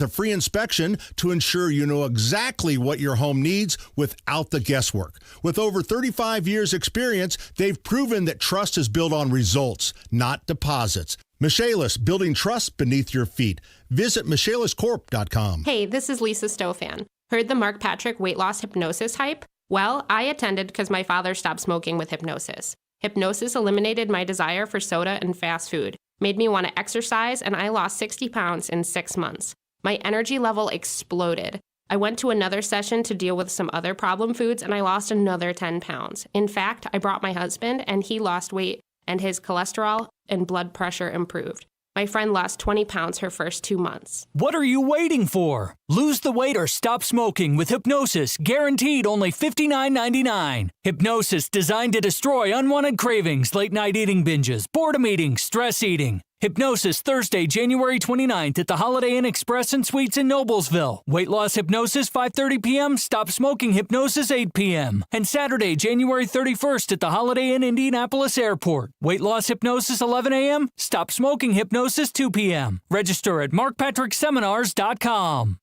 A free inspection to ensure you know exactly what your home needs without the guesswork. With over 35 years experience, they've proven that trust is built on results, not deposits. Michaelis, building trust beneath your feet. Visit michaeliscorp.com. Hey, this is Lisa Stofan. Heard the Mark Patrick weight loss hypnosis hype? Well, I attended because my father stopped smoking with hypnosis. Hypnosis eliminated my desire for soda and fast food, made me want to exercise, and I lost 60 pounds in 6 months. My energy level exploded. I went to another session to deal with some other problem foods, and I lost another 10 pounds. In fact, I brought my husband, and he lost weight, and his cholesterol and blood pressure improved. My friend lost 20 pounds her first 2 months. What are you waiting for? Lose the weight or stop smoking with Hypnosis, guaranteed only $59.99. Hypnosis designed to destroy unwanted cravings, late-night eating binges, boredom eating, stress eating. Hypnosis Thursday, January 29th at the Holiday Inn Express and Suites in Noblesville. Weight loss hypnosis 5:30 p.m. Stop smoking hypnosis 8 p.m. And Saturday, January 31st at the Holiday Inn Indianapolis Airport. Weight loss hypnosis 11 a.m. Stop smoking hypnosis 2 p.m. Register at markpatrickseminars.com.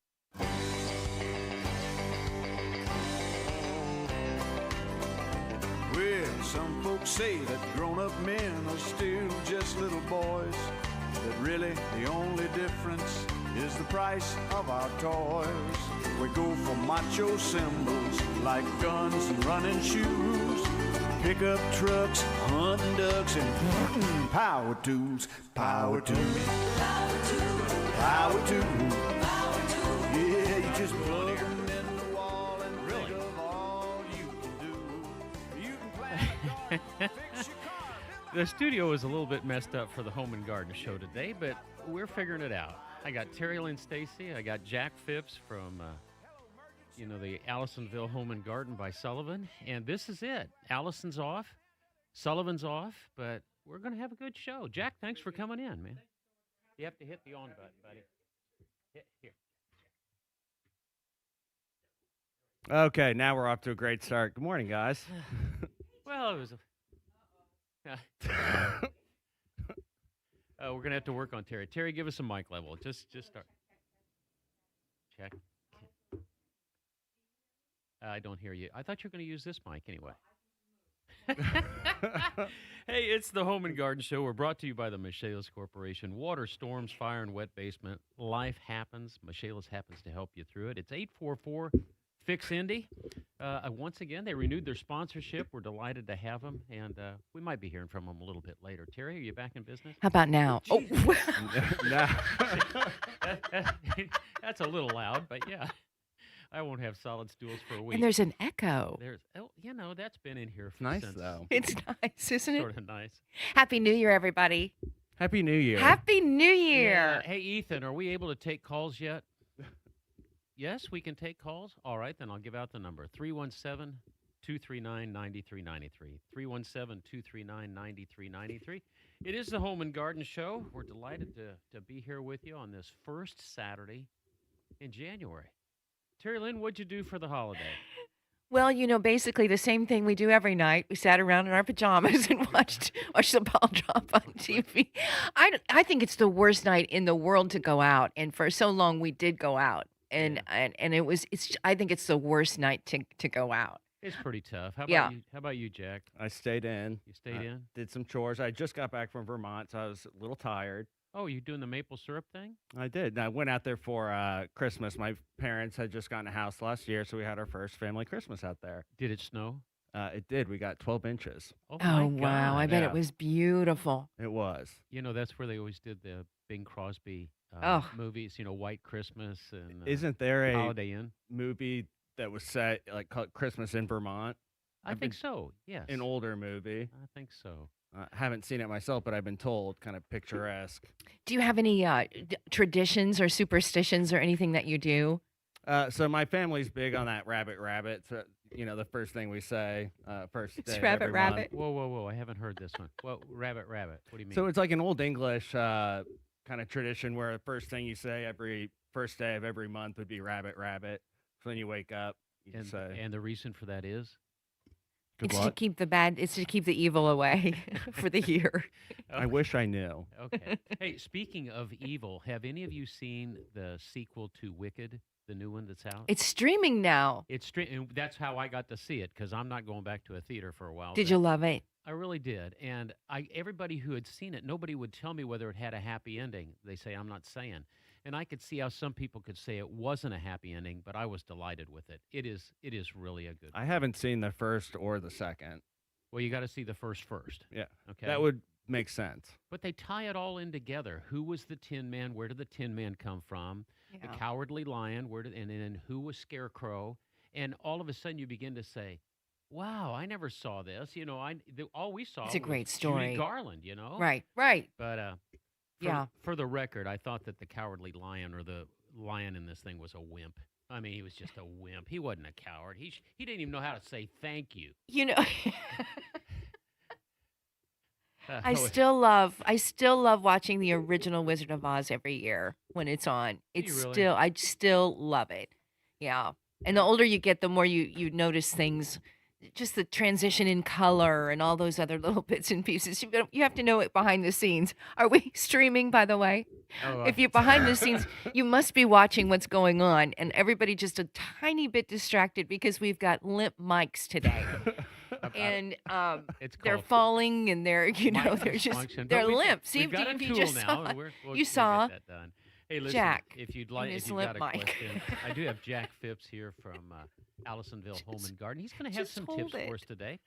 Well, some folks say that grown-up men are still just little boys, that really the only difference is the price of our toys. We go for macho symbols like guns and running shoes, pickup trucks, hunting ducks, and power tools. Power to me. Power to me. Power to me. Power to me. Yeah, you just plug them in the wall and think of all you can do. You can plant a garden, fix your car. The studio is a little bit messed up for the Home and Garden show today, but we're figuring it out. I got Terry Lynn Stacy. I got Jack Phipps from, the Allisonville Home and Garden by Sullivan. And this is it. Allison's off. Sullivan's off. But we're going to have a good show. Jack, thanks for coming in, man. You have to hit the on button, buddy. Hit here. Okay, now we're off to a great start. Good morning, guys. Well, it was a... we're going to have to work on Terry. Terry, give us a mic level. Just start. Check. I don't hear you. I thought you were going to use this mic anyway. Hey, it's the Home and Garden Show. We're brought to you by the Michaelis Corporation. Water, storms, fire, and wet basement. Life happens. Michaelis happens to help you through it. It's 844 Fix Indy. Once again, they renewed their sponsorship. We're delighted to have them, and we might be hearing from them a little bit later. Terry, are you back in business? How about now? Oh, That's a little loud, but yeah. I won't have solid stools for a week. and there's an echo. That's been in here for Nice, since though. It's nice, isn't it? sort of nice. Happy New Year, everybody. Happy New Year. Happy New Year. Yeah. Hey, Ethan, are we able to take calls yet? Yes, we can take calls? All right, then I'll give out the number. 317-239-9393. 317-239-9393. It is the Home and Garden Show. We're delighted to be here with you on this first Saturday in January. Terry Lynn, what'd you do for the holiday? Well, basically the same thing we do every night. We sat around in our pajamas and watched the ball drop on TV. I think it's the worst night in the world to go out, and for so long we did go out, and I think it's the worst night to go out. It's pretty tough. How about you, Jack? I stayed in. You stayed in? Did some chores. I just got back from Vermont, so I was a little tired. Oh, you doing the maple syrup thing? I did. And I went out there for Christmas. My parents had just gotten a house last year, so we had our first family Christmas out there. Did it snow? It did. We got 12 inches. Oh, Oh, my wow. God. I bet Yeah. it was beautiful. It was. That's where they always did the Bing Crosby movies, White Christmas and Isn't there a Holiday Inn. movie that was set called Christmas in Vermont? I think so, yes. An older movie. I think so. I haven't seen it myself, but I've been told, kind of picturesque. Do you have any traditions or superstitions or anything that you do? So my family's big on that rabbit. So, the first thing we say, first It's day of rabbit, every rabbit. month. Whoa, I haven't heard this one. Well, rabbit. What do you mean? So it's like an Old English kind of tradition where the first thing you say every first day of every month would be rabbit. So when you wake up, you say. and the reason for that is? Good It's to luck. keep it's to keep the evil away for the year. I wish I knew. Okay. Hey, speaking of evil, have any of you seen the sequel to Wicked, the new one that's out? It's streaming now. And that's how I got to see it because I'm not going back to a theater for a while. Did but you love it? I really did. And everybody who had seen it, nobody would tell me whether it had a happy ending. They say, I'm not saying. And I could see how some people could say it wasn't a happy ending, but I was delighted with it. It is really a good I haven't seen the first or the second. Well, you got to see the first. Yeah. Okay. That would make sense. But they tie it all in together. Who was the Tin Man? Where did the Tin Man come from? The Cowardly Lion. And then who was Scarecrow? And all of a sudden, you begin to say, "Wow, I never saw this." You know, all we saw It's a was great Judy story. Garland. You know, Right. But for the record, I thought that the Cowardly Lion or the lion in this thing was a wimp. I mean, he was just a wimp. He wasn't a coward. He didn't even know how to say thank you. You know, I Oh, still love watching the original Wizard of Oz every year when it's on. It's you really? I still love it. Yeah. And the older you get, the more you notice things, just the transition in color and all those other little bits and pieces. You have to know it behind the scenes. Are we streaming, by the way? Oh, If you're behind the scenes, you must be watching what's going on. And everybody just a tiny bit distracted because we've got limp mics today. And it's they're called falling and they're mic they're just dysfunction, but they're we can- limp. See we've got a if you tool just now, saw and we'll you saw get that done. Hey, listen, Jack if you'd and like, his if you've limp got a mic. question, I do have Jack Phipps here from Allisonville Home and Garden. He's going to have just some hold tips it. for us today.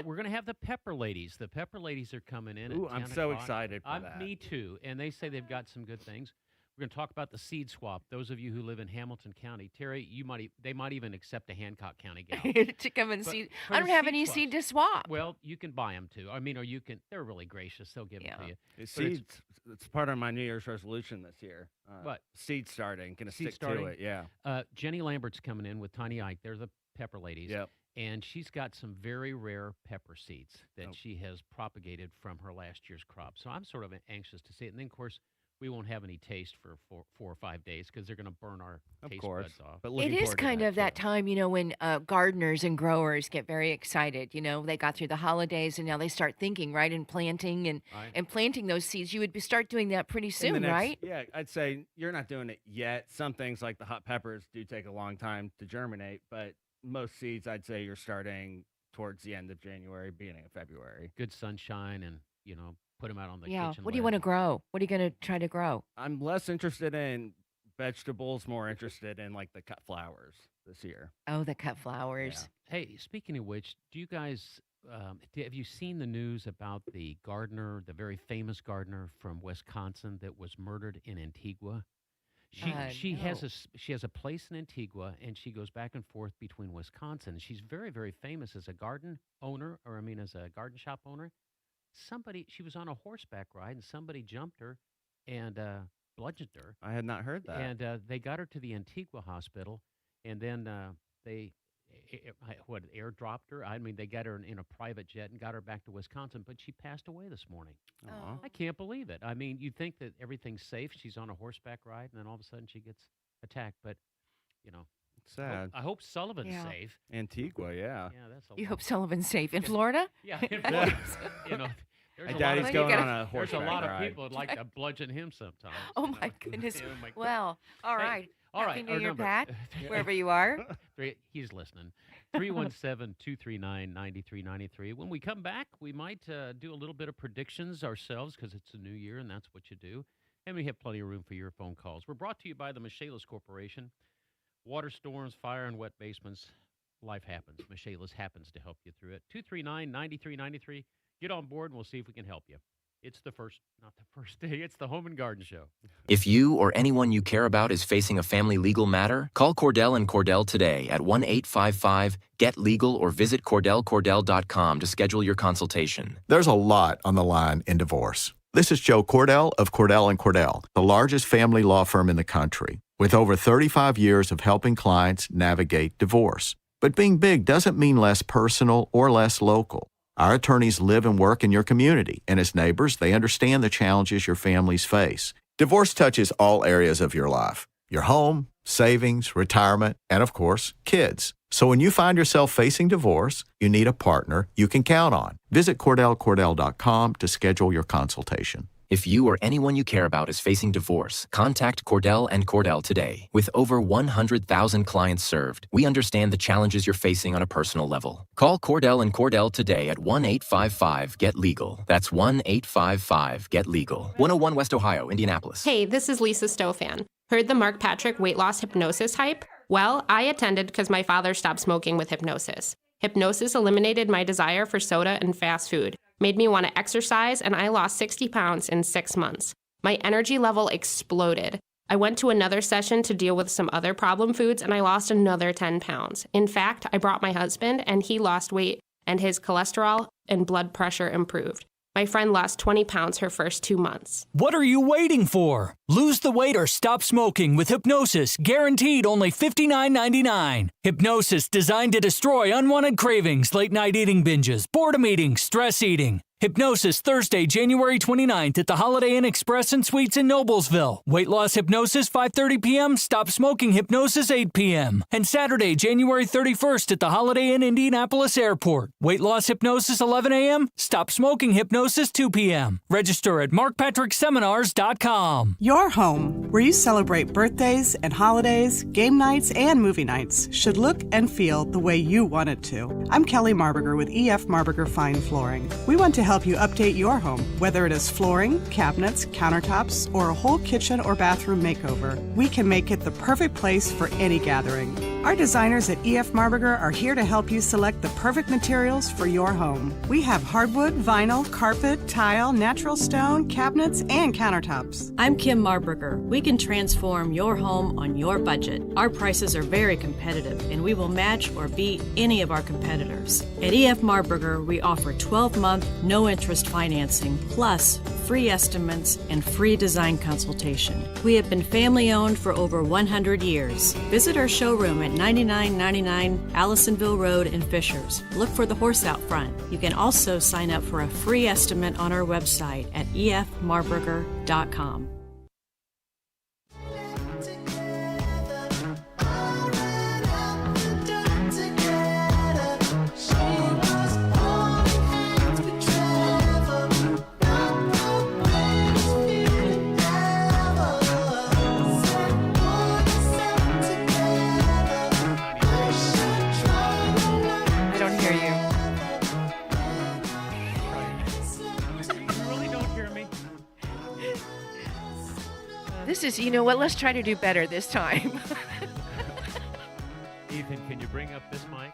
We're going to have the Pepper Ladies. The Pepper Ladies are coming in. Ooh, at I'm 10 so o'clock. excited for that. Me too. And they say they've got some good things. We're going to talk about the seed swap. Those of you who live in Hamilton County, Terry, they might even accept a Hancock County gal. to come and But see. for I the don't have seed any swaps- seed to swap. Well, you can buy them too. I mean, or you can. They're really gracious. They'll give them to Yeah. you. It's But it's- seeds. It's part of my New Year's resolution this year. What? Seed starting. Gonna Seed stick starting? to it. Yeah. Jenny Lambert's coming in with Tiny Ike. They're the Pepper Ladies. Yep. And she's got some very rare pepper seeds that Oh. she has propagated from her last year's crop. So I'm sort of anxious to see it. And then, of course, we won't have any taste for 4 or 5 days because they're going to burn our Of taste course. buds off. But It looking is forward to kind of that too. time, when gardeners and growers get very excited. They got through the holidays and now they start thinking, right, and planting Right. and planting those seeds. You would start doing that pretty In the soon, next- right? Yeah, I'd say you're not doing it yet. Some things like the hot peppers do take a long time to germinate, but most seeds, I'd say you're starting towards the end of January, beginning of February. Good sunshine and, put them out on the Yeah. kitchen What do you ledge. want to grow? What are you going to try to grow? I'm less interested in vegetables, more interested in like the cut flowers this year. Oh, the cut flowers. Hey, speaking of which, do you guys have you seen the news about the gardener, the very famous gardener from Wisconsin that was murdered in Antigua? She has No. she has a place in Antigua, and she goes back and forth between Wisconsin. She's very, very famous as a garden owner, as a garden shop owner. She was on a horseback ride, and somebody jumped her and bludgeoned her. I had not heard that. And they got her to the Antigua hospital, and then they airdropped her. I mean, they got her in a private jet and got her back to Wisconsin, but she passed away this morning. Aw. I can't believe it. I mean, you'd think that everyth's safe. She's on a horseback ride, and then all of a sudden she gets attacked. But, Sad. I hope Sullivan's Yeah. safe. Antigua, yeah. Yeah, that's a You lot. hope Sullivan's safe in Florida? Yeah, in Yeah. Florida, there's My a lot daddy's of you going gotta- on a There's a horseback lot of ride. people would like to bludgeon him sometimes. Oh, my goodness. Oh, my Well, all Hey, right. All Happy right, New our Year, number. Pat, wherever you are. He's listening. 317-239-9393. When we come back, we might do a little bit of predictions ourselves because it's a new year and that's what you do. And we have plenty of room for your phone calls. We're brought to you by the Michaelis Corporation. Water storms, fire, and wet basements. Life happens. Michaelis happens to help you through it. 239-9393. Get on board and we'll see if we can help you. It's not the first day. It's the Home and Garden Show. If you or anyone you care about is facing a family legal matter, call Cordell and Cordell today at 1-855-GET-LEGAL or visit CordellCordell.com to schedule your consultation. There's a lot on the line in divorce. This is Joe Cordell of Cordell & Cordell, the largest family law firm in the country, with over 35 years of helping clients navigate divorce. But being big doesn't mean less personal or less local. Our attorneys live and work in your community, and as neighbors, they understand the challenges your families face. Divorce touches all areas of your life: your home, savings, retirement, and of course, kids. So when you find yourself facing divorce, you need a partner you can count on. Visit CordellCordell.com to schedule your consultation. If you or anyone you care about is facing divorce, contact Cordell and Cordell today. With over 100,000 clients served, we understand the challenges you're facing on a personal level. Call Cordell and Cordell today at 1-855-GET-LEGAL. That's 1-855-GET-LEGAL. 101 West Ohio, Indianapolis. Hey, this is Lisa Stofan. Heard the Mark Patrick weight loss hypnosis hype? Well, I attended because my father stopped smoking with hypnosis. Hypnosis eliminated my desire for soda and fast food, made me want to exercise, and I lost 60 pounds in 6 months. My energy level exploded. I went to another session to deal with some other problem foods, and I lost another 10 pounds. In fact, I brought my husband, and he lost weight, and his cholesterol and blood pressure improved. My friend lost 20 pounds her first 2 months. What are you waiting for? Lose the weight or stop smoking with Hypnosis, guaranteed only $59.99. Hypnosis designed to destroy unwanted cravings, late night eating binges, boredom eating, stress eating. Hypnosis Thursday, January 29th at the Holiday Inn Express and Suites in Noblesville. Weight loss hypnosis 5:30 p.m. Stop smoking hypnosis 8 p.m. And Saturday, January 31st at the Holiday Inn Indianapolis Airport. Weight loss hypnosis 11 a.m. Stop smoking hypnosis 2 p.m. Register at markpatrickseminars.com. Your home, where you celebrate birthdays and holidays, game nights, and movie nights, should look and feel the way you want it to. I'm Kelly Marburger with EF Marburger Fine Flooring. We want to help you update your home, whether it is flooring, cabinets, countertops, or a whole kitchen or bathroom makeover. We can make it the perfect place for any gathering. Our designers at EF Marburger are here to help you select the perfect materials for your home. We have hardwood, vinyl, carpet, tile, natural stone, cabinets, and countertops. I'm Kim Marburger. We can transform your home on your budget. Our prices are very competitive, and we will match or beat any of our competitors. At EF Marburger, we offer 12-month, no-interest financing, plus free estimates and free design consultation. We have been family-owned for over 100 years. Visit our showroom at 9999 Allisonville Road in Fishers. Look for the horse out front. You can also sign up for a free estimate on our website at efmarburger.com. This is, you know what, let's try to do better this time. Ethan, can you bring up this mic?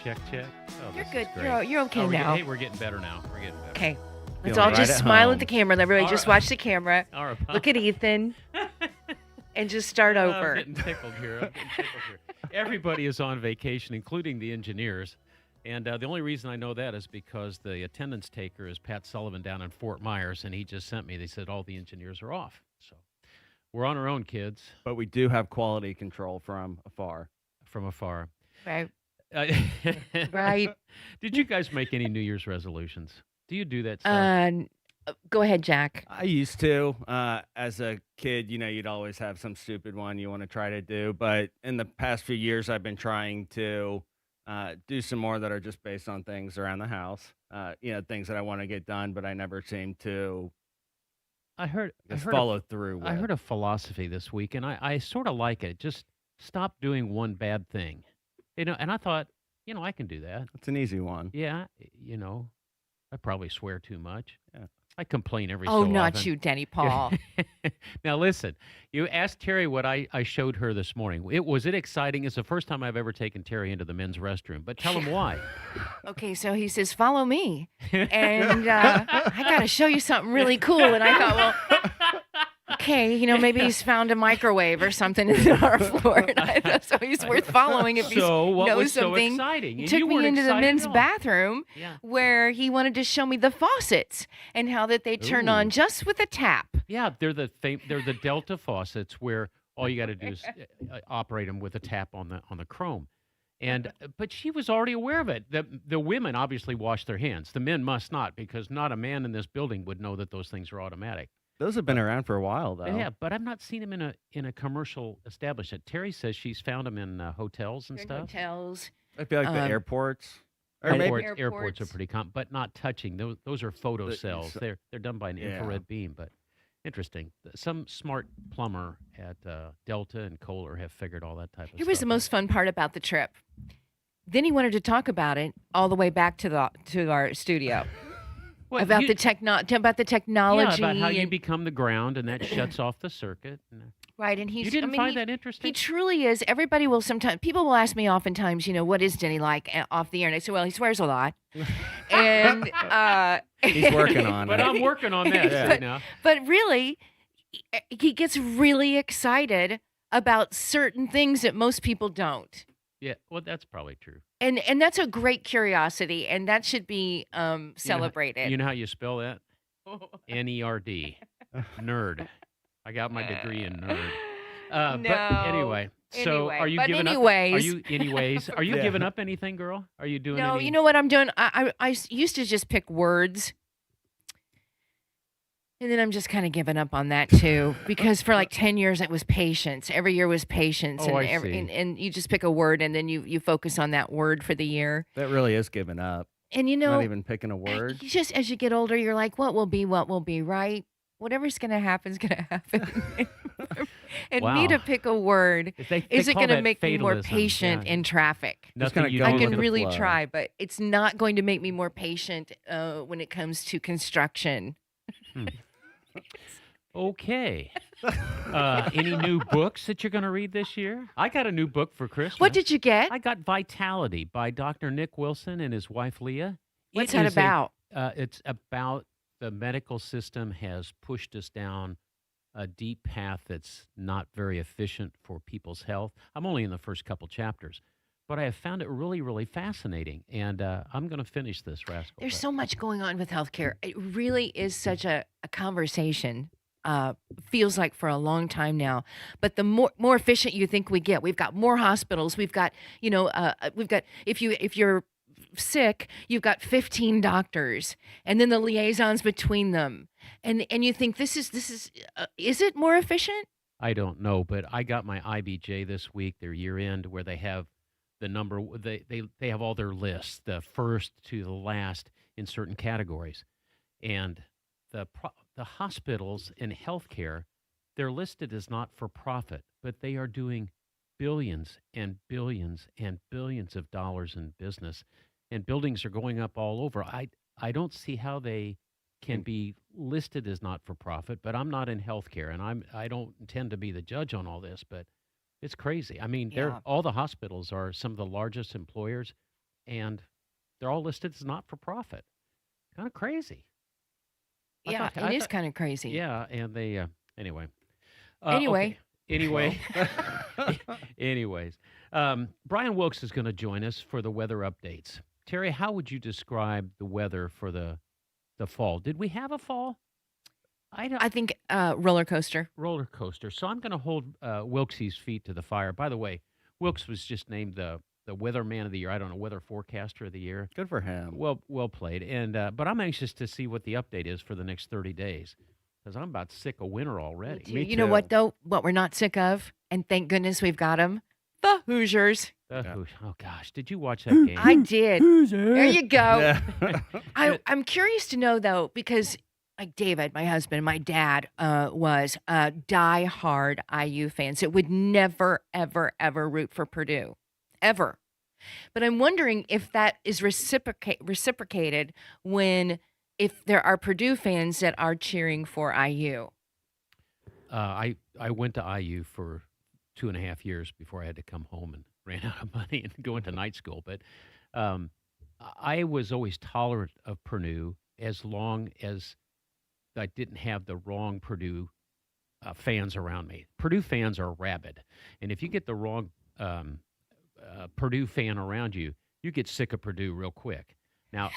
Check. Oh, You're this good. is great. You're okay now. Hey, we're getting better now. We're getting better. Okay. Let's Feeling all right just at smile home. at the camera. Everybody All just right. watch the camera. All right. Look at Ethan. And just start I'm over. getting tickled here. Everybody is on vacation, including the engineers. And the only reason I know that is because the attendance taker is Pat Sullivan down in Fort Myers, and he just sent me. They said all the engineers are off. So we're on our own, kids. But we do have quality control from afar. From afar. Right. Uh, Right. Did you guys make any New Year's resolutions? Do you do that stuff? Go ahead, Jack. I used to. As a kid, you'd always have some stupid one you want to try to do. But in the past few years, I've been trying to do some more that are just based on things around the house. Things that I want to get done, but I never seem to I heard follow through with. I heard a philosophy this week, and I sort of like it. Just stop doing one bad thing. And I thought, I can do that. It's an easy one. Yeah, I probably swear too much. Yeah. I complain every Oh, so not often. you, Denny Paul. Now, listen, you asked Terry what I showed her this morning. Was it exciting? It's the first time I've ever taken Terry into the men's restroom, but tell him why. Okay, so he says, follow me. And I got to show you something really cool. And I thought, well, okay, maybe he's found a microwave or something in our floor. And I thought, so he's worth following if he So what knows was so something. exciting? He And took you me weren't into the excited men's at all. bathroom Yeah. where he wanted to show me the faucets and how that they turn Ooh. on just with a tap. Yeah, they're the Delta faucets where all you got to do is operate them with a tap on the chrome. And but she was already aware of it. The women obviously wash their hands. The men must not, because not a man in this building would know that those things are automatic. Those have been around for a while, though. Yeah, but I've not seen them in a commercial establishment. Terry says she's found them in hotels and They're in stuff. hotels. I feel like the Um, airports. Or maybe Airports are Airports. pretty common, but not touching. Those are photo cells. so- They're done by an Yeah. infrared beam, but interesting. Some smart plumber at Delta and Kohler have figured all that type of stuff. Here was the most fun part about the trip. Then he wanted to talk about it all the way back to our studio Well, about you- the technology. Yeah, about how you and- become the ground and that shuts off the circuit. right, and he's. You didn't I mean, find he, that interesting? He truly is. Everybody will sometimes. People will ask me oftentimes, what is Denny like off the air? And I say, well, he swears a lot, and he's working on But it. I'm working on that right now. But really, he gets really excited about certain things that most people don't. Yeah, well, that's probably true. And that's a great curiosity, and that should be celebrated. You know how you spell that? N-E-R-D. Nerd. I got my degree in nerd. But No. anyway, so are you But giving anyways. up? Are you anyways? Are you Yeah. giving up anything, girl? Are you doing? No, any, you know what I'm doing? I used to just pick words. And then I'm just kind of giving up on that too, because for like 10 years it was patience. Every year was patience, Oh, I and see. and you just pick a word, and then you focus on that word for the year. That really is giving up. And Not even picking a word. you just as you get older, you're like, what will be, right? Whatever's going to happen is going to happen. And me to Wow. pick a word They isn't call going to that make me more fatalism, patient yeah. in traffic. Just Nothing kinda you go do I with can the really flow. try, but it's not going to make me more patient when it comes to construction. Okay. Any new books that you're going to read this year? I got a new book for Christmas. What did you get? I got Vitality by Dr. Nick Wilson and his wife Leah. What's It that is about? It's about the medical system has pushed us down a deep path that's not very efficient for people's health. I'm only in the first couple chapters, but I have found it really, really fascinating, and I'm going to finish this rascal. There's but- so much going on with healthcare. It really is such a conversation. Feels like for a long time now, but the more efficient you think we get, we've got more hospitals. We've got if you're sick, you've got 15 doctors, and then the liaisons between them, and you think this is it more efficient? I don't know, but I got my IBJ this week, their year end, where they have the number. They have all their lists, the first to the last in certain categories, and the hospitals and healthcare, they're listed as not for profit, but they are doing billions and billions and billions of dollars in business, and buildings are going up all over. I don't see how they can be listed as not for profit, but I'm not in healthcare, and I don't intend to be the judge on all this, but it's crazy. I mean, Yeah. all the hospitals are some of the largest employers, and they're all listed as not for profit. Kind of crazy. I Yeah, thought- it is kind of crazy. Yeah, and they anyway. Anyway. okay. Anyway. Anyways, Brian Wilkes is going to join us for the weather updates. Terry, how would you describe the weather for the fall? Did we have a fall? I think roller coaster. Roller coaster. So I'm going to hold Wilkes' feet to the fire. By the way, Wilkes was just named the weatherman of the year. I don't know, weather forecaster of the year. Good for him. Well played. And but I'm anxious to see what the update is for the next 30 days because I'm about sick of winter already. Me You know too. what though? What we're not sick of, and thank goodness we've got them. The Hoosiers. Oh gosh, did you watch that game? I did. There you go. Yeah. I'm curious to know though, because like David, my husband, my dad was a die-hard IU fan. So would never, ever, ever root for Purdue, ever. But I'm wondering if that is reciprocated if there are Purdue fans that are cheering for IU. I went to IU for 2.5 years before I had to come home and ran out of money and go into night school. But I was always tolerant of Purdue as long as I didn't have the wrong Purdue fans around me. Purdue fans are rabid, and if you get the wrong Purdue fan around you, you get sick of Purdue real quick. Now,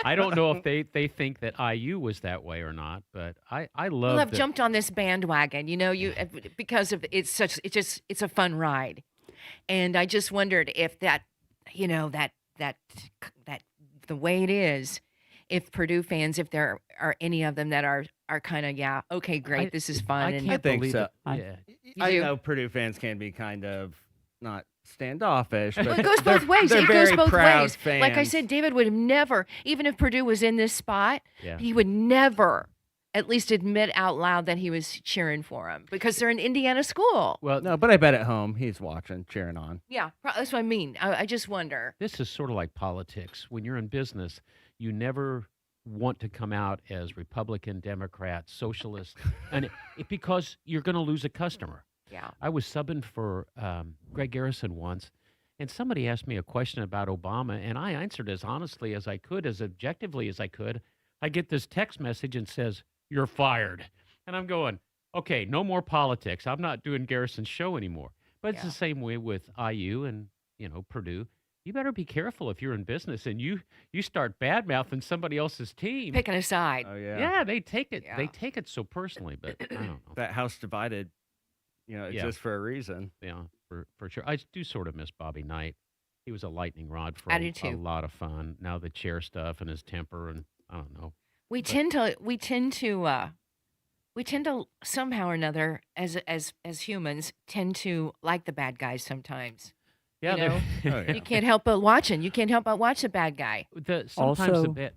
I don't know if they think that IU was that way or not, but I love. Well, I've jumped on this bandwagon, because of it's a fun ride, and I just wondered if that the way it is if Purdue fans, if there are any of them that are kind of, okay, great, this is fun. I and can't think believe so. it. Yeah. I do? know Purdue fans can be kind of not standoffish, but Well, it goes both ways. They're It very goes both proud ways. Fans. Like I said, David would have never, even if Purdue was in this spot, Yeah. he would never at least admit out loud that he was cheering for him because they're an Indiana school. Well, no, but I bet at home he's watching, cheering on. Yeah, that's what I mean. I just wonder. this is sort of like politics. When you're in business, you never want to come out as Republican, Democrat, Socialist, and because you're going to lose a customer. Yeah. I was subbing for Greg Garrison once, and somebody asked me a question about Obama, and I answered as honestly as I could, as objectively as I could. I get this text message and says, "You're fired." And I'm going, okay, no more politics. I'm not doing Garrison's show anymore. But it's Yeah. the same way with IU and, Purdue. You better be careful if you're in business and you start bad-mouthing somebody else's team. Picking a side. Oh yeah. Yeah, they take it. Yeah. They take it so personally, but I don't know. That house divided, exists for a reason. Yeah, for sure. I do sort of miss Bobby Knight. He was a lightning rod for I a do too. lot of fun. Now the chair stuff and his temper, and I don't know. We tend to somehow or another, as humans, tend to like the bad guys sometimes. Yeah, You know? Oh, yeah. You can't help but watching. You can't help but watch the bad guy. Sometimes the Also- bit.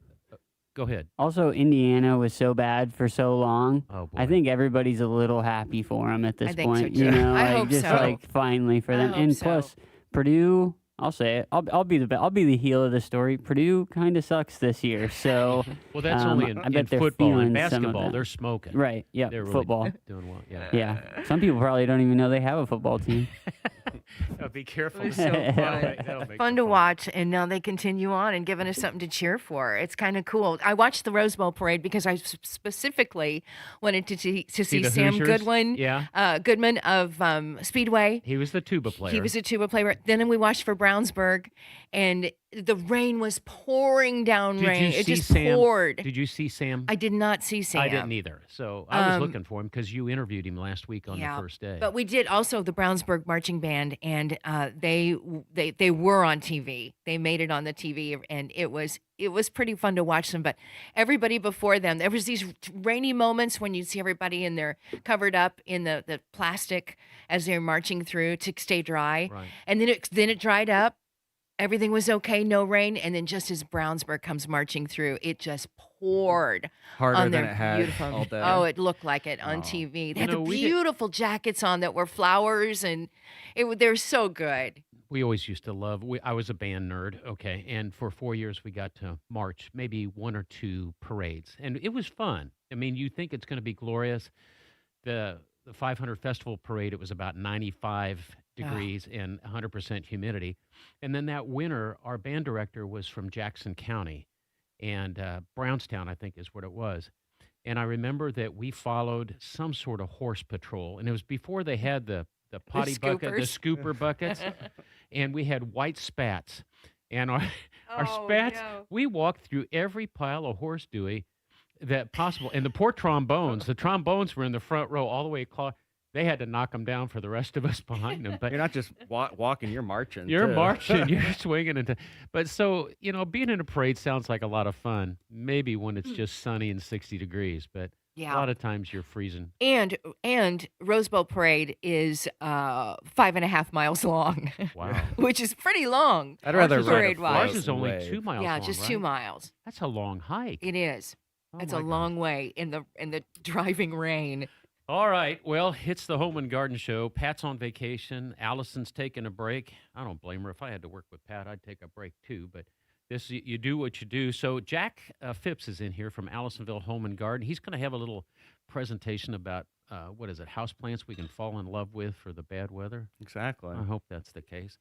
Go ahead. Also, Indiana was so bad for so long. Oh boy. I think everybody's a little happy for them at this I think so, point. too. You know, I like hope just so. like finally for I them. hope And so. plus, Purdue. I'll say it. I'll be the heel of the story. Purdue kind of sucks this year. So Well, that's only I in bet they're football. In feeling some of basketball, that. they're smoking. right. Yeah. They're really Football. doing well. Yeah. Yeah. Some people probably don't even know they have a football team. Be careful. It's so That'll make Fun for to watch, and now they continue on and giving us something to cheer for. It's kind of cool. I watched the Rose Bowl parade because I specifically wanted to see the Sam Hoosiers? Goodwin, Yeah. Goodman of Speedway. He was the tuba player. He was a tuba player. Then we watched for Brownsburg, and the rain was pouring down. Did rain. you It see just Sam? poured. Did you see Sam? I did not see Sam. I didn't either. So I was Um, looking for him because you interviewed him last week on the first day. But we did also the Brownsburg marching band, and they were on TV. They made it on the TV, and it was pretty fun to watch them. But everybody before them, there was these rainy moments when you see everybody in their covered up in the plastic as they're marching through to stay dry, Right. and then it dried up. Everything was okay, no rain, and then just as Brownsburg comes marching through, it just poured Harder on than their it had beautiful. all day. Oh, it looked like it on Oh. TV. They You had know, the we did- beautiful jackets on that were flowers, and they're so good. we always used to love. I was a band nerd, okay, and for 4 years we got to march maybe one or two parades, and it was fun. I mean, you think it's going to be glorious. The 500 Festival Parade, it was about 95 degrees and 100% humidity, and then that winter, our band director was from Jackson County, and Brownstown, I think, is what it was. And I remember that we followed some sort of horse patrol, and it was before they had the potty bucket, the scooper buckets, and we had white spats. And our spats, we walked through every pile of horse dewy that possible. And the poor the trombones were in the front row all the way across. They had to knock them down for the rest of us behind them. But You're not just walking, you're marching. you're too. marching, you're swinging into. But so, being in a parade sounds like a lot of fun. Maybe when it's just sunny and 60 degrees, but a Yeah. lot of times you're freezing. And Rose Bowl Parade is 5.5 miles long, Wow. which is pretty long. I'd rather Ours is- ride a parade-wise. Ours float is only wave. 2 miles Yeah, long, just right? 2 miles. That's a long hike. It is. Oh It's my a God. long way in the driving rain. All right. Well, it's the Home and Garden Show. Pat's on vacation. Allison's taking a break. I don't blame her. If I had to work with Pat, I'd take a break too. But you do what you do. So Jack Phipps is in here from Allisonville Home and Garden. He's going to have a little presentation about houseplants we can fall in love with for the bad weather. Exactly. I hope that's the case.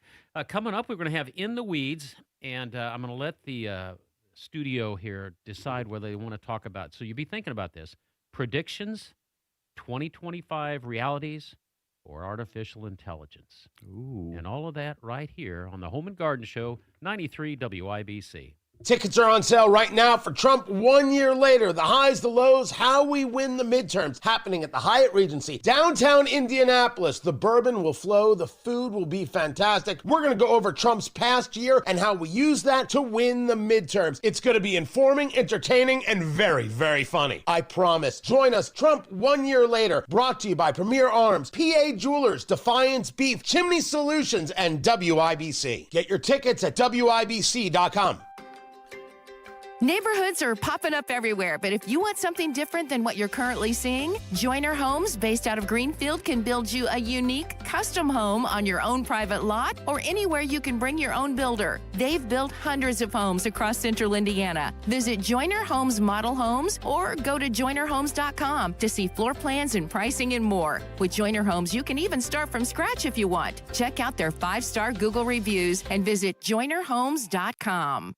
Coming up, we're going to have In the Weeds, and I'm going to let the studio here decide whether they want to talk about. So you'll be thinking about this. Predictions, 2025 realities, or artificial intelligence. Ooh. And all of that right here on the Home and Garden Show, 93 WIBC. Tickets are on sale right now for Trump 1 year later. The highs, the lows, how we win the midterms, happening at the Hyatt Regency, downtown Indianapolis. The bourbon will flow. The food will be fantastic. We're going to go over Trump's past year and how we use that to win the midterms. It's going to be informing, entertaining, and very, very funny. I promise. Join us, Trump 1 year later. Brought to you by Premier Arms, PA Jewelers, Defiance Beef, Chimney Solutions, and WIBC. Get your tickets at WIBC.com. Neighborhoods are popping up everywhere, but if you want something different than what you're currently seeing, Joyner Homes, based out of Greenfield, can build you a unique, custom home on your own private lot or anywhere you can bring your own builder. They've built hundreds of homes across central Indiana. Visit Joyner Homes Model Homes or go to joynerhomes.com to see floor plans and pricing and more. With Joyner Homes, you can even start from scratch if you want. Check out their 5-star Google reviews and visit joynerhomes.com.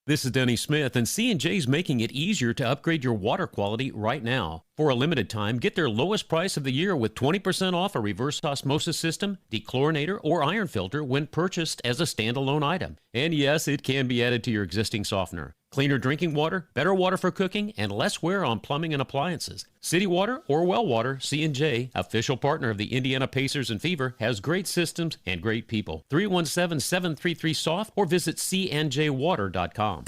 This is Denny Smith, and C&J's making it easier to upgrade your water quality right now. For a limited time, get their lowest price of the year with 20% off a reverse osmosis system, dechlorinator, or iron filter when purchased as a standalone item. And yes, it can be added to your existing softener. Cleaner drinking water, better water for cooking, and less wear on plumbing and appliances. City Water or Well Water, C&J, official partner of the Indiana Pacers and Fever, has great systems and great people. 317-733-SOFT or visit cnjwater.com.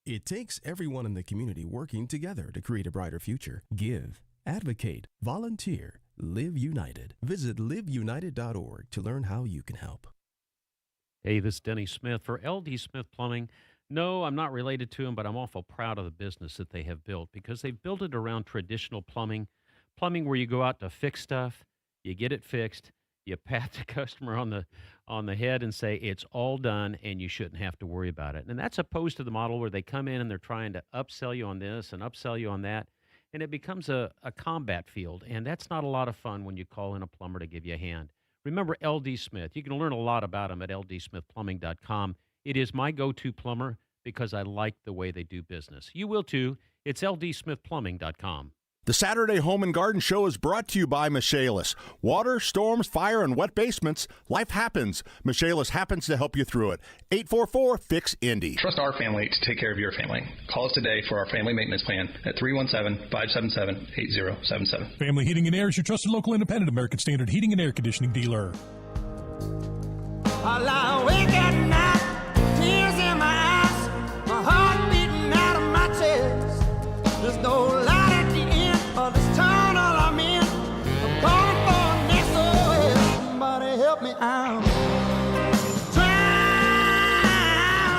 It takes everyone in the community working together to create a brighter future. Give, advocate, volunteer, live united. Visit liveunited.org to learn how you can help. Hey, this is Denny Smith for LD Smith Plumbing. No, I'm not related to them, but I'm awful proud of the business that they have built because they've built it around traditional plumbing where you go out to fix stuff, you get it fixed, you pat the customer on the head and say it's all done and you shouldn't have to worry about it. And that's opposed to the model where they come in and they're trying to upsell you on this and upsell you on that, and it becomes a combat field, and that's not a lot of fun when you call in a plumber to give you a hand. Remember LD Smith. You can learn a lot about them at ldsmithplumbing.com. It is my go-to plumber because I like the way they do business. You will too. It's ldsmithplumbing.com. The Saturday Home and Garden Show is brought to you by Michaelis. Water, storms, fire, and wet basements. Life happens. Michaelis happens to help you through it. 844-FIX-INDY. Trust our family to take care of your family. Call us today for our family maintenance plan at 317-577-8077. Family Heating and Air is your trusted local independent American Standard heating and air conditioning dealer. I lie awake at night, tears in my eyes, my heart beating out of my chest. There's no light at the end of this tunnel I'm in. I'm going for next SOS. Somebody help me out.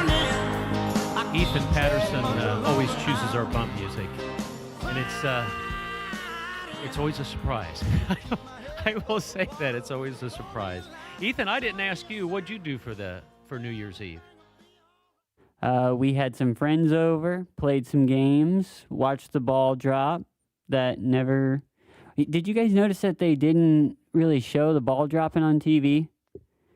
Drowning. Ethan Patterson always chooses our bump music, and it's always a surprise. I will say that it's always a surprise. Ethan, I didn't ask you, what'd you do for New Year's Eve? We had some friends over, played some games, watched the ball drop. That never. Did you guys notice that they didn't really show the ball dropping on TV?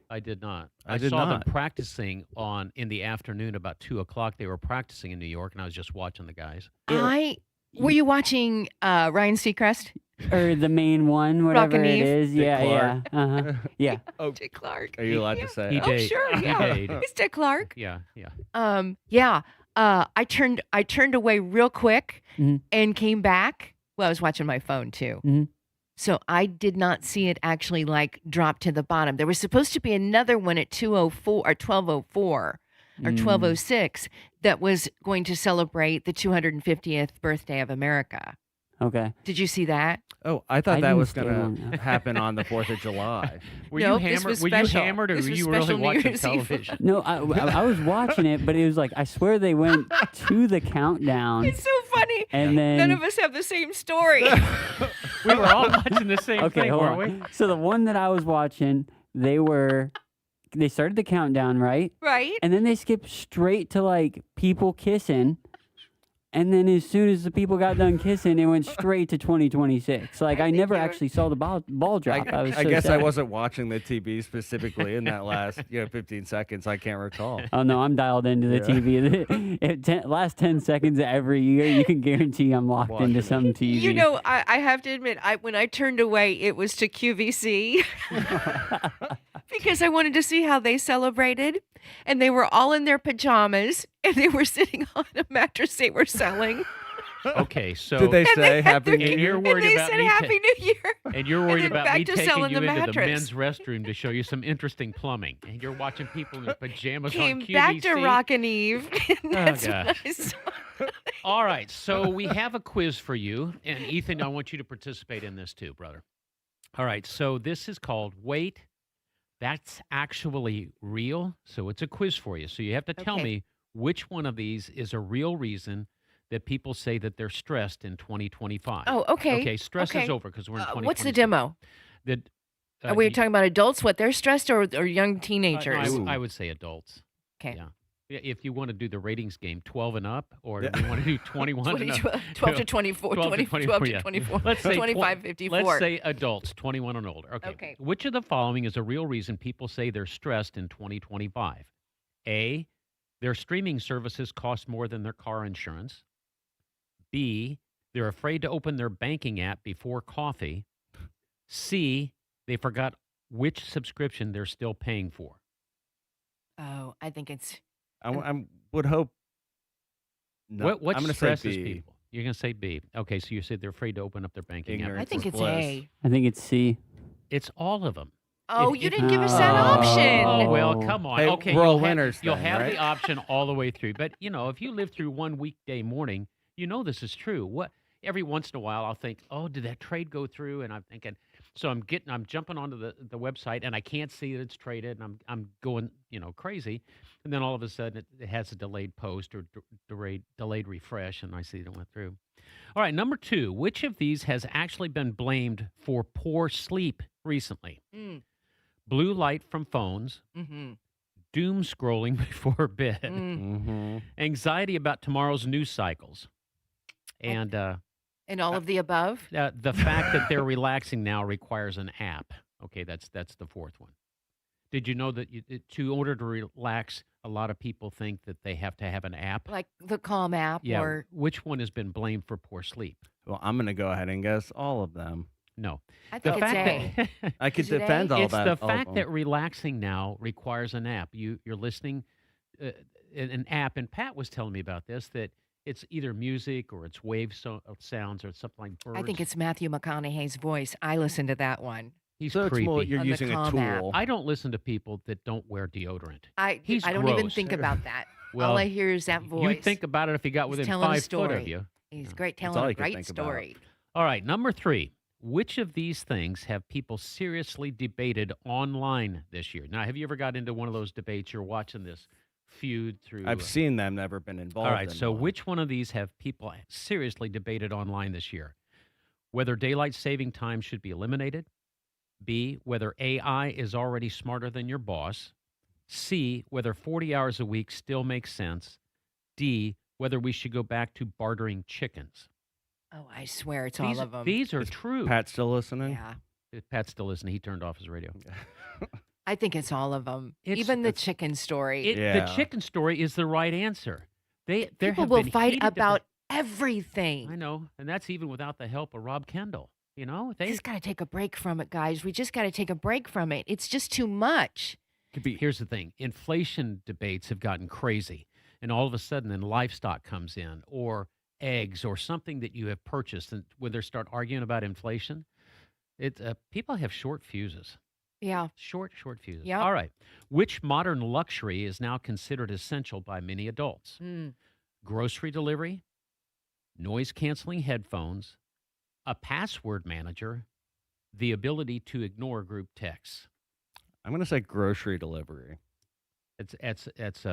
I did not. I saw them practicing in the afternoon about 2:00. They were practicing in New York, and I was just watching the guys. Were you watching Ryan Seacrest? Or the main one, whatever it is. Dick Yeah, Clark. yeah. Yeah. Dick Clark. Are you allowed to say? Oh, sure, yeah. It's Dick Clark. Yeah. I turned away real quick and came back. Well, I was watching my phone too. Mm-hmm. So I did not see it actually drop to the bottom. There was supposed to be another one at 2:04 or 12:04 or 12:06 that was going to celebrate the 250th birthday of America. Okay. Did you see that? Oh, I thought that didn't was stay going long to enough. happen on the 4th of July. Were Nope, you this hammered? was Were you special. hammered, or This were was you really special New watching Year's Eve. television? No, I was watching it, but it was like, I swear they went to the countdown. It's so funny. And then None of us have the same story. We were all watching the same okay, thing, hold weren't on. we? So the one that I was watching, they started the countdown, right? Right. And then they skipped straight to people kissing. And then as soon as the people got done kissing, it went straight to 2026. I never actually saw the ball drop. I guess sad. I wasn't watching the TV specifically in that last 15 seconds. I can't recall. Oh, no, I'm dialed into the TV. Last 10 seconds of every year, you can guarantee I'm locked into some TV. You know, I have to admit, when I turned away, it was to QVC because I wanted to see how they celebrated. and they were all in their pajamas, and they were sitting on a mattress they were selling. Okay, so Did they And say had Happy their- New and Year? you're And worried they about said me Happy New Year. and you're worried then about back me to taking selling you the into the mattress. men's restroom to show you some interesting plumbing, and you're watching people in their pajamas Came on QVC. back to Rockin' Eve. And that's what gosh. I saw. All right, so we have a quiz for you, and Ethan, I want you to participate in this too, brother. All right, so this is called Wait, That's Actually Real. So it's a quiz for you. So you have to tell Okay. me which one of these is a real reason that people say that they're stressed in 2025. Oh, okay. Okay, stress is Okay. over because we're in 2026. What's the demo? That, Are we talking about adults, what they're stressed, or young teenagers? I would say adults. Okay. Yeah. Yeah, if you want to do the ratings game, 12 and up, or if you want to do 21 and up. 12 to 24, 12 to 12 to yeah. 24, Let's say 25, 54. Let's say adults, 21 and older. Okay. Okay. Which of the following is a real reason people say they're stressed in 2025? A, their streaming services cost more than their car insurance. B, they're afraid to open their banking app before coffee. C, they forgot which subscription they're still paying for. Oh, I think it's. I would hope. No, What I'm gonna stresses say B. people? You're going to say B. Okay, so you said they're afraid to open up their banking app. Ignorance I think is it's bliss. A. I think it's C. It's all of them. Oh, If- you if- didn't give us that option. Oh, well, come on. Hey, Okay, we're all you'll have, winners you'll then, have right? the option all the way through. But, if you live through one weekday morning, you know this is true. What every once in a while I'll think, "Oh, did that trade go through?" And I'm thinking, so I'm jumping onto the website and I can't see that it's traded and I'm going, crazy. And then all of a sudden it has a delayed post or delayed refresh and I see it went through. All right, number 2, which of these has actually been blamed for poor sleep recently? Mm. Blue light from phones, Mm-hmm. doom scrolling before bed, Mm-hmm. anxiety about tomorrow's news cycles, and And all of the above. the fact that they're relaxing now requires an app. Okay, that's the 4th one. Did you know that in order to relax, a lot of people think that they have to have an app? Like the Calm app Yeah. or. Which one has been blamed for poor sleep? Well, I'm gonna go ahead and guess all of them. No. I The think it's fact A. that I could Is it A? defend all it's that. the all of fact them. that relaxing now requires an app. You're listening an app, and Pat was telling me about this, that it's either music or it's sounds or something like birds. I think it's Matthew McConaughey's voice. I listened to that one. He's so it's creepy. more you're On the using a Calm app. tool. I don't listen to people that don't wear deodorant. He's I don't even gross. think about that. Well, all I hear is that voice. You'd think about it if he got He's within telling a 5 foot of story. you. He's Yeah. great, That's telling all a you can great think about. story. All right, number 3. Which of these things have people seriously debated online this year? Now, have you ever got into one of those debates? You're watching this feud through. I've seen them, never been involved. All right, in so one. which one of these have people seriously debated online this year? Whether daylight saving time should be eliminated. B, whether AI is already smarter than your boss. C, whether 40 hours a week still makes sense. D, whether we should go back to bartering chickens. Oh, I swear it's These, all of them. these are true. Pat still listening? Yeah. Pat's still listening. He turned off his radio. I think it's all of them. It's- Even the it's- chicken story. The Yeah. chicken story is the right answer. There People have will been fight heated about deba- everything. I know, and that's even without the help of Rob Kendall. We just got to take a break from it, guys. We just got to take a break from it. It's just too much. Here's the thing: inflation debates have gotten crazy, and all of a sudden, then livestock comes in, or eggs, or something that you have purchased, and when they start arguing about inflation, people have short fuses. Yeah. Short fuses. Yep. All right. Which modern luxury is now considered essential by many adults? Mm. Grocery delivery, noise canceling headphones, a password manager, the ability to ignore group texts. I'm gonna say grocery delivery. That's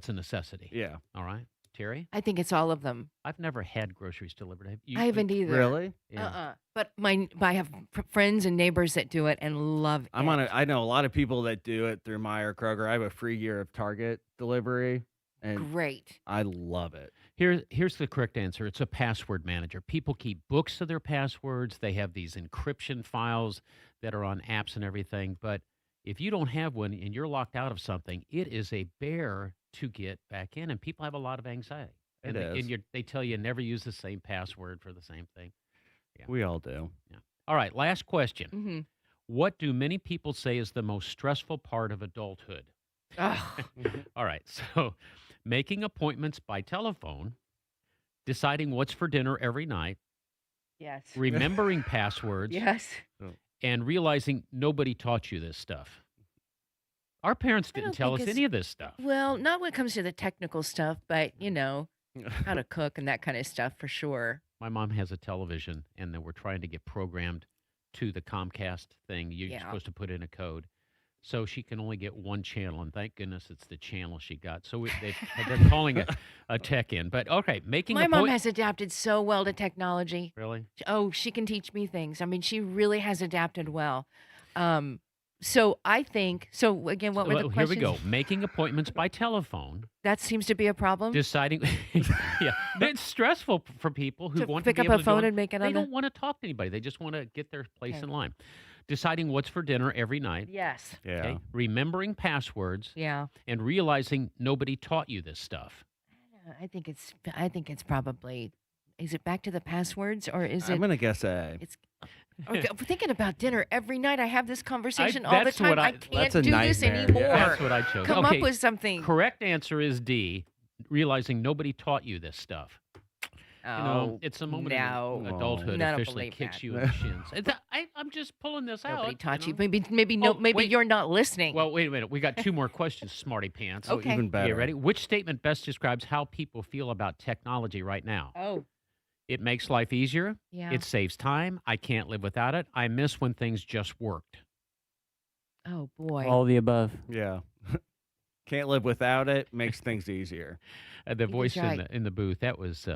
a necessity. Yeah. All right. Terry? I think it's all of them. I've never had groceries delivered. Have you? I haven't either. Really? Yeah. But I have friends and neighbors that do it and love I'm it. on it. I know a lot of people that do it through Meyer Kroger. I have a free year of Target delivery, and Great. I love it. Here's the correct answer. It's a password manager. People keep books of their passwords. They have these encryption files that are on apps and everything. But if you don't have one and you're locked out of something, it is a bear to get back in. And people have a lot of anxiety. It And is. they tell you never use the same password for the same thing. Yeah. We all do. Yeah. All right, last question. Mm-hmm. What do many people say is the most stressful part of adulthood? All right. So making appointments by telephone, deciding what's for dinner every night, Yes. remembering passwords, Yes. and realizing nobody taught you this stuff. Our parents I didn't don't tell think us it's- any of this stuff. Well, not when it comes to the technical stuff, but how to cook and that kind of stuff for sure. My mom has a television, and then we're trying to get programmed to the Comcast thing. You're Yeah. supposed to put in a code. So she can only get one channel, and thank goodness it's the channel she got. So they're calling a tech in. But, okay, making My a mom point. has adapted so well to technology. Really? Oh, she can teach me things. I mean, she really has adapted well. So I think, so again, what were the Well, here questions? we go. Making appointments by telephone. That seems to be a problem. Deciding, yeah, it's stressful for people who To want pick to be up able a to phone go and make it They on the- don't want to talk to anybody. They just want to get their place Okay. in line. Deciding what's for dinner every night. Yes. Yeah. Remembering passwords. Yeah. And realizing nobody taught you this stuff. I think it's probably, is it back to the passwords or is I'm it? gonna guess A. It's. Okay, I'm thinking about dinner every night. I have this conversation all the that's time. what I That's can't a do this nightmare, anymore. yeah. That's what I chose. Come Okay, up with something. Correct answer is D. Realizing nobody taught you this stuff. Oh, it's a moment no. of adulthood No, I don't officially believe kicks that. you in the shins. I'm just pulling this Nobody out. taught you. know? Maybe Oh, maybe wait. you're not listening. Well, wait a minute. We got two more questions, smarty pants. Okay. Even better. You ready? Which statement best describes how people feel about technology right now? Oh, It makes life easier. yeah. It saves time. I can't live without it. I miss when things just worked. Oh boy. All the above. Yeah. Can't live without it. Makes things easier. The voice right. in the booth, that was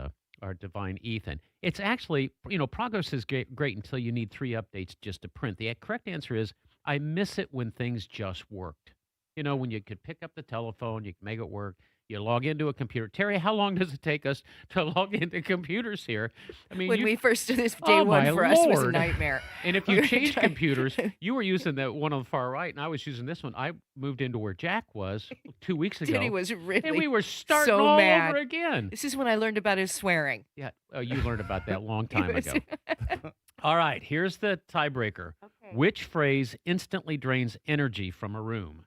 our divine Ethan. It's actually, progress is great until you need 3 updates just to print. The correct answer is, I miss it when things just worked. When you could pick up the telephone, you could make it work. You log into a computer. Terry, how long does it take us to log into computers here? I mean, when you- we first did this, day Oh, one my for us was a Lord. nightmare. And if We you were change trying- computers, you were using the one on the far right, and I was using this one. I moved into where Jack was 2 weeks ago. Denny was really and we were starting so all mad. over again. This is when I learned about his swearing. Yeah, you learned about that a long time was- ago. All right, here's the tiebreaker. Okay. Which phrase instantly drains energy from a room?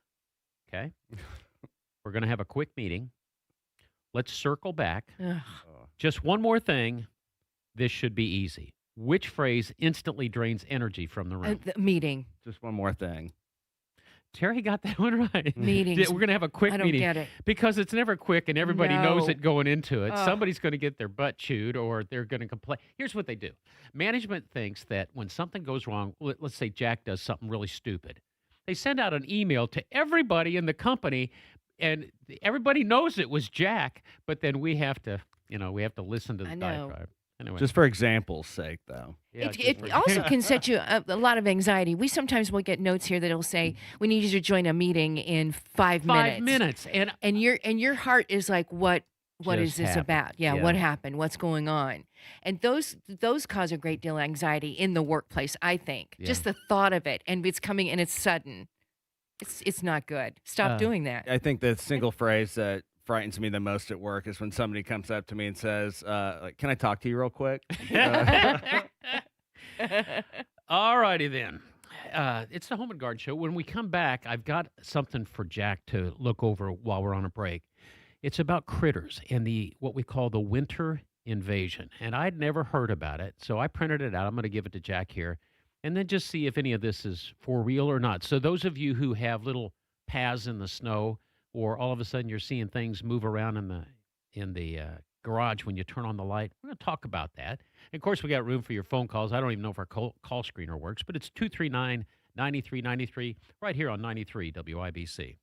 Okay. We're going to have a quick meeting. Let's circle back. Ugh. Just one more thing. This should be easy. Which phrase instantly drains energy from the room? The meeting. Just one more thing. Terry got that one right. Meetings. We're going to have a quick I don't meeting get it. because it's never quick and everybody knows No. it going into it. Ugh. Somebody's going to get their butt chewed or they're going to complain. Here's what they do. Management thinks that when something goes wrong, let's say Jack does something really stupid. They send out an email to everybody in the company and everybody knows it was Jack, but then we have to, listen to the I know. diatribe. Anyway. Just for example's sake, though. Yeah, It, just it for- also can set you a lot of anxiety. We sometimes will get notes here that'll say, "We need you to join a meeting in 5 minutes." 5 minutes. And your heart is like, "What is Just this happened. about? Yeah, Yeah. what happened? What's going on?" And those cause a great deal of anxiety in the workplace. I think just the thought of it, and it's coming and it's sudden. It's not good. Stop doing that. I think the single phrase that frightens me the most at work is when somebody comes up to me and says, "Can I talk to you real quick?" All righty then. It's the Home and Garden Show. When we come back, I've got something for Jack to look over while we're on a break. It's about critters and what we call the winter invasion. And I'd never heard about it, so I printed it out. I'm going to give it to Jack here, and then just see if any of this is for real or not. So those of you who have little paths in the snow, or all of a sudden you're seeing things move around in the garage when you turn on the light, we're going to talk about that. And of course, we got room for your phone calls. I don't even know if our call screener works, but it's 239-9393 right here on 93 WIBC.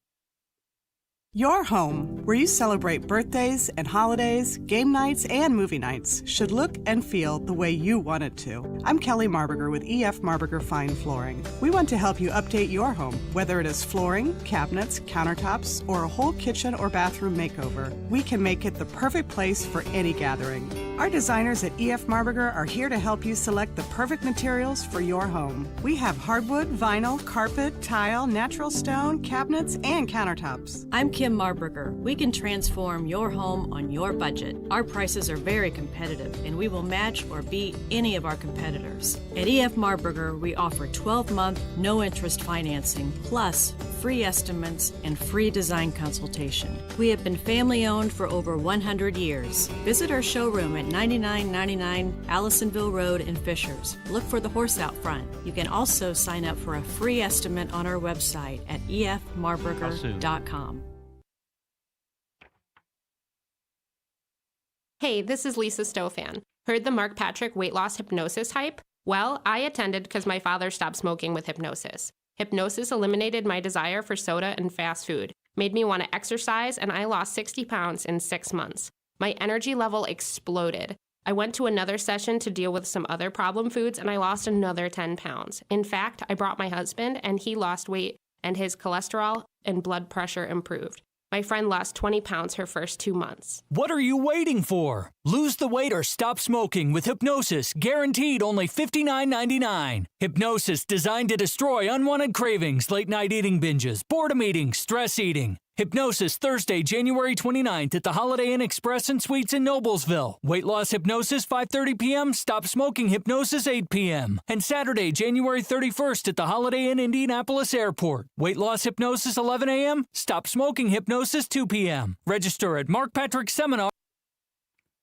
Your home, where you celebrate birthdays and holidays, game nights, and movie nights, should look and feel the way you want it to. I'm Kelly Marburger with EF Marburger Fine Flooring. We want to help you update your home, whether it is flooring, cabinets, countertops, or a whole kitchen or bathroom makeover. We can make it the perfect place for any gathering. Our designers at EF Marburger are here to help you select the perfect materials for your home. We have hardwood, vinyl, carpet, tile, natural stone, cabinets, and countertops. I'm Kim Marburger. We can transform your home on your budget. Our prices are very competitive, and we will match or beat any of our competitors. At EF Marburger, we offer 12-month, no-interest financing, plus free free estimates and free design consultation. We have been family-owned for over 100 years. Visit our showroom at 9999 Allisonville Road in Fishers. Look for the horse out front. You can also sign up for a free estimate on our website at efmarburger.com. Hey, this is Lisa Stofan. Heard the Mark Patrick weight loss hypnosis hype? Well, I attended because my father stopped smoking with hypnosis. Hypnosis eliminated my desire for soda and fast food, made me want to exercise, and I lost 60 pounds in 6 months. My energy level exploded. I went to another session to deal with some other problem foods, and I lost another 10 pounds. In fact, I brought my husband, and he lost weight, and his cholesterol and blood pressure improved. My friend lost 20 pounds her first 2 months. What are you waiting for? Lose the weight or stop smoking with Hypnosis, guaranteed only $59.99. Hypnosis designed to destroy unwanted cravings, late night eating binges, boredom eating, stress eating. Hypnosis Thursday, January 29th at the Holiday Inn Express and Suites in Noblesville. Weight loss hypnosis 5:30 p.m. Stop smoking hypnosis 8 p.m. And Saturday, January 31st at the Holiday Inn Indianapolis Airport. Weight loss hypnosis 11 a.m. Stop smoking hypnosis 2 p.m. Register at Mark Patrick Seminar.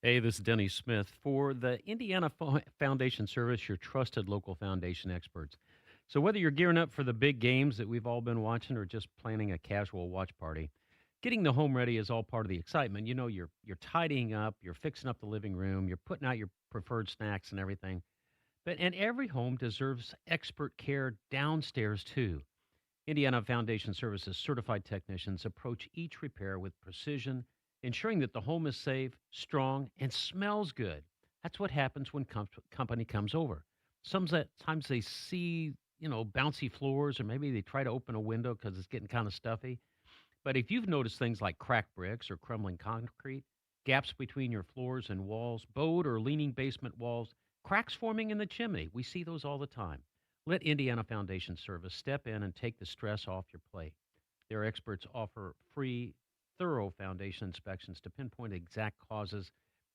Hey, this is Denny Smith for the Indiana Foundation Service, your trusted local foundation experts. So whether you're gearing up for the big games that we've all been watching or just planning a casual watch party, getting the home ready is all part of the excitement. You know, you're tidying up, you're fixing up the living room, you're putting out your preferred snacks and everything. And every home deserves expert care downstairs too. Indiana Foundation Services certified technicians approach each repair with precision, ensuring that the home is safe, strong, and smells good. That's what happens when company comes over. Sometimes they see bouncy floors, or maybe they try to open a window because it's getting kind of stuffy. But if you've noticed things like cracked bricks or crumbling concrete, gaps between your floors and walls, bowed or leaning basement walls, cracks forming in the chimney, we see those all the time. Let Indiana Foundation Service step in and take the stress off your plate. Their experts offer free, thorough foundation inspections to pinpoint exact causes,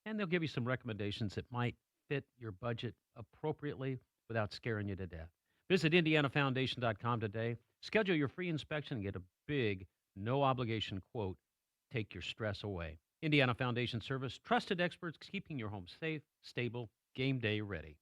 and they'll give you some recommendations that might fit your budget appropriately without scaring you to death. Visit IndianaFoundation.com today. Schedule your free inspection and get a big, no-obligation quote. Take your stress away. Indiana Foundation Service, trusted experts keeping your home safe, stable, game day ready.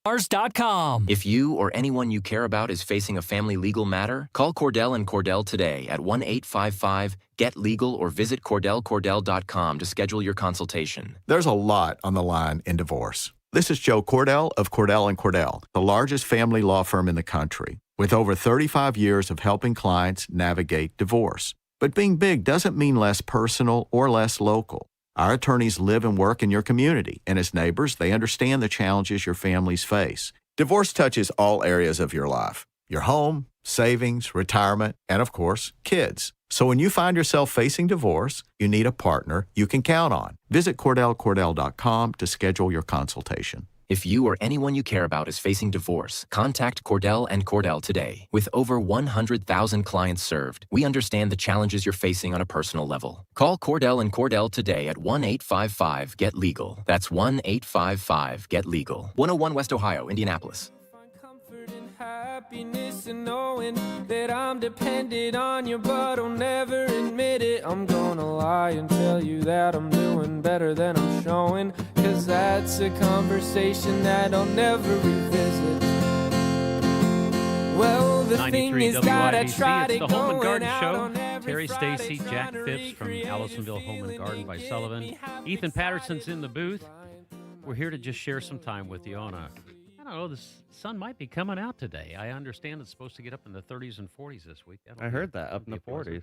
Mars.com. If you or anyone you care about is facing a family legal matter, call Cordell and Cordell today at 1-855-GET-LEGAL or visit CordellCordell.com to schedule your consultation. There's a lot on the line in divorce. This is Joe Cordell of Cordell & Cordell, the largest family law firm in the country, with over 35 years of helping clients navigate divorce. But being big doesn't mean less personal or less local. Our attorneys live and work in your community, and as neighbors, they understand the challenges your families face. Divorce touches all areas of your life: your home, savings, retirement, and of course, kids. So when you find yourself facing divorce, you need a partner you can count on. Visit CordellCordell.com to schedule your consultation. If you or anyone you care about is facing divorce, contact Cordell and Cordell today. With over 100,000 clients served, we understand the challenges you're facing on a personal level. Call Cordell and Cordell today at 1-855-GET-LEGAL. That's 1-855-GET-LEGAL. 101 West Ohio, Indianapolis. Happiness and knowing that I'm dependent on you, but I'll never admit it. I'm gonna lie and tell you that I'm doing better than I'm showing, 'cause that's a conversation that I'll never revisit. Well, the thing is that I tried it's it the Home and going Garden out Show. on every Terry Friday, Stacy, trying Jack to Phipps from recreate Allisonville the Home and Garden by feeling Sullivan. that made me happy Ethan Patterson's so in the booth. fine. We're here to just share some time with you on I don't know, the sun might be coming out today. I understand it's supposed to get up in the 30s and 40s this week. I heard that, up in the 40s.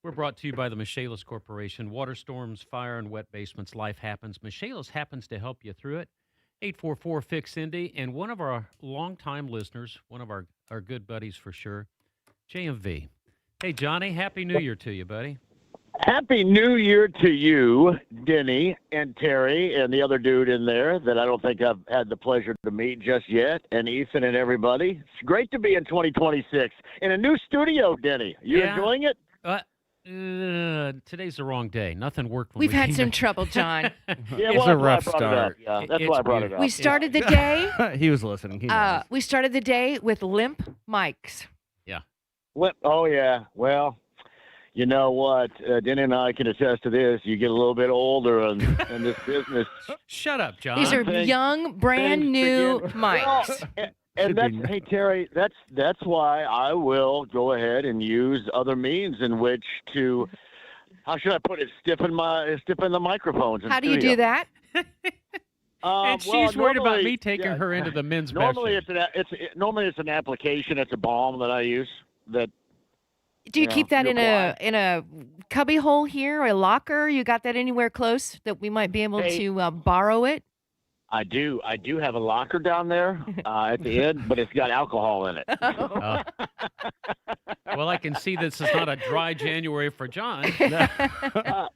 We're brought to you by the Michaelis Corporation. Water storms, fire, and wet basements, life happens. Michaelis happens to help you through it. 844-FIX-INDY. And one of our longtime listeners, one of our good buddies for sure, JMV. Hey, Johnny, Happy New Year to you, buddy. Happy New Year to you, Denny and Terry and the other dude in there that I don't think I've had the pleasure to meet just yet, and Ethan and everybody. It's great to be in 2026 in a new studio, Denny. You enjoying it? Today's the wrong day. Nothing worked. When We've we had came some in. trouble, John. Yeah, It's well, a rough that's why I brought it up. start. Yeah, that's why I brought it up. We started the day. He was listening. He knows. We started the day with limp mics. Yeah. Oh, yeah. Well, you know what? Denny and I can attest to this. You get a little bit older in this business. Shut up, John. These are young, brand new mics. Well, and that's, hey, Terry, that's why I will go ahead and use other means in which to, how should I put it, stiffen the microphones. How do you do that? And she's worried about me taking her into the men's normally bathroom. Normally it's an application. It's a balm that I use. That. Do you keep that in a cubby hole here, or a locker? You got that anywhere close that we might be able to borrow it? I do have a locker down there at the end, but it's got alcohol in it. Well, I can see this is not a dry January for John.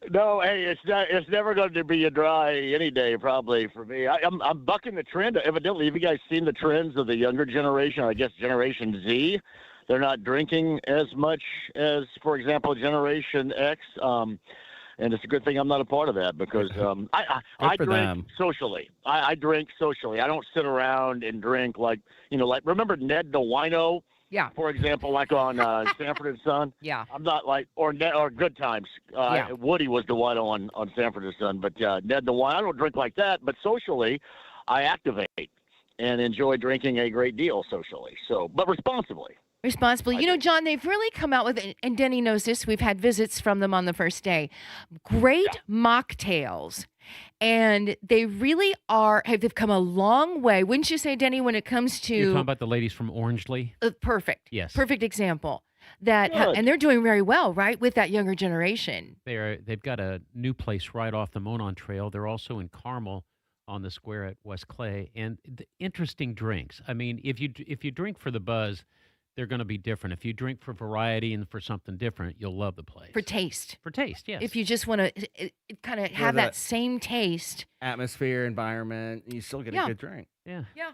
No, hey, it's never going to be a dry any day probably for me. I'm bucking the trend. Evidently, have you guys seen the trends of the younger generation? I guess Generation Z. They're not drinking as much as, for example, Generation X. And it's a good thing I'm not a part of that because I drink socially. I drink socially. I don't sit around and drink like remember Ned the Wino? Yeah. For example, like on Sanford and Son. Yeah. I'm not like or Good Times. Woody was the wino on Sanford and Son, but Ned the Wino. I don't drink like that, but socially, I activate and enjoy drinking a great deal socially. So, but responsibly. Responsible. You know, John, they've really come out with, and Denny knows this, we've had visits from them on the first day, great mocktails. And they really they've come a long way. Wouldn't you say, Denny, when it comes to... You're talking about the ladies from Orangeley? Perfect. Yes. Perfect example. And they're doing very well, right, with that younger generation. They've got a new place right off the Monon Trail. They're also in Carmel on the square at West Clay. And the interesting drinks. I mean, if you drink for the buzz... they're going to be different. If you drink for variety and for something different, you'll love the place. For taste. For taste, yes. If you just want to kind of have that same taste. Atmosphere, environment, you still get a good drink. Yeah. Yeah.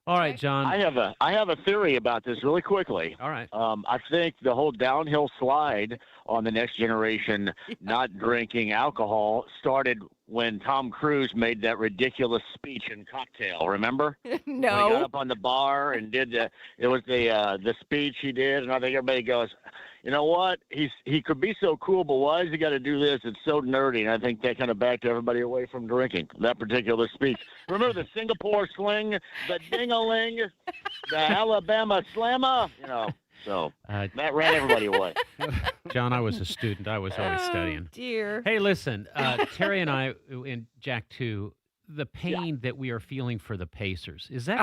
All right, John. I have a theory about this really quickly. All right. I think the whole downhill slide on the next generation not drinking alcohol started when Tom Cruise made that ridiculous speech in Cocktail. Remember? No. When he got up on the bar and did the speech he did, and I think everybody goes, you know what? He could be so cool, but why does he got to do this? It's so nerdy. And I think that kind of backed everybody away from drinking, that particular speech. Remember the Singapore sling, the ding-a-ling, the Alabama slammer? So that ran everybody away. John, I was a student. I was always studying. Dear. Hey, listen, Terry and I, and Jack too, the pain that we are feeling for the Pacers, is that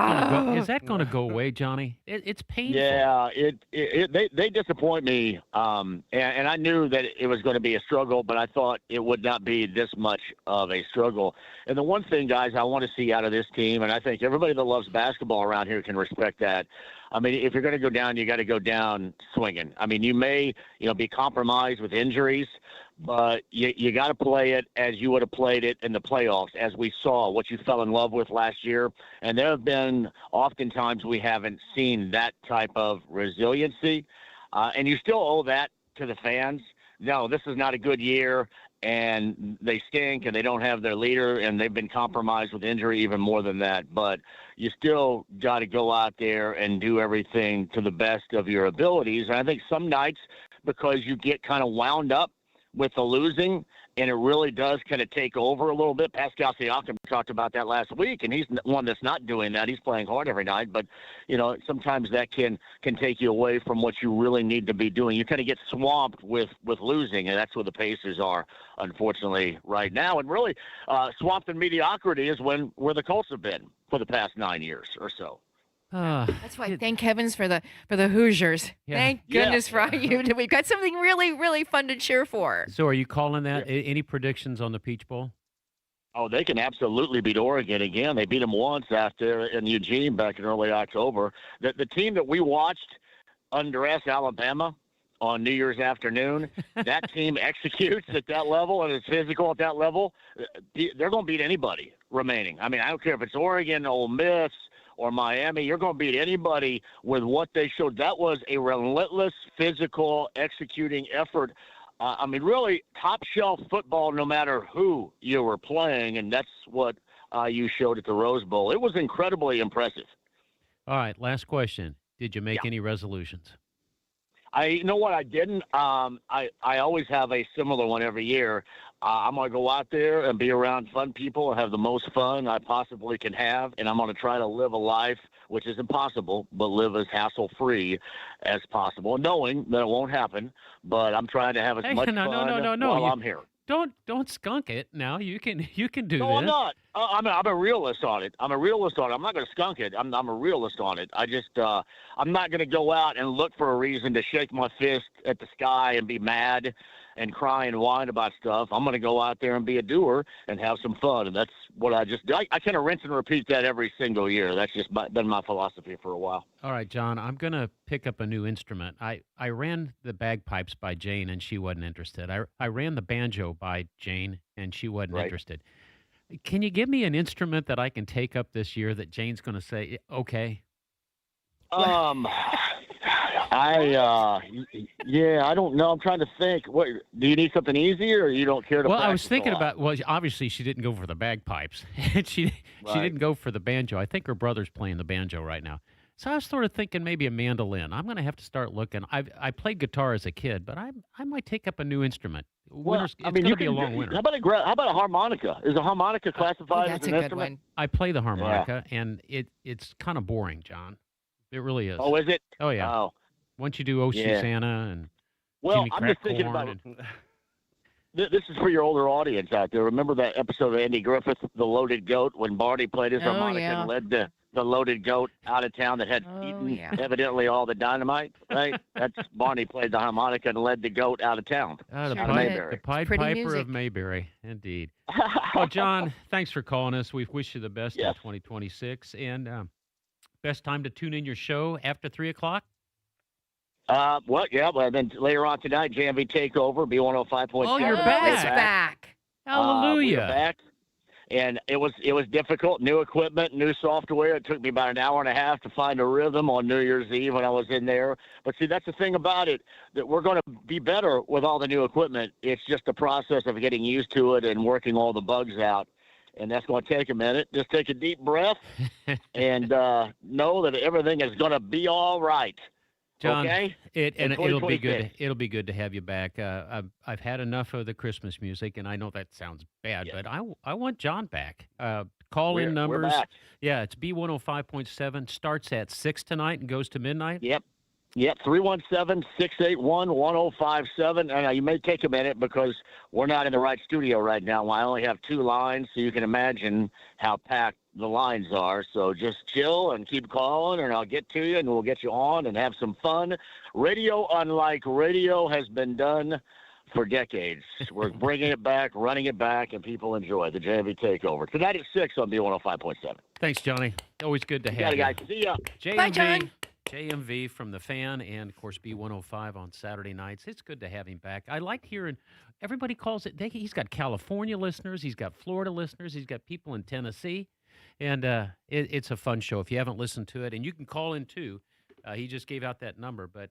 going to go away, Johnny? It's painful. Yeah, they disappoint me, and I knew that it was going to be a struggle, but I thought it would not be this much of a struggle. And the one thing, guys, I want to see out of this team, and I think everybody that loves basketball around here can respect that. I mean, if you're going to go down, you got to go down swinging. I mean, you may, be compromised with injuries, but you got to play it as you would have played it in the playoffs, as we saw what you fell in love with last year. And there have been oftentimes we haven't seen that type of resiliency. And you still owe that to the fans. No, this is not a good year, and they stink, and they don't have their leader, and they've been compromised with injury even more than that. But you still got to go out there and do everything to the best of your abilities. And I think some nights, because you get kind of wound up with the losing, and it really does kind of take over a little bit. Pascal Siakam talked about that last week, and he's one that's not doing that. He's playing hard every night, but sometimes that can take you away from what you really need to be doing. You kind of get swamped with losing, and that's where the Pacers are, unfortunately, right now. And really, swamped in mediocrity is where the Colts have been for the past 9 years or so. That's why. Thank heavens for the Hoosiers. Yeah. Thank goodness for you. We've got something really, really fun to cheer for. So, are you calling that? Any predictions on the Peach Bowl? Oh, they can absolutely beat Oregon again. They beat them once after in Eugene back in early October. The team that we watched undress Alabama on New Year's afternoon, that team executes at that level and is physical at that level. They're going to beat anybody remaining. I mean, I don't care if it's Oregon, Ole Miss, or Miami. You're going to beat anybody with what they showed. That was a relentless, physical, executing effort. I mean, really top-shelf football no matter who you were playing, and that's what you showed at the Rose Bowl. It was incredibly impressive. All right, last question. Did you make any resolutions? You know what? I didn't. I always have a similar one every year. I'm going to go out there and be around fun people and have the most fun I possibly can have. And I'm going to try to live a life, which is impossible, but live as hassle-free as possible, knowing that it won't happen. But I'm trying to have as much fun while I'm here. Don't skunk it. Now you can do No, this. I'm not. I'm a realist on it. I'm not going to skunk it. I'm a realist on it. I just I'm not going to go out and look for a reason to shake my fist at the sky and be mad and cry and whine about stuff. I'm going to go out there and be a doer and have some fun, and that's what I just do. I kind of rinse and repeat that every single year. That's just been my philosophy for a while. All right, John, I'm going to pick up a new instrument. I ran the bagpipes by Jane, and she wasn't interested. I ran the banjo by Jane, and she wasn't interested. Can you give me an instrument that I can take up this year that Jane's going to say, okay? I don't know. I'm trying to think. What do you need something easier, or you don't care to? Well, I was practice a thinking lot? about. Well, obviously she didn't go for the bagpipes, and she didn't go for the banjo. I think her brother's playing the banjo right now. So I was sort of thinking maybe a mandolin. I'm going to have to start looking. I played guitar as a kid, but I might take up a new instrument. It's going to be a long winter. How about a harmonica? Is a harmonica classified as an instrument? I play the harmonica, and it's kind of boring, John. It really is. Oh, is it? Oh, yeah. Oh. Once you do Oh Yeah. Susanna and Well, Jimmy I'm just thinking Crack about Corn it. This is for your older audience out there. Remember that episode of Andy Griffith, The Loaded Goat, when Barney played his harmonica and led the loaded goat out of town that had eaten evidently all the dynamite, right? That's Barney played the harmonica and led the goat out of town. the out of Pied, Mayberry. the Pied Pretty Piper music. of Mayberry, indeed. Well, John, thanks for calling us. We wish you the best in 2026. And best time to tune in your show after 3 o'clock? Well, then later on tonight, JMV Takeover, B105.7. Oh, you're back. It's back. Hallelujah. We're back. And it was difficult. New equipment, new software. It took me about an hour and a half to find a rhythm on New Year's Eve when I was in there. But see, that's the thing about it, that we're going to be better with all the new equipment. It's just the process of getting used to it and working all the bugs out. And that's going to take a minute. Just take a deep breath and know that everything is going to be all right. John, okay? It'll be good. It'll be good to have you back. I've had enough of the Christmas music, and I know that sounds bad, but I want John back. Call in We're numbers. back. Yeah, it's B105.7. Starts at 6 tonight and goes to midnight. Yep. 317-681-1057. And you may take a minute because we're not in the right studio right now. I only have 2 lines, so you can imagine how packed the lines are. So just chill and keep calling, and I'll get to you, and we'll get you on and have some fun. Radio, unlike radio, has been done for decades. We're bringing it back, running it back, and people enjoy the JMV Takeover. Tonight at 6 on B105.7. Thanks, Johnny. Always good to You have got it, guys. See ya. JMV, Bye, John. JMV from The Fan and, of course, B105 on Saturday nights. It's good to have him back. I like hearing everybody calls it. He's got California listeners. He's got Florida listeners. He's got people in Tennessee. And it's a fun show if you haven't listened to it. And you can call in, too. He just gave out that number, but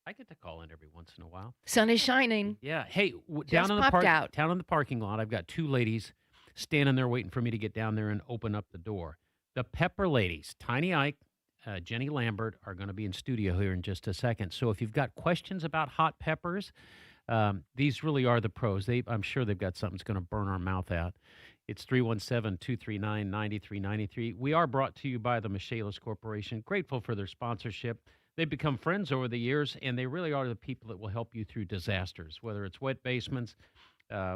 I get to call in every once in a while. Sun is shining. Yeah. Hey, Just down popped out. in the parking lot, I've got 2 ladies standing there waiting for me to get down there and open up the door. The Pepper Ladies, Tiny Ike, Jenny Lambert, are going to be in studio here in just a second. So if you've got questions about hot peppers, these really are the pros. I'm sure they've got something that's going to burn our mouth out. It's 317-239-9393. We are brought to you by the Michaelis Corporation. Grateful for their sponsorship. They've become friends over the years, and they really are the people that will help you through disasters, whether it's wet basements,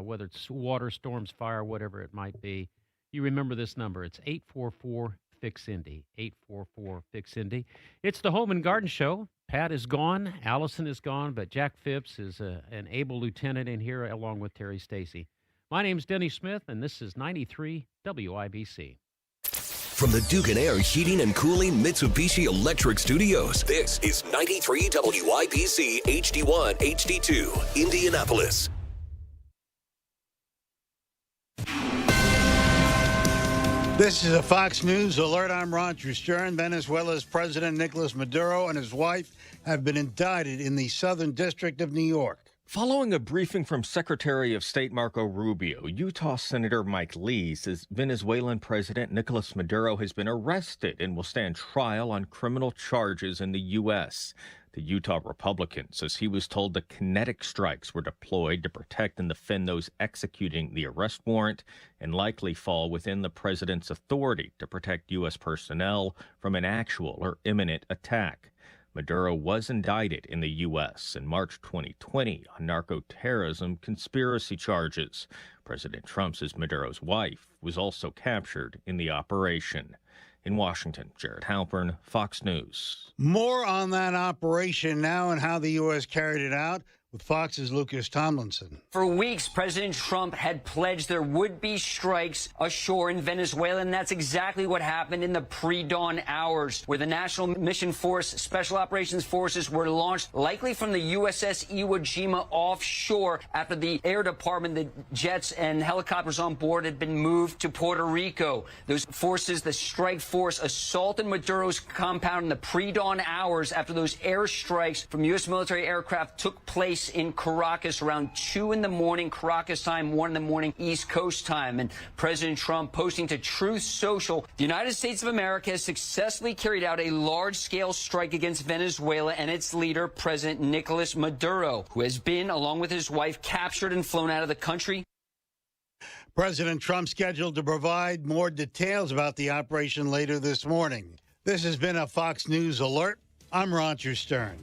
whether it's water, storms, fire, whatever it might be. You remember this number. It's 844-FIX-INDY, 844-FIX-INDY. It's the Home and Garden Show. Pat is gone. Allison is gone, but Jack Phipps is an able lieutenant in here along with Terry Stacy. My name's Denny Smith, and this is 93 WIBC. From the Duke & Air Heating and Cooling Mitsubishi Electric Studios, this is 93 WIBC HD1, HD2, Indianapolis. This is a Fox News alert. I'm Roger Stern. Venezuela's President Nicolas Maduro and his wife have been indicted in the Southern District of New York. Following a briefing from Secretary of State Marco Rubio, Utah Senator Mike Lee says Venezuelan President Nicolas Maduro has been arrested and will stand trial on criminal charges in the U.S. The Utah Republican says he was told the kinetic strikes were deployed to protect and defend those executing the arrest warrant and likely fall within the president's authority to protect U.S. personnel from an actual or imminent attack. Maduro was indicted in the U.S. in March 2020 on narco-terrorism conspiracy charges. President Trump says Maduro's wife was also captured in the operation. In Washington, Jared Halpern, Fox News. More on that operation now and how the U.S. carried it out with Fox's Lucas Tomlinson. For weeks, President Trump had pledged there would be strikes ashore in Venezuela, and that's exactly what happened in the pre-dawn hours, where the National Mission Force Special Operations Forces were launched, likely from the USS Iwo Jima offshore, after the Air Department, the jets and helicopters on board had been moved to Puerto Rico. Those forces, the strike force, assaulted Maduro's compound in the pre-dawn hours after those airstrikes from U.S. military aircraft took place in Caracas around 2 in the morning, Caracas time, 1 in the morning, East Coast time. And President Trump posting to Truth Social, the United States of America has successfully carried out a large-scale strike against Venezuela and its leader, President Nicolas Maduro, who has been, along with his wife, captured and flown out of the country. President Trump scheduled to provide more details about the operation later this morning. This has been a Fox News Alert. I'm Roger Stern.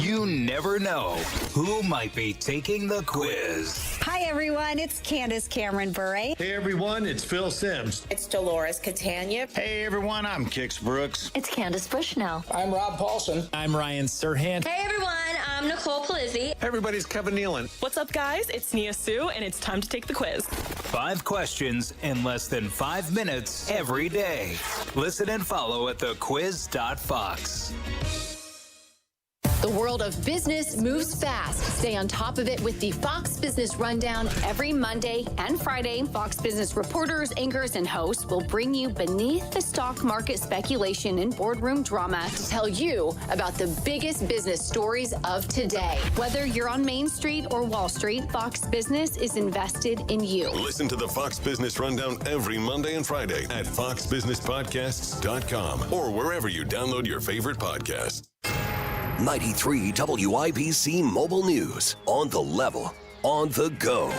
You never know who might be taking the quiz. Hi, everyone. It's Candace Cameron Bure. Hey, everyone. It's Phil Sims. It's Dolores Catania. Hey, everyone. I'm Kix Brooks. It's Candace Bushnell. I'm Rob Paulson. I'm Ryan Serhant. Hey, everyone. I'm Nicole Palizzi. Everybody's Kevin Nealon. What's up, guys? It's Nia Sue, and it's time to take the quiz. 5 questions in less than 5 minutes every day. Listen and follow at thequiz.fox. The world of business moves fast. Stay on top of it with the Fox Business Rundown every Monday and Friday. Fox Business reporters, anchors, and hosts will bring you beneath the stock market speculation and boardroom drama to tell you about the biggest business stories of today. Whether you're on Main Street or Wall Street, Fox Business is invested in you. Listen to the Fox Business Rundown every Monday and Friday at foxbusinesspodcasts.com or wherever you download your favorite podcasts. 93 WIBC Mobile News. On the level, on the go.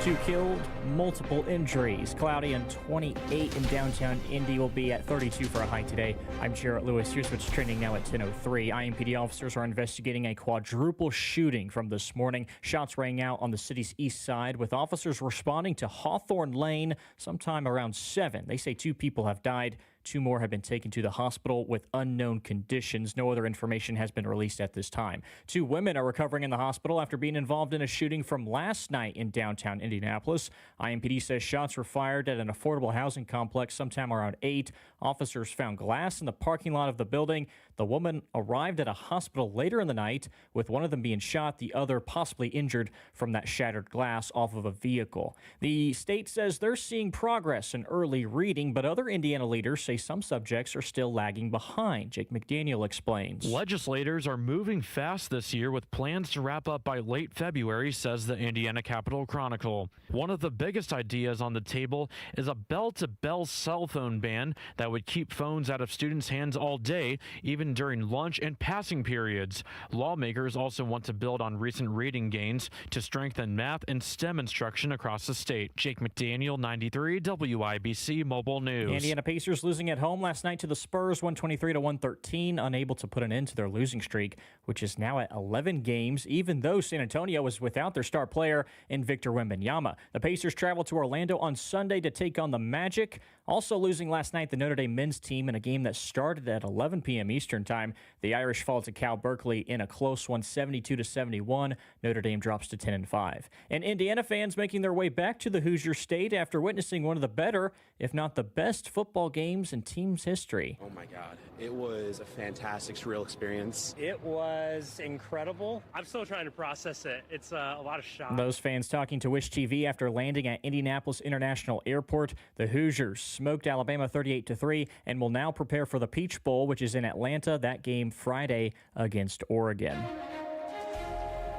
2 killed, multiple injuries. Cloudy and 28 in downtown Indy. Will be at 32 for a high today. I'm Jarrett Lewis. Here's what's trending now at 10:03. IMPD officers are investigating a quadruple shooting from this morning. Shots rang out on the city's east side, with officers responding to Hawthorne Lane sometime around 7. They say 2 people have died. 2 more have been taken to the hospital with unknown conditions. No other information has been released at this time. 2 women are recovering in the hospital after being involved in a shooting from last night in downtown Indianapolis. IMPD says shots were fired at an affordable housing complex sometime around 8. Officers found glass in the parking lot of the building. The woman arrived at a hospital later in the night, with one of them being shot, the other possibly injured from that shattered glass off of a vehicle. The state says they're seeing progress in early reading, but other Indiana leaders say some subjects are still lagging behind. Jake McDaniel explains. Legislators are moving fast this year with plans to wrap up by late February, says the Indiana Capitol Chronicle. One of the biggest ideas on the table is a bell-to-bell cell phone ban that would keep phones out of students' hands all day, even during lunch and passing periods. Lawmakers also want to build on recent reading gains to strengthen math and STEM instruction across the state. Jake McDaniel, 93 WIBC Mobile News. Indiana Pacers losing at home last night to the Spurs, 123-113, unable to put an end to their losing streak, which is now at 11 games, even though San Antonio was without their star player in Victor Wembanyama. The Pacers travel to Orlando on Sunday to take on the Magic. Also losing last night, the Notre Dame men's team in a game that started at 11 p.m. Eastern time. The Irish fall to Cal Berkeley in a close one, 72-71. Notre Dame drops to 10-5. And Indiana fans making their way back to the Hoosier State after witnessing one of the better, if not the best, football games in team's history. Oh my God. It was a fantastic, surreal experience. It was incredible. I'm still trying to process it. It's a lot of shock. Those fans talking to Wish TV after landing at Indianapolis International Airport. The Hoosiers smoked Alabama 38-3 and will now prepare for the Peach Bowl, which is in Atlanta. That game Friday against Oregon.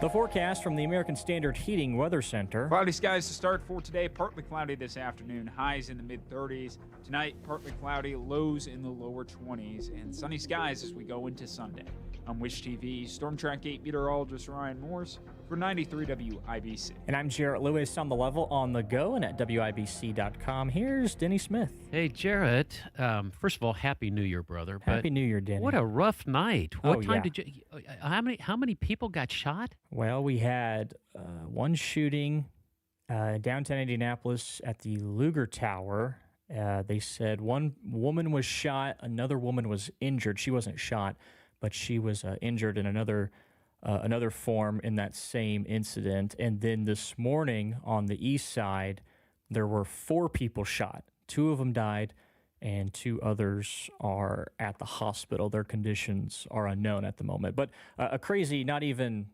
The forecast from the American Standard Heating Weather Center. Cloudy skies to start for today. Partly cloudy this afternoon. Highs in the mid-30s. Tonight, partly cloudy. Lows in the lower 20s. And sunny skies as we go into Sunday. I'm Wish TV Storm Track 8 meteorologist Ryan Morse for 93 WIBC. And I'm Jarrett Lewis on the level on the go and at WIBC.com. Here's Denny Smith. Hey, Jarrett. First of all, Happy New Year, brother. Happy New Year, Denny. What a rough night. What time yeah. did you? How many people got shot? Well, we had one shooting downtown Indianapolis at the Luger Tower. They said one woman was shot, another woman was injured. She wasn't shot, but she was injured in another form in that same incident. And then this morning on the east side, there were 4 people shot. 2 of them died, and 2 others are at the hospital. Their conditions are unknown at the moment. But a crazy, not even,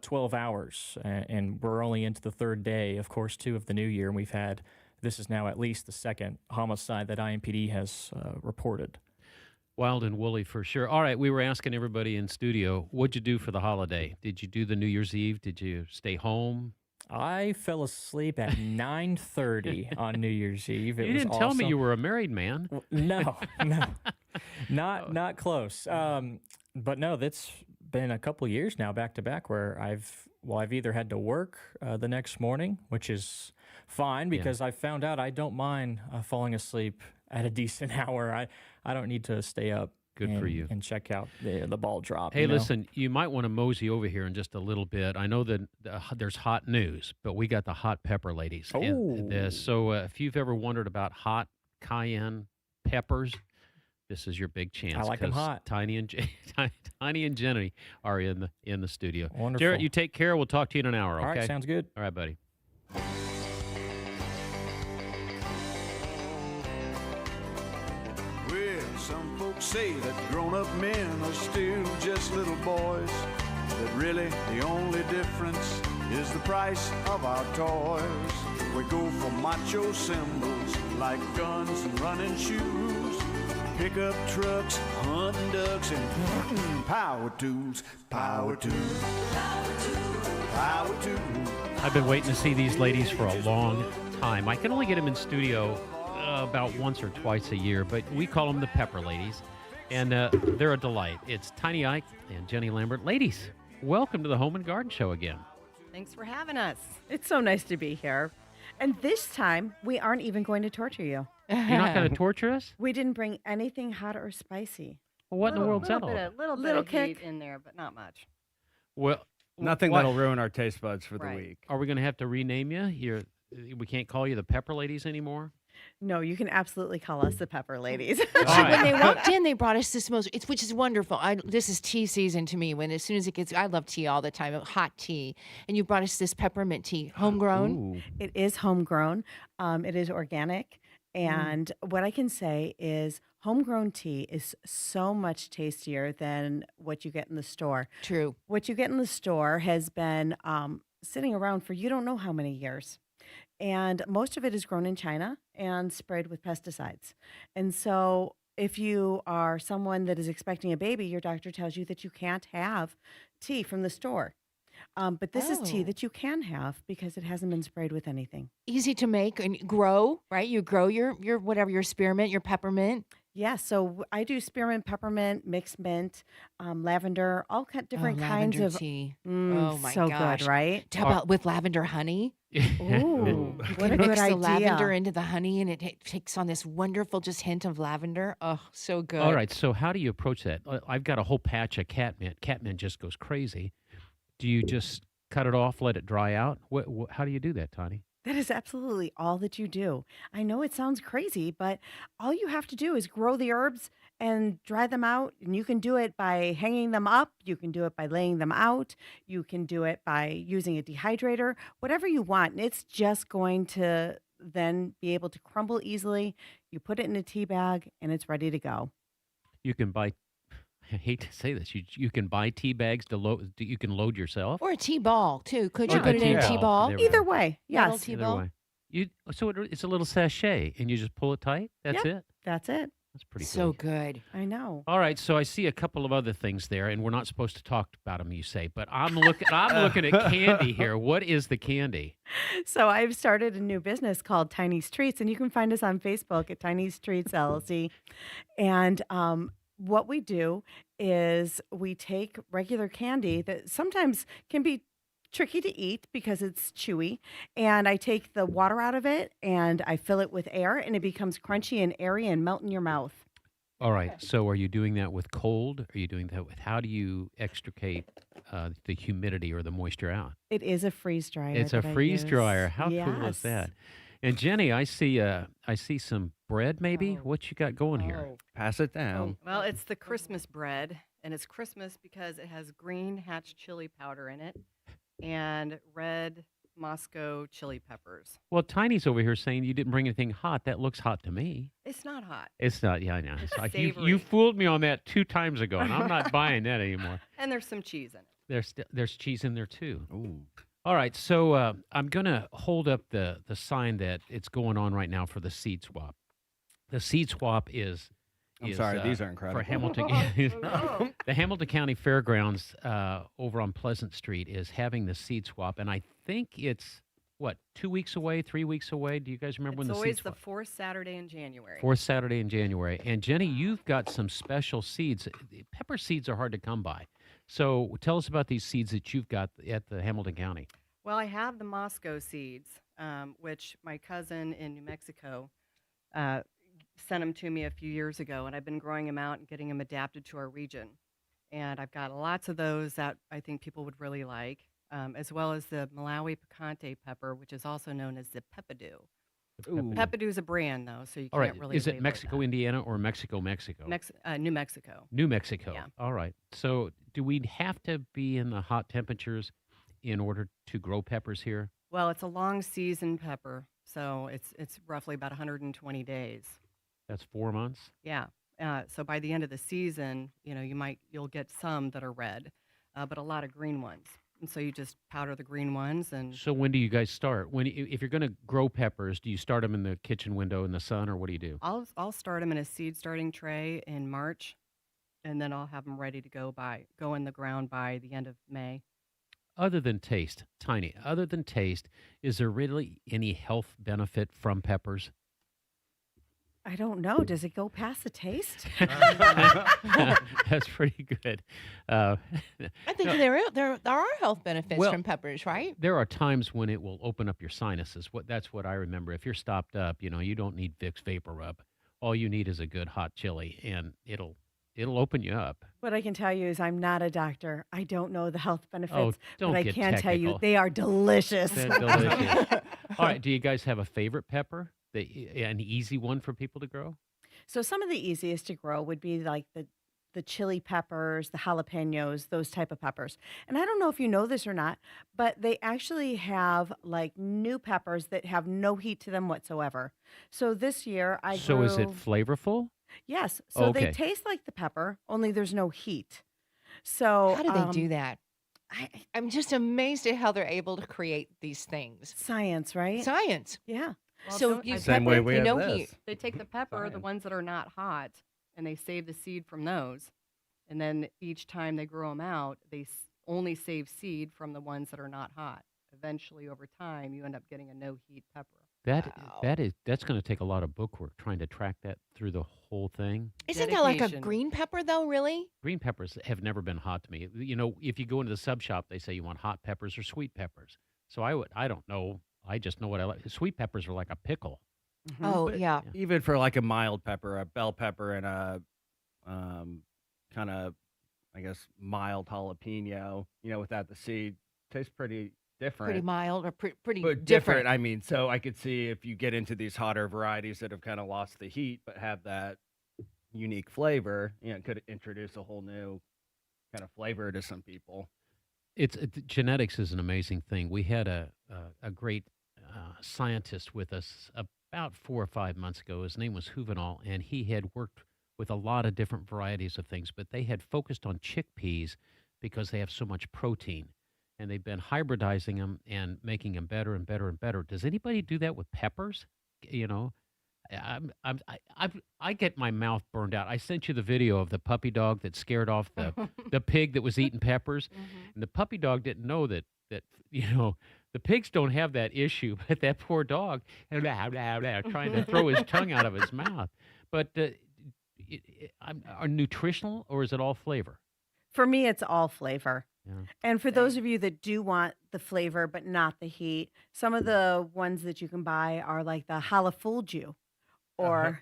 12 hours, and we're only into the 3rd day, of course, too, of the new year, and we've had, this is now at least the 2nd homicide that IMPD has reported. Wild and woolly for sure. All right, we were asking everybody in studio, what'd you do for the holiday? Did you do the New Year's Eve? Did you stay home? I fell asleep at 9:30 on New Year's Eve. You didn't tell me you were a married man. No, not close. But no, that's been a couple years now, back to back, where I've either had to work the next morning, which is fine because I found out I don't mind falling asleep at a decent hour. I don't need to stay up. Good for you. And check out the ball drop. Hey, listen, you might want to mosey over here in just a little bit. I know that there's hot news, but we got the hot pepper ladies in this. So if you've ever wondered about hot cayenne peppers, this is your big chance. I like them hot. Tiny and Jenny are in the studio. Wonderful. Jarrett, you take care. We'll talk to you in an hour, okay? All right, sounds good. All right, buddy. Some folks say that grown-up men are still just little boys, but really the only difference is the price of our toys. We go for macho symbols like guns and running shoes, pickup trucks, hunting ducks, and power tools, power tools, power tools. I've been waiting to see these ladies for a long time. I can only get them in studio about once or twice a year, but we call them the Pepper Ladies, and they're a delight. It's Tiny Ike and Jenny Lambert. Ladies, welcome to the Home and Garden Show again. Thanks for having us. It's so nice to be here. And this time, we aren't even going to torture you. You're not going to torture us? We didn't bring anything hot or spicy. Well, what in the world's that all? A little kick in there, but not much. Well, nothing that'll ruin our taste buds for the week. Are we going to have to rename you? We can't call you the Pepper Ladies anymore? No, you can absolutely call us the Pepper Ladies. When they walked in, they brought us this which is wonderful. This is tea season to me. As soon as it gets, I love tea all the time, hot tea. And you brought us this peppermint tea, homegrown. Ooh. It is homegrown. It is organic. And what I can say is homegrown tea is so much tastier than what you get in the store. True. What you get in the store has been sitting around for you don't know how many years. And most of it is grown in China and sprayed with pesticides. And so if you are someone that is expecting a baby, your doctor tells you that you can't have tea from the store. But this is tea that you can have because it hasn't been sprayed with anything. Easy to make and grow, right? You grow your whatever, your spearmint, your peppermint. Yeah, so I do spearmint, peppermint, mixed mint, lavender, all different kinds lavender of tea. Oh my so gosh. Good, right? How about with lavender honey? Ooh, what a mix good the idea. lavender into the honey, and it takes on this wonderful just hint of lavender. Oh, so good. All right, so how do you approach that? I've got a whole patch of catmint. Catmint just goes crazy. Do you just cut it off, let it dry out? How do you do that, Tani? That is absolutely all that you do. I know it sounds crazy, but all you have to do is grow the herbs and dry them out. And you can do it by hanging them up. You can do it by laying them out. You can do it by using a dehydrator, whatever you want. And it's just going to then be able to crumble easily. You put it in a tea bag and it's ready to go. You can buy, I hate to say this, you can buy tea bags to load. You can load yourself. Or a tea ball, too. Could you Or put a it in a tea tea ball. ball? Either way, Metal yes. tea Either ball? way. So it's a little sachet, and you just pull it tight? That's Yep, it? That's it. That's pretty So good. good. I know. All right, so I see a couple of other things there, and we're not supposed to talk about them, you say, but I'm looking at candy here. What is the candy? So I've started a new business called Tiny Treats, and you can find us on Facebook at Tiny Treats LLC. And what we do is we take regular candy that sometimes can be tricky to eat because it's chewy, and I take the water out of it and I fill it with air, and it becomes crunchy and airy and melt in your mouth. All right, so are you doing that with cold? Are you doing that with, how do you extricate the humidity or the moisture out? It is a freeze dryer. It's a that I freeze use. dryer. How cool Yes. is that? And Jenny, I see some bread maybe. What you got going here? Pass it down. Well, it's the Christmas bread, and it's Christmas because it has green hatch chili powder in it and red Moscow chili peppers. Well, Tiny's over here saying you didn't bring anything hot. That looks hot to me. It's not hot. It's not. Yeah, I know. It's like you savory. fooled me on that 2 times ago, and I'm not buying that anymore. And there's some cheese in it. There's cheese in there too. Ooh. All right, so I'm gonna hold up the sign that it's going on right now for the seed swap. The seed swap is. I'm sorry, these are incredible. For Hamilton, the Hamilton County Fairgrounds over on Pleasant Street is having the seed swap, and I think it's 2 weeks away, 3 weeks away. Do you guys remember when It's the always seed the swap? fourth Saturday in January. Fourth Saturday in January. And Jenny, you've got some special seeds. Pepper seeds are hard to come by. So tell us about these seeds that you've got at the Hamilton County. Well, I have the Moscow seeds, which my cousin in New Mexico sent them to me a few years ago, and I've been growing them out and getting them adapted to our region. And I've got lots of those that I think people would really like, as well as the Malawi picante pepper, which is also known as the Peppadew. Peppadew is a brand, though, so you All can't right. really Is it label Mexico, Indiana, or Mexico, Mexico? New Mexico. New Mexico. Yeah. All right. So do we have to be in the hot temperatures in order to grow peppers here? Well, it's a long season pepper, so it's roughly about 120 days. That's 4 months? Yeah. So by the end of the season, you'll get some that are red, but a lot of green ones. And so you just powder the green ones and So when do you guys start? If you're going to grow peppers, do you start them in the kitchen window in the sun, or what do you do? I'll start them in a seed starting tray in March, and then I'll have them ready to go in the ground by the end of May. Other than taste, Tiny, other than taste, is there really any health benefit from peppers? I don't know. Does it go past the taste? That's pretty good. I think no, there are health benefits Well, from peppers, right? There are times when it will open up your sinuses. That's what I remember. If you're stopped up, you don't need Vicks Vapor Rub. All you need is a good hot chili, and it'll open you up. What I can tell you is I'm not a doctor. I don't know the health benefits, don't but I get can tell you technical. they are delicious. They're delicious. All right. Do you guys have a favorite pepper? An easy one for people to grow? So some of the easiest to grow would be like the chili peppers, the jalapenos, those type of peppers. And I don't know if you know this or not, but they actually have like new peppers that have no heat to them whatsoever. So this year I So grew. is it flavorful? Yes. So they Okay. taste like the pepper, only there's no heat. So How do they do that? I'm just amazed at how they're able to create these things. Science, right? Science. Yeah. So you Same way we have no this. heat. They take the pepper, the Science. ones that are not hot, and they save the seed from those. And then each time they grow them out, they only save seed from the ones that are not hot. Eventually, over time, you end up getting a no-heat pepper. That's going to take a lot of book work trying to track that through the whole thing. Isn't that like a Dedication. green pepper though, really? Green peppers have never been hot to me. If you go into the sub shop, they say you want hot peppers or sweet peppers. So I don't know. I just know what I like. Sweet peppers are like a pickle. Oh, But yeah. Even for like a mild pepper, a bell pepper, and a kind of, I guess, mild jalapeno, without the seed, tastes pretty different. Pretty mild or pretty But different. I mean, so I could see if you get into these hotter varieties that have kind of lost the heat but have that unique flavor, it could introduce a whole new kind of flavor to some people. Genetics is an amazing thing. We had a great scientist with us about 4 or 5 months ago. His name was Juvenal, and he had worked with a lot of different varieties of things, but they had focused on chickpeas because they have so much protein, and they've been hybridizing them and making them better and better and better. Does anybody do that with peppers? I get my mouth burned out. I sent you the video of the puppy dog that scared off the pig that was eating peppers, and the puppy dog didn't know that the pigs don't have that issue, but that poor dog trying to throw his tongue out of his mouth. But are nutritional or is it all flavor? For me, it's all flavor. Yeah. And for those of you that do want the flavor but not the heat, some of the ones that you can buy are like the halafulju or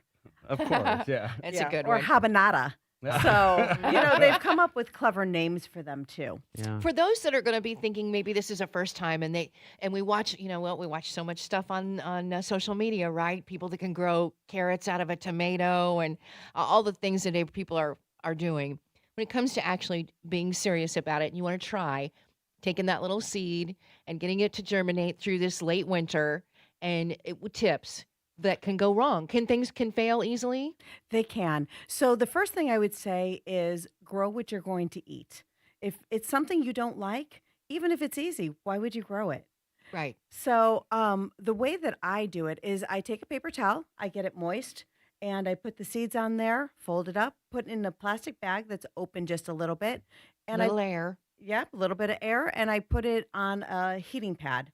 Of course, yeah. That's a good or one. habanada. So, they've come up with clever names for them too. Yeah. For those that are going to be thinking maybe this is a first time and we watch, we watch so much stuff on social media, right? People that can grow carrots out of a tomato and all the things that people are doing. When it comes to actually being serious about it, and you want to try taking that little seed and getting it to germinate through this late winter, and tips that can go wrong. Things can fail easily? They can. So the first thing I would say is grow what you're going to eat. If it's something you don't like, even if it's easy, why would you grow it? Right. So the way that I do it is I take a paper towel, I get it moist, and I put the seeds on there, fold it up, put it in a plastic bag that's open just a little bit. And Little air. Yep, a little bit of air, and I put it on a heating pad.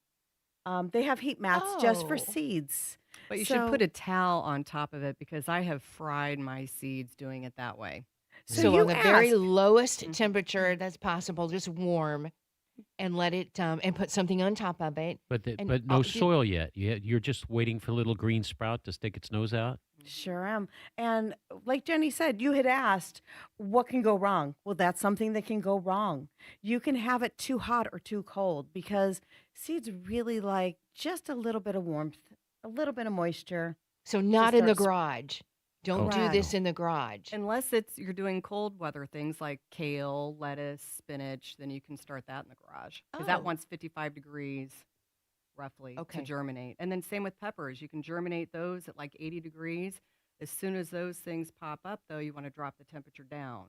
They have heat mats just for Oh. seeds. But you should put a towel on top of it because I have fried my seeds doing it that way. So you on the very ask- lowest temperature that's possible, just warm, and let it and put something on top of it. But And but no all- soil yet. You're just waiting for a little green sprout to stick its nose out. Sure am. And like Jenny said, you had asked, what can go wrong? Well, that's something that can go wrong. You can have it too hot or too cold because seeds really like just a little bit of warmth, a little bit of moisture. So not in the start garage. Don't do this in the garage. Unless you're doing cold weather things like kale, lettuce, spinach, then you can start that in the garage because Oh. that wants 55 degrees roughly Okay. to germinate. And then same with peppers. You can germinate those at like 80 degrees. As soon as those things pop up, though, you want to drop the temperature down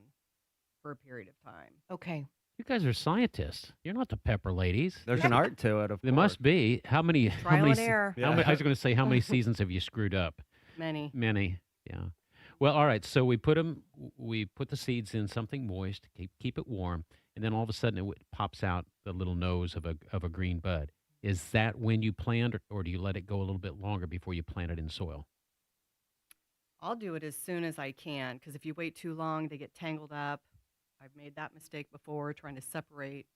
for a period of time. Okay. You guys are scientists. You're not the pepper ladies. There's an art to it, of There course. must be. How many? how Trial many? and se- error. How many I was going to say, how many seasons have you screwed up? Many. Many. Yeah. Well, all right. So we put the seeds in something moist, keep it warm, and then all of a sudden it pops out the little nose of a green bud. Is that when you plant, or do you let it go a little bit longer before you plant it in soil? I'll do it as soon as I can because if you wait too long, they get tangled up. I've made that mistake before trying to separate.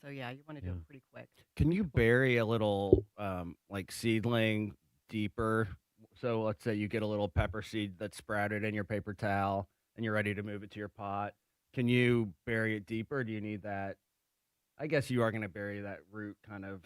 So, yeah, you want to do it pretty quick. Can you bury a little like seedling deeper? So let's say you get a little pepper seed that's sprouted in your paper towel and you're ready to move it to your pot. Can you bury it deeper? Do you need that? I guess you are going to bury that root kind of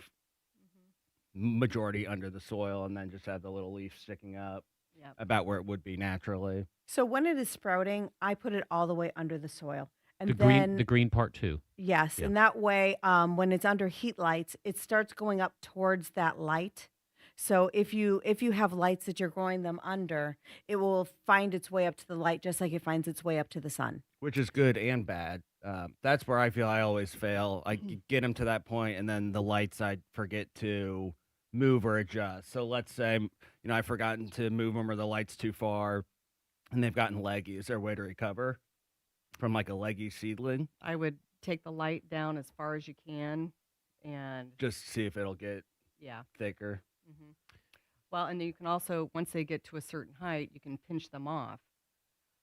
majority under the soil and then just have the little leaf sticking up Yep. about where it would be naturally. So when it is sprouting, I put it all the way under the soil. And The then, green part too. yes, Yeah. and that way, when it's under heat lights, it starts going up towards that light. So if you have lights that you're growing them under, it will find its way up to the light just like it finds its way up to the sun. Which is good and bad. That's where I feel I always fail. I get them to that point, and then the lights I forget to move or adjust. So let's say, I've forgotten to move them or the light's too far, and they've gotten leggy. Is there a way to recover from like a leggy seedling? I would take the light down as far as you can and Just see if it'll get yeah. thicker. hmm Well, and you can also, once they get to a certain height, you can pinch them off.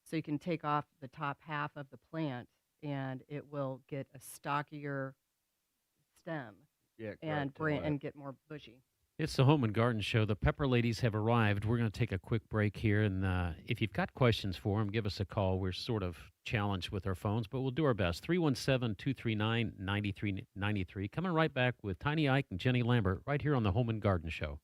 So you can take off the top half of the plant and it will get a stockier stem Yeah, and grow to it. and get more bushy. It's the Home and Garden Show. The Pepper Ladies have arrived. We're going to take a quick break here. And if you've got questions for them, give us a call. We're sort of challenged with our phones, but we'll do our best. 317-239-9393. Coming right back with Tiny Ike and Jenny Lambert right here on the Home and Garden Show.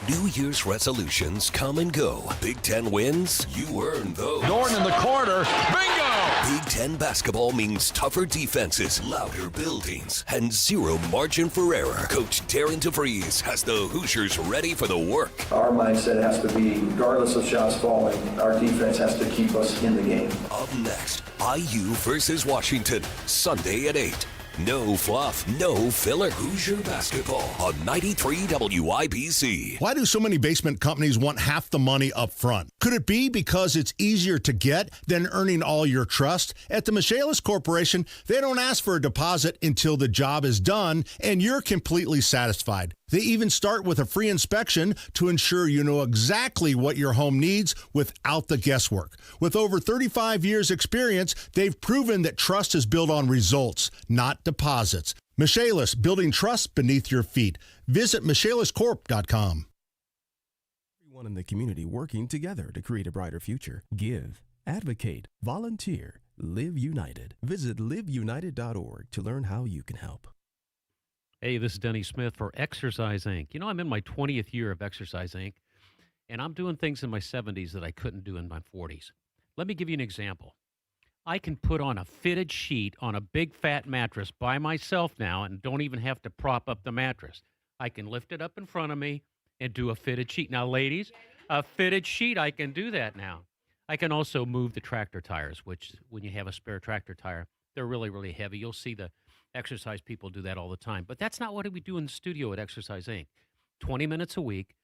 New Year's resolutions come and go. Big Ten wins, you earn those. Norton in the corner. Bingo! Big Ten basketball means tougher defenses, louder buildings, and zero margin for error. Coach Darren DeVries has the Hoosiers ready for the work. Our mindset has to be, regardless of shots falling, our defense has to keep us in the game. Up next, IU versus Washington, Sunday at 8 No fluff, no filler. Hoosier basketball on 93 WIBC. Why do so many basement companies want half the money up front? Could it be because it's easier to get than earning all your trust? At the Michaelis Corporation, they don't ask for a deposit until the job is done and you're completely satisfied. They even start with a free inspection to ensure you know exactly what your home needs without the guesswork. With over 35 years experience, they've proven that trust is built on results, not deposits. Michaelis, building trust beneath your feet. Visit michaeliscorp.com. Everyone in the community working together to create a brighter future. Give, advocate, volunteer, live united. Visit liveunited.org to learn how you can help. Hey, this is Denny Smith for Exercise Inc. You know, I'm in my 20th year of Exercise Inc., and I'm doing things in my 70s that I couldn't do in my 40s. Let me give you an example. I can put on a fitted sheet on a big fat mattress by myself now and don't even have to prop up the mattress. I can lift it up in front of me and do a fitted sheet. Now, ladies, a fitted sheet, I can do that now. I can also move the tractor tires, which when you have a spare tractor tire, they're really, really heavy. You'll see the exercise people do that all the time. But that's not what we do in the studio at Exercise Inc. 20 minutes a week,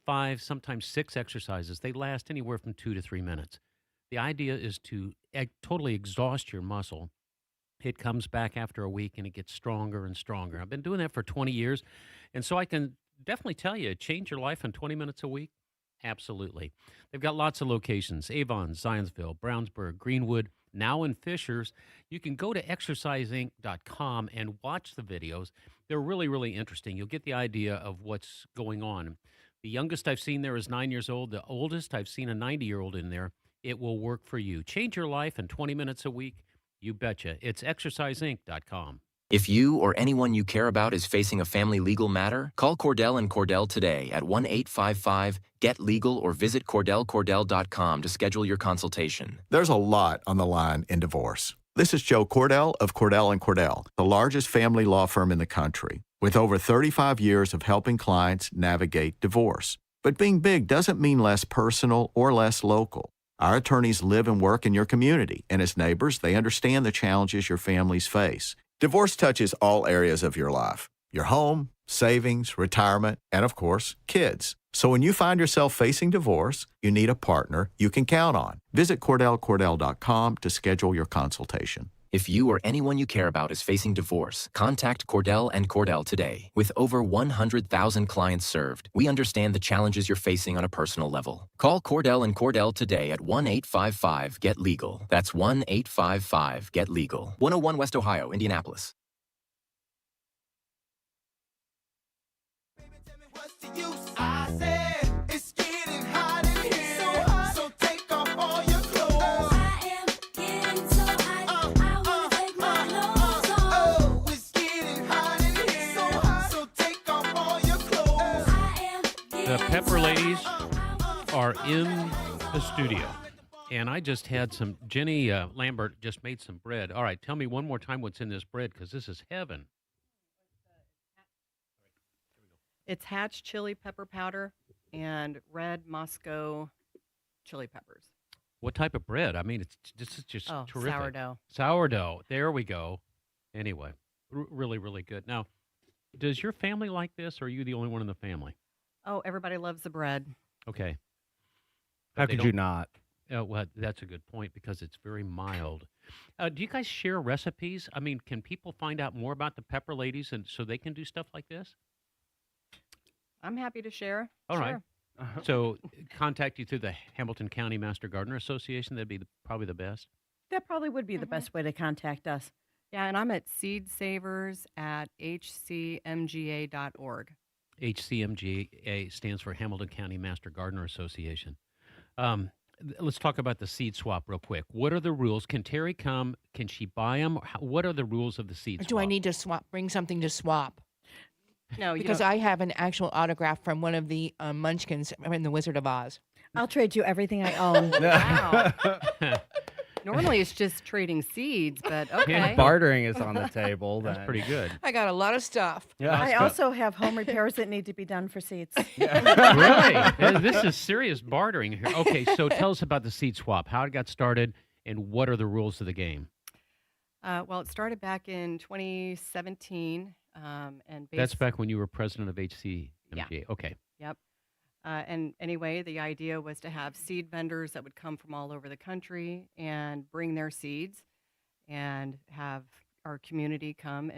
5, sometimes 6 exercises. They last anywhere from 2 to 3 minutes. The idea is to totally exhaust your muscle. It comes back after a week and it gets stronger and stronger. I've been doing that for 20 years. And so I can definitely tell you, change your life in 20 minutes a week. Absolutely. They've got lots of locations: Avon, Zionsville, Brownsburg, Greenwood, now in Fishers. You can go to exerciseinc.com and watch the videos. They're really, really interesting. You'll get the idea of what's going on. The youngest I've seen there is 9 years old. The oldest, I've seen a 90-year-old in there. It will work for you. Change your life in 20 minutes a week. You betcha. It's exerciseinc.com. If you or anyone you care about is facing a family legal matter, call Cordell and Cordell today at 1-855-GET-LEGAL or visit CordellCordell.com to schedule your consultation. There's a lot on the line in divorce. This is Joe Cordell of Cordell & Cordell, the largest family law firm in the country, with over 35 years of helping clients navigate divorce. But being big doesn't mean less personal or less local. Our attorneys live and work in your community, and as neighbors, they understand the challenges your families face. Divorce touches all areas of your life: your home, savings, retirement, and of course, kids. So when you find yourself facing divorce, you need a partner you can count on. Visit CordellCordell.com to schedule your consultation. If you or anyone you care about is facing divorce, contact Cordell and Cordell today. With over 100,000 clients served, we understand the challenges you're facing on a personal level. Call Cordell and Cordell today at 1-855-GET-LEGAL. That's 1-855-GET-LEGAL. 101 West Ohio, Indianapolis. The Pepper Ladies are in the studio, and I just had some, Jenny Lambert just made some bread. All right, tell me one more time what's in this bread, because this is heaven. It's Hatch chili pepper powder and red Moscow chili peppers. What type of bread? I mean, this is just terrific. Sourdough. Sourdough. There we go. Anyway, really, really good. Now, does your family like this, or are you the only one in the family? Oh, everybody loves the bread. Okay. How could you not? Well, that's a good point, because it's very mild. Do you guys share recipes? I mean, can people find out more about the Pepper Ladies and so they can do stuff like this? I'm happy to share. All Sure. right. So contact you through the Hamilton County Master Gardener Association. That'd be probably the best. That probably would be the best way to contact us. Yeah, and I'm at seedsavers@hcmga.org. HCMGA stands for Hamilton County Master Gardener Association. Let's talk about the seed swap real quick. What are the rules? Can Terry come? Can she buy them? What are the rules of the seed swap? Do I need to bring something to swap? No, because I have an actual autograph from one of the Munchkins in The Wizard of Oz. I'll trade you everything I own. Wow. Normally it's just trading seeds, but okay. And bartering is on the table. That's pretty good. I got a lot of stuff. Yeah. I also have home repairs that need to be done for seeds. Really? This is serious bartering here. Okay, so tell us about the seed swap, how it got started, and what are the rules of the game? Well, it started back in 2017, and That's back when you were president of HCMGA. Yeah. Okay. Yep. And anyway, the idea was to have seed vendors that would come from all over the country and bring their seeds and have our community come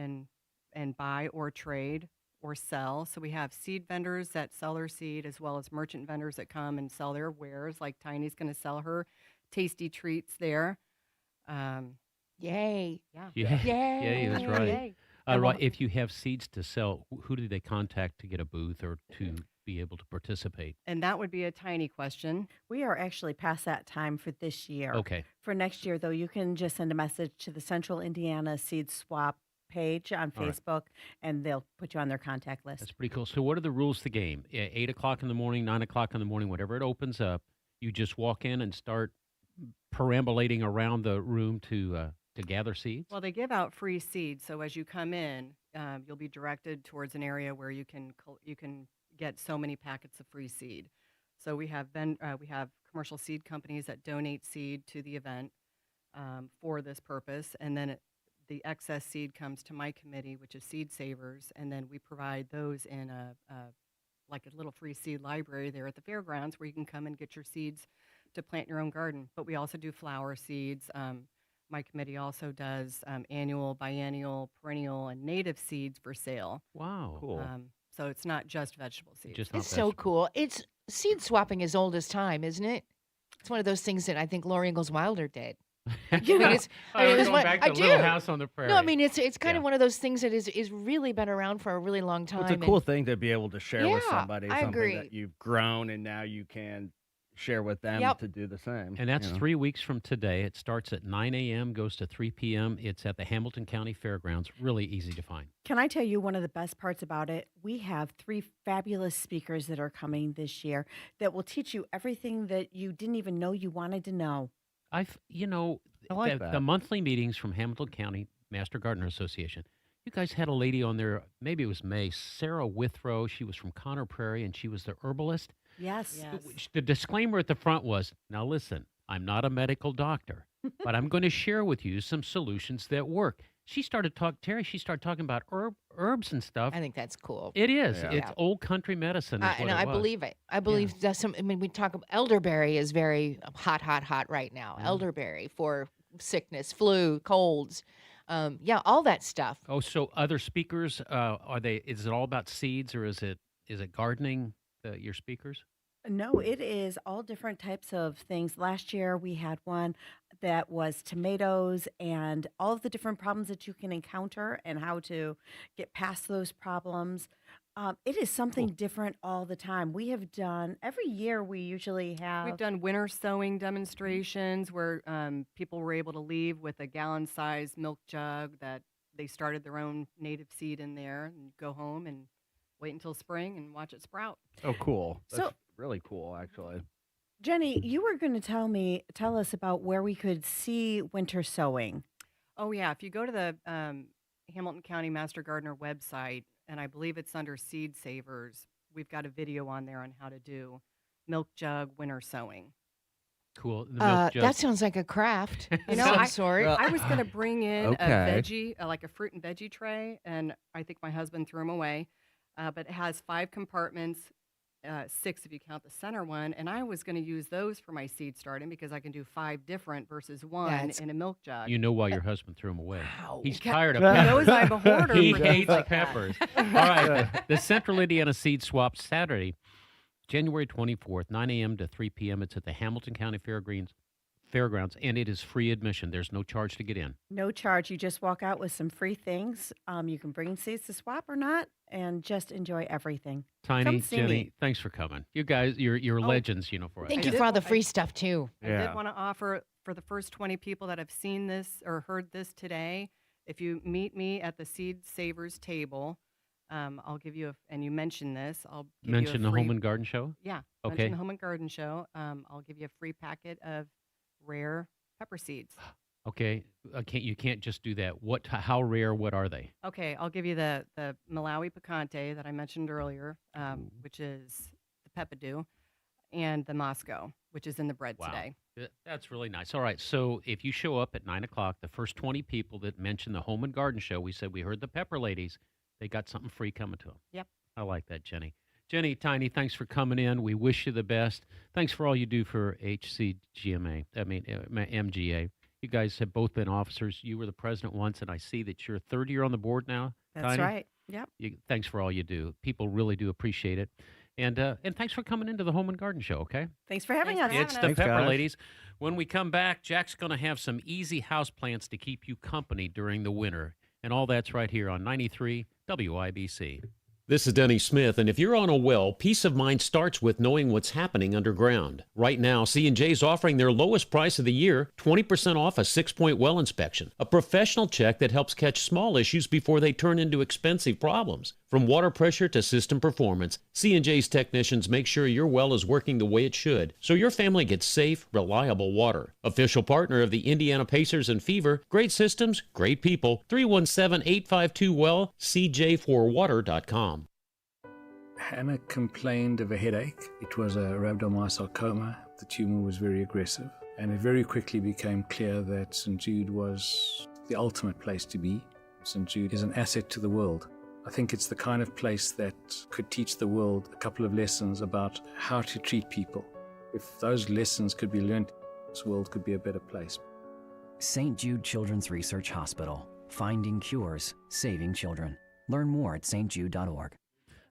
and buy or trade or sell. So we have seed vendors that sell their seed as well as merchant vendors that come and sell their wares, like Tiny's going to sell her tasty treats there. Yay. Yeah. Yeah. Yay. Yeah, that's right. Yay. Right. If you have seeds to sell, who do they contact to get a booth or to be able to participate? And that would be a Tiny question. We are actually past that time for this year. Okay. For next year, though, you can just send a message to the Central Indiana Seed Swap page on All right. Facebook, and they'll put you on their contact list. That's pretty cool. So, what are the rules of the game? 8 o'clock in the morning, 9 o'clock in the morning, whatever it opens up, you just walk in and start perambulating around the room to gather seeds? Well, they give out free seeds, so as you come in, you'll be directed towards an area where you can get so many packets of free seed. So we have commercial seed companies that donate seed to the event for this purpose, and then the excess seed comes to my committee, which is Seed Savers, and then we provide those in like a little free seed library there at the fairgrounds where you can come and get your seeds to plant in your own garden. But we also do flower seeds. My committee also does annual, biennial, perennial, and native seeds for sale. Wow. Cool. So it's not just vegetable seeds. Just not It's so cool. It's seed swapping as old as time, isn't it? It's one of those things that I think Laura Ingalls Wilder did. You know, it's, I mean, it's going what- back I to Little do. House on the Prairie. No, I mean it's kind Yeah. of one of those things that is really been around for a really long time. It's a and- cool thing to be able to share with Yeah, somebody I something agree. that you've grown and now you can share with them Yep. to do the same. And that's you know? 3 weeks from today. It starts at 9 a.m., goes to 3 p.m. It's at the Hamilton County Fairgrounds. Really easy to find. Can I tell you one of the best parts about it? We have 3 fabulous speakers that are coming this year that will teach you everything that you didn't even know you wanted to know. I like the that. monthly meetings from Hamilton County Master Gardener Association. You guys had a lady on there, maybe it was May, Sarah Withrow. She was from Conner Prairie, and she was the herbalist. Yes. The disclaimer at the front was, now listen, I'm not a medical doctor, but I'm going to share with you some solutions that work. She started talking about herbs and stuff. I think that's cool. It is. Yeah. It's old country medicine. Is And what I it was. believe it. I believe that's some. I mean, we talk about elderberry is very hot right now. Elderberry for sickness, flu, colds, all that stuff. Oh, so other speakers, are they? Is it all about seeds or is it gardening? Your speakers? No, it is all different types of things. Last year we had one that was tomatoes and all of the different problems that you can encounter and how to get past those problems. It is something different all the time. We have done every year. We usually have. We've done winter sowing demonstrations where people were able to leave with a gallon-sized milk jug that they started their own native seed in there and go home and wait until spring and watch it sprout. Oh, cool. That's So- really cool, actually. Jenny, you were going to tell us about where we could see winter sowing. Oh, yeah. If you go to the Hamilton County Master Gardener website, and I believe it's under Seed Savers, we've got a video on there on how to do milk jug winter sowing. Cool. The milk jug. That sounds like a craft. You know, some I, sort. I was going to bring in Okay. a veggie, like a fruit and veggie tray, and I think my husband threw them away. But it has 5 compartments, 6 if you count the center one, and I was going to use those for my seed starting because I can do 5 different versus one That's- in a milk jug. You know why your husband threw them away. Wow. He's He tired of he peppers. knows I'm a hoarder He for things hates like that. peppers. All right. The Central Indiana Seed Swap, Saturday, January 24th, 9 a.m. to 3 p.m. It's at the Hamilton County Fairgrounds, and it is free admission. There's no charge to get in. No charge. You just walk out with some free things. You can bring seeds to swap or not, and just enjoy everything. Tiny, Come see Jenny, me. thanks for coming. You guys, you're legends, for us. Thank I you did for all wa- the free stuff too. I did want to offer for the first 20 people that have seen this or heard this today, if you meet me at the Seed Savers table, I'll give you and you mention this, I'll give Mention you the a free, Home and Garden Show? Yeah, Okay. mention the Home and Garden Show. I'll give you a free packet of rare pepper seeds. Okay. You can't just do that. How rare, what are they? Okay, I'll give you the Malawi picante that I mentioned earlier, which is the peppadew, and the Moscow, which is in the bread Wow. today. That's really nice. All right. So if you show up at 9 o'clock, the first 20 people that mention the Home and Garden Show, we said we heard the Pepper Ladies, they got something free coming to them. Yep. I like that, Jenny. Jenny, Tiny, thanks for coming in. We wish you the best. Thanks for all you do for MGA. You guys have both been officers. You were the president once, and I see that you're third year on the board now. That's Tiny. right. Yep. Thanks for all you do. People really do appreciate it. And thanks for coming into the Home and Garden Show, okay? Thanks for having us. It's the Pepper Ladies. When we come back, Jack's going to have some easy house plants to keep you company during the winter. And all that's right here on 93 WIBC. This is Denny Smith, and if you're on a well, peace of mind starts with knowing what's happening underground. Right now, C&J's offering their lowest price of the year, 20% off a 6-point well inspection, a professional check that helps catch small issues before they turn into expensive problems. From water pressure to system performance, C&J's technicians make sure your well is working the way it should, so your family gets safe, reliable water. Official partner of the Indiana Pacers and Fever, great systems, great people, 317-852-WELL, cj4water.com. Hannah complained of a headache. It was a rhabdomyosarcoma. The tumor was very aggressive, and it very quickly became clear that St. Jude was the ultimate place to be. St. Jude is an asset to the world. I think it's the kind of place that could teach the world a couple of lessons about how to treat people. If those lessons could be learned, this world could be a better place. St. Jude Children's Research Hospital. Finding cures, saving children. Learn more at stjude.org.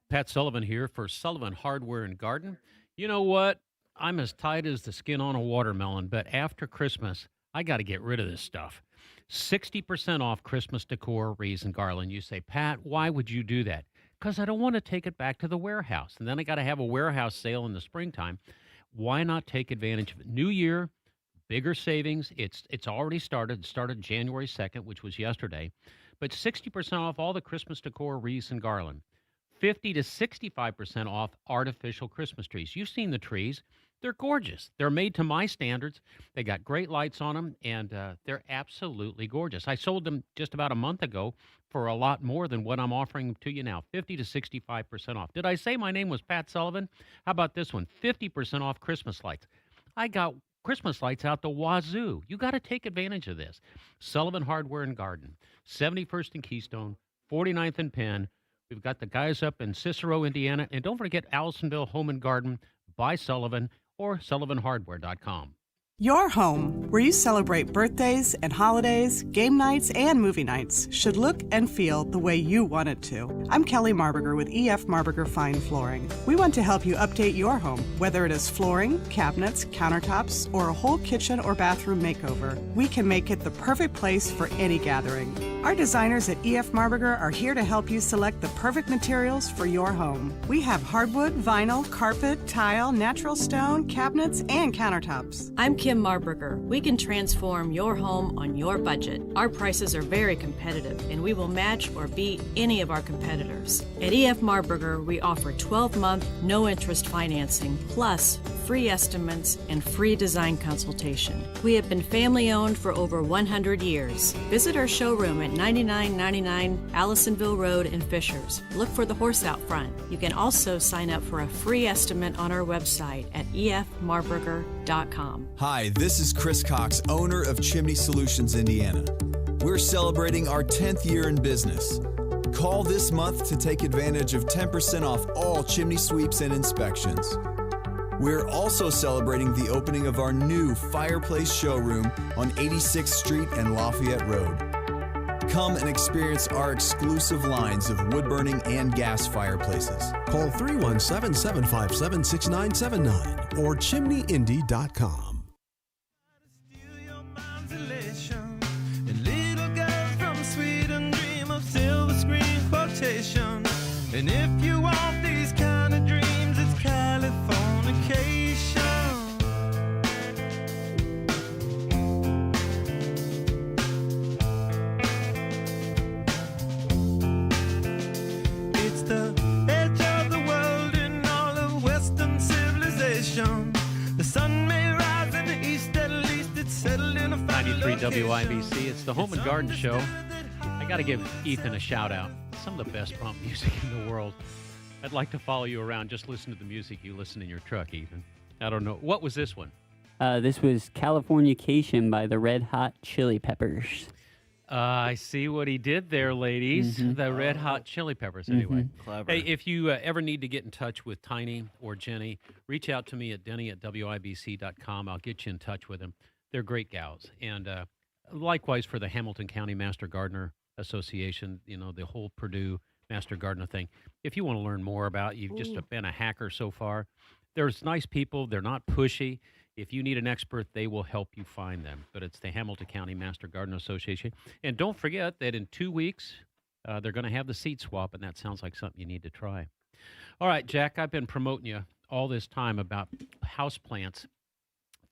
Pat Sullivan here for Sullivan Hardware and Garden. You know what? I'm as tight as the skin on a watermelon, but after Christmas, I got to get rid of this stuff. 60% off Christmas decor, wreaths, and garland. You say, Pat, why would you do that? Because I don't want to take it back to the warehouse. And then I got to have a warehouse sale in the springtime. Why not take advantage of it? New year, bigger savings. It's already started. It started January 2nd, which was yesterday. But 60% off all the Christmas decor, wreaths, and garland. 50 to 65% off artificial Christmas trees. You've seen the trees. They're gorgeous. They're made to my standards. They got great lights on them, and they're absolutely gorgeous. I sold them just about a month ago for a lot more than what I'm offering to you now, 50 to 65% off. Did I say my name was Pat Sullivan? How about this one, 50% off Christmas lights? I got Christmas lights out the wazoo. You got to take advantage of this. Sullivan Hardware and Garden, 71st and Keystone, 49th and Penn. We've got the guys up in Cicero, Indiana. And don't forget Allisonville Home and Garden by Sullivan or sullivanhardware.com. Your home, where you celebrate birthdays and holidays, game nights, and movie nights, should look and feel the way you want it to. I'm Kelly Marburger with EF Marburger Fine Flooring. We want to help you update your home, whether it is flooring, cabinets, countertops, or a whole kitchen or bathroom makeover. We can make it the perfect place for any gathering. Our designers at EF Marburger are here to help you select the perfect materials for your home. We have hardwood, vinyl, carpet, tile, natural stone, cabinets, and countertops. I'm Kim Marburger. We can transform your home on your budget. Our prices are very competitive, and we will match or beat any of our competitors. At EF Marburger, we offer 12-month, no-interest financing, plus free estimates and free design consultation. We have been family-owned for over 100 years. Visit our showroom at 9999 Allisonville Road in Fishers. Look for the horse out front. You can also sign up for a free estimate on our website at efmarburger.com. Hi, this is Chris Cox, owner of Chimney Solutions, Indiana. We're celebrating our 10th year in business. Call this month to take advantage of 10% off all chimney sweeps and inspections. We're also celebrating the opening of our new fireplace showroom on 86th Street and Lafayette Road. Come and experience our exclusive lines of wood-burning and gas fireplaces. Call 317-757-6979 or chimneyindy.com. And little girls from Sweden dream of silver screen quotation. And if you want these kind of dreams, it's Californication. It's the edge of the world in all of Western civilization. The sun may rise in the east, at least it's settled in a 93 WIBC. It's the Home and Garden Show. I got to give Ethan a shout out. Some of the best bump music in the world. I'd like to follow you around. Just listen to the music you listen in your truck, Ethan. I don't know. What was this one? This was Californication by the Red Hot Chili Peppers. I see what he did there, ladies. The Red Hot Chili Peppers, anyway. Clever. Hey, if you ever need to get in touch with Tiny or Jenny, reach out to me at denny@wibc.com. I'll get you in touch with them. They're great gals. And likewise for the Hamilton County Master Gardener Association, the whole Purdue Master Gardener thing. If you want to learn more about, you've just been a hacker so far, there's nice people. They're not pushy. If you need an expert, they will help you find them. But it's the Hamilton County Master Gardener Association. And don't forget that in 2 weeks, they're going to have the seed swap, and that sounds like something you need to try. All right, Jack, I've been promoting you all this time about houseplants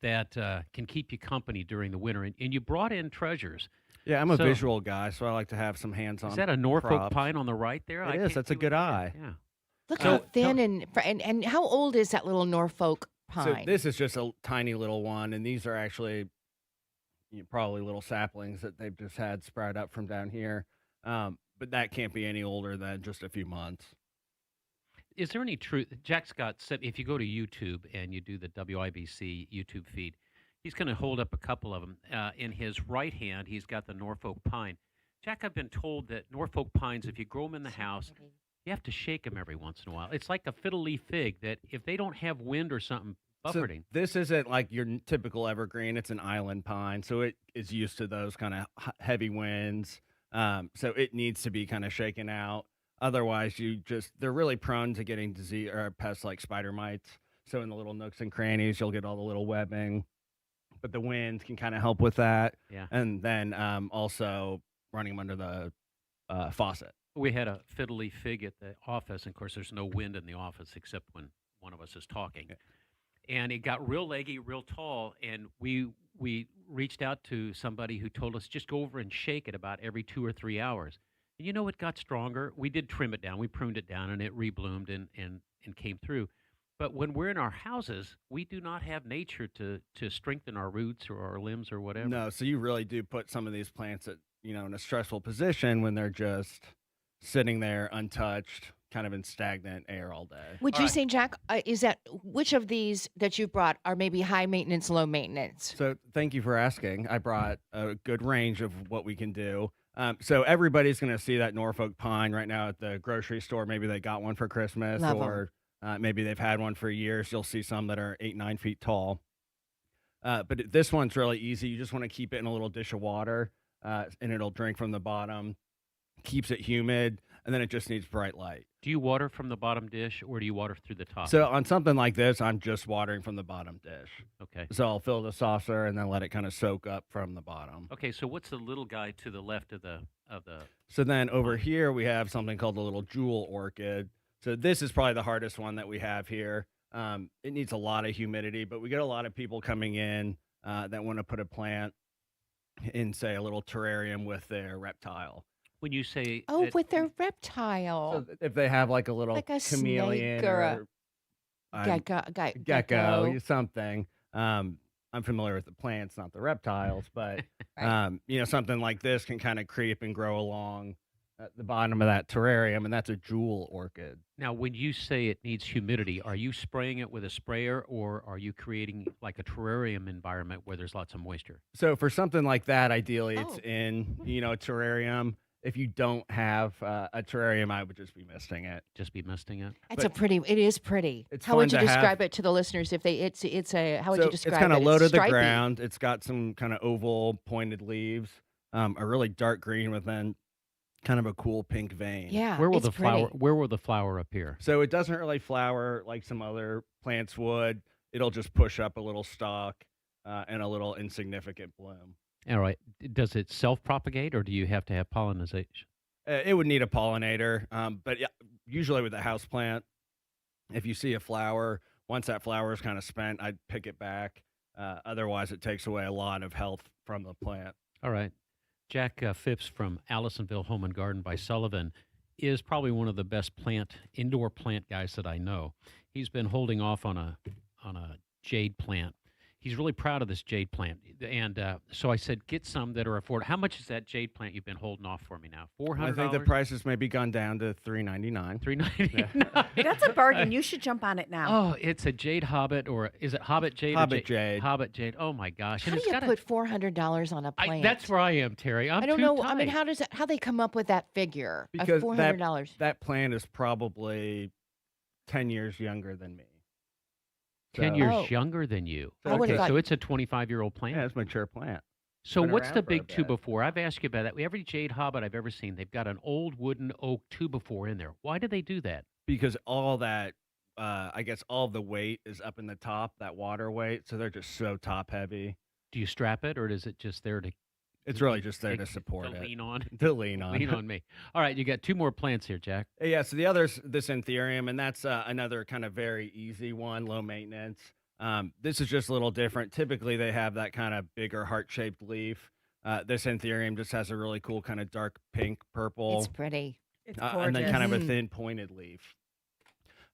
that can keep you company during the winter. And you brought in treasures. Yeah, I'm a visual guy, so I like to have some hands-on. Is that a Norfolk props. pine on the right there? It is. That's a good eye. Yeah. Look how thin and how old is that little Norfolk So pine? this is just a tiny little one, and these are actually probably little saplings that they've just had sprout up from down here. But that can't be any older than just a few months. Is there any truth? Jack Scott said if you go to YouTube and you do the WIBC YouTube feed, he's going to hold up a couple of them. In his right hand, he's got the Norfolk pine. Jack, I've been told that Norfolk pines, if you grow them in the house, you have to shake them every once in a while. It's like a fiddle leaf fig that if they don't have wind or something buffeting. So this isn't like your typical evergreen. It's an island pine, so it is used to those kind of heavy winds. So it needs to be kind of shaken out. Otherwise, they're really prone to getting disease or pests like spider mites. So in the little nooks and crannies, you'll get all the little webbing. But the wind can kind of help with that. Yeah. And then also running them under the faucet. We had a fiddle leaf fig at the office. And of course, there's no wind in the office except when one of us is talking. And it got real leggy, real tall. And we reached out to somebody who told us just go over and shake it about every 2 or 3 hours. And it got stronger. We did trim it down. We pruned it down, and it rebloomed and came through. But when we're in our houses, we do not have nature to strengthen our roots or our limbs or whatever. No, so you really do put some of these plants at, in a stressful position when they're just sitting there untouched, kind of in stagnant air all day. Would you say, Jack, is that which of these that you brought are maybe high maintenance, low maintenance? So thank you for asking. I brought a good range of what we can do. So everybody's going to see that Norfolk pine right now at the grocery store. Maybe they got one for Christmas, Love 'em. or maybe they've had one for years. You'll see some that are 8-9 feet tall. But this one's really easy. You just want to keep it in a little dish of water, and it'll drink from the bottom. Keeps it humid, and then it just needs bright light. Do you water from the bottom dish, or do you water through the top? So on something like this, I'm just watering from the bottom dish. Okay. So I'll fill the saucer and then let it kind of soak up from the bottom. Okay, so what's the little guy to the left of the So then over here we have something called the little jewel orchid. So this is probably the hardest one that we have here. It needs a lot of humidity, but we get a lot of people coming in that want to put a plant in, say, a little terrarium with their reptile. When you say with their reptile. So if they have like a little Like a chameleon snake or a gecko, something. I'm familiar with the plants, not the reptiles, but something like this can kind of creep and grow along at the bottom of that terrarium, and that's a jewel orchid. Now, when you say it needs humidity, are you spraying it with a sprayer, or are you creating like a terrarium environment where there's lots of moisture? So for something like that, ideally it's in a terrarium. If you don't have a terrarium, I would just be misting it. Just be misting it. It is pretty. It's How would fun you to have. describe it to the listeners if they how would you describe it's kind it? of low to the stripy. ground. It's got some kind of oval pointed leaves, a really dark green with then kind of a cool pink vein. Yeah, Where will it's the flower? pretty. Where will the flower appear? So it doesn't really flower like some other plants would. It'll just push up a little stalk and a little insignificant bloom. All right. Does it self-propagate, or do you have to have pollination? It would need a pollinator, but usually with a house plant, if you see a flower, once that flower is kind of spent, I'd pick it back. Otherwise, it takes away a lot of health from the plant. All right. Jack Phipps from Allisonville Home and Garden by Sullivan is probably one of the best indoor plant guys that I know. He's been holding off on a jade plant. he's really proud of this jade plant, and so I said, get some that are affordable. How much is that jade plant you've been holding off for me now? $400. I think the price has maybe gone down to $399. $399. That's a bargain. You should jump on it now. Oh, it's a jade hobbit, or is it hobbit jade? or Hobbit jade. Hobbit jade. Oh my gosh! How And do it's you got put $400 on a plant? that's where I am, Terry. I'm I don't too know. I mean, tight. how they come up with that figure Because of $400? that plant is probably 10 years younger than me. 10 So- years Oh. younger than you. I would've thought- So it's a 25-year-old plant. Yeah, it's a mature plant. So Been what's the around for a big two bit. before? I've asked you about that. Every jade hobbit I've ever seen, they've got an old wooden oak two before in there. Why do they do that? Because all that, I guess all of the weight is up in the top, that water weight. So they're just so top heavy. Do you strap it, or is it just there to It's really just there to take- support to it. lean on? To lean on. Lean on me. All right, you got two more plants here, Jack. Yeah, so the other's this Anthurium, and that's another kind of very easy one, low maintenance. This is just a little different. Typically, they have that kind of bigger heart-shaped leaf. This Anthurium just has a really cool kind of dark pink, purple. It's pretty. It's and then kind of a Mm. thin, pointed leaf.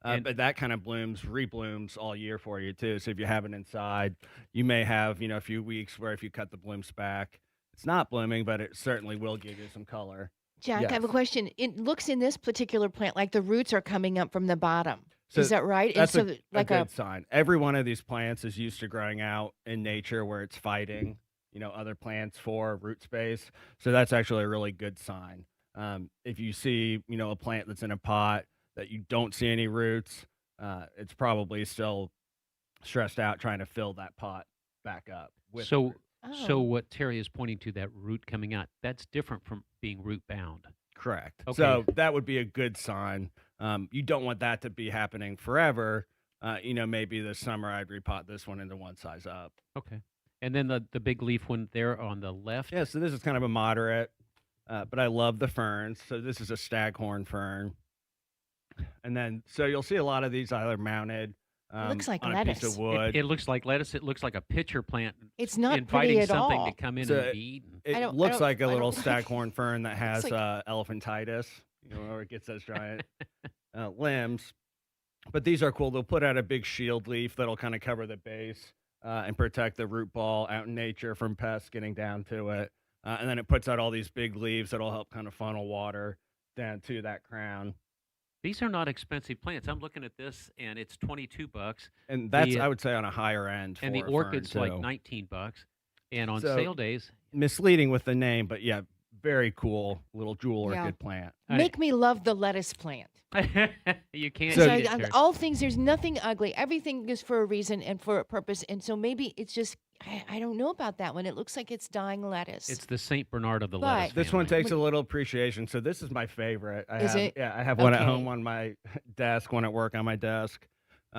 And- But that kind of reblooms all year for you, too. So if you have it inside, you may have, a few weeks where if you cut the blooms back, it's not blooming, but it certainly will give you some color. Jack, I have a Yes. question. It looks in this particular plant like the roots are coming up from the bottom. So Is that right? That's and so, a good sign. Every one of these plants is used to growing out in nature where it's fighting, other plants for root space. So that's actually a really good sign. If you see, a plant that's in a pot that you don't see any roots, it's probably still stressed out trying to fill that pot back up. With So, roots. so Oh. what Terry is pointing to, that root coming out, that's different from being root bound. Correct. Okay. So that would be a good sign. You don't want that to be happening forever. Maybe this summer I'd repot this one into one size up. Okay. And then the big leaf one there on the left. Yeah, so this is kind of a moderate, but I love the ferns. So this is a staghorn fern. And then, so you'll see a lot of these either mounted looks like on a piece lettuce. of wood. It looks like lettuce. It looks like a pitcher plant. It's not inviting pretty at something all. to come in So and be eaten. It I don't- looks like a I don't little like it. staghorn fern that has like- elephantitis, where it gets those giant limbs. But these are cool. They'll put out a big shield leaf that'll kind of cover the base and protect the root ball out in nature from pests getting down to it. And then it puts out all these big leaves that'll help kind of funnel water down to that crown. These are not expensive plants. I'm looking at this, and it's $22. And that's, The, I would say, on a higher end. And for the a fern, orchid's like too. $19. And on So- sale days, Misleading with the name, but yeah, very cool little jewel Yeah. orchid plant. Make me love the lettuce plant. you can't So- eat it, Terry. All things, there's nothing ugly. Everything is for a reason and for a purpose. And so maybe it's just, I don't know about that one. It looks like it's dying lettuce. It's the St. Bernard of the But- lettuce This one family. takes a little appreciation. So this is my favorite. Is it? Yeah, I have one at Okay. home on my desk, one at work on my desk.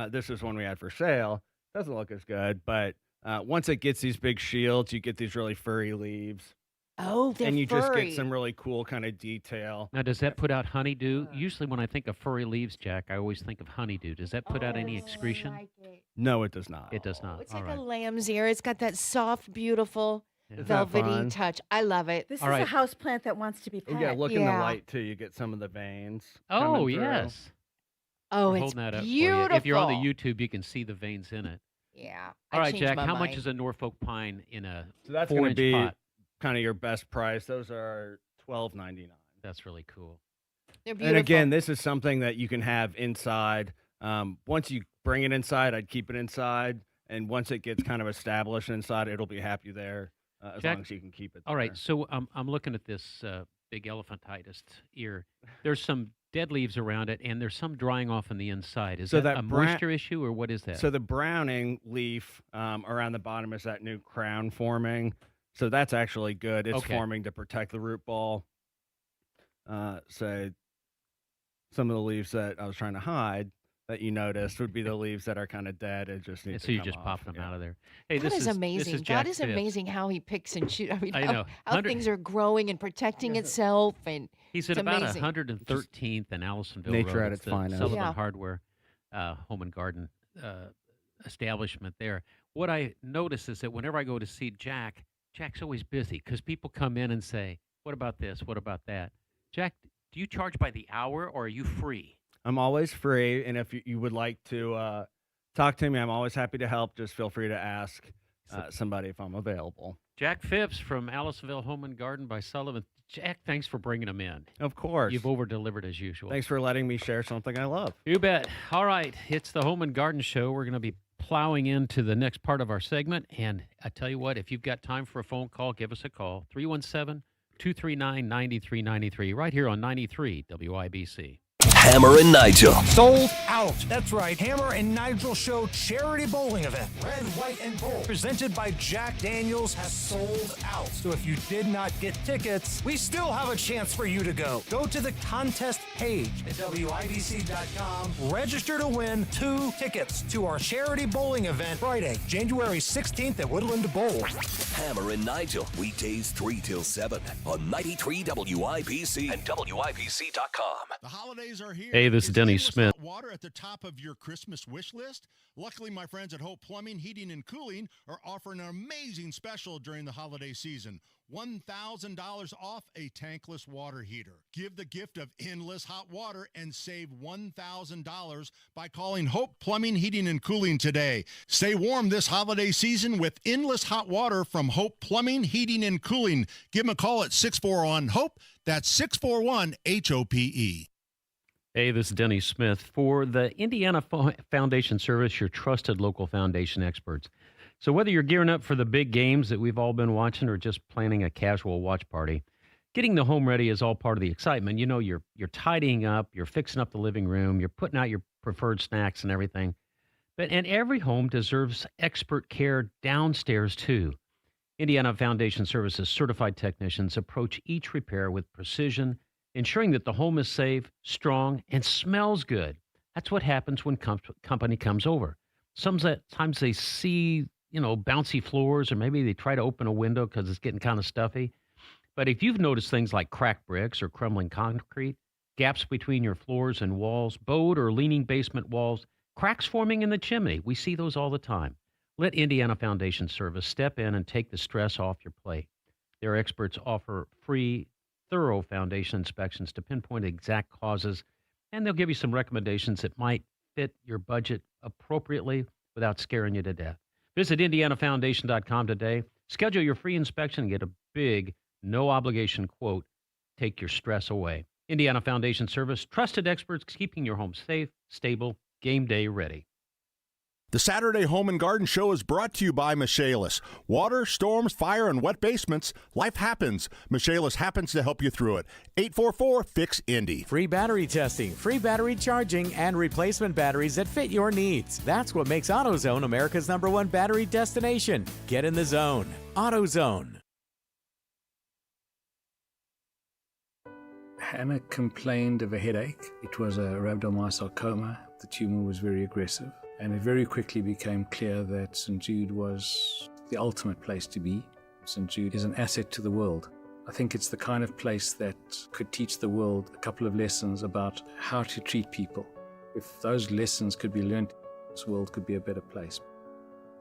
This is one we had for sale. Doesn't look as good, but once it gets these big shields, you get these really furry leaves. Oh, they're and you just furry. get some really cool kind of detail. Now, does that put out honeydew? Usually, when I think of furry leaves, Jack, I always think of honeydew. Does that put out any excretion? No, it does not. It does not. It's All like right. a lamb's ear. It's got that soft, beautiful, Isn't that velvety fun? touch. I love it. This All is right. a house plant that wants to be pet. Oh, yeah, look in the Yeah. light too. You get some of the veins. Oh, coming through. yes. Oh, We're it's holding that up for beautiful. you. If you're on the YouTube, you can see the veins in it. Yeah. All I right, changed Jack, my how much mind. is a Norfolk pine in a So that's going to 4-inch be pot? kind of your best price. Those are $12.99. That's really cool. They're beautiful. And again, this is something that you can have inside. Once you bring it inside, I'd keep it inside. And once it gets kind of established inside, it'll be happy there as Jack, long as you can keep it. All right, there. so I'm looking at this big elephantitis ear. There's some dead leaves around it, and there's some drying off on the inside. Is So that that a bra- moisture issue, or what is that? So the browning leaf around the bottom is that new crown forming. So that's actually good. It's Okay. forming to protect the root ball. So some of the leaves that I was trying to hide that you noticed would be the leaves that are kind of dead and just need And to so you come just off. popping them Yeah. out of there. Hey, God this is amazing. This is God Jack is Phipps. amazing how he picks and shoots. I mean, I how, know. how 100 things are growing and protecting itself. And He's at it's about amazing. 113th and Allisonville Nature Road. at It's its the finest. Sullivan Yeah. Hardware Home and Garden establishment there. What I notice is that whenever I go to see Jack, Jack's always busy because people come in and say, "What about this? What about that?" Jack, do you charge by the hour or are you free? I'm always free, and if you would like to talk to me. I'm always happy to help. Just feel free to ask somebody if I'm available. Jack Phipps from Allisonville Home and Garden by Sullivan. Jack, thanks for bringing them in. Of course. You've over-delivered as usual. Thanks for letting me share something I love. You bet. All right, it's the Home and Garden Show. We're going to be plowing into the next part of our segment. And I tell you what, if you've got time for a phone call, give us a call. 317-239-9393, right here on 93 WIBC. Hammer and Nigel. Sold out. That's right. Hammer and Nigel Show charity bowling event. Red, white, and gold. Presented by Jack Daniels has sold out. So if you did not get tickets, we still have a chance for you to go. Go to the contest page at WIBC.com. Register to win 2 tickets to our charity bowling event Friday, January 16th at Woodland Bowl. Hammer and Nigel. Weekdays 3 till 7 on 93 WIBC and WIBC.com. The holidays are here. Hey, this is Denny Smith. Water at the top of your Christmas wish list? Luckily, my friends at Hope Plumbing, Heating, and Cooling are offering an amazing special during the holiday season. $1,000 off a tankless water heater. Give the gift of endless hot water and save $1,000 by calling Hope Plumbing, Heating, and Cooling today. Stay warm this holiday season with endless hot water from Hope Plumbing, Heating, and Cooling. Give them a call at 641-HOPE. That's 641-HOPE. Hey, this is Denny Smith for the Indiana Foundation Service, your trusted local foundation experts. So whether you're gearing up for the big games that we've all been watching or just planning a casual watch party, getting the home ready is all part of the excitement. You know, you're tidying up, you're fixing up the living room, you're putting out your preferred snacks and everything. And every home deserves expert care downstairs too. Indiana Foundation Service's certified technicians approach each repair with precision, ensuring that the home is safe, strong, and smells good. That's what happens when company comes over. Sometimes they see, bouncy floors, or maybe they try to open a window because it's getting kind of stuffy. But if you've noticed things like cracked bricks or crumbling concrete, gaps between your floors and walls, bowed or leaning basement walls, cracks forming in the chimney, we see those all the time. Let Indiana Foundation Service step in and take the stress off your plate. Their experts offer free, thorough foundation inspections to pinpoint exact causes, and they'll give you some recommendations that might fit your budget appropriately without scaring you to death. Visit IndianaFoundation.com today. Schedule your free inspection and get a big, no-obligation quote. Take your stress away. Indiana Foundation Service, trusted experts keeping your home safe, stable, game day ready. The Saturday Home and Garden Show is brought to you by Michaelis. Water, storms, fire, and wet basements. Life happens. Michaelis happens to help you through it. 844-FIX-INDY. Free battery testing, free battery charging, and replacement batteries that fit your needs. That's what makes AutoZone America's #1 battery destination. Get in the zone. AutoZone. Hannah complained of a headache. It was a rhabdomyosarcoma. The tumor was very aggressive. And it very quickly became clear that St. Jude was the ultimate place to be. St. Jude is an asset to the world. I think it's the kind of place that could teach the world a couple of lessons about how to treat people. If those lessons could be learned, this world could be a better place.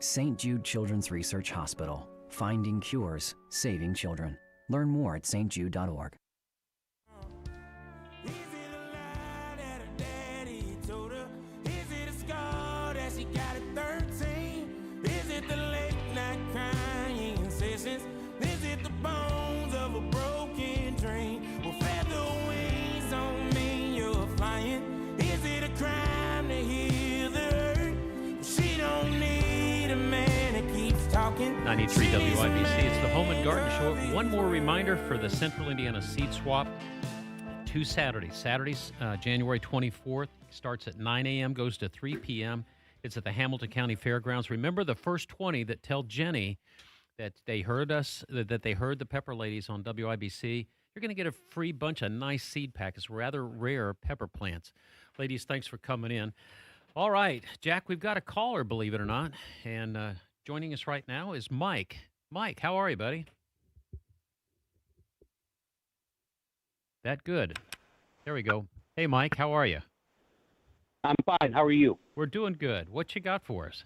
St. Jude Children's Research Hospital. Finding cures, saving children. Learn more at stjude.org. Talking. 93 WIBC. It's the Home and Garden Show. One more reminder for the Central Indiana Seed Swap. 2 Saturdays. Saturdays, January 24th, starts at 9 a.m., goes to 3 p.m. It's at the Hamilton County Fairgrounds. Remember the first 20 that tell Jenny that they heard us, that they heard the Pepper Ladies on WIBC. You're going to get a free bunch of nice seed packets, rather rare pepper plants. Ladies, thanks for coming in. All right, Jack, we've got a caller, believe it or not, and joining us right now is Mike. Mike, how are you, buddy? That good. There we go. Hey, Mike, how are you? I'm fine. How are you? We're doing good. What you got for us?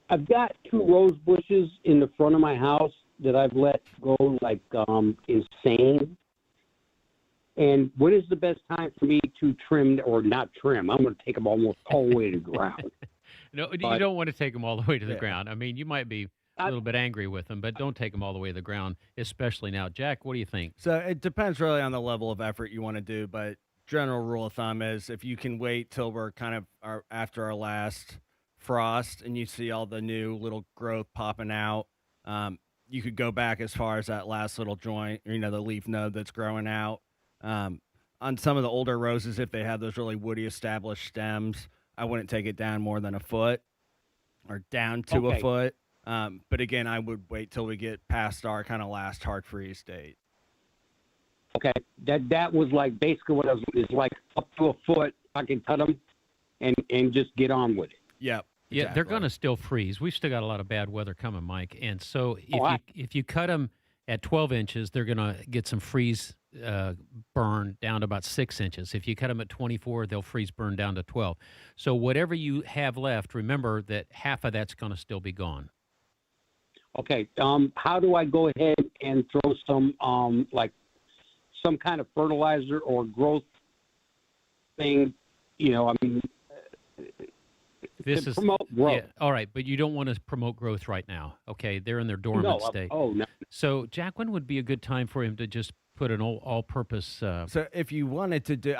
I've got 2 rose bushes in the front of my house that I've let go like insane. And when is the best time for me to trim or not trim? I'm going to take them almost all the way to the ground. No, you But- don't want to take them all the way to the Yeah. ground. I mean, you might be a little bit angry with them, but don't take them all the way to the ground, especially now. Jack, what do you think? So it depends really on the level of effort you want to do, but general rule of thumb is if you can wait till we're kind of after our last frost and you see all the new little growth popping out, you could go back as far as that last little joint, the leaf node that's growing out. On some of the older roses, if they have those really woody established stems, I wouldn't take it down more than a foot or down to a Okay. foot. But again, I would wait till we get past our kind of last hard freeze date. Okay, that was like basically what I was is like up to a foot. I can cut them and just get on with it. Yep. Yeah, they're going to still freeze. We've still got a lot of bad weather coming, Mike. And so if you cut them at 12 inches, they're going to get some freeze burn down to about 6 inches. If you cut them at 24, they'll freeze burn down to 12. So whatever you have left, remember that half of that's going to still be gone. Okay, how do I go ahead and throw some like some kind of fertilizer or growth thing? This to is promote growth. Yeah, all right, but you don't want to promote growth right now. Okay, they're in their dormant state. No. So, Jack, when would be a good time for him to just put an all-purpose? So if you wanted to do,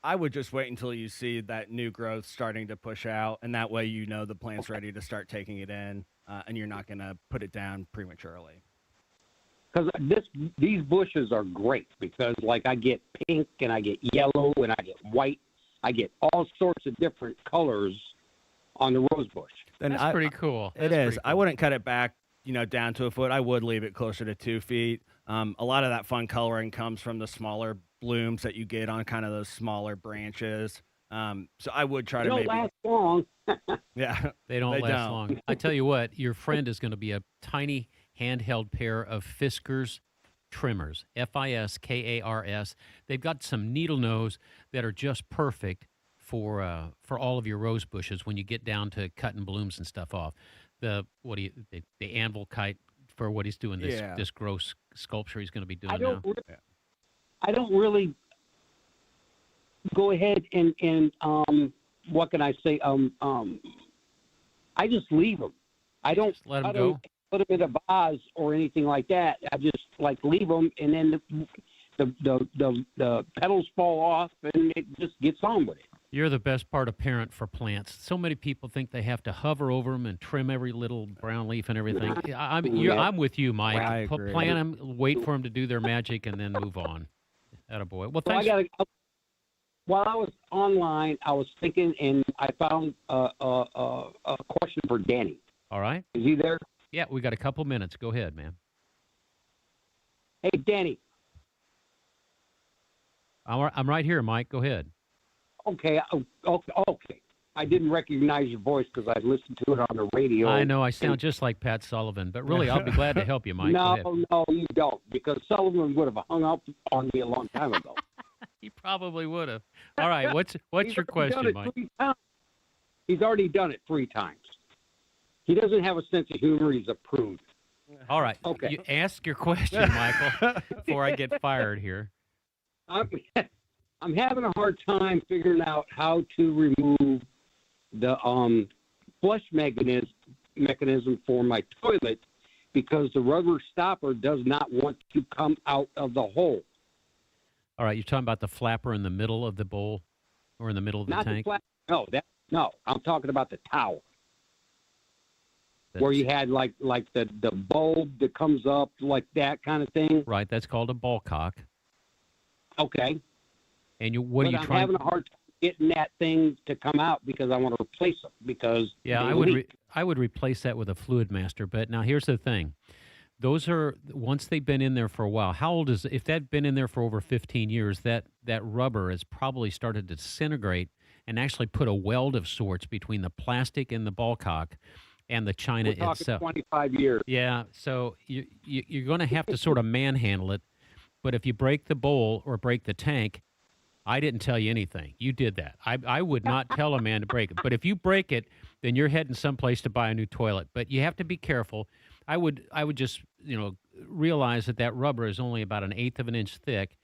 I would just wait until you see that new growth starting to push out, and that way the plant's ready to start taking it in, and you're not going to put it down prematurely. Because these bushes are great because like I get pink and I get yellow and I get white. I get all sorts of different colors on the rose bush. That's pretty cool. It is. I wouldn't cut it back, down to a foot. I would leave it closer to 2 feet. A lot of that fun coloring comes from the smaller blooms that you get on kind of those smaller branches. So I would try They to don't maybe. last long. Yeah, They don't last long. I tell you what, your friend is going to be a tiny handheld pair of Fiskars trimmers, Fiskars. They've got some needle nose that are just perfect for all of your rose bushes when you get down to cutting blooms and stuff off. The anvil kite for what he's doing this gross sculpture he's going to be doing now. I don't really go ahead and what can I say? I just leave them. I don't let 'em I go? don't put them in a vase or anything like that. I just like leave them, and then the petals fall off, and it just gets on with it. You're the best part of parent for plants. So many people think they have to hover over them and trim every little brown leaf and everything. I'm with you, Mike. I agree. Plant them, wait for them to do their magic, and then move on. Attaboy. Well, So thanks. while I was online, I was thinking, and I found a question for Danny. All right. Is he there? Yeah, we got a couple minutes. Go ahead, man. Hey, Danny. I'm right here, Mike. Go ahead. Okay. I didn't recognize your voice because I listened to it on the radio. I know I sound just like Pat Sullivan, but really, I'll be glad to help you, Mike. Go ahead. No, you don't, because Sullivan would have hung up on me a long time ago. He probably would have. All right. What's your He's already question, done it Mike? 3 times. He's already done it 3 times. He doesn't have a sense of humor. He's a prude. All right. Okay. You ask your question, Michael, before I get fired here. I'm having a hard time figuring out how to remove the flush mechanism for my toilet because the rubber stopper does not want to come out of the hole. All right. You're talking about the flapper in the middle of the bowl or in the middle of the Not tank? the flat. No. I'm talking about the tower. Where you had like the bulb that comes up like that kind of thing. Right. That's called a ball cock. Okay. And what are you I'm trying? having a hard time getting that thing to come out because I want to replace it because Yeah, they I would leak. I would replace that with a Fluid Master. But now here's the thing. Those are once they've been in there for a while. How old is if that's been in there for over 15 years, that rubber has probably started to disintegrate and actually put a weld of sorts between the plastic and the ball cock and the china We're talking itself. 25 years. Yeah, so you're going to have to sort of manhandle it. But if you break the bowl or break the tank, I didn't tell you anything. You did that. I would not tell a man to break it. But if you break it, then you're heading someplace to buy a new toilet. But you have to be careful. I would just realize that rubber is only about 1/8 of an inch thick,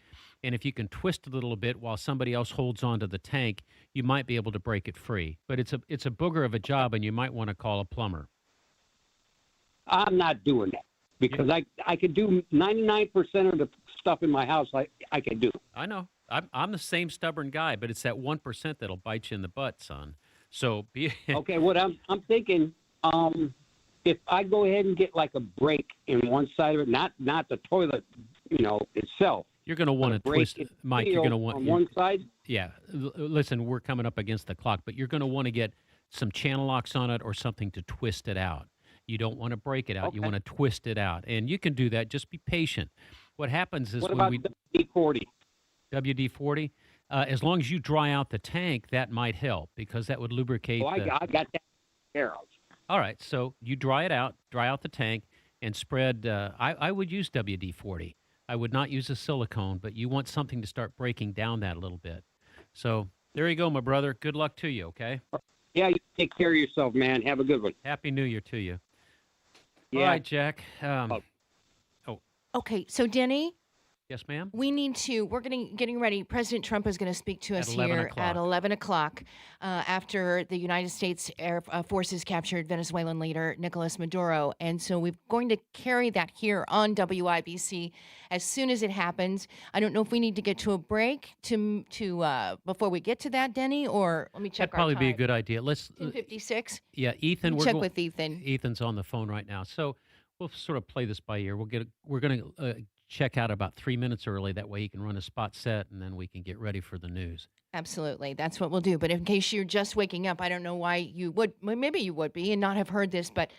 And if you can twist it a little bit while somebody else holds onto the tank, you might be able to break it free. But it's a booger of a job, and you might want to call a plumber. I'm not doing that because I could do 99% of the stuff in my house. I can do. I know. I'm the same stubborn guy, but it's that 1% that'll bite you in the butt, son. So be okay. What I'm thinking, if I go ahead and get like a break in one side of it, not the toilet, itself. You're going to want to twist, Mike. You're going to want on one side. Yeah. Listen, we're coming up against the clock, but you're going to want to get some channel locks on it or something to twist it out. You don't want to break it out. Okay. You want to twist it out, and you can do that. Just be patient. What happens is what about WD-40? WD-40. As long as you dry out the tank, that might help because that would lubricate. I got that taken care of. All right, so you dry out the tank, and spread. I would use WD-40. I would not use a silicone, but you want something to start breaking down that a little bit. So there you go, my brother. Good luck to you, okay? Yeah, you take care of yourself, man. Have a good one. Happy New Year to you. Yeah. All right, Jack. Okay, so Denny? Yes, ma'am? We're getting ready. President Trump is going to speak to us here at 11 o'clock after the United States Air Forces captured Venezuelan leader Nicolas Maduro. And so we're going to carry that here on WIBC as soon as it happens. I don't know if we need to get to a break to before we get to that, Denny, or let me check That'd probably our be a time. good idea. Let's 10:56. Yeah, Ethan. Check with Ethan. Ethan's on the phone right now. So we'll sort of play this by ear. We're going to check out about 3 minutes early. That way he can run a spot set, and then we can get ready for the news. Absolutely. That's what we'll do. But in case you're just waking up, I don't know why you would, maybe you would be and not have heard this, but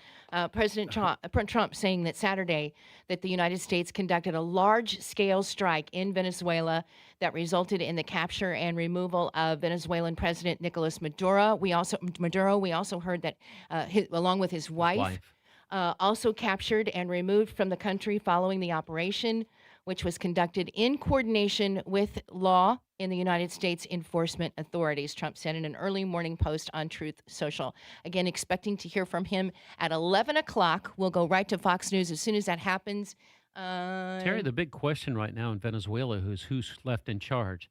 President Trump saying that Saturday that the United States conducted a large-scale strike in Venezuela that resulted in the capture and removal of Venezuelan President Nicolas Maduro. We also heard that along with his wife. Also captured and removed from the country following the operation, which was conducted in coordination with law in the United States enforcement authorities, Trump said in an early morning post on Truth Social. Again, expecting to hear from him at 11 o'clock. We'll go right to Fox News as soon as that happens. Terry, the big question right now in Venezuela is who's left in charge.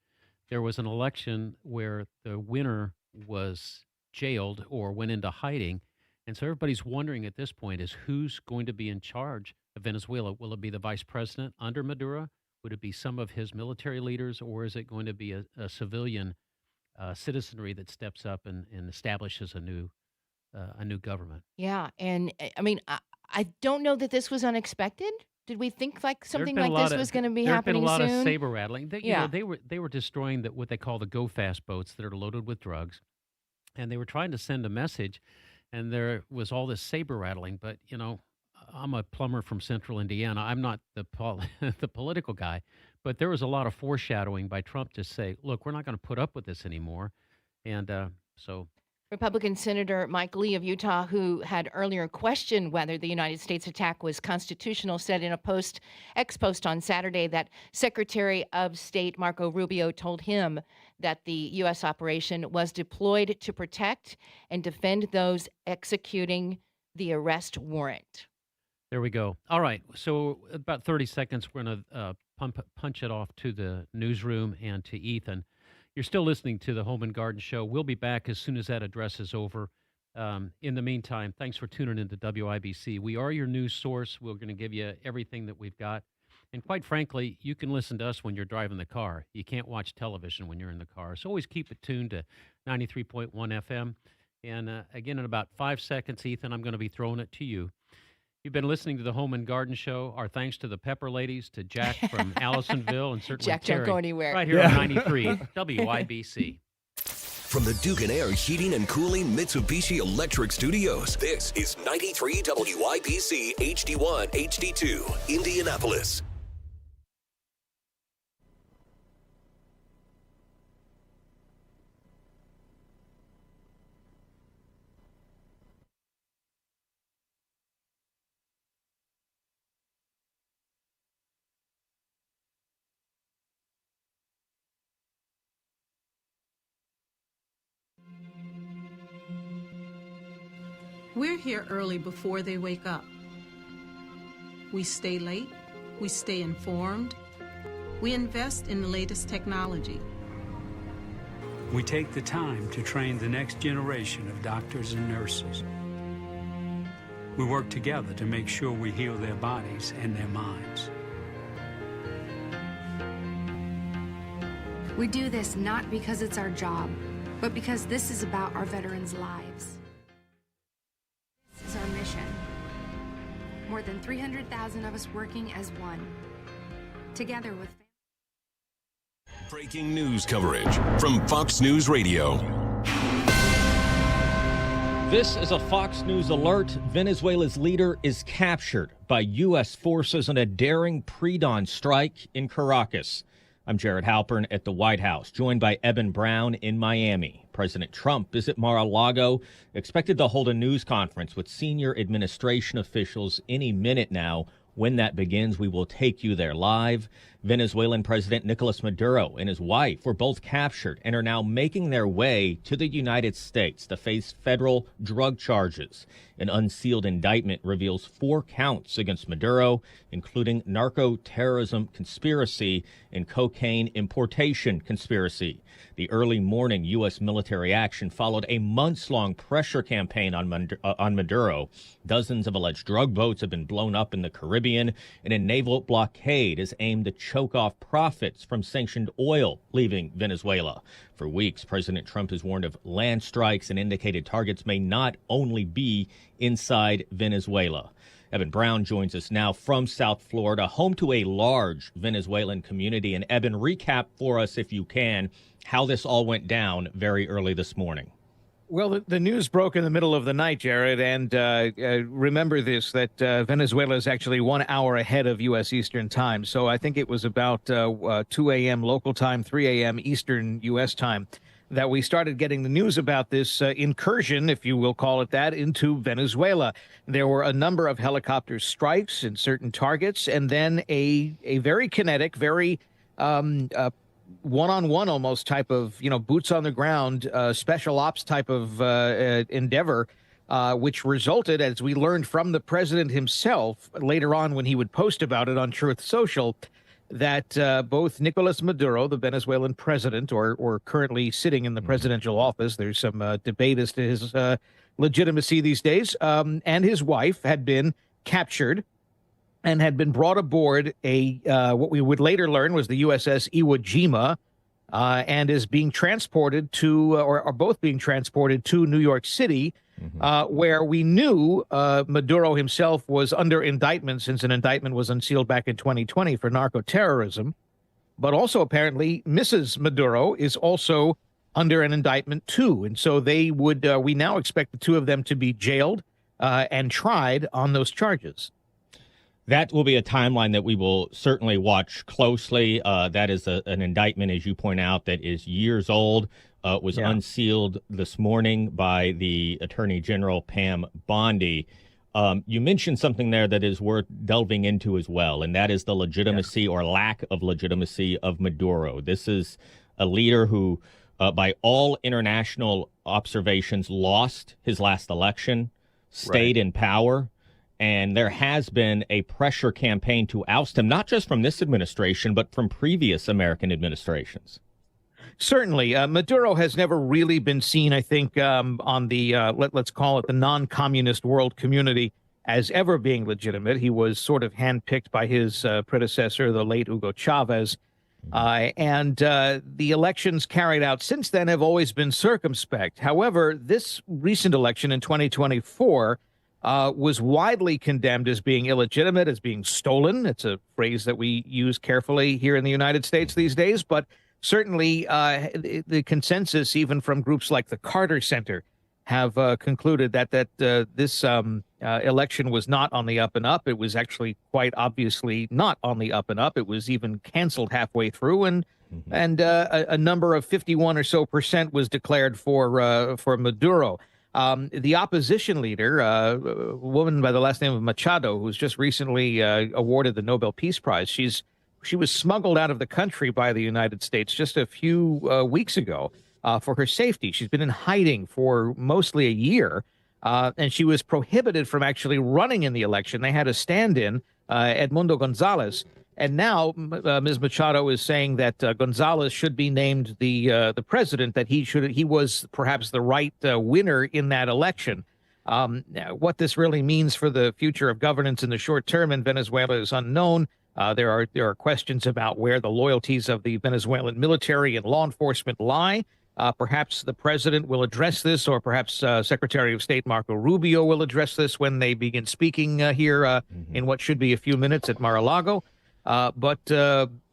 There was an election where the winner was jailed or went into hiding. And so everybody's wondering at this point is who's going to be in charge of Venezuela? Will it be the vice president under Maduro? Would it be some of his military leaders, or is it going to be a civilian citizenry that steps up and establishes a new government? Yeah, and I mean, I don't know that this was unexpected. Did we think like something like this was going to be happening soon? There's been a lot of saber rattling. They were destroying what they call the Go Fast boats that are loaded with drugs, and they were trying to send a message. And there was all this saber rattling, but I'm a plumber from Central Indiana. I'm not the political guy, but there was a lot of foreshadowing by Trump to say, "Look, we're not going to put up with this anymore," and so. Republican Senator Mike Lee of Utah, who had earlier questioned whether the United States attack was constitutional, said in a ex post on Saturday that Secretary of State Marco Rubio told him that the U.S. operation was deployed to protect and defend those executing the arrest warrant. There we go. All right. So about 30 seconds, we're going to punch it off to the newsroom and to Ethan. You're still listening to the Home and Garden Show. We'll be back as soon as that address is over. In the meantime, thanks for tuning into WIBC. We are your news source. We're going to give you everything that we've got. And quite frankly, you can listen to us when you're driving the car. You can't watch television when you're in the car. So always keep it tuned to 93.1 FM. And again, in about 5 seconds, Ethan, I'm going to be throwing it to you. You've been listening to the Home and Garden Show. Our thanks to the Pepper Ladies, to Jack from Allisonville, and certainly Jack, Terry. don't go anywhere. Right here on 93 WIBC. From the Duke and Air Heating and Cooling Mitsubishi Electric Studios, this is 93 WIBC HD1 HD2 Indianapolis. We're here early before they wake up. We stay late, we stay informed, We invest in the latest technology. We take the time to train the next generation of doctors and nurses. We work together to make sure we heal their bodies and their minds. We do this not because it's our job, but because this is about our veterans' lives. This is our mission. More than 300,000 of us working as one. Together with Breaking news coverage from Fox News Radio. This is a Fox News alert. Venezuela's leader is captured by U.S. forces in a daring pre-dawn strike in Caracas. I'm Jared Halpern at the White House, joined by Eben Brown in Miami. President Trump is at Mar-a-Lago, expected to hold a news conference with senior administration officials any minute now. When that begins, we will take you there live. Venezuelan President Nicolas Maduro and his wife were both captured and are now making their way to the United States to face federal drug charges. An unsealed indictment reveals 4 counts against Maduro, including narco-terrorism conspiracy and cocaine importation conspiracy. The early morning U.S. military action followed a months-long pressure campaign on Maduro. Dozens of alleged drug boats have been blown up in the Caribbean, and a naval blockade is aimed to choke off profits from sanctioned oil leaving Venezuela. For weeks, President Trump has warned of land strikes and indicated targets may not only be inside Venezuela. Eben Brown joins us now from South Florida, home to a large Venezuelan community. And Eben, recap for us, if you can, how this all went down very early this morning. Well, the news broke in the middle of the night, Jared, and remember this, that Venezuela is actually 1 hour ahead of U.S. Eastern time. So I think it was about 2 a.m. local time, 3 a.m. Eastern U.S. time, that we started getting the news about this incursion, if you will call it that, into Venezuela. There were a number of helicopter strikes in certain targets, and then a very kinetic, very one-on-one almost type of, boots on the ground, special ops type of endeavor, which resulted, as we learned from the president himself later on when he would post about it on Truth Social, that both Nicolas Maduro, the Venezuelan president, or currently sitting in the presidential office, there's some debate as to his legitimacy these days, and his wife had been captured and had been brought aboard what we would later learn was the USS Iwo Jima, and is being transported to, or are both being transported to New York City, where we knew Maduro himself was under indictment, since an indictment was unsealed back in 2020 for narco-terrorism. But also apparently Mrs. Maduro is also under an indictment too. And so they would, we now expect the two of them to be jailed and tried on those charges. That will be a timeline that we will certainly watch closely. That is an indictment, as you point out, that is years old. Was unsealed this morning by the Attorney General, Pam Bondi. You mentioned something there that is worth delving into as well, and that is the legitimacy or lack of legitimacy of Maduro. This is a leader who, by all international observations, lost his last election, stayed in power. And there has been a pressure campaign to oust him, not just from this administration, but from previous American administrations. Certainly. Maduro has never really been seen, I think, on the, let's call it the non-communist world community as ever being legitimate. He was sort of handpicked by his predecessor, the late Hugo Chavez. And the elections carried out since then have always been circumspect. However, this recent election in 2024 was widely condemned as being illegitimate, as being stolen. It's a phrase that we use carefully here in the United States these days, but certainly the consensus, even from groups like the Carter Center, have concluded that this election was not on the up and up. It was actually quite obviously not on the up and up. It was even canceled halfway through, and a number of 51% or so was declared for Maduro. The opposition leader, a woman by the last name of Machado, who's just recently awarded the Nobel Peace Prize, she was smuggled out of the country by the United States just a few weeks ago for her safety. She's been in hiding for mostly a year, and she was prohibited from actually running in the election. They had a stand-in, Edmundo Gonzalez, And now Ms. Machado is saying that Gonzalez should be named the president, that he was perhaps the right winner in that election. What this really means for the future of governance in the short term in Venezuela is unknown. There are questions about where the loyalties of the Venezuelan military and law enforcement lie. Perhaps the president will address this, or perhaps Secretary of State Marco Rubio will address this when they begin speaking here in what should be a few minutes at Mar-a-Lago. But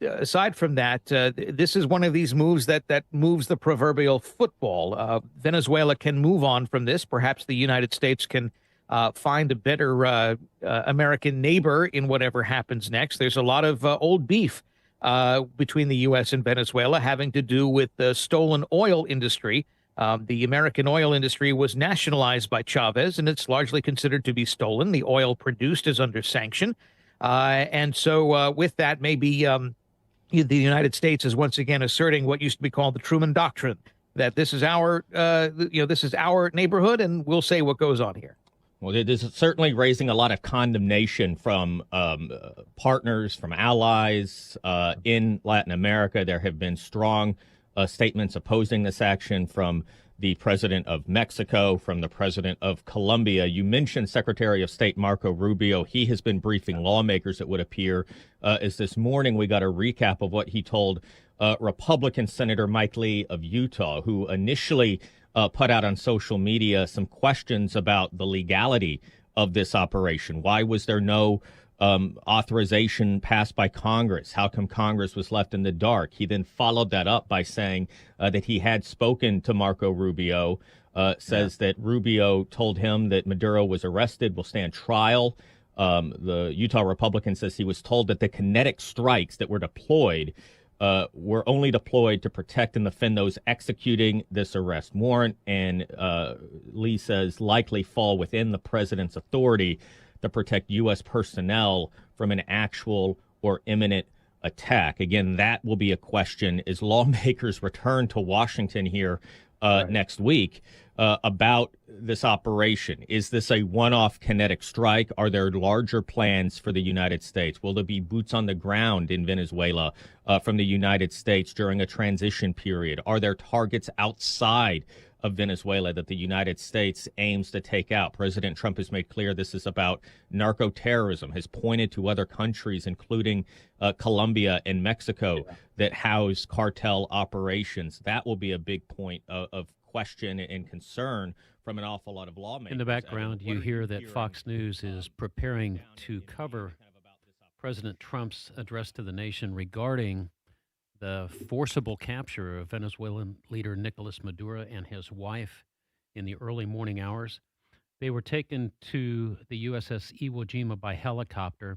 aside from that, this is one of these moves that moves the proverbial football. Venezuela can move on from this. Perhaps the United States can find a better American neighbor in whatever happens next. There's a lot of old beef between the U.S. and Venezuela having to do with the stolen oil industry. The American oil industry was nationalized by Chavez, and it's largely considered to be stolen. The oil produced is under sanction. And so with that, maybe the United States is once again asserting what used to be called the Truman Doctrine, that this is our, this is our neighborhood, and we'll say what goes on here. Well, it is certainly raising a lot of condemnation from partners, from allies in Latin America. There have been strong statements opposing this action from the president of Mexico, from the president of Colombia. You mentioned Secretary of State Marco Rubio. He has been briefing lawmakers, it would appear, as this morning we got a recap of what he told Republican Senator Mike Lee of Utah, who initially put out on social media some questions about the legality of this operation. Why was there no authorization passed by Congress? How come Congress was left in the dark? He then followed that up by saying that he had spoken to Marco Rubio, that Rubio told him that Maduro was arrested, will stand trial. The Utah Republican says he was told that the kinetic strikes that were deployed were only deployed to protect and defend those executing this arrest warrant, and Lee says likely fall within the president's authority to protect U.S. personnel from an actual or imminent attack. Again, that will be a question as lawmakers return to Washington here next week about this operation. Is this a one-off kinetic strike? Are there larger plans for the United States? Will there be boots on the ground in Venezuela from the United States during a transition period? Are there targets outside of Venezuela that the United States aims to take out? President Trump has made clear this is about narco-terrorism, has pointed to other countries, including Colombia and Mexico, that house cartel operations. That will be a big point of question and concern from an awful lot of lawmakers. In the background, you hear that Fox News is preparing to cover President Trump's address to the nation regarding the forcible capture of Venezuelan leader Nicolas Maduro and his wife in the early morning hours. They were taken to the USS Iwo Jima by helicopter,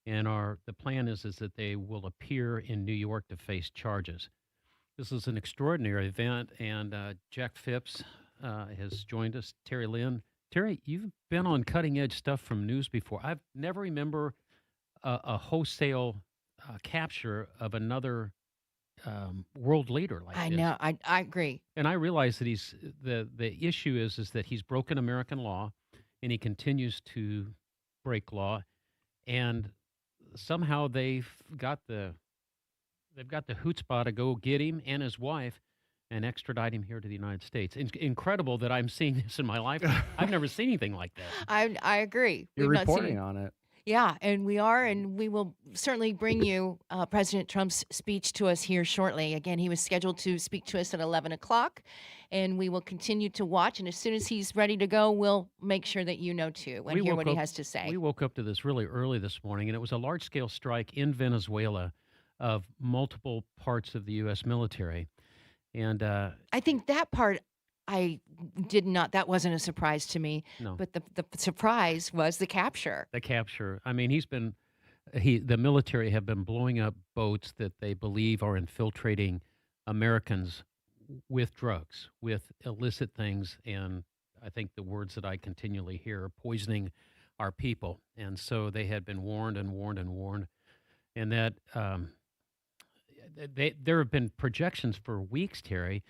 and the plan is that they will appear in New York to face charges. This is an extraordinary event, and Jack Phipps has joined us. Terry Lynn. Terry, you've been on cutting-edge stuff from news before. I've never remember a wholesale capture of another world leader like I this. know. I agree. And I realize that the issue is that he's broken American law, and he continues to break law, and somehow they've got the chutzpah to go get him and his wife and extradite him here to the United States. Incredible that I'm seeing this in my lifetime. I've never seen anything like that. I agree. You're We've not seen reporting it. on it. Yeah, and we are, and we will certainly bring you President Trump's speech to us here shortly. Again, he was scheduled to speak to us at 11 o'clock, and we will continue to watch. And as soon as he's ready to go, we'll make sure that you know, too, and hear what he has to say. We woke up to this really early this morning, and it was a large-scale strike in Venezuela of multiple parts of the U.S. military. And I think that part that wasn't a surprise to me. No. But the surprise was the capture. The capture. I mean, the military have been blowing up boats that they believe are infiltrating Americans with drugs, with illicit things, and I think the words that I continually hear are poisoning our people. And so they had been warned and warned and warned, and that there have been projections for weeks, Terry,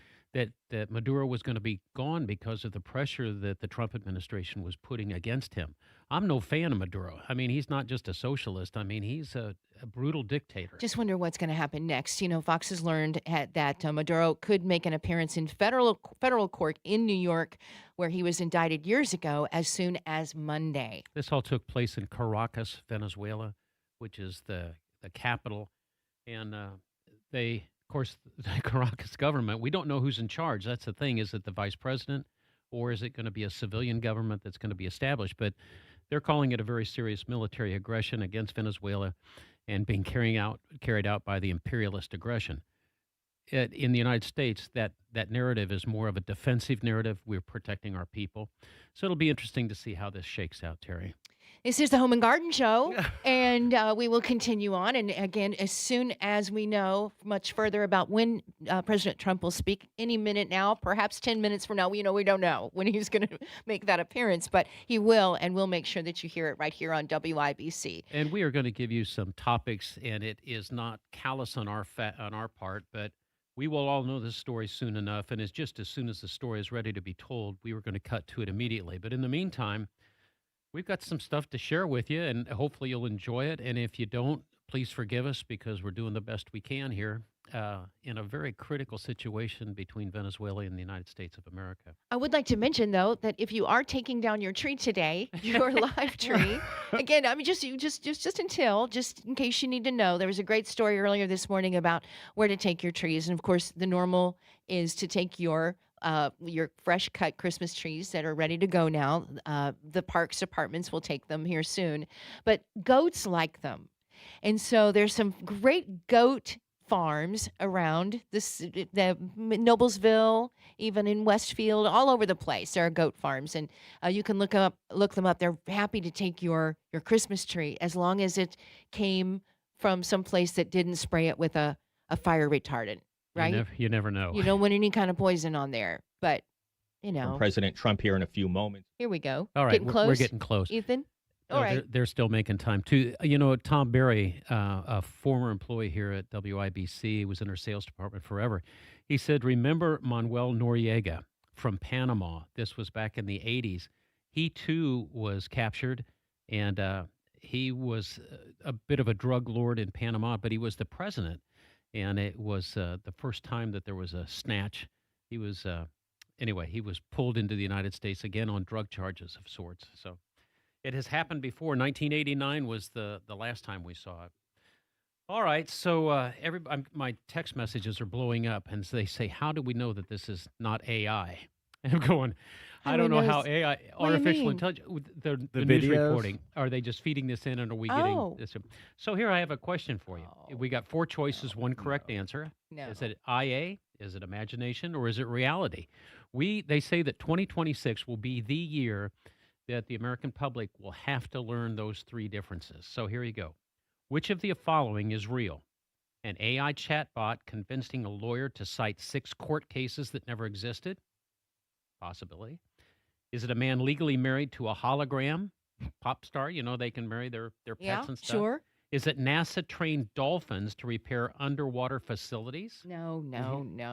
that Maduro was going to be gone because of the pressure that the Trump administration was putting against him. I'm no fan of Maduro. I mean, he's not just a socialist. I mean, he's a brutal dictator. Just wonder what's going to happen next. You know, Fox has learned that Maduro could make an appearance in federal court in New York, where he was indicted years ago, as soon as Monday. This all took place in Caracas, Venezuela, which is the capital. And of course, the Caracas government, we don't know who's in charge. That's the thing. Is it the vice president, or is it going to be a civilian government that's going to be established? But they're calling it a very serious military aggression against Venezuela and being carried out by the imperialist aggression. In the United States, that narrative is more of a defensive narrative. We're protecting our people. So it'll be interesting to see how this shakes out, Terry. This is the Home and Garden Show, and we will continue on. And again, as soon as we know much further about when President Trump will speak, any minute now, perhaps 10 minutes from now, we don't know when he's going to make that appearance, but he will, and we'll make sure that you hear it right here on WIBC. And we are going to give you some topics, and it is not callous on our part, but we will all know this story soon enough, and it's just as soon as the story is ready to be told, we were going to cut to it immediately. But in the meantime, we've got some stuff to share with you, and hopefully you'll enjoy it. And if you don't, please forgive us, because we're doing the best we can here in a very critical situation between Venezuela and the United States of America. I would like to mention, though, that if you are taking down your tree today, your live tree, again, I mean, just in case you need to know, there was a great story earlier this morning about where to take your trees. And of course, the normal is to take your fresh cut Christmas trees that are ready to go now. The Parks Apartments will take them here soon, but goats like them. And so there's some great goat farms around the Noblesville, even in Westfield, all over the place. There are goat farms, and you can look them up. They're happy to take your Christmas tree as long as it came from some place that didn't spray it with a fire retardant. Right? You never know. You don't want any kind of poison on there, but From President Trump here in a few moments. Here we go. All right, getting close. We're getting close. Ethan? All right. They're still making time, too. You know, Tom Berry, a former employee here at WIBC, was in our sales department forever. He said, remember Manuel Noriega from Panama? This was back in the 80s. He, too, was captured, and he was a bit of a drug lord in Panama, but he was the president. And it was the first time that there was a snatch. He was, he was pulled into the United States again on drug charges of sorts. So it has happened before. 1989 was the last time we saw it. All right, so my text messages are blowing up, and they say, how do we know that this is not AI? And I'm going, I don't know how AI, artificial intelligence, the news videos? reporting, are they just feeding this in, and are we getting this? So here I have a question for you. We got 4 choices, one correct answer. No. Is it IA? Is it imagination? Or is it reality? They say that 2026 will be the year that the American public will have to learn those 3 differences. So here you go. Which of the following is real? An AI chatbot convincing a lawyer to cite 6 court cases that never existed? Possibility. Is it a man legally married to a hologram pop star? You know, they can marry their pets and stuff. Sure. Is it NASA trained dolphins to repair underwater facilities? No.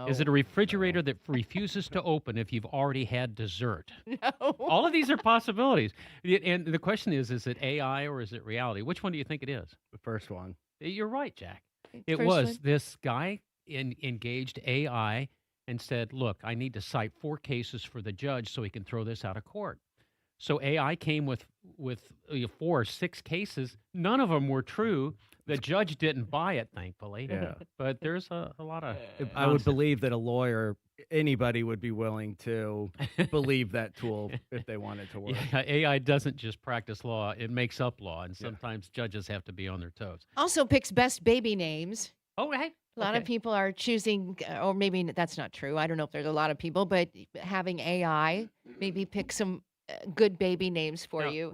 Is it a refrigerator that refuses to open if you've already had dessert? No. All of these are possibilities. And the question is it AI or is it reality? Which one do you think it is? The first one. You're right, Jack. It First was one? this guy engaged AI and said, look, I need to cite 4 cases for the judge so he can throw this out of court. So AI came with 4 or 6 cases. None of them were true. The judge didn't buy it, thankfully. Yeah. But there's a lot of I would believe that a lawyer, anybody would be willing to believe that tool if they wanted to work. Yeah, AI doesn't just practice law. It makes up law. And sometimes judges have to be on their toes. Also picks best baby names. Oh, right. A lot of people are choosing, or maybe that's not true. I don't know if there's a lot of people, but having AI maybe pick some good baby names for you.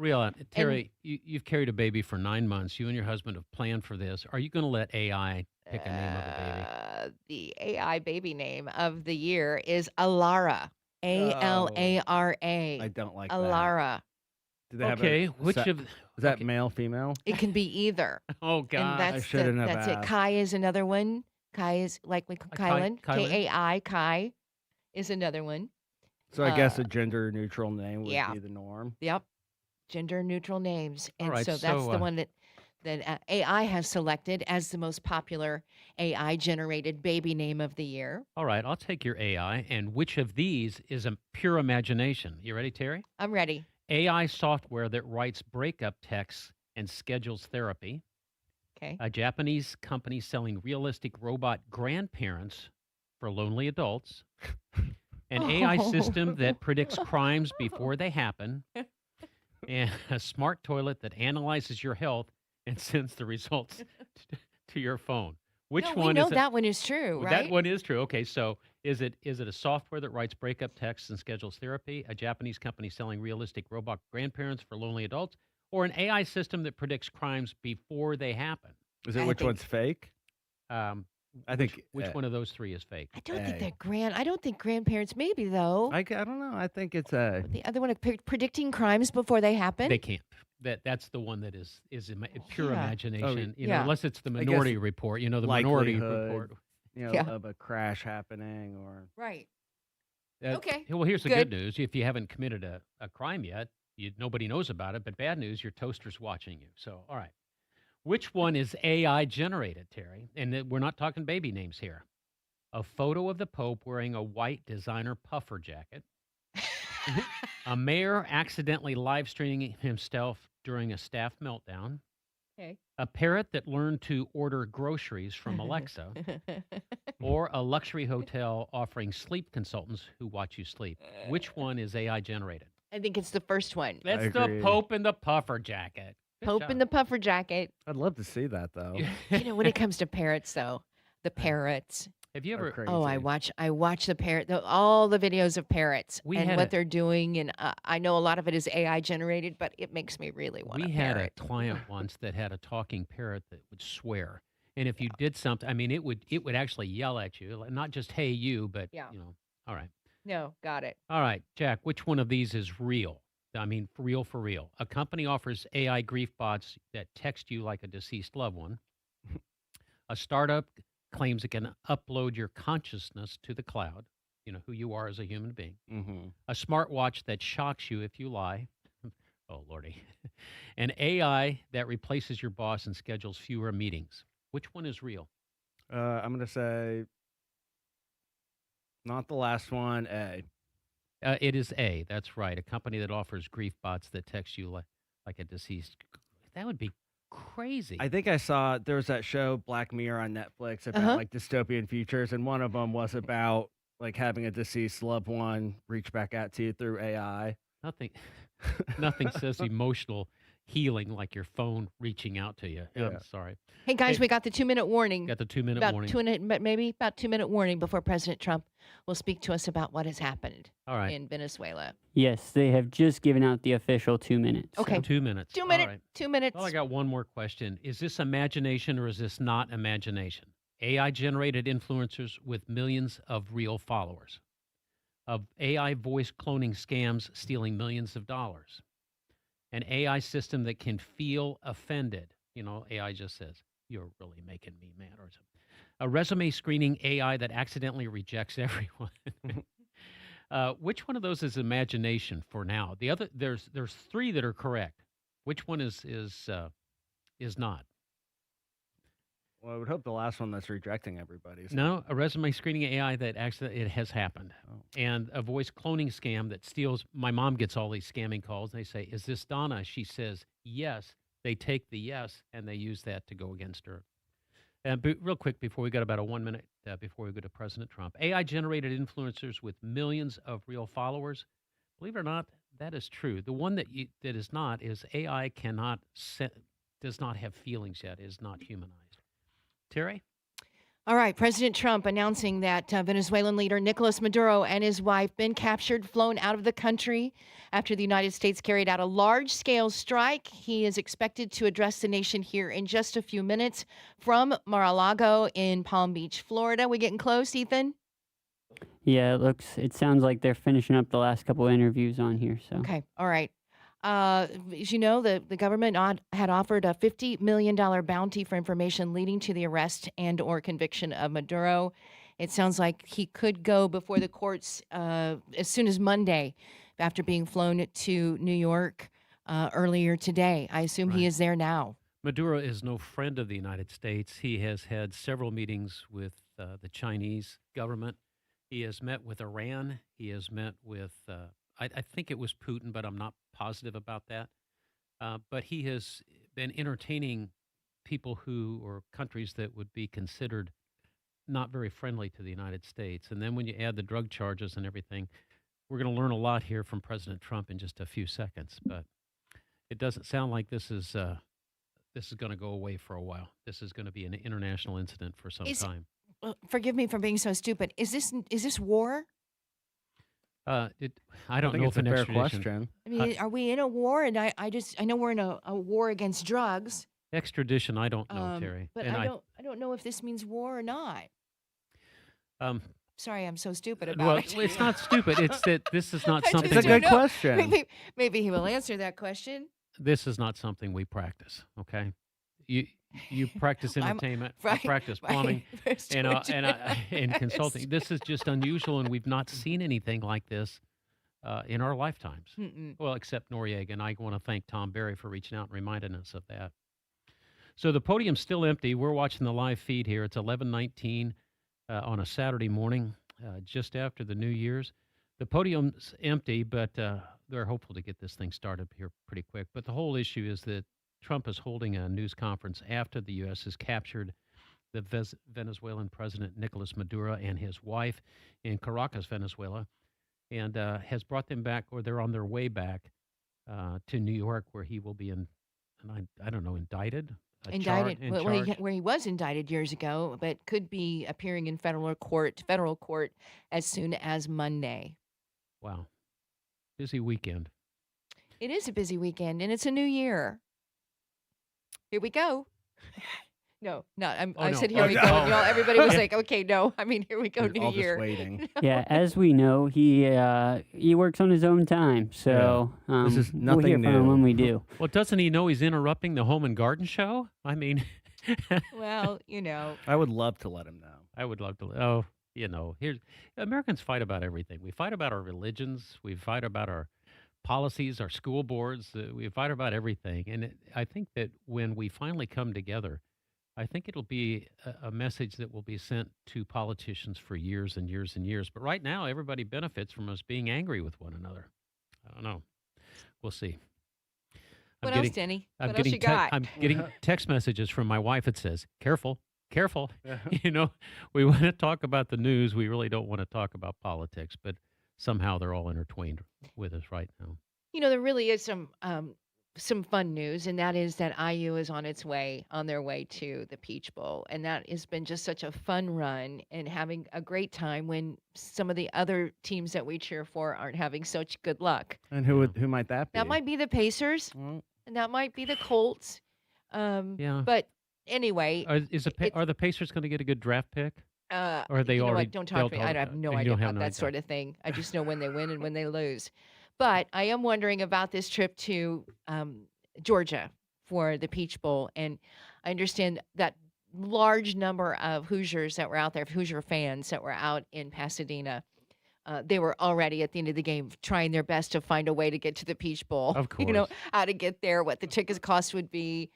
Terry, you've carried a baby for 9 months. You and your husband have planned for this. Are you going to let AI pick a name of a baby? The AI baby name of the year is Alara. ALARA. I don't like Alara. Do they have is that male, female? It can be either. Oh, God. And that's I shouldn't have that's it. asked. Kai is another one. Kai is like we call Kylan. Kylan? Kai, Kai. is another one. So I guess a gender neutral name would yeah. be the norm. Yep. Gender neutral names. And right, so that's so, the one that AI has selected as the most popular AI generated baby name of the year. All right, I'll take your AI. And which of these is a pure imagination? You ready, Terry? I'm ready. AI software that writes breakup texts and schedules therapy. Okay. A Japanese company selling realistic robot grandparents for lonely adults. An AI system that predicts crimes before they happen. And a smart toilet that analyzes your health and sends the results to your phone. Which No, one we know is it? that one is true, Well, right? That one is true. Okay, so is it a software that writes breakup texts and schedules therapy, a Japanese company selling realistic robot grandparents for lonely adults, or an AI system that predicts crimes before they happen? Is it I which think- one's fake? I think Which one of those three is fake? I don't think A. that I don't think grandparents maybe though. I don't know. I think it's a. The other one, predicting crimes before they happen. They can't. That's the one that is pure Yeah. imagination. yeah. Unless it's the I guess Minority Report. The Minority likelihood, Report. Yeah. Of a crash happening or. Right. Uh, Okay, Well, here's the good. good news. If you haven't committed a crime yet, nobody knows about it. But bad news, your toaster's watching you. So, all right. Which one is AI generated, Terry? And we're not talking baby names here. A photo of the Pope wearing a white designer puffer jacket. A mayor accidentally live streaming himself during a staff meltdown. Okay. A parrot that learned to order groceries from Alexa. Or a luxury hotel offering sleep consultants who watch you sleep. Which one is AI generated? I think it's the first one. That's the agree. Pope in the puffer jacket. Good Pope job. in the puffer jacket. I'd love to see that though. When it comes to parrots, though, the parrots. Have you ever? Oh, I watch the parrot, all the videos of parrots We and had what a- they're doing, and I know a lot of it is AI generated, but it makes me really want We a had parrot. a client once that had a talking parrot that would swear, and if you did something, I mean, it would actually yell at you, like, not just "Hey you," but Yeah. All right, No, got it. all right, Jack. Which one of these is real? I mean, for real. A company offers AI grief bots that text you like a deceased loved one. A startup claims it can upload your consciousness to the cloud. Who you are as a human being. Mm-hmm. A smartwatch that shocks you if you lie. Oh, Lordy. An AI that replaces your boss and schedules fewer meetings. Which one is real? I'm gonna say. Not the last one. A. It is A. That's right. A company that offers grief bots that text you like a deceased. That would be crazy. I think I saw there was that show Black Mirror on Netflix about Uh-huh. like dystopian futures, and one of them was about like having a deceased loved one reach back out to you through AI. Nothing says emotional healing like your phone reaching out to you. Yeah. I'm sorry. Hey guys, we got the 2-minute warning. Got the 2-minute about warning. maybe about 2-minute warning before President Trump will speak to us about what has happened All right. in Venezuela. Yes, they have just given out the official 2 minutes. Okay. 2 minutes. 2 All minute, right. 2 minutes. Well, I got one more question. Is this imagination or is this not imagination? AI generated influencers with millions of real followers. Of AI voice cloning scams stealing millions of dollars. An AI system that can feel offended. AI just says, "You're really making me mad," or something. A resume screening AI that accidentally rejects everyone. Which one of those is imagination for now? The other, there's three that are correct. Which one is not? Well, I would hope the last one that's rejecting everybody. No, a resume screening AI that actually it has happened, and a voice cloning scam that steals. My mom gets all these scamming calls. They say, "Is this Donna?" She says, "Yes." They take the yes and they use that to go against her. And real quick, before we got about a 1 minute before we go to President Trump, AI generated influencers with millions of real followers. Believe it or not, that is true. The one that is not is AI does not have feelings yet. Is not humanized. Terry? All right, President Trump announcing that Venezuelan leader Nicolas Maduro and his wife been captured, flown out of the country after the United States carried out a large-scale strike. He is expected to address the nation here in just a few minutes from Mar-a-Lago in Palm Beach, Florida. We getting close, Ethan? Yeah, it sounds like they're finishing up the last couple of interviews on here. So Okay, all right. As you know, the government had offered a $50 million bounty for information leading to the arrest and or conviction of Maduro. It sounds like he could go before the courts as soon as Monday after being flown to New York earlier today. I assume he is there now. Maduro is no friend of the United States. He has had several meetings with the Chinese government. He has met with Iran. He has met with, I think it was Putin, but I'm not positive about that. But he has been entertaining people or countries that would be considered not very friendly to the United States. And then when you add the drug charges and everything, we're going to learn a lot here from President Trump in just a few seconds. But it doesn't sound like this is going to go away for a while. This is going to be an international incident for some time. Forgive me for being so stupid. Is this war? I don't think know it's if a an fair extradition. question. I mean, are we in a war? And I know we're in a war against drugs. Extradition, I don't know, Terry. But And I don't know if this means war or not. Sorry, I'm so stupid about well, it. it's not stupid. It's that this is not I something. just It's a good don't know. question. Maybe he will answer that question. This is not something we practice. Okay, you practice I'm- entertainment. I right, practice right. plumbing First and what you and consulting. This is just unusual, and we've not seen anything like this in our lifetimes. Mm-mm. Well, except Noriega, and I want to thank Tom Berry for reaching out and reminding us of that. So the podium's still empty. We're watching the live feed here. It's 11:19 on a Saturday morning, just after the New Year's. The podium's empty, but they're hopeful to get this thing started here pretty quick. But the whole issue is that Trump is holding a news conference after the U.S. has captured the Venezuelan president, Nicolas Maduro, and his wife in Caracas, Venezuela, and has brought them back, or they're on their way back to New York, where he will be I don't know, indicted? Indicted, Charged? where he was indicted years ago, but could be appearing in federal court as soon as Monday. Wow. Busy weekend. It is a busy weekend, and it's a new year. Here we go. No, I no. said here Oh, we no. go, and everybody was like, okay, no. I mean, here we go, We're new all just year. waiting. Yeah, as we know, he works on his own time, so This is we'll hear nothing from him new. when we do. Well, doesn't he know he's interrupting the Home and Garden show? I mean, Well, you know. I would love to let him know. I would love to. Oh, here's Americans fight about everything. We fight about our religions. We fight about our policies, our school boards. We fight about everything. And I think that when we finally come together, I think it'll be a message that will be sent to politicians for years and years and years. But right now, everybody benefits from us being angry with one another. I don't know. We'll see. What else, Denny? I'm What else getting you got? I'm getting text messages from my wife that says, "Careful, careful." We want to talk about the news. We really don't want to talk about politics, but somehow they're all intertwined with us right now. There really is some fun news, and that is that IU is on their way to the Peach Bowl, and that has been just such a fun run and having a great time when some of the other teams that we cheer for aren't having such good luck. And who might that be? That might be the Pacers, and that might be the Colts. Yeah. But anyway, Are the Pacers going to get a good draft pick? Or are they you know already? what? Don't talk to me. I have no you idea don't have about no that idea. sort of thing. I just know when they win and when they lose. But I am wondering about this trip to Georgia for the Peach Bowl, and I understand that large number of Hoosiers that were out there, Hoosier fans that were out in Pasadena. They were already at the end of the game trying their best to find a way to get to the Peach Bowl. Of How to get there, what the ticket cost would be.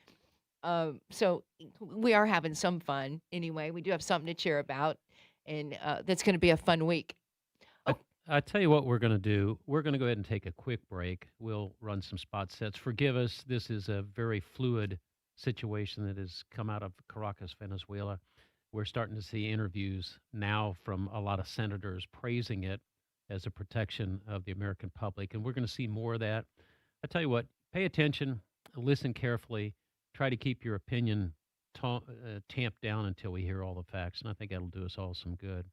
So we are having some fun anyway. We do have something to cheer about, and that's going to be a fun week. I tell you what we're going to do. We're going to go ahead and take a quick break. We'll run some spot sets. Forgive us. This is a very fluid situation that has come out of Caracas, Venezuela. We're starting to see interviews now from a lot of senators praising it as a protection of the American public, and we're going to see more of that. I tell you what, pay attention, listen carefully, try to keep your opinion tamped down until we hear all the facts, and I think that'll do us all some good.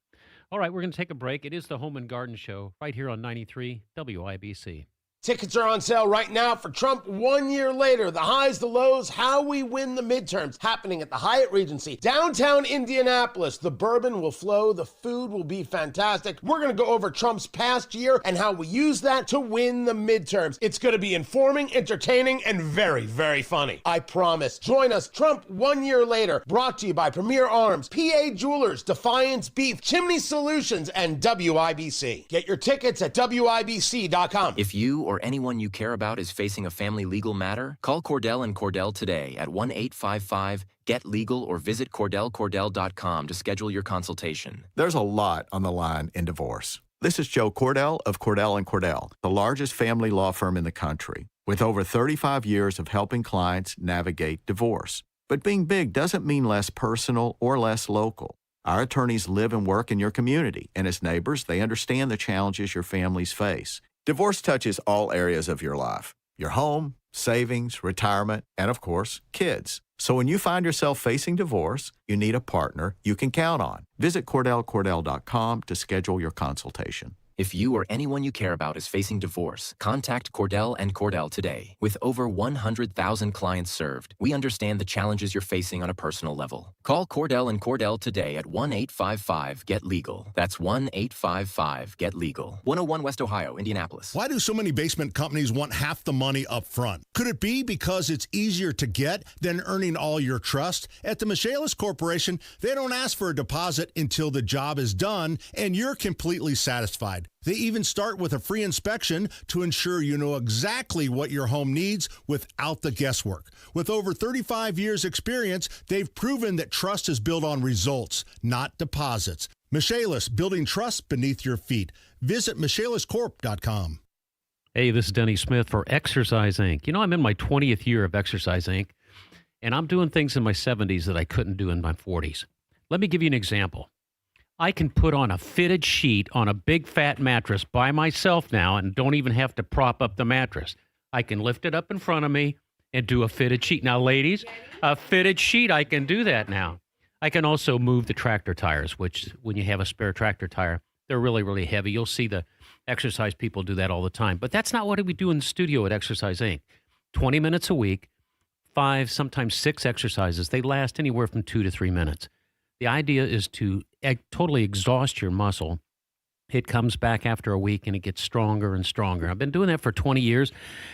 All right, we're going to take a break. It is the Home and Garden Show right here on 93 WIBC. Tickets are on sale right now for Trump 1 year later. The highs, the lows, how we win the midterms. Happening at the Hyatt Regency, downtown Indianapolis. The bourbon will flow. The food will be fantastic. We're going to go over Trump's past year and how we use that to win the midterms. It's going to be informing, entertaining, and very, very funny. I promise. Join us, Trump 1 year later. Brought to you by Premier Arms, PA Jewelers, Defiance Beef, Chimney Solutions, and WIBC. Get your tickets at WIBC.com. If you or anyone you care about is facing a family legal matter, call Cordell and Cordell today at 1-855-GET-LEGAL or visit CordellCordell.com to schedule your consultation. There's a lot on the line in divorce. This is Joe Cordell of Cordell & Cordell, the largest family law firm in the country, with over 35 years of helping clients navigate divorce. But being big doesn't mean less personal or less local. Our attorneys live and work in your community, and as neighbors, they understand the challenges your families face. Divorce touches all areas of your life: your home, savings, retirement, and of course, kids. So when you find yourself facing divorce, you need a partner you can count on. Visit CordellCordell.com to schedule your consultation. If you or anyone you care about is facing divorce, contact Cordell and Cordell today. With over 100,000 clients served, we understand the challenges you're facing on a personal level. Call Cordell and Cordell today at 1-855-GET-LEGAL. That's 1-855-GET-LEGAL. 101 West Ohio, Indianapolis. Why do so many basement companies want half the money up front? Could it be because it's easier to get than earning all your trust? At the Michaelis Corporation, they don't ask for a deposit until the job is done and you're completely satisfied. They even start with a free inspection to ensure you know exactly what your home needs without the guesswork. With over 35 years experience, they've proven that trust is built on results, not deposits. Michaelis, building trust beneath your feet. Visit michaeliscorp.com. Hey, this is Denny Smith for Exercise Inc. You know, I'm in my 20th year of Exercise Inc., and I'm doing things in my 70s that I couldn't do in my 40s. Let me give you an example. I can put on a fitted sheet on a big fat mattress by myself now and don't even have to prop up the mattress. I can lift it up in front of me and do a fitted sheet. Now, ladies, a fitted sheet, I can do that now. I can also move the tractor tires, which when you have a spare tractor tire, they're really, really heavy. You'll see the exercise people do that all the time. But that's not what we do in the studio at Exercise Inc. 20 minutes a week, 5, sometimes 6 exercises. They last anywhere from 2 to 3 minutes. The idea is to totally exhaust your muscle. It comes back after a week and it gets stronger and stronger. I've been doing that for 20 years.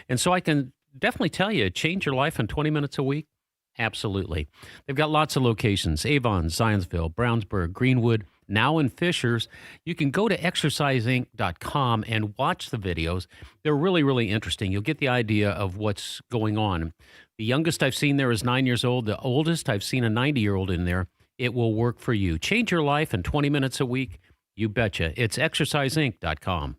And so I can definitely tell you, change your life in 20 minutes a week. Absolutely. They've got lots of locations: Avon, Zionsville, Brownsburg, Greenwood, now in Fishers. You can go to exerciseinc.com and watch the videos. They're really, really interesting. You'll get the idea of what's going on. The youngest I've seen there is 9 years old. The oldest, I've seen a 90-year-old in there. It will work for you. Change your life in 20 minutes a week. You betcha. It's exerciseinc.com.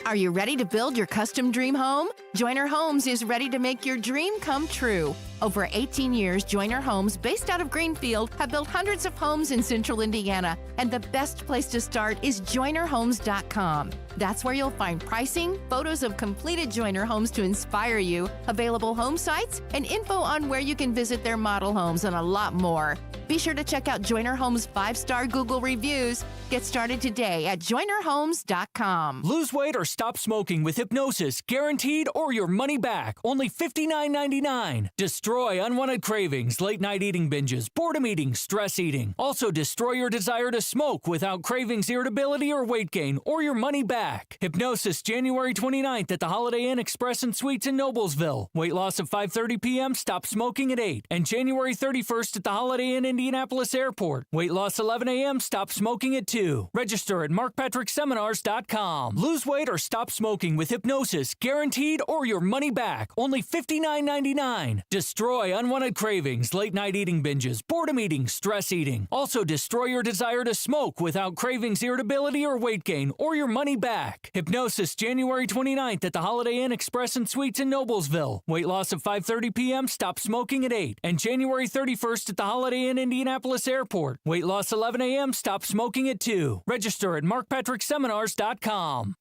Are you ready to build your custom dream home? Joyner Homes is ready to make your dream come true. Over 18 years, Joyner Homes, based out of Greenfield, have built hundreds of homes in central Indiana, and the best place to start is JoynerHomes.com. That's where you'll find pricing, photos of completed Joyner homes to inspire you, available home sites, and info on where you can visit their model homes, and a lot more. Be sure to check out Joyner Homes' 5-star Google reviews. Get started today at JoynerHomes.com. Lose weight or stop smoking with hypnosis, guaranteed or your money back. Only $59.99. Destroy unwanted cravings, late night eating binges, boredom eating, stress eating. Also destroy your desire to smoke without cravings, irritability, or weight gain, or your money back. Hypnosis January 29th at the Holiday Inn Express and Suites in Noblesville. Weight loss of 5:30 p.m., stop smoking at 8. And January 31st at the Holiday Inn Indianapolis Airport. Weight loss 11 a.m., stop smoking at 2. Register at markpatrickseminars.com. Lose weight or stop smoking with hypnosis, guaranteed or your money back. Only $59.99. Destroy unwanted cravings, late night eating binges, boredom eating, stress eating. Also destroy your desire to smoke without cravings, irritability, or weight gain, or your money back. Hypnosis January 29th at the Holiday Inn Express and Suites in Noblesville. Weight loss of 5:30 p.m., stop smoking at 8. And January 31st at the Holiday Inn Indianapolis Airport. Weight loss 11 a.m., stop smoking at 2. Register at markpatrickseminars.com.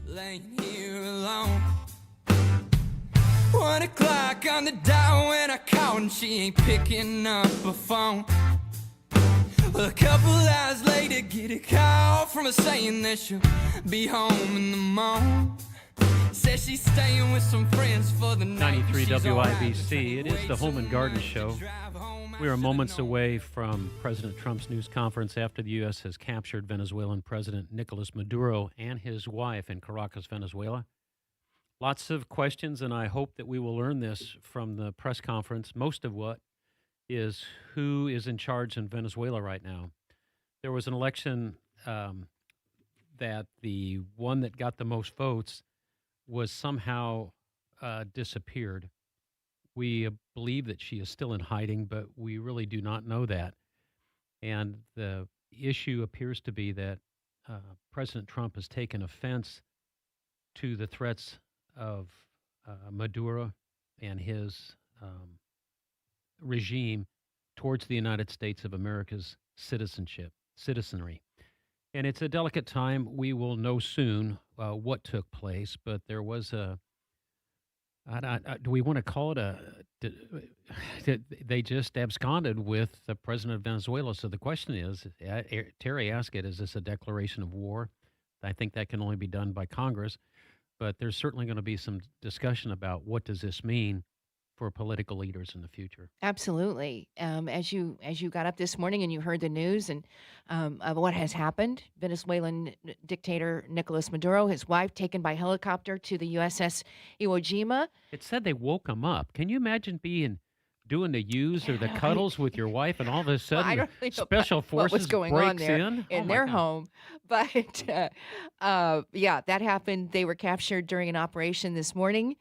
Laying here alone. 1 o'clock on the dot when I call and she ain't picking up a phone. Well, a couple hours later, get a call from her saying that she'll be home in the morning. says she's staying with some friends for the night. 93 She's alright. WIBC. It is the Home and Garden Show. We are moments away from President Trump's news conference after the U.S. has captured Venezuelan President Nicolas Maduro and his wife in Caracas, Venezuela. Lots of questions, and I hope that we will learn this from the press conference. Most of what is who is in charge in Venezuela right now. There was an election that the one that got the most votes was somehow disappeared. We believe that she is still in hiding, but we really do not know that. And the issue appears to be that President Trump has taken offense to the threats of Maduro and his regime towards the United States of America's citizenry. And it's a delicate time. We will know soon what took place, but there was do we want to call it they just absconded with the president of Venezuela. So the question is, Terry asked it, is this a declaration of war? I think that can only be done by Congress, but there's certainly going to be some discussion about what does this mean for political leaders in the future. Absolutely. As you got up this morning and you heard the news and of what has happened, Venezuelan dictator Nicolas Maduro, his wife taken by helicopter to the USS Iwo Jima. It said they woke him up. Can you imagine doing the use or the cuddles with your wife, and all of a sudden I don't really know special forces what was going breaks on there in their God. home. But yeah, that happened. They were captured during an operation this morning.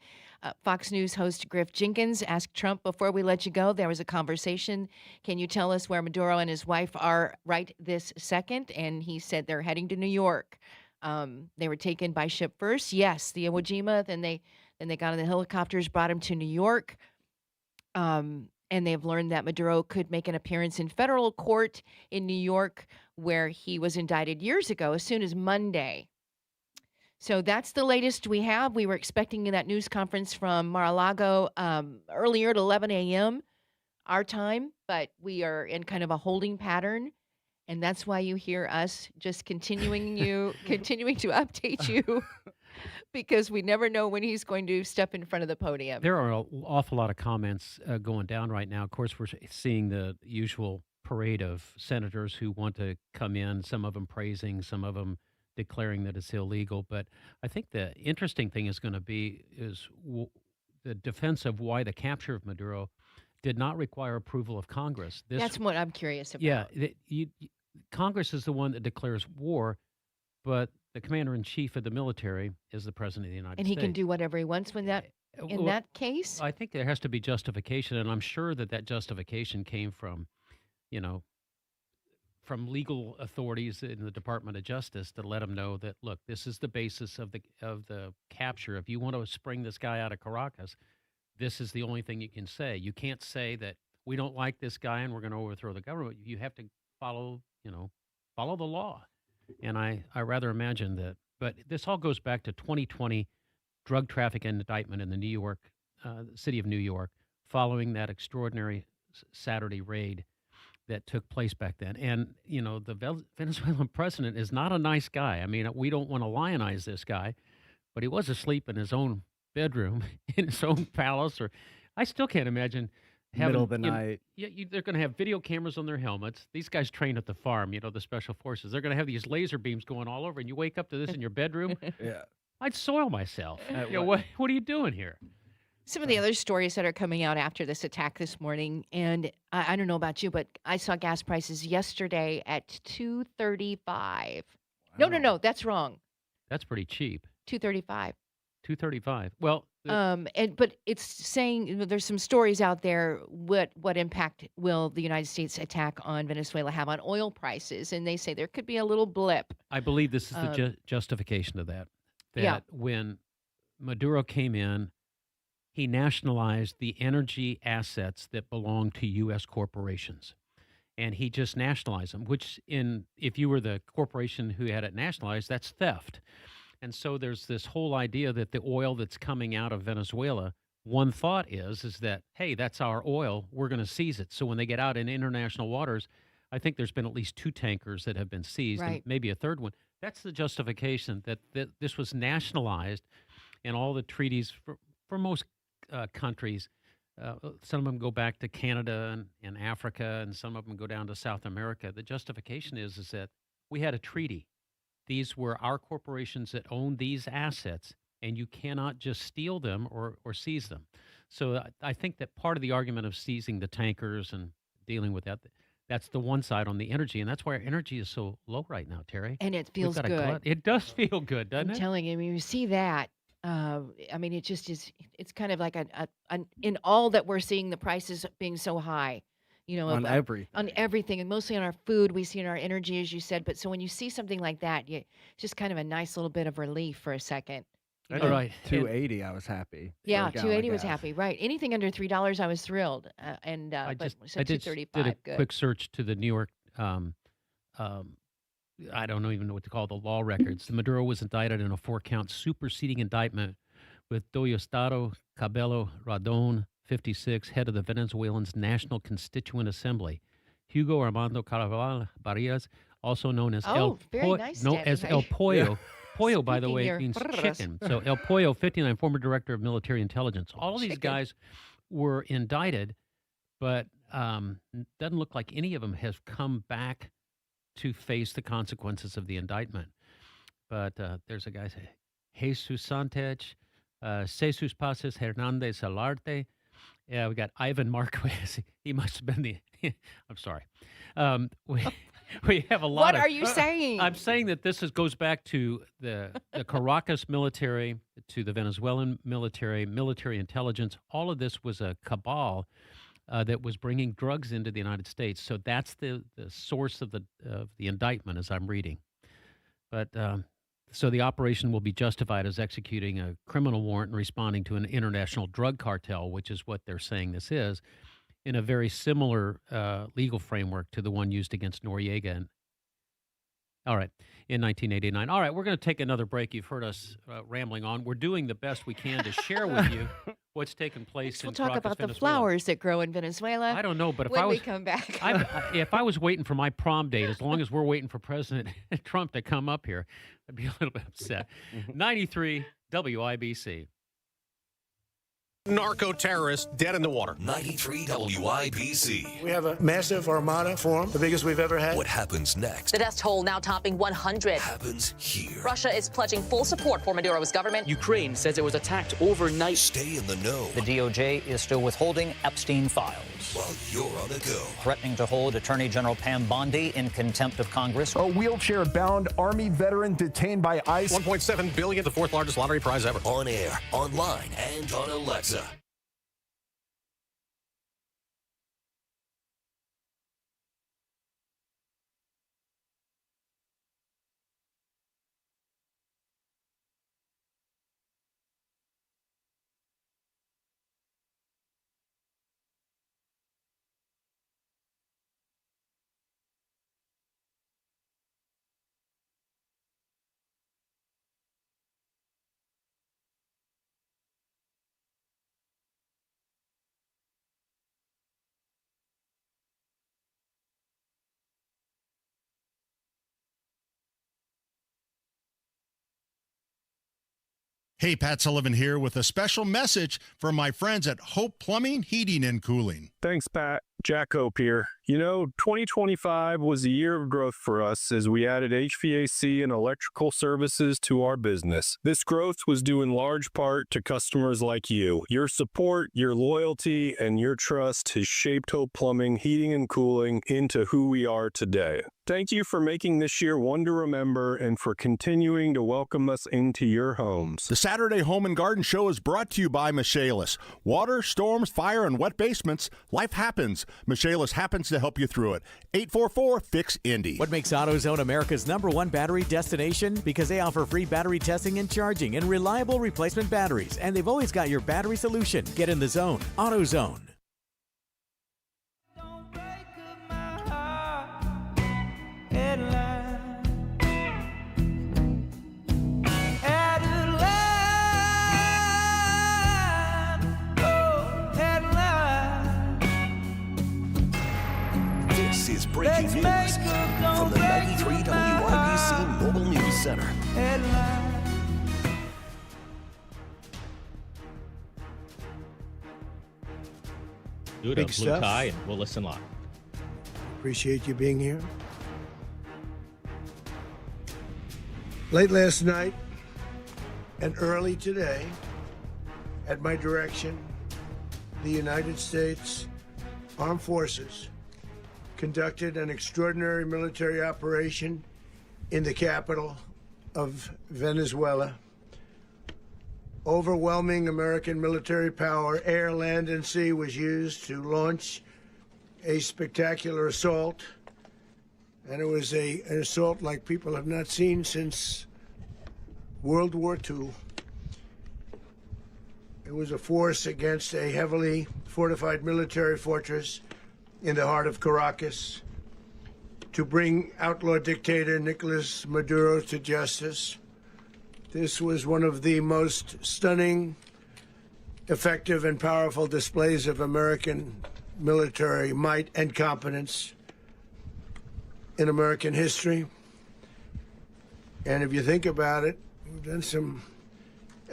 Fox News host Griff Jenkins asked Trump, before we let you go, there was a conversation. Can you tell us where Maduro and his wife are right this second? And he said they're heading to New York. They were taken by ship first. Yes, the Iwo Jima. Then they got on the helicopters, brought him to New York. And they've learned that Maduro could make an appearance in federal court in New York, where he was indicted years ago, as soon as Monday. So that's the latest we have. We were expecting that news conference from Mar-a-Lago earlier at 11 a.m. our time, but we are in kind of a holding pattern. And that's why you hear us just continuing to update you, because we never know when he's going to step in front of the podium. There are an awful lot of comments going down right now. Of course, we're seeing the usual parade of senators who want to come in, some of them praising, some of them declaring that it's illegal. But I think the interesting thing is going to be the defense of why the capture of Maduro did not require approval of Congress. That's what I'm curious about. Yeah, Congress is the one that declares war, but the commander-in-chief of the military is the president of the United States. And he can do whatever he wants in that case? I think there has to be justification, and I'm sure that justification came from, from legal authorities in the Department of Justice to let them know that, look, this is the basis of the capture. If you want to spring this guy out of Caracas, this is the only thing you can say. You can't say that we don't like this guy and we're going to overthrow the government. You have to follow the law. And I rather imagine that. But this all goes back to 2020 drug traffic indictment in the city of New York, following that extraordinary Saturday raid that took place back then. And, the Venezuelan president is not a nice guy. I mean, we don't want to lionize this guy, but he was asleep in his own bedroom, in his own palace. Or I still can't imagine having... Middle of the night. They're going to have video cameras on their helmets. These guys train at the farm, the special forces. They're going to have these laser beams going all over, and you wake up to this in your bedroom. Yeah. I'd soil myself. What are you doing here? Some of the other stories that are coming out after this attack this morning, and I don't know about you, but I saw gas prices yesterday at $2.35. Wow. No, that's wrong. That's pretty cheap. $2.35. $2.35. Well, but it's saying there's some stories out there. What impact will the United States attack on Venezuela have on oil prices? And they say there could be a little blip. I believe this is the justification of that. That when Maduro came in, he nationalized the energy assets that belong to U.S. corporations. And he just nationalized them, which if you were the corporation who had it nationalized, that's theft. And so there's this whole idea that the oil that's coming out of Venezuela, one thought is that, hey, that's our oil, we're going to seize it. So when they get out in international waters, I think there's been at least 2 tankers that have been seized, and maybe a third one. That's the justification that this was nationalized and all the treaties for most countries. Some of them go back to Canada and Africa, and some of them go down to South America. The justification is that we had a treaty. These were our corporations that owned these assets, and you cannot just steal them or seize them. So I think that part of the argument of seizing the tankers and dealing with that, that's the one side on the energy, and that's why our energy is so low right now, Terry. And it We've feels got a good. glut. It does feel good, doesn't I'm it? telling you, when you see that, I mean, it just is, it's kind of like in all that we're seeing the prices being so high, On everything. on everything, and mostly on our food, we see in our energy, as you said. But so when you see something like that, it's just kind of a nice little bit of relief for a second. I All did right. 280. I was happy. for Yeah, a gallon of 280 was gas. happy, right? Anything under $3, I was thrilled. I But so I did 235, a good. quick search to the New York. I don't even know what to call the law records. The Maduro was indicted in a 4-count superseding indictment with Diosdado Cabello Radon, 56, head of the Venezuelan's National Constituent Assembly, Hugo Armando Caraval Barrias, also known as very nice, Danny. as El Pollo. Pollo, by the Speaking way, your means brrrs. chicken. So El Pollo, 59, former director of military intelligence. All of these Chicken. guys were indicted, but doesn't look like any of them has come back to face the consequences of the indictment. But there's a guy, Jesus Santech, Jesus Paces Hernandez Alarte. Yeah, we got Ivan Marquez. He must have been the. I'm sorry. We have a lot. What of, are you saying? I'm saying that this goes back to the Caracas military, to the Venezuelan military intelligence. All of this was a cabal that was bringing drugs into the United States. So that's the source of the indictment, as I'm reading. But so the operation will be justified as executing a criminal warrant and responding to an international drug cartel, which is what they're saying this is, in a very similar legal framework to the one used against Noriega. All right, in 1989. All right, we're going to take another break. You've heard us rambling on. We're doing the best we can to share with you what's taken place We'll in talk Caracas, about the Venezuela. flowers that grow in Venezuela. I don't know, but if when I was, we come back. if I was waiting for my prom date, as long as we're waiting for President Trump to come up here, I'd be a little bit upset. 93 WIBC. Narco-terrorists dead in the water. 93 WIBC. We have a massive armada form, the biggest we've ever had. What happens next The death toll now topping 100. happens here. Russia is pledging full support for Maduro's government. Ukraine says it was attacked overnight. Stay in the know The DOJ is still withholding Epstein files, while you're on the go. threatening to hold Attorney General Pam Bondi in contempt of Congress. A wheelchair-bound Army veteran detained by ICE. $1.7 billion, the fourth largest lottery prize ever. On air, online, and on Alexa. Hey, Pat Sullivan here with a special message from my friends at Hope Plumbing, Heating, and Cooling. Thanks, Pat. Jack Hope here. You know, 2025 was a year of growth for us as we added HVAC and electrical services to our business. This growth was due in large part to customers like you. Your support, your loyalty, and your trust has shaped Hope Plumbing, Heating, and Cooling into who we are today. Thank you for making this year one to remember and for continuing to welcome us into your homes. The Saturday Home and Garden Show is brought to you by Michaelis. Water, storms, fire, and wet basements, life happens. Michaelis happens to help you through it. 844-FIX-INDY. What makes AutoZone America's #1 battery destination? Because they offer free battery testing and charging and reliable replacement batteries. And they've always got your battery solution. Get in the zone. AutoZone. This is breaking news from the 93 WIBC Mobile News Center. Duda, Big Blue stuff. Tie, and we'll listen live. Appreciate you being here. Late last night and early today, at my direction, the United States Armed Forces conducted an extraordinary military operation in the capital of Venezuela. Overwhelming American military power, air, land, and sea, was used to launch a spectacular assault. And it was an assault like people have not seen since World War II. It was a force against a heavily fortified military fortress in the heart of Caracas to bring outlaw dictator Nicolas Maduro to justice. This was one of the most stunning, effective, and powerful displays of American military might and competence in American history. And if you think about it, we've done some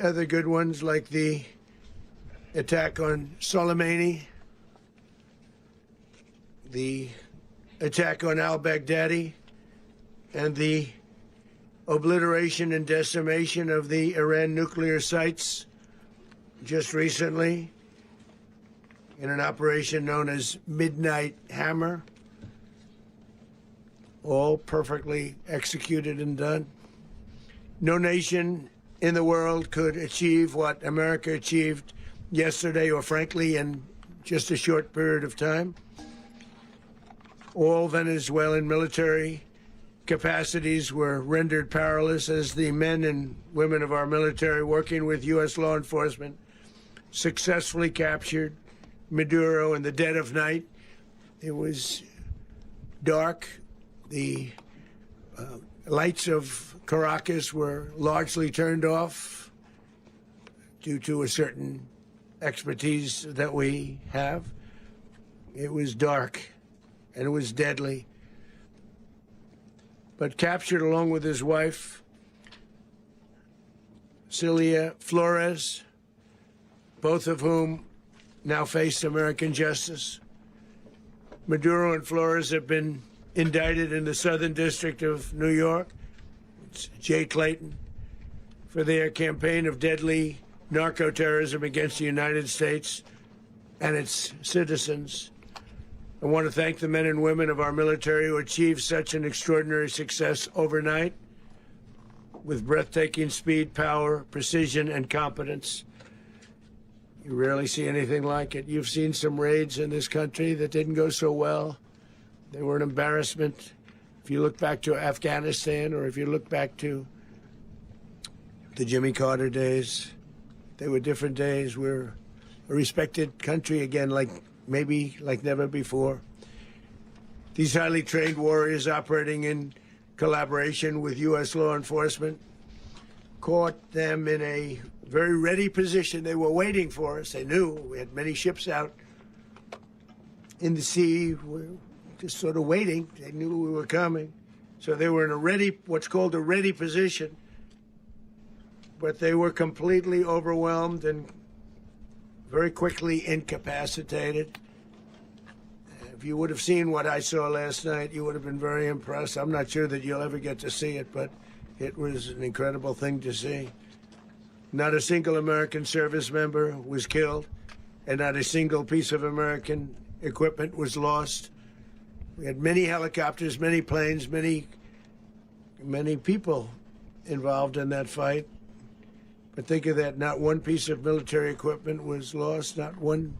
other good ones, like the attack on Soleimani, the attack on al-Baghdadi, and the obliteration and decimation of the Iran nuclear sites just recently in an operation known as Midnight Hammer. All perfectly executed and done. No nation in the world could achieve what America achieved yesterday, or frankly, in just a short period of time. All Venezuelan military capacities were rendered powerless as the men and women of our military, working with U.S. law enforcement, successfully captured Maduro in the dead of night. It was dark. The lights of Caracas were largely turned off due to a certain expertise that we have. It was dark and it was deadly. But captured along with his wife, Celia Flores, both of whom now face American justice. Maduro and Flores have been indicted in the Southern District of New York. It's Jay Clayton, for their campaign of deadly narco-terrorism against the United States and its citizens. I want to thank the men and women of our military who achieved such an extraordinary success overnight with breathtaking speed, power, precision, and competence. You rarely see anything like it. You've seen some raids in this country that didn't go so well. They were an embarrassment. If you look back to Afghanistan, or if you look back to the Jimmy Carter days, they were different days. We're a respected country again, like never before. These highly trained warriors, operating in collaboration with U.S. law enforcement, caught them in a very ready position. They were waiting for us. They knew we had many ships out in the sea. We're just sort of waiting. They knew we were coming. So they were in a ready, what's called a ready position. But they were completely overwhelmed and very quickly incapacitated. If you would have seen what I saw last night, you would have been very impressed. I'm not sure that you'll ever get to see it, but it was an incredible thing to see. Not a single American service member was killed, and not a single piece of American equipment was lost. We had many helicopters, many planes, many people involved in that fight. But think of that, not one piece of military equipment was lost, not one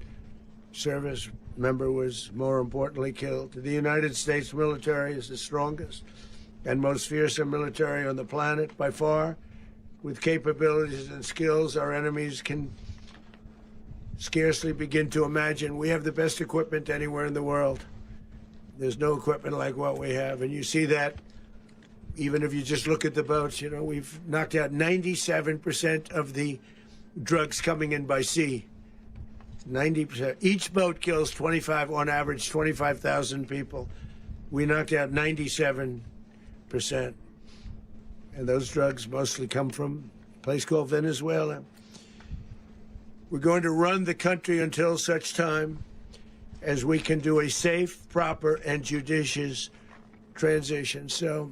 service member was, more importantly, killed. The United States military is the strongest and most fearsome military on the planet by far. With capabilities and skills our enemies can scarcely begin to imagine. We have the best equipment anywhere in the world. There's no equipment like what we have, and you see that even if you just look at the boats. You know, we've knocked out 97% of the drugs coming in by sea. 90%. Each boat kills on average, 25,000 people. We knocked out 97%. And those drugs mostly come from a place called Venezuela. We're going to run the country until such time as we can do a safe, proper, and judicious transition. So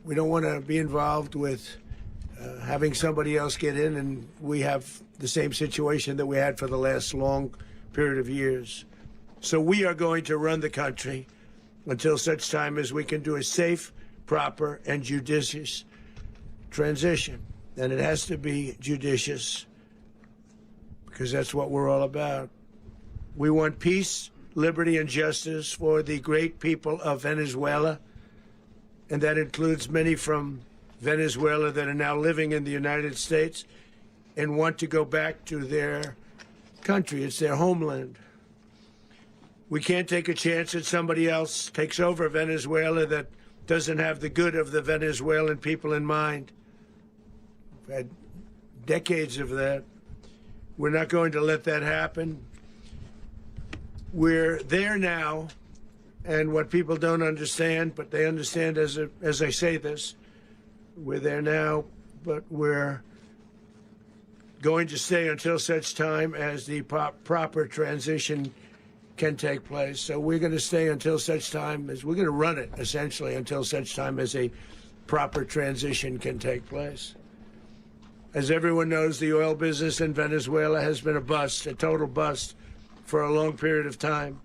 we don't want to be involved with having somebody else get in, and we have the same situation that we had for the last long period of years. So we are going to run the country until such time as we can do a safe, proper, and judicious transition. And it has to be judicious because that's what we're all about. We want peace, liberty, and justice for the great people of Venezuela, and that includes many from Venezuela that are now living in the United States and want to go back to their country. It's their homeland. We can't take a chance that somebody else takes over Venezuela that doesn't have the good of the Venezuelan people in mind. We've had decades of that. We're not going to let that happen. We're there now, and what people don't understand, but they understand as I say this, we're there now, but we're going to stay until such time as the proper transition can take place. So we're going to stay until such time as we're going to run it, essentially, until such time as a proper transition can take place. As everyone knows, the oil business in Venezuela has been a bust, a total bust, for a long period of time.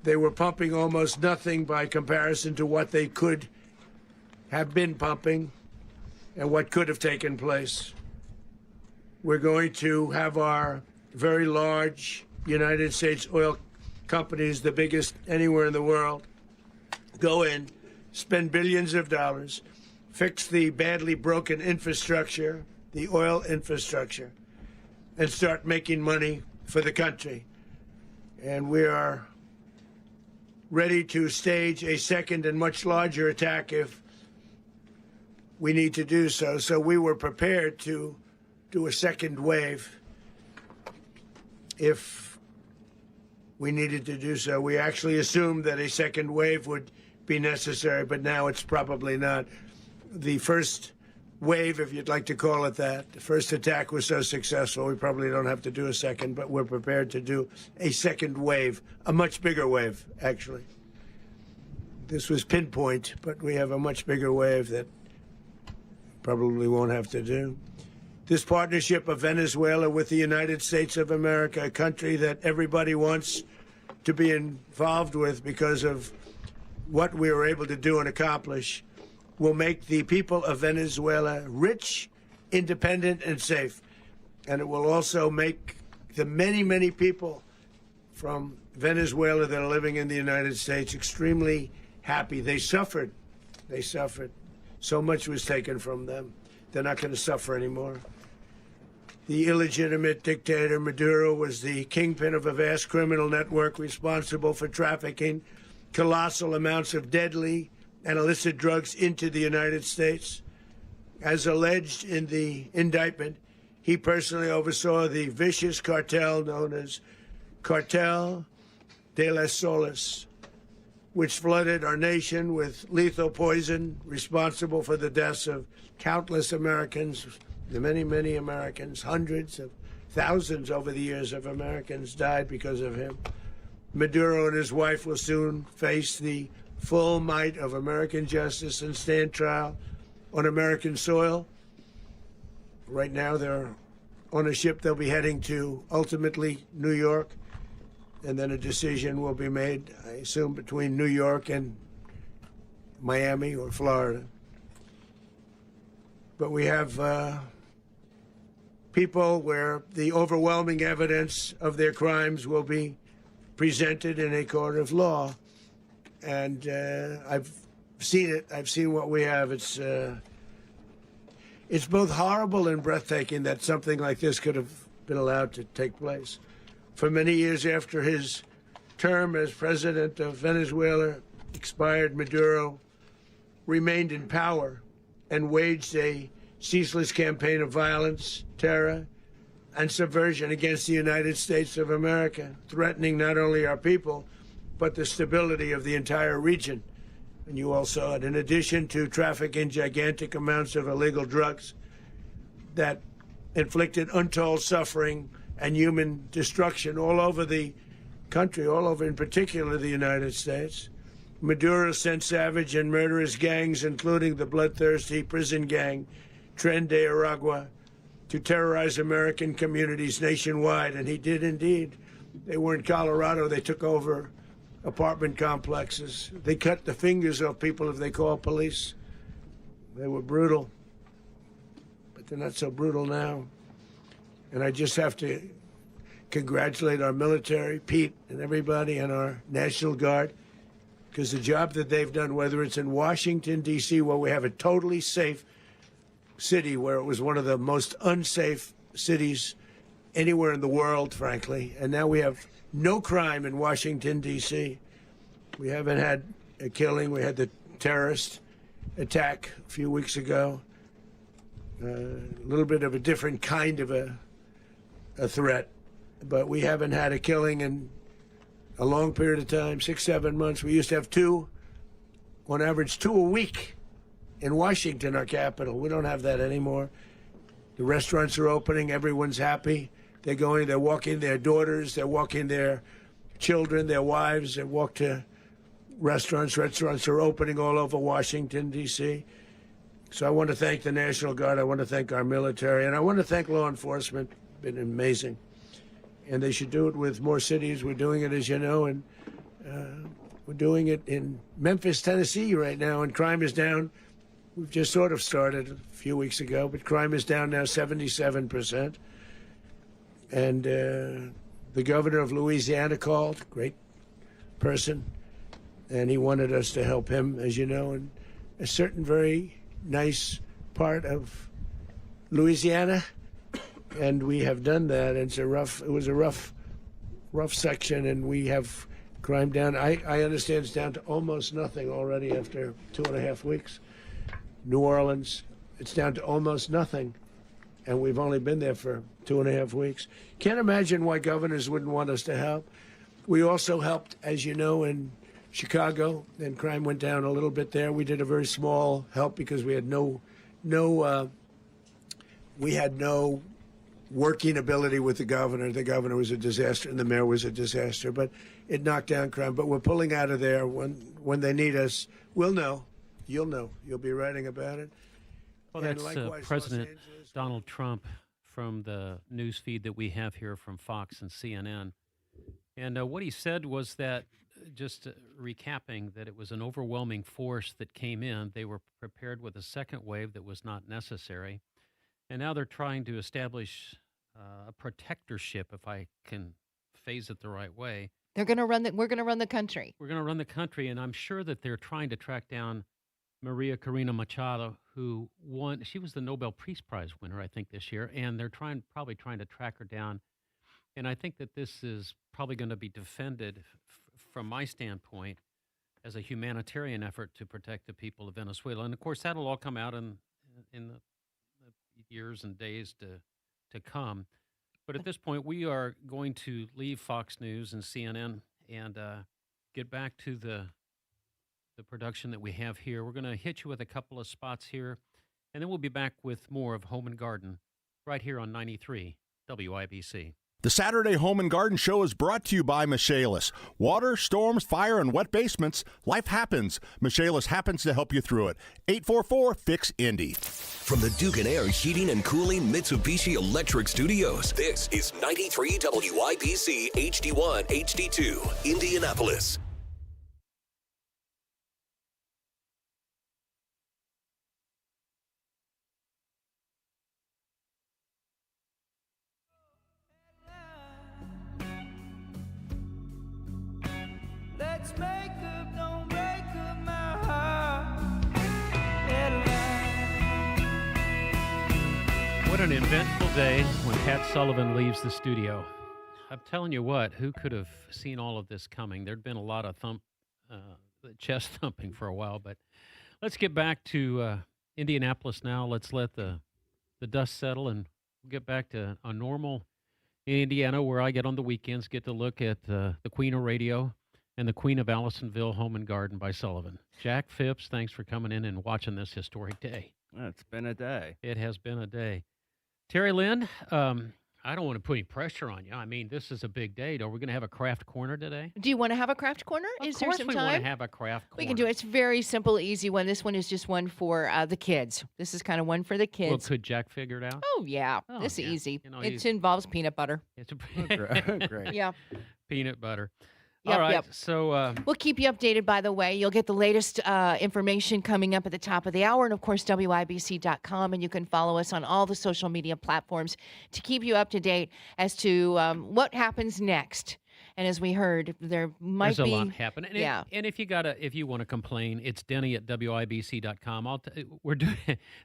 They were pumping almost nothing by comparison to what they could have been pumping and what could have taken place. We're going to have our very large United States oil companies, the biggest anywhere in the world, go in, spend billions of dollars, fix the badly broken infrastructure, the oil infrastructure, and start making money for the country. And we are ready to stage a second and much larger attack if we need to do so. So we were prepared to do a second wave if we needed to do so. We actually assumed that a second wave would be necessary, but now it's probably not. The first wave, if you'd like to call it that, the first attack was so successful, we probably don't have to do a second, but we're prepared to do a second wave, a much bigger wave, actually. This was pinpoint, but we have a much bigger wave that probably won't have to do. This partnership of Venezuela with the United States of America, a country that everybody wants to be involved with because of what we were able to do and accomplish, will make the people of Venezuela rich, independent, and safe. And it will also make the many, many people from Venezuela that are living in the United States extremely happy. They suffered. They suffered. So much was taken from them. They're not going to suffer anymore. The illegitimate dictator Maduro was the kingpin of a vast criminal network responsible for trafficking colossal amounts of deadly and illicit drugs into the United States. As alleged in the indictment, he personally oversaw the vicious cartel known as Cartel de las Solas, which flooded our nation with lethal poison, responsible for the deaths of countless Americans, the many, many Americans. Hundreds of thousands over the years of Americans died because of him. Maduro and his wife will soon face the full might of American justice and stand trial on American soil. Right now, they're on a ship they'll be heading to, ultimately, New York, and then a decision will be made, I assume, between New York and Miami or Florida. But we have people where the overwhelming evidence of their crimes will be presented in a court of law. And I've seen it. I've seen what we have. It's both horrible and breathtaking that something like this could have been allowed to take place. For many years after his term as president of Venezuela expired, Maduro remained in power and waged a ceaseless campaign of violence, terror, and subversion against the United States of America, threatening not only our people, but the stability of the entire region. And you all saw it. In addition to trafficking gigantic amounts of illegal drugs that inflicted untold suffering and human destruction all over the country, all over, in particular the United States. Maduro sent savage and murderous gangs, including the bloodthirsty prison gang Tren de Aragua, to terrorize American communities nationwide, and he did indeed. They were in Colorado. They took over apartment complexes. They cut the fingers off people if they called police. They were brutal, but they're not so brutal now. And I just have to congratulate our military, Pete and everybody, and our National Guard, because the job that they've done, whether it's in Washington, D.C., where we have a totally safe city, where it was one of the most unsafe cities anywhere in the world, frankly, and now we have no crime in Washington, D.C. We haven't had a killing. We had the terrorist attack a few weeks ago. A little bit of a different kind of a threat, but we haven't had a killing in a long period of time, 6-7 months. We used to have two, on average, 2 a week in Washington, our capital. We don't have that anymore. The restaurants are opening. Everyone's happy. They're going, they're walking their daughters, they're walking their children, their wives, they walk to restaurants. Restaurants are opening all over Washington, D.C. So I want to thank the National Guard. I want to thank our military. And I want to thank law enforcement. Been amazing. And they should do it with more cities. We're doing it, as you know, and we're doing it in Memphis, Tennessee right now, and crime is down. We've just sort of started a few weeks ago, but crime is down now 77%. And the governor of Louisiana called, great person, and he wanted us to help him, as you know, in a certain very nice part of Louisiana, and we have done that. It was a rough section, and we have crime down. I understand it's down to almost nothing already after 2.5 weeks. New Orleans, it's down to almost nothing, and we've only been there for 2.5 weeks. Can't imagine why governors wouldn't want us to help. We also helped, as you know, in Chicago, and crime went down a little bit there. We did a very small help because we had no working ability with the governor. The governor was a disaster, and the mayor was a disaster. But it knocked down crime. But we're pulling out of there when they need us. We'll know. You'll know. You'll be writing about it. Well, And that's likewise, President Los Angeles. Donald Trump from the news feed that we have here from Fox and CNN. And what he said was that, just recapping, that it was an overwhelming force that came in. They were prepared with a second wave that was not necessary. And now they're trying to establish a protectorship, if I can phrase it the right way. We're going to run the country. We're going to run the country, and I'm sure that they're trying to track down Maria Corina Machado, who won. She was the Nobel Peace Prize winner, I think, this year, and they're probably trying to track her down. And I think that this is probably going to be defended, from my standpoint, as a humanitarian effort to protect the people of Venezuela. And of course, that'll all come out in the years and days to come. But at this point, we are going to leave Fox News and CNN and get back to the production that we have here. We're going to hit you with a couple of spots here, and then we'll be back with more of Home and Garden right here on 93 WIBC. The Saturday Home and Garden Show is brought to you by Michaelis. Water, storms, fire, and wet basements. Life happens. Michaelis happens to help you through it. 844-FIX-INDY. From the Duke and Air Heating and Cooling Mitsubishi Electric Studios, this is 93 WIBC HD1 HD2, Indianapolis. Let's make up, don't break up my heart. What an eventful day when Pat Sullivan leaves the studio. I'm telling you what, who could have seen all of this coming? There'd been a lot of chest thumping for a while, but let's get back to Indianapolis now. Let's let the dust settle and get back to a normal Indiana, where I get on the weekends, get to look at the Queen of Radio and the Queen of Allisonville Home and Garden by Sullivan. Jack Phipps, thanks for coming in and watching this historic day. It's been a day. It has been a day. Terry Lynn, I don't want to put any pressure on you. I mean, this is a big date. Are we going to have a craft corner today? Do you want to have a craft corner? Is there Of course some we time? want to have a craft corner. We can do it. It's very simple, easy one. This one is just one for the kids. This is kind of one for the Well, kids. could Jack figure it out? Oh, yeah. Oh, This is yeah. easy. You know, It he's- involves peanut butter. It's a Great. Yeah. peanut butter. Yep, All right. yep. So We'll keep you updated, by the way. You'll get the latest information coming up at the top of the hour. And, of course, WIBC.com. And you can follow us on all the social media platforms to keep you up to date as to what happens next. And as we heard, there might there's be a lot happening. And Yeah. and if you want to complain, it's Denny at WIBC.com. We're doing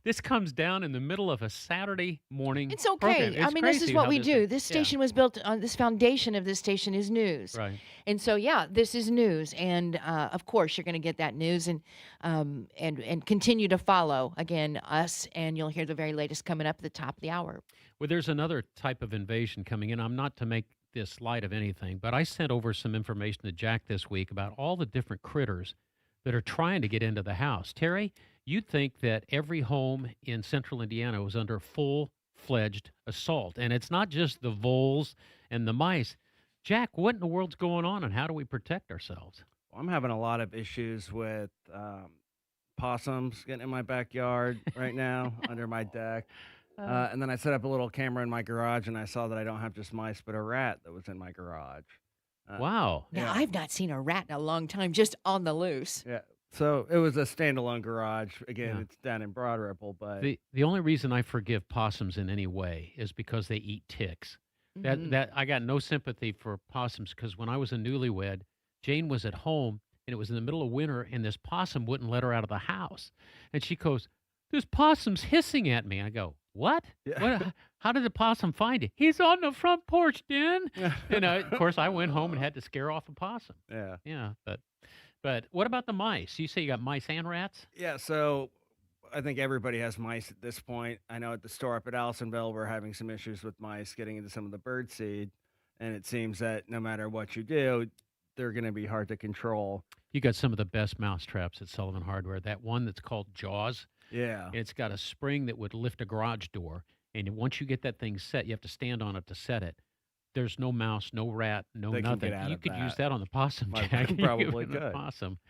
this comes down in the middle of a Saturday morning. It's okay. program. I It's mean, this is crazy what how we do. This yeah. station was built on this foundation of this station is news. Right. And so, yeah, this is news. And of course, you're going to get that news and continue to follow, again, us. And you'll hear the very latest coming up at the top of the hour. Well, there's another type of invasion coming in. I'm not to make this light of anything, but I sent over some information to Jack this week about all the different critters that are trying to get into the house. Terry, you'd think that every home in central Indiana was under full-fledged assault, and it's not just the voles and the mice. Jack, what in the world's going on, and how do we protect ourselves? I'm having a lot of issues with possums getting in my backyard right now under my deck. And then I set up a little camera in my garage, and I saw that I don't have just mice, but a rat that was in my garage. Wow. Now, I've not seen a rat in a long time, just on the loose. Yeah. So it was a standalone garage. Again, Yeah. it's down in Broad Ripple, but The only reason I forgive possums in any way is because they eat ticks. Mhm. That I got no sympathy for possums because when I was a newlywed, Jane was at home and it was in the middle of winter and this possum wouldn't let her out of the house. And she goes, "This possum's hissing at me." I go, "What? What? How did the possum find you?" "He's on the front porch, Den." And of course, I went home and had to scare off a possum. yeah. Yeah, but what about the mice? You say you got mice and rats? Yeah, so I think everybody has mice at this point. I know at the store up at Allisonville, we're having some issues with mice getting into some of the bird seed. And it seems that no matter what you do, they're going to be hard to control. You got some of the best mouse traps at Sullivan Hardware. That one that's called Jaws. Yeah. It's got a spring that would lift a garage door. And once you get that thing set, you have to stand on it to set it. There's no mouse, no rat, no They can nothing. get out You of could use that. that on the possum, Might- Jack. You probably could. could. Possum.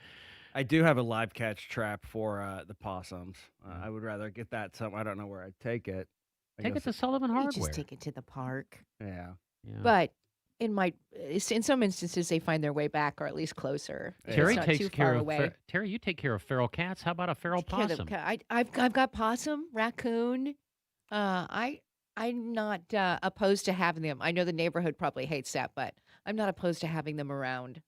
I do have a live catch trap for the possums. I would rather get that. I don't know where I'd take it. I Take it guess to Sullivan You Hardware. just take it to the park. Yeah. Yeah. But in some instances, they find their way back or at least closer. Terry It's not takes too care far of away. Terry. You take care of feral cats. How about a feral Care of the possum? I've got possum, raccoon. I'm not opposed to having them. I know the neighborhood probably hates that, but I'm not opposed to having them around.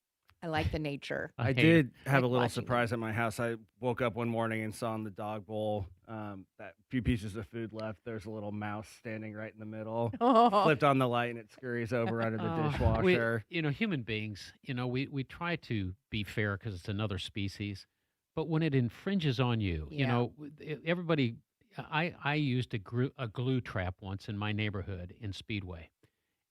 I like the nature. I hate did it. have a Like little watching them. surprise at my house. I woke up one morning and saw in the dog bowl that few pieces of food left. There's a little mouse standing right in the middle. Oh. Flipped on the light and it scurries over under the dishwasher. Human beings, we try to be fair because it's another species, but when it infringes on you, Yeah. everybody. I used a glue trap once in my neighborhood in Speedway,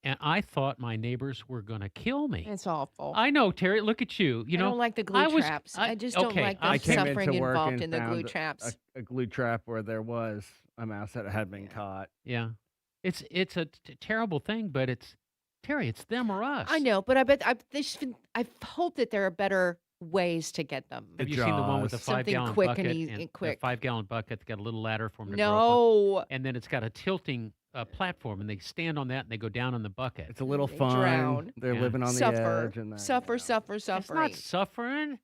and I thought my neighbors were going to kill me. It's awful. I know, Terry. Look at you. I don't like the glue traps. I just don't like the I came suffering into work involved and in the glue found traps. a glue trap where there was a mouse that had been caught. Yeah, it's a terrible thing, but it's Terry. It's them or us. I know, but I bet I hope that there are better ways to get them. Have you seen the one with the Something 5-gallon quick bucket and easy and quick. The 5-gallon bucket that's got a little ladder for them to go No. up on, and then it's got a tilting platform, and they stand on that and they go down in the bucket. It's a little They fun. drown. They're Yeah. living on the Suffer, edge. And then, suffer. It's not suffering.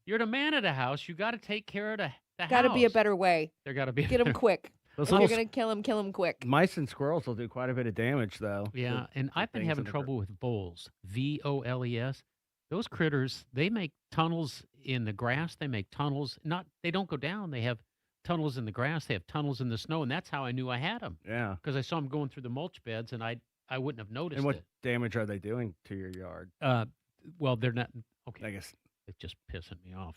You're the man of the house. You got to take care of the house. Got to be a better way. There got to be. Get them quick. Those If you're little gonna kill them quick. mice and squirrels will do quite a bit of damage, though. Yeah, and I've been things having in the trouble with voles. VOLES. Those critters, they make tunnels in the grass. They make tunnels. They don't go down. They have tunnels in the grass. They have tunnels in the snow, and that's how I knew I had them. Yeah. Because I saw them going through the mulch beds, and I wouldn't have noticed And what it. damage are they doing to your yard? Well, they're not. Okay, I guess it's just pissing me off.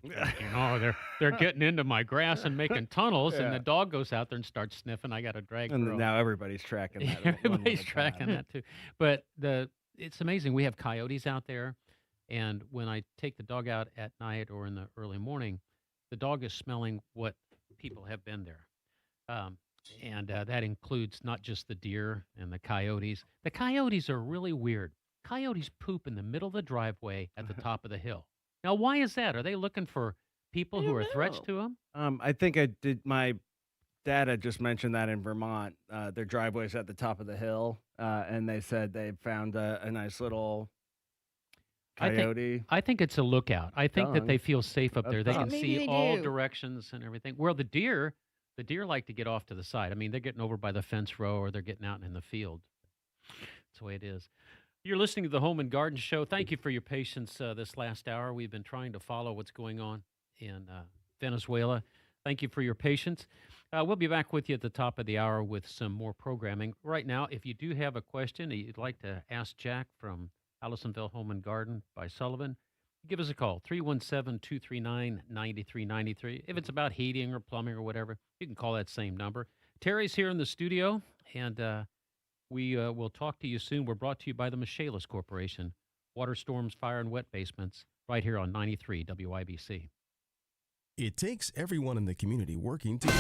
They're getting into my grass and making tunnels, and Yeah. the dog goes out there and starts sniffing. I got to drag And her. now everybody's tracking that. one Everybody's at a tracking time. that too. But it's amazing. We have coyotes out there, and when I take the dog out at night or in the early morning, the dog is smelling what people have been there. And that includes not just the deer and the coyotes. The coyotes are really weird. Coyotes poop in the middle of the driveway at the top of the hill. Now, why is that? Are they looking for people who are threats to them? I think I did. My dad had just mentioned that in Vermont, their driveway's at the top of the hill, and they said they found a nice little coyote. I think it's a lookout. I think that Dung. they feel safe up there. They can Maybe see they all do. directions and everything. Well, the deer like to get off to the side. I mean, they're getting over by the fence row or they're getting out in the field. That's the way it is. You're listening to the Home and Garden Show. Thank you for your patience this last hour. We've been trying to follow what's going on in Venezuela. Thank you for your patience. We'll be back with you at the top of the hour with some more programming. Right now, if you do have a question that you'd like to ask Jack from Allisonville Home and Garden by Sullivan, give us a call, 317-239-9393. If it's about heating or plumbing or whatever, you can call that same number. Terry's here in the studio, and we will talk to you soon. We're brought to you by the Michaelis Corporation. Water, storms, fire, and wet basements, right here on 93 WIBC. It takes everyone in the community working together.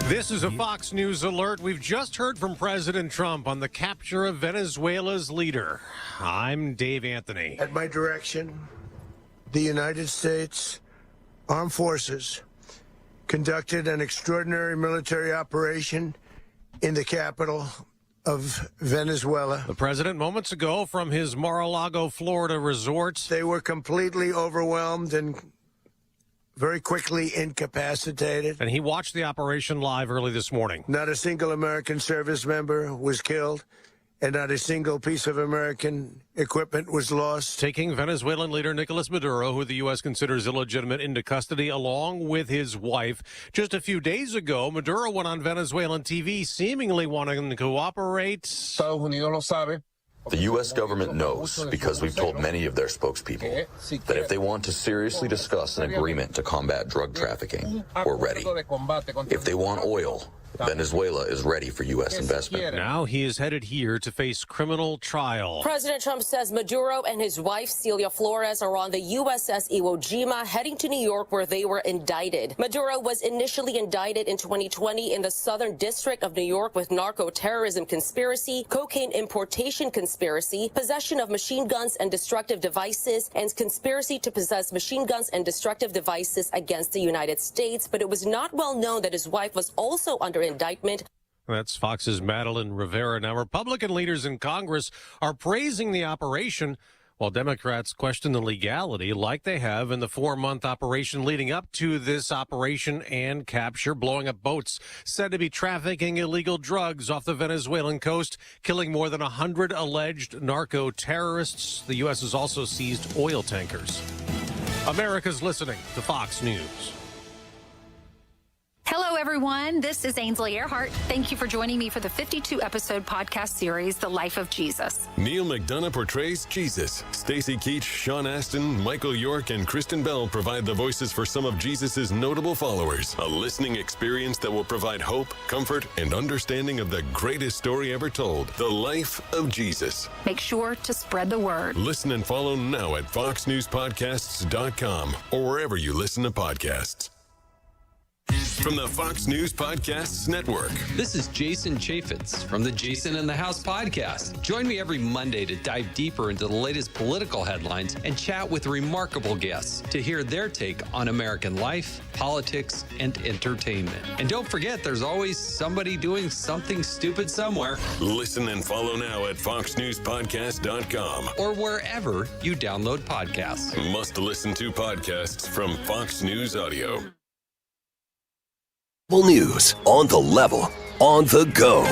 This is a Fox News alert. We've just heard from President Trump on the capture of Venezuela's leader. I'm Dave Anthony. At my direction, the United States Armed Forces conducted an extraordinary military operation in the capital of Venezuela. The president moments ago from his Mar-a-Lago, Florida resort. They were completely overwhelmed and very quickly incapacitated. And he watched the operation live early this morning. Not a single American service member was killed, and not a single piece of American equipment was lost. Taking Venezuelan leader Nicolas Maduro, who the U.S. considers illegitimate, into custody along with his wife. Just a few days ago, Maduro went on Venezuelan TV seemingly wanting to cooperate. Estados Unidos lo sabe. The U.S. government knows, because we've told many of their spokespeople, that if they want to seriously discuss an agreement to combat drug trafficking, we're ready. If they want oil, Venezuela is ready for U.S. investment. Now he is headed here to face criminal trial. President Trump says Maduro and his wife, Celia Flores, are on the USS Iwo Jima heading to New York, where they were indicted. Maduro was initially indicted in 2020 in the Southern District of New York with narco-terrorism conspiracy, cocaine importation conspiracy, possession of machine guns and destructive devices, and conspiracy to possess machine guns and destructive devices against the United States. But it was not well known that his wife was also under indictment. That's Fox's Madeline Rivera. Now, Republican leaders in Congress are praising the operation, while Democrats question the legality, like they have in the 4-month operation leading up to this operation and capture, blowing up boats said to be trafficking illegal drugs off the Venezuelan coast, killing more than 100 alleged narco-terrorists. The U.S. has also seized oil tankers. America's listening to Fox News. Hello, everyone. This is Ainsley Earhart. Thank you for joining me for the 52-episode podcast series, The Life of Jesus. Neil McDonough portrays Jesus. Stacy Keach, Sean Astin, Michael York, and Kristen Bell provide the voices for some of Jesus' notable followers. A listening experience that will provide hope, comfort, and understanding of the greatest story ever told, The Life of Jesus. Make sure to spread the word. Listen and follow now at foxnewspodcasts.com or wherever you listen to podcasts. From the Fox News Podcasts Network. This is Jason Chaffetz from the Jason in the House podcast. Join me every Monday to dive deeper into the latest political headlines and chat with remarkable guests to hear their take on American life, politics, and entertainment. And don't forget, there's always somebody doing something stupid somewhere. Listen and follow now at foxnewspodcast.com or wherever you download podcasts. Must listen to podcasts from Fox News Audio. News on the level, on the go.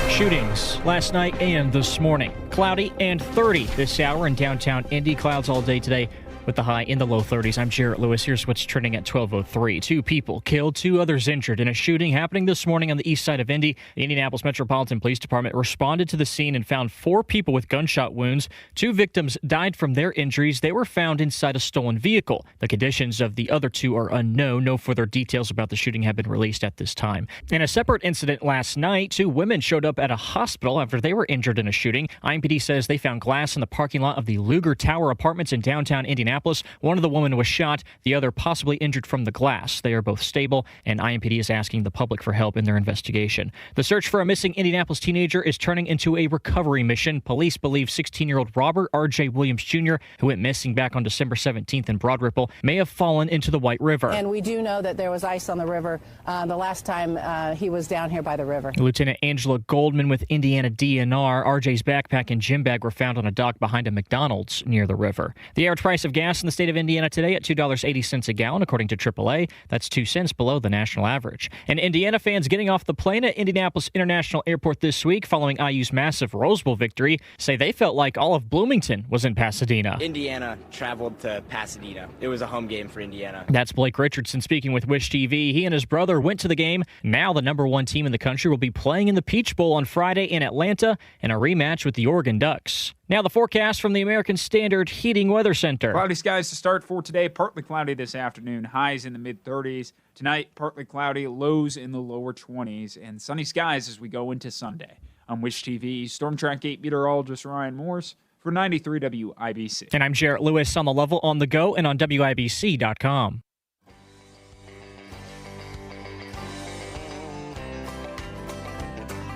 Shootings last night and this morning. Cloudy and 30 this hour in downtown Indy. Clouds all day today with the high in the low 30s. I'm Jarrett Lewis. Here's what's trending at 12:03. 2 people killed, 2 others injured in a shooting happening this morning on the east side of Indy. The Indianapolis Metropolitan Police Department responded to the scene and found 4 people with gunshot wounds. 2 victims died from their injuries. They were found inside a stolen vehicle. The conditions of the other 2 are unknown. No further details about the shooting have been released at this time. In a separate incident last night, 2 women showed up at a hospital after they were injured in a shooting. IMPD says they found glass in the parking lot of the Luger Tower Apartments in downtown Indianapolis. Indianapolis. One of the women was shot, the other possibly injured from the glass. They are both stable, and IMPD is asking the public for help in their investigation. The search for a missing Indianapolis teenager is turning into a recovery mission. Police believe 16-year-old Robert R.J. Williams Jr., who went missing back on December 17th in Broad Ripple, may have fallen into the White River. And we do know that there was ice on the river the last time he was down here by the river. Lieutenant Angela Goldman with Indiana DNR. RJ's backpack and gym bag were found on a dock behind a McDonald's near the river. The average price of gas in the state of Indiana today at $2.80 a gallon, according to AAA. That's 2 cents below the national average. And Indiana fans getting off the plane at Indianapolis International Airport this week following IU's massive Rose Bowl victory say they felt like all of Bloomington was in Pasadena. Indiana traveled to Pasadena. It was a home game for Indiana. That's Blake Richardson speaking with Wish TV. He and his brother went to the game. Now the number one team in the country will be playing in the Peach Bowl on Friday in Atlanta in a rematch with the Oregon Ducks. Now the forecast from the American Standard Heating Weather Center. Cloudy skies to start for today. Partly cloudy this afternoon. Highs in the mid-30s. Tonight, partly cloudy. Lows in the lower 20s. And sunny skies as we go into Sunday. I'm Wish TV Storm Track 8 meteorologist Ryan Morse for 93 WIBC. And I'm Jarrett Lewis on the level, on the go, and on WIBC.com.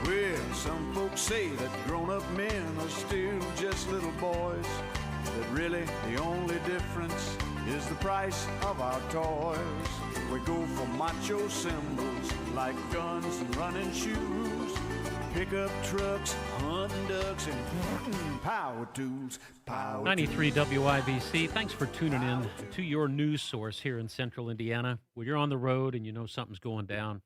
Well, some folks say that grown-up men are still just little boys. That really the only difference is the price of our toys. We go for macho symbols like guns and running shoes, pickup trucks, hunting ducks, and power tools. 93 WIBC. Thanks for tuning in to your news source here in central Indiana. When you're on the road and you know something's going down,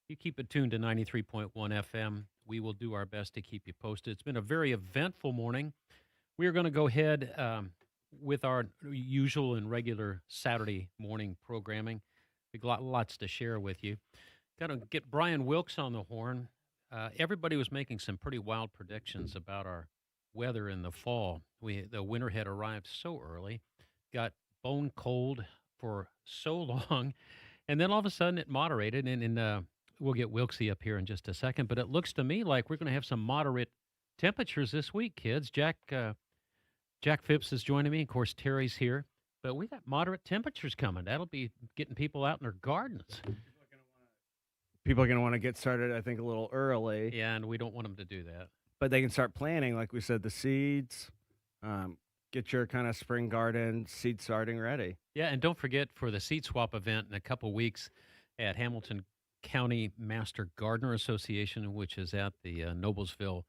you keep it tuned to 93.1 FM. We will do our best to keep you posted. It's been a very eventful morning. We are going to go ahead with our usual and regular Saturday morning programming. We've got lots to share with you. Got to get Brian Wilkes on the horn. Everybody was making some pretty wild predictions about our weather in the fall. The winter had arrived so early, got bone cold for so long, and then all of a sudden it moderated, and we'll get Wilksy up here in just a second, but it looks to me like we're going to have some moderate temperatures this week, kids. Jack Phipps is joining me. Of course, Terry's here, but we got moderate temperatures coming. That'll be getting people out in their gardens. People are going to want to get started, I think, a little early. Yeah, and we don't want them to do that. But they can start planting, like we said, the seeds. Get your kind of spring garden seed starting ready. Yeah, and don't forget for the seed swap event in a couple weeks at Hamilton County Master Gardener Association, which is at the Noblesville,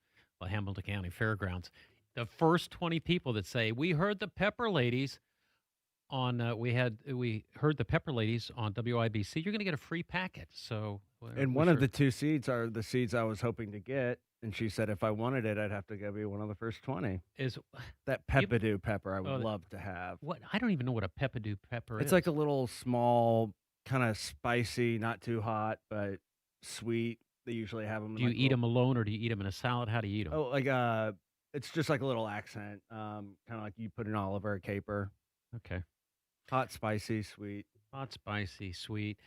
Hamilton County Fairgrounds. The first 20 people that say, we heard the Pepper Ladies on we heard the Pepper Ladies on WIBC, you're going to get a free packet. So, and one of the two seeds are the seeds I was hoping to get. And she said if I wanted it, I'd have to go be one of the first 20. Is that Peppadew pepper I would love to have. What? I don't even know what a Peppadew pepper is. It's like a little small, kind of spicy, not too hot, but sweet. They usually have them. Do you eat them alone, or do you eat them in a salad? How do you eat them? Oh, like it's just like a little accent, kind of like you put an olive or a caper. Okay. Hot, spicy, sweet. Hot, spicy, sweet.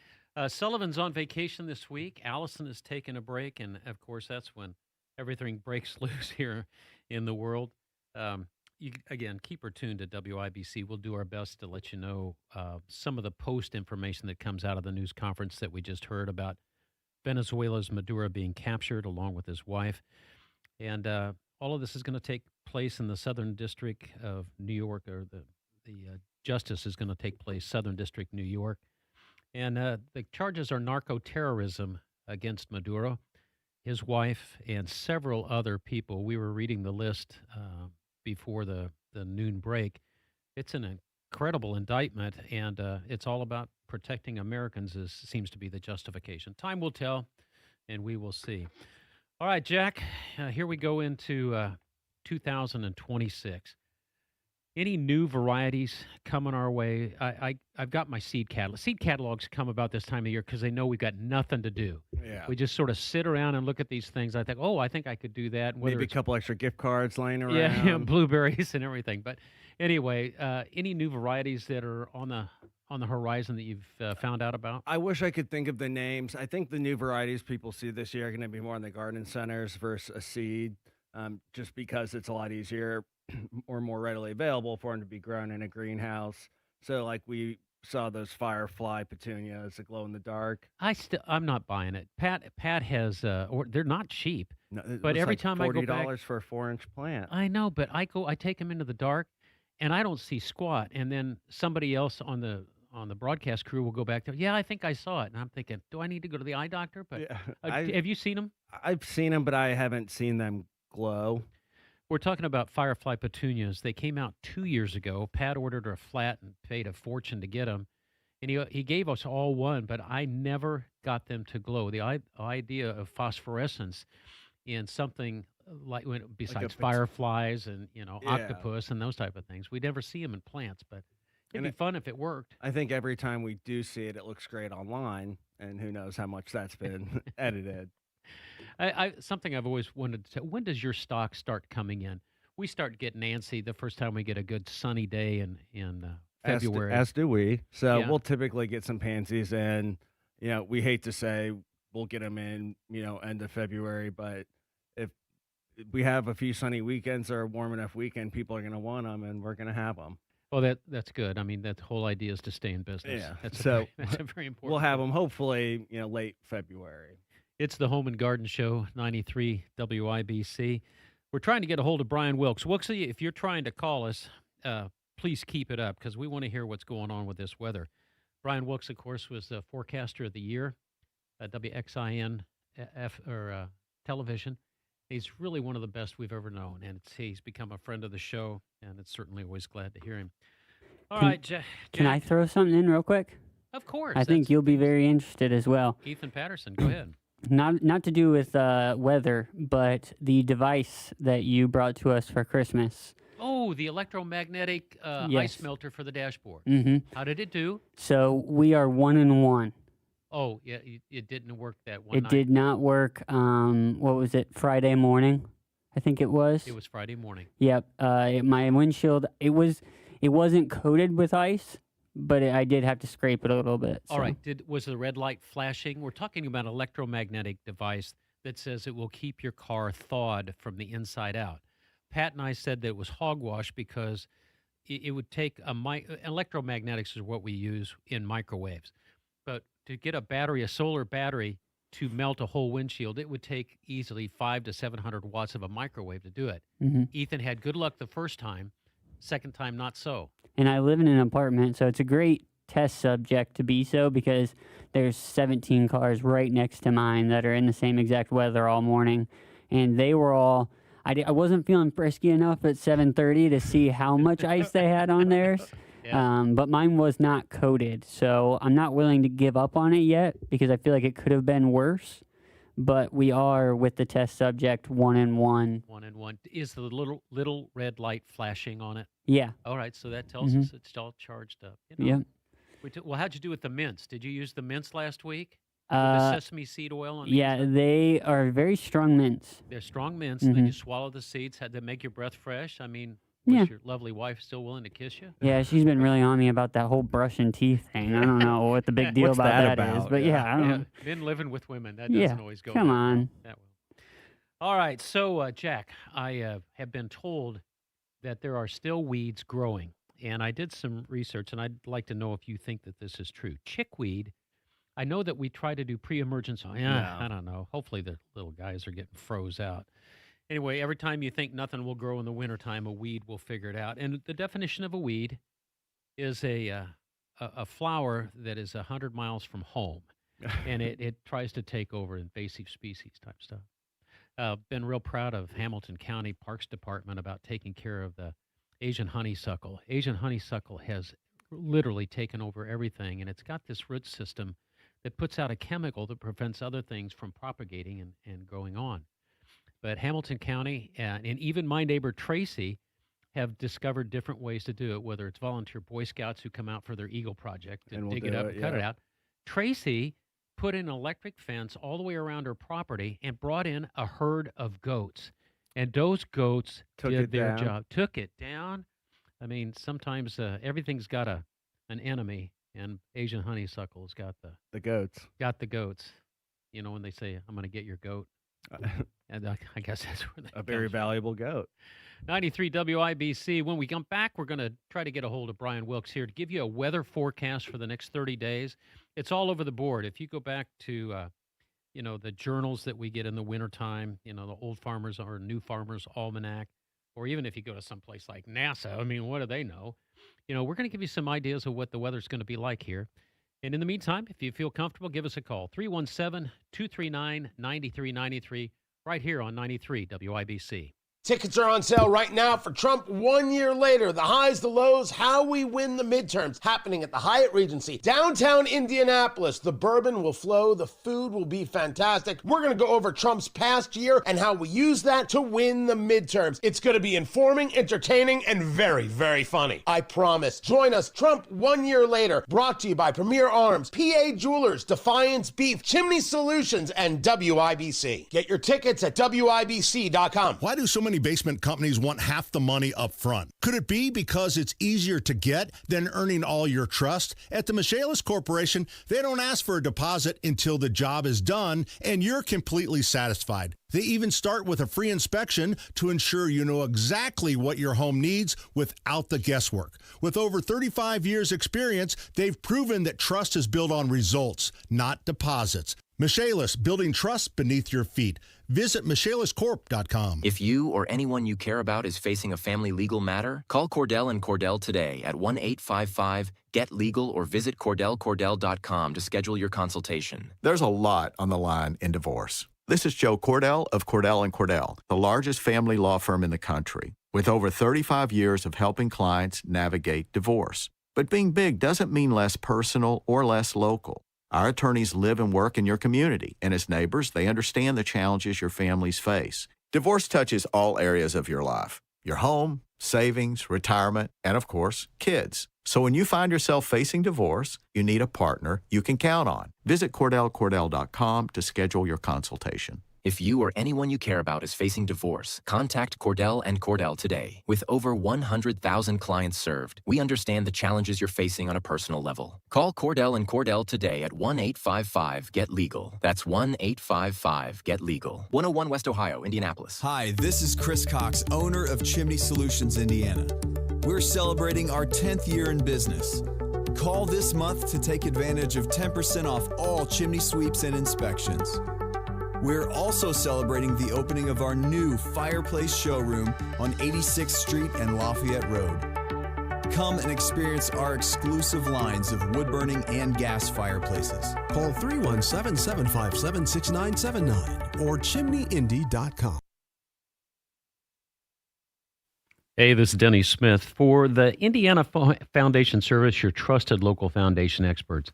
Sullivan's on vacation this week. Allison is taking a break, and of course that's when everything breaks loose here in the world. Again, keep her tuned to WIBC. We'll do our best to let you know some of the post information that comes out of the news conference that we just heard about Venezuela's Maduro being captured along with his wife. And all of this is going to take place in the Southern District of New York, or the justice is going to take place, Southern District, New York. And the charges are narco-terrorism against Maduro, his wife, and several other people. We were reading the list before the noon break. It's an incredible indictment, and it's all about protecting Americans, seems to be the justification. Time will tell, and we will see. All right, Jack, here we go into 2026. Any new varieties coming our way? I've got my seed catalog. Seed catalogs come about this time of year because they know we've got nothing to do. Yeah. We just sort of sit around and look at these things. I think, I think I could do that. Maybe a couple extra gift cards laying around. Yeah, blueberries and everything. But anyway, any new varieties that are on the horizon that you've found out about? I wish I could think of the names. I think the new varieties people see this year are going to be more in the garden centers versus a seed. just because it's a lot easier or more readily available for them to be grown in a greenhouse. So, like, we saw those firefly petunias that glow in the dark. I'm not buying it. Pat has or they're not cheap. No, it But was every like time I go back, $40 for a 4-inch plant. I know, but I take them into the dark, and I don't see squat. And then somebody else on the broadcast crew will go back there. Yeah, I think I saw it, and I'm thinking, do I need to go to the eye doctor? But have you seen them? I've seen them, but I haven't seen them glow. We're talking about firefly petunias. They came out 2 years ago. Pat ordered a flat and paid a fortune to get them. And he gave us all one, but I never got them to glow. The idea of phosphorescence in something besides fireflies and octopus and those type of things, we never see them in plants. But it'd be fun if it worked. I think every time we do see it, it looks great online, and who knows how much that's been edited. Something I've always wanted to. When does your stock start coming in? We start getting antsy the first time we get a good sunny day in February. As do we. So Yeah. we'll typically get some pansies in. We hate to say we'll get them in, end of February, but if we have a few sunny weekends or a warm enough weekend, people are going to want them, and we're going to have them. Well, that's good. I mean, that whole idea is to stay in business. Yeah. That's So that's a very important. we'll have them hopefully, late February. It's the Home and Garden Show, 93 WIBC. We're trying to get a hold of Brian Wilkes. Wilksy, if you're trying to call us, please keep it up because we want to hear what's going on with this weather. Brian Wilkes, of course, was the forecaster of the year at WXIN television. He's really one of the best we've ever known, and he's become a friend of the show, and it's certainly always glad to hear him. All right, Jack. Can I throw something in real quick? Of course. I think you'll be very interested as well. Ethan Patterson, go ahead. Not to do with weather, but the device that you brought to us for Christmas. Oh, the electromagnetic Yes. ice melter for the dashboard. Mm-hmm. How did it do? So we are 1-1. Oh, yeah, it didn't work that one It night. did not work. What was it? Friday morning, I think it was. It was Friday morning. Yep. My windshield. It wasn't coated with ice, but I did have to scrape it a little bit. All so. right. Was the red light flashing? We're talking about an electromagnetic device that says it will keep your car thawed from the inside out. Pat and I said that it was hogwash because it would take electromagnetics is what we use in microwaves. But to get a solar battery to melt a whole windshield, it would take easily 500 to 700 watts of a microwave to do it. Mhm. Ethan had good luck the first time. Second time, not so. And I live in an apartment, so it's a great test subject to be so because there's 17 cars right next to mine that are in the same exact weather all morning, and they were all. I wasn't feeling frisky enough at 7:30 to see how much ice they had on theirs, but mine was not coated, so I'm not willing to give up on it yet because I feel like it could have been worse. But we are with the test subject 1-1. 1-1. Is the little red light flashing on it? Yeah. All right, so that tells Mhm. us it's all charged up. You know? Yep. Well, how'd you do with the mints? Did you use the mints last week? With the Uh, sesame seed oil on Yeah, they are very strong mints. They're strong mints. Then Mhm. you swallow the seeds. Had they make your breath fresh? I mean, Yeah. was your lovely wife still willing to kiss you? Yeah, she's been really on me about that whole brushing teeth thing. I don't know what the big deal What's about that that is, about? but yeah, I don't know. Men living with women, that Yeah, doesn't always go come that on. well. That will. All right, so Jack, I have been told that there are still weeds growing, and I did some research, and I'd like to know if you think that this is true. Chickweed, I know that we try to do pre-emergence. I don't know. Hopefully the little guys are getting froze out. Anyway, every time you think nothing will grow in the wintertime, a weed will figure it out. And the definition of a weed is a flower that is 100 miles from home, and it tries to take over invasive species type stuff. Been real proud of Hamilton County Parks Department about taking care of the Asian honeysuckle. Asian honeysuckle has literally taken over everything, and it's got this root system that puts out a chemical that prevents other things from propagating and going on. But Hamilton County and even my neighbor Tracy have discovered different ways to do it, whether it's volunteer Boy Scouts who come out for their Eagle project to And we'll dig it do up it, and cut it yeah. out. Tracy put in an electric fence all the way around her property and brought in a herd of goats. And those goats Took did it their down. job. Took it down. I mean, sometimes everything's got an enemy, and Asian honeysuckle's got the goats. Got the goats. You know, when they say, I'm going to get your goat. And I guess that's where they A very valuable goat. 93 WIBC. When we come back, we're going to try to get a hold of Brian Wilkes here to give you a weather forecast for the next 30 days. It's all over the board. If you go back to, the journals that we get in the wintertime, the Old Farmers or New Farmers Almanac, or even if you go to someplace like NASA, I mean, what do they know? We're going to give you some ideas of what the weather's going to be like here. And in the meantime, if you feel comfortable, give us a call. 317-239-9393, right here on 93 WIBC. Tickets are on sale right now for Trump 1 year later. The highs, the lows, how we win the midterms, happening at the Hyatt Regency, downtown Indianapolis. The bourbon will flow. The food will be fantastic. We're going to go over Trump's past year and how we use that to win the midterms. It's going to be informing, entertaining, and very, very funny. I promise. Join us, Trump 1 year later. Brought to you by Premier Arms, PA Jewelers, Defiance Beef, Chimney Solutions, and WIBC. Get your tickets at WIBC.com. Why do so many basement companies want half the money up front? Could it be because it's easier to get than earning all your trust? At the Michaelis Corporation, they don't ask for a deposit until the job is done and you're completely satisfied. They even start with a free inspection to ensure you know exactly what your home needs without the guesswork. With over 35 years experience, they've proven that trust is built on results, not deposits. Michaelis, building trust beneath your feet. Visit MichaelisCorp.com. If you or anyone you care about is facing a family legal matter, call Cordell & Cordell today at 1-855-GET-LEGAL or visit CordellCordell.com to schedule your consultation. There's a lot on the line in divorce. This is Joe Cordell of Cordell & Cordell, the largest family law firm in the country, with over 35 years of helping clients navigate divorce. But being big doesn't mean less personal or less local. Our attorneys live and work in your community, and as neighbors, they understand the challenges your families face. Divorce touches all areas of your life: your home, savings, retirement, and of course, kids. So when you find yourself facing divorce, you need a partner you can count on. Visit CordellCordell.com to schedule your consultation. If you or anyone you care about is facing divorce, contact Cordell & Cordell today. With over 100,000 clients served, we understand the challenges you're facing on a personal level. Call Cordell & Cordell today at 1-855-GET-LEGAL. That's 1-855-GET-LEGAL. 101 West Ohio, Indianapolis. Hi, this is Chris Cox, owner of Chimney Solutions, Indiana. We're celebrating our 10th year in business. Call this month to take advantage of 10% off all chimney sweeps and inspections. We're also celebrating the opening of our new fireplace showroom on 86th Street and Lafayette Road. Come and experience our exclusive lines of wood-burning and gas fireplaces. Call 317-757-6979 or chimneyindy.com. Hey, this is Denny Smith for the Indiana Foundation Service, your trusted local foundation experts.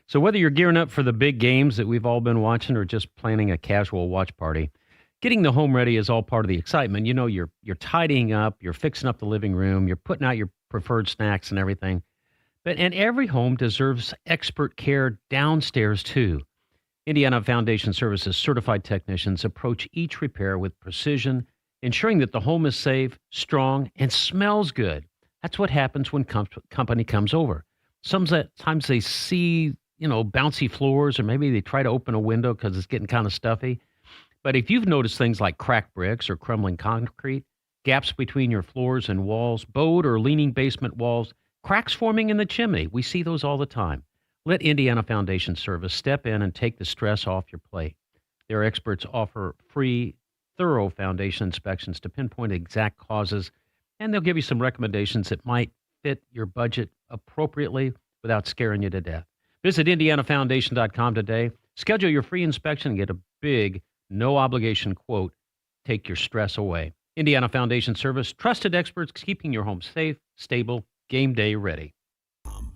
So whether you're gearing up for the big games that we've all been watching or just planning a casual watch party, getting the home ready is all part of the excitement. You're tidying up, you're fixing up the living room, you're putting out your preferred snacks and everything. And every home deserves expert care downstairs too. Indiana Foundation Services certified technicians approach each repair with precision, ensuring that the home is safe, strong, and smells good. That's what happens when company comes over. Sometimes they see bouncy floors, or maybe they try to open a window because it's getting kind of stuffy. But if you've noticed things like cracked bricks or crumbling concrete, gaps between your floors and walls, bowed or leaning basement walls, cracks forming in the chimney, we see those all the time. Let Indiana Foundation Service step in and take the stress off your plate. Their experts offer free, thorough foundation inspections to pinpoint exact causes, and they'll give you some recommendations that might fit your budget appropriately without scaring you to death. Visit IndianaFoundation.com today. Schedule your free inspection and get a big, no-obligation quote. Take your stress away. Indiana Foundation Service, trusted experts keeping your home safe, stable, game day ready.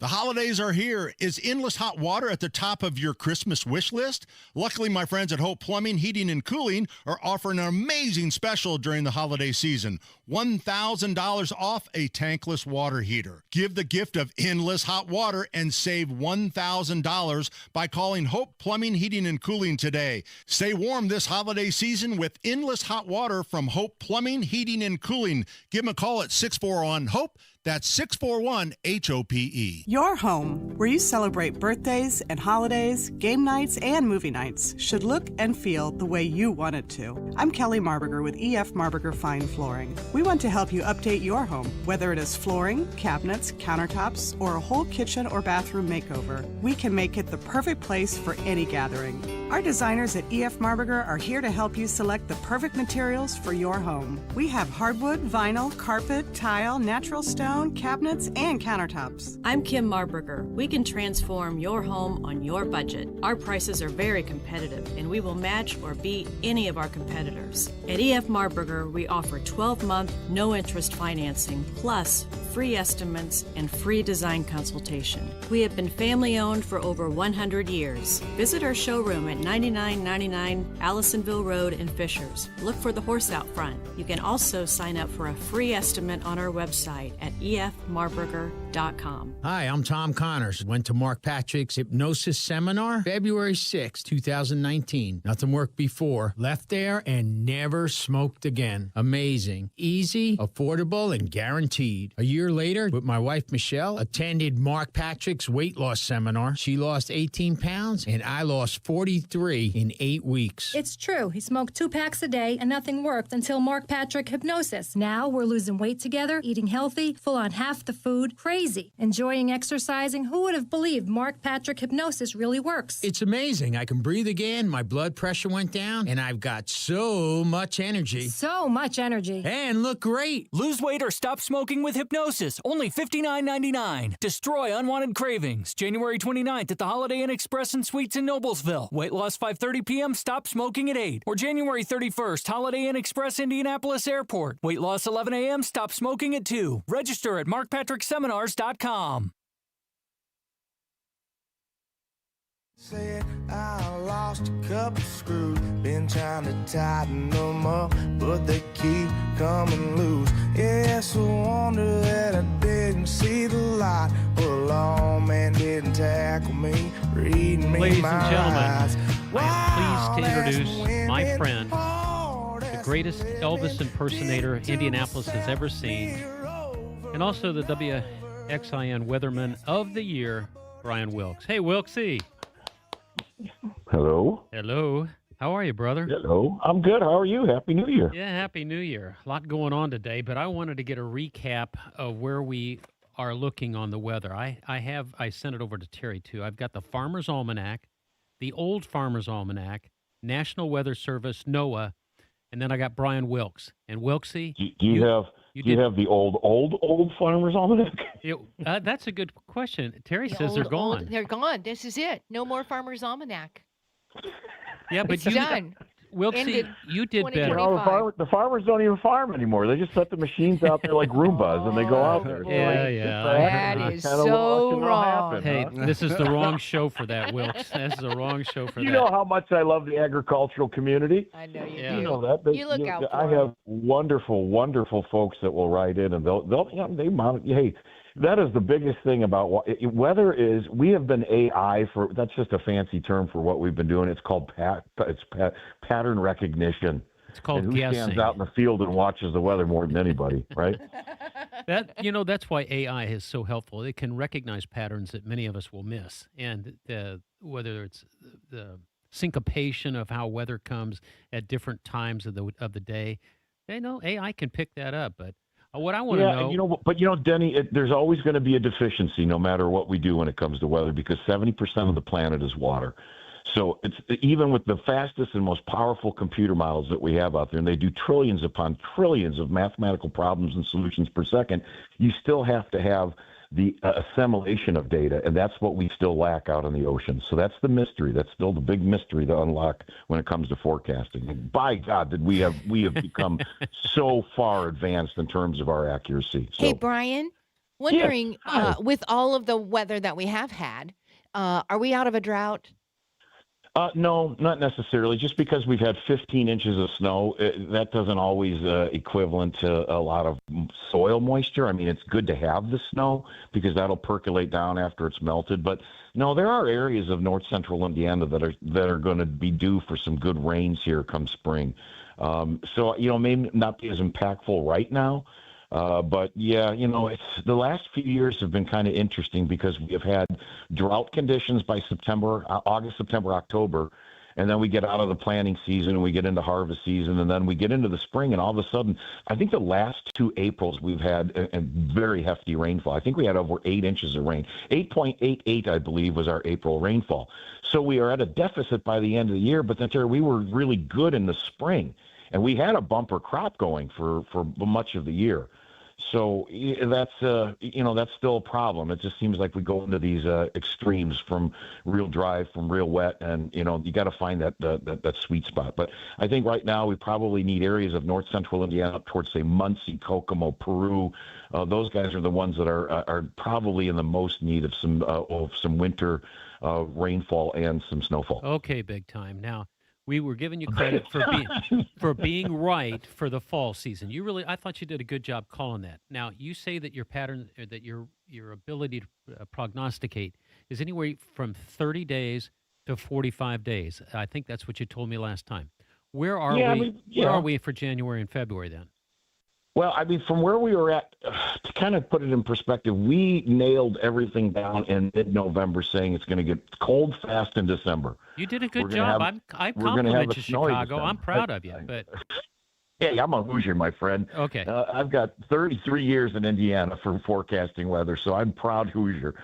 The holidays are here. Is endless hot water at the top of your Christmas wish list? Luckily, my friends at Hope Plumbing, Heating, and Cooling are offering an amazing special during the holiday season. $1,000 off a tankless water heater. Give the gift of endless hot water and save $1,000 by calling Hope Plumbing, Heating, and Cooling today. Stay warm this holiday season with endless hot water from Hope Plumbing, Heating, and Cooling. Give them a call at 641-HOPE. That's 641-HOPE. Your home, where you celebrate birthdays and holidays, game nights, and movie nights, should look and feel the way you want it to. I'm Kelly Marburger with EF Marburger Fine Flooring. We want to help you update your home, whether it is flooring, cabinets, countertops, or a whole kitchen or bathroom makeover. We can make it the perfect place for any gathering. Our designers at EF Marburger are here to help you select the perfect materials for your home. We have hardwood, vinyl, carpet, tile, natural stone, cabinets, and countertops. I'm Kim Marburger. We can transform your home on your budget. Our prices are very competitive, and we will match or beat any of our competitors. At EF Marburger, we offer 12-month, no-interest financing, plus free estimates and free design consultation. We have been family-owned for over 100 years. Visit our showroom at 9999 Allisonville Road in Fishers. Look for the horse out front. You can also sign up for a free estimate on our website at efmarburger.com. Hi, I'm Tom Connors. Went to Mark Patrick's Hypnosis Seminar February 6, 2019. Nothing worked before. Left there and never smoked again. Amazing. Easy, affordable, and guaranteed. A year later, with my wife Michelle, attended Mark Patrick's weight loss seminar. She lost 18 pounds and I lost 43 in 8 weeks. It's true. He smoked 2 packs a day and nothing worked until Mark Patrick Hypnosis. Now we're losing weight together, eating healthy, full on half the food, crazy. Enjoying exercising. Who would have believed Mark Patrick Hypnosis really works? It's amazing. I can breathe again, my blood pressure went down, and I've got so much energy. So much energy. And look great. Lose weight or stop smoking with Hypnosis. Only $59.99. Destroy unwanted cravings. January 29th at the Holiday Inn Express and Suites in Noblesville. Weight loss 5:30 p.m. Stop smoking at 8. Or January 31st, Holiday Inn Express Indianapolis Airport. Weight loss 11 a.m. Stop smoking at 2. Register at markpatrickseminars.com. Said I lost a couple screws, been trying to tighten them up, but they keep coming loose. Yeah, it's a wonder that I didn't see the light. Well, a lawman didn't tackle me, reading me Ladies my and gentlemen, eyes. I am pleased to introduce my friend, the greatest Elvis impersonator Indianapolis has ever seen, and also the WXIN Weatherman of the Year, Brian Wilkes. Hey, Wilksy. Hello. Hello. How are you, brother? Hello. I'm good. How are you? Happy New Year. Yeah, Happy New Year. A lot going on today, but I wanted to get a recap of where we are looking on the weather. I sent it over to Terry, too. I've got the Farmer's Almanac, the Old Farmer's Almanac, National Weather Service, NOAA, and then I got Brian Wilkes. And Wilksy, Do you have the old Farmer's Almanac? That's a good question. Terry says they're gone. They're gone. This is it. No more Farmer's Almanac. Yeah, but it's done. Wilksy, you did better. You know, the farmers don't even farm anymore. They just set the machines out there like Roombas, and they go out there. That is so wrong. Hey, this is the wrong show for that, Wilkes. This is the wrong show for that. You know how much I love the agricultural community. I know you You do. know that. You look out for I have wonderful, wonderful folks that will write in, and they mount. Hey, that is the biggest thing about weather is we have been AI for. That's just a fancy term for what we've been doing. It's called pattern recognition. It's called and who guessing. stands out in the field and watches the weather more than anybody, right? That's why AI is so helpful. It can recognize patterns that many of us will miss, and whether it's the syncopation of how weather comes at different times of the day, AI can pick that up. But what I want to know, but Denny, there's always going to be a deficiency, no matter what we do when it comes to weather, because 70% of the planet is water. So it's even with the fastest and most powerful computer models that we have out there, and they do trillions upon trillions of mathematical problems and solutions per second, you still have to have the assimilation of data, and that's what we still lack out in the ocean. So that's the mystery. That's still the big mystery to unlock when it comes to forecasting. And by God, we have become so far advanced in terms of our accuracy. So, Hey, Brian, wondering, with all of the weather that we have had, are we out of a drought? No, not necessarily. Just because we've had 15 inches of snow, that doesn't always equivalent to a lot of soil moisture. I mean, it's good to have the snow because that'll percolate down after it's melted. But no, there are areas of north central Indiana that are going to be due for some good rains here come spring. So maybe not be as impactful right now. But yeah, it's the last few years have been kind of interesting because we have had drought conditions by August, September, October, and then we get out of the planting season and we get into harvest season, and then we get into the spring, and all of a sudden, I think the last 2 Aprils we've had a very hefty rainfall. I think we had over 8 inches of rain. 8.88, I believe, was our April rainfall. So we are at a deficit by the end of the year, but then we were really good in the spring, and we had a bumper crop going for much of the year. So that's that's still a problem. It just seems like we go into these extremes from real dry, from real wet, and you got to find that sweet spot. But I think right now we probably need areas of north central Indiana up towards, say, Muncie, Kokomo, Peru. Those guys are the ones that are probably in the most need of some winter rainfall and some snowfall. Okay, big time. Now, we were giving you credit for being right for the fall season. I thought you did a good job calling that. Now, you say that your pattern, that your ability to prognosticate is anywhere from 30 days to 45 days. I think that's what you told me last time. Where are we? Where are we for January and February then? Well, I mean, from where we were at, to kind of put it in perspective, we nailed everything down in mid-November, saying it's going to get cold fast in December. You did a good job. I compliment you, Chicago. I'm proud of you. But hey, I'm a Hoosier, my friend. Okay. I've got 33 years in Indiana for forecasting weather, so I'm proud Hoosier.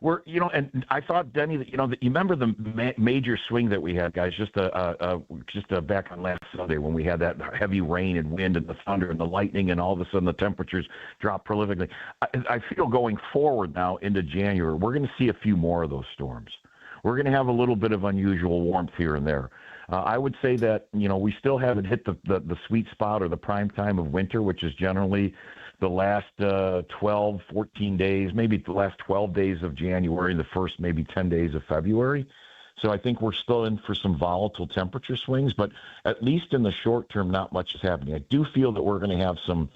And I thought, Denny, that you remember the major swing that we had, guys, just back on last Sunday when we had that heavy rain and wind and the thunder and the lightning, and all of a sudden the temperatures dropped prolifically. I feel going forward now into January, we're going to see a few more of those storms. We're going to have a little bit of unusual warmth here and there. I would say that we still haven't hit the sweet spot or the prime time of winter, which is generally the last 12, 14 days, maybe the last 12 days of January, the first maybe 10 days of February. So I think we're still in for some volatile temperature swings, but at least in the short term, not much is happening. I do feel that we're going to have some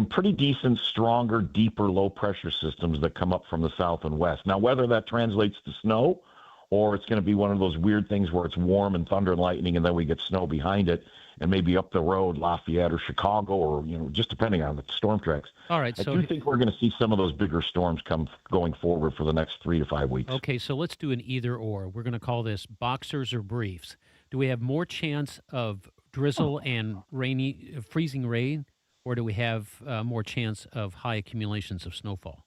pretty decent, stronger, deeper low pressure systems that come up from the south and west. Now, whether that translates to snow or it's going to be one of those weird things where it's warm and thunder and lightning and then we get snow behind it, and maybe up the road, Lafayette or Chicago, or just depending on the storm tracks. All right, I do think we're going to see some of those bigger storms going forward for the next 3 to 5 weeks. Okay, so let's do an either or. We're going to call this boxers or briefs. Do we have more chance of drizzle and freezing rain, or do we have more chance of high accumulations of snowfall?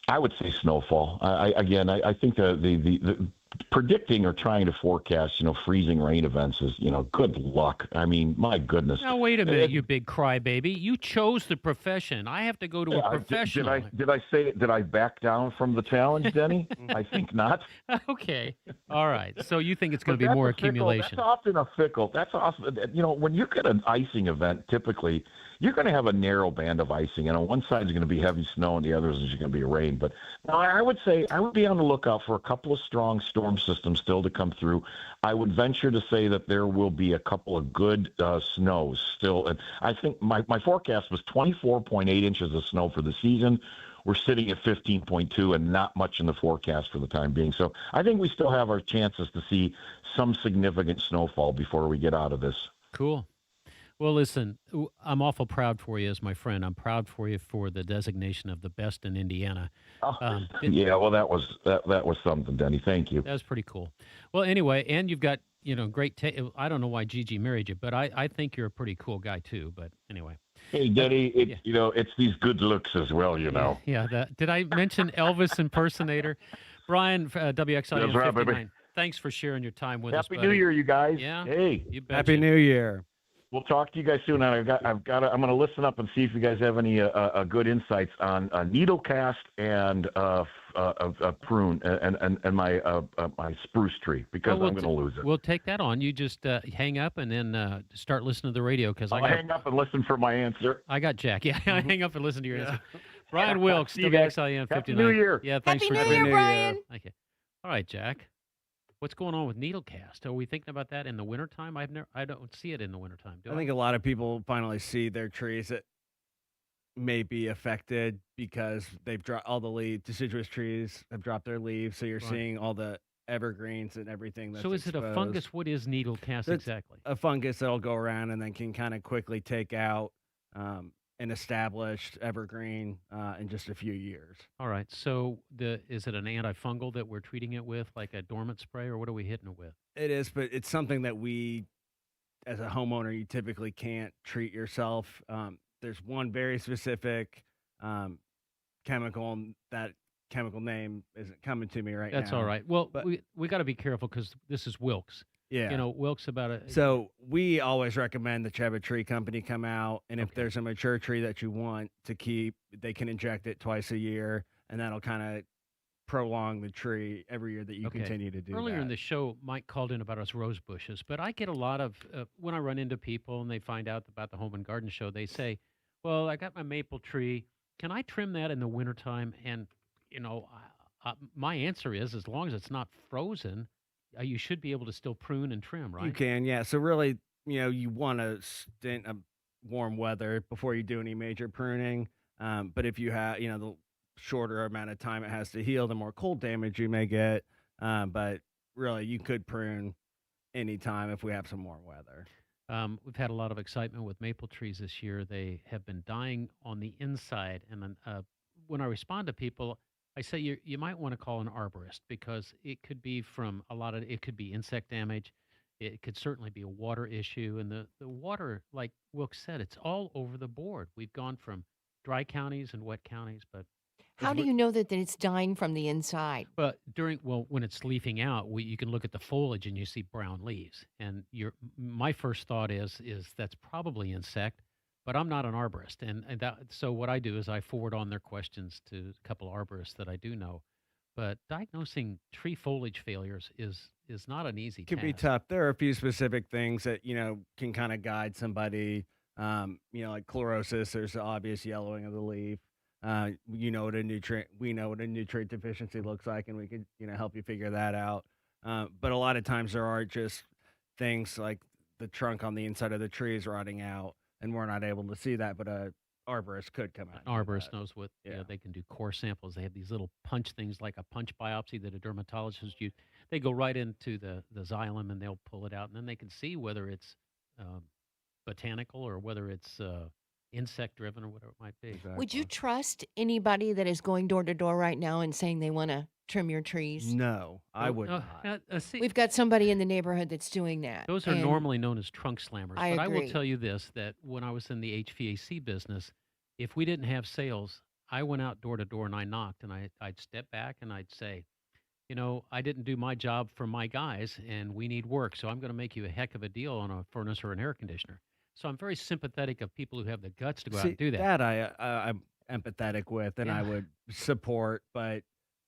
I would say snowfall. I think the predicting or trying to forecast, freezing rain events is, good luck. I mean, my goodness. Now, wait a minute, you big crybaby. You chose the profession. I have to go to a professional. Did I back down from the challenge, Denny? I think not. Okay. All right. So you think it's going to be more accumulation. That's often a fickle. That's often, when you get an icing event, typically you're going to have a narrow band of icing, and on one side is going to be heavy snow and the other is going to be rain. But no, I would say I would be on the lookout for a couple of strong storm systems still to come through. I would venture to say that there will be a couple of good snows still. And I think my forecast was 24.8 inches of snow for the season. We're sitting at 15.2 and not much in the forecast for the time being. So I think we still have our chances to see some significant snowfall before we get out of this. Cool. Well, listen, I'm awful proud for you as my friend. I'm proud for you for the designation of the best in Indiana. Yeah, well, that was something, Denny. Thank you. That was pretty cool. Well, anyway, and you've got great. I don't know why Gigi married you, but I think you're a pretty cool guy too. But anyway. Hey, Denny, it's these good looks as well, Yeah. Did I mention Elvis impersonator? Brian, WXIM 59. Thanks for sharing your time with us. Happy New Year, you guys. Yeah. Hey. You betcha. Happy New Year. We'll talk to you guys soon. I'm going to listen up and see if you guys have any good insights on needle cast and a prune and my spruce tree, because I'm going to lose it. We'll take that on. You just hang up and then start listening to the radio, because I'll hang up and listen for my answer. I got Jack. Yeah, I hang up and listen to your answer. Brian Wilkes, WXIM 59. Happy New Year. Yeah, thanks Happy for New Year, Brian. Okay. All right, Jack. What's going on with needle cast? Are we thinking about that in the wintertime? I don't see it in the wintertime. I think a lot of people finally see their trees that may be affected because they've dropped all the deciduous trees have dropped their leaves. So you're seeing all the evergreens and everything that's So is exposed. it a fungus? What is needle cast It's exactly? a fungus that'll go around and then can kind of quickly take out an established evergreen in just a few years. All right. So is it an antifungal that we're treating it with, like a dormant spray, or what are we hitting it with? It is, but it's something that we, as a homeowner, you typically can't treat yourself. There's one very specific chemical, and that chemical name isn't coming to me right now. That's all right. Well, But we got to be careful because this is Wilkes. yeah. You know, Wilkes about a. So we always recommend the Cheba Tree Company come out, and if Okay. there's a mature tree that you want to keep, they can inject it twice a year, and that'll kind of prolong the tree every year that you Okay. continue to do Earlier in that. the show, Mike called in about us rose bushes, but I get a lot of when I run into people and they find out about the Home and Garden Show, they say, "Well, I got my maple tree. Can I trim that in the wintertime?" And my answer is, as long as it's not frozen, you should be able to still prune and trim, You right? can, yeah. So really, you want to stint of warm weather before you do any major pruning. But if you have, the shorter amount of time it has to heal, the more cold damage you may get. But really, you could prune anytime if we have some warm weather. We've had a lot of excitement with maple trees this year. They have been dying on the inside, and then when I respond to people, I say you might want to call an arborist because it could be from it could be insect damage. It could certainly be a water issue, and the water, like Wilkes said, it's all over the board. We've gone from dry counties and wet counties, but How do you know that it's dying from the inside? when it's leafing out, you can look at the foliage and you see brown leaves. And my first thought is that's probably insect, but I'm not an arborist, so what I do is I forward on their questions to a couple arborists that I do know. But diagnosing tree foliage failures is not an easy Can be task. tough. There are a few specific things that, can kind of guide somebody. Like chlorosis, there's the obvious yellowing of the leaf. We know what a nutrient deficiency looks like, and we can, help you figure that out. But a lot of times there are just things like the trunk on the inside of the tree is rotting out, and we're not able to see that, but a arborist could come out. An and do arborist that. knows what Yeah. they can do core samples. They have these little punch things like a punch biopsy that a dermatologist use. They go right into the xylem and they'll pull it out, and then they can see whether it's um, botanical or whether it's insect driven or whatever it might be. Would you trust anybody that is going door to door right now and saying they want to trim your trees? No, I would not. See, We've got somebody in the neighborhood that's doing that. those are and normally known as trunk slammers. I But I will agree. tell you this, that when I was in the HVAC business, if we didn't have sales, I went out door to door and I knocked, and I'd step back and I'd say, I didn't do my job for my guys, and we need work, so I'm going to make you a heck of a deal on a furnace or an air conditioner. So I'm very sympathetic of people who have the guts to go out and do that. That I'm empathetic with, and I Yeah. would support. But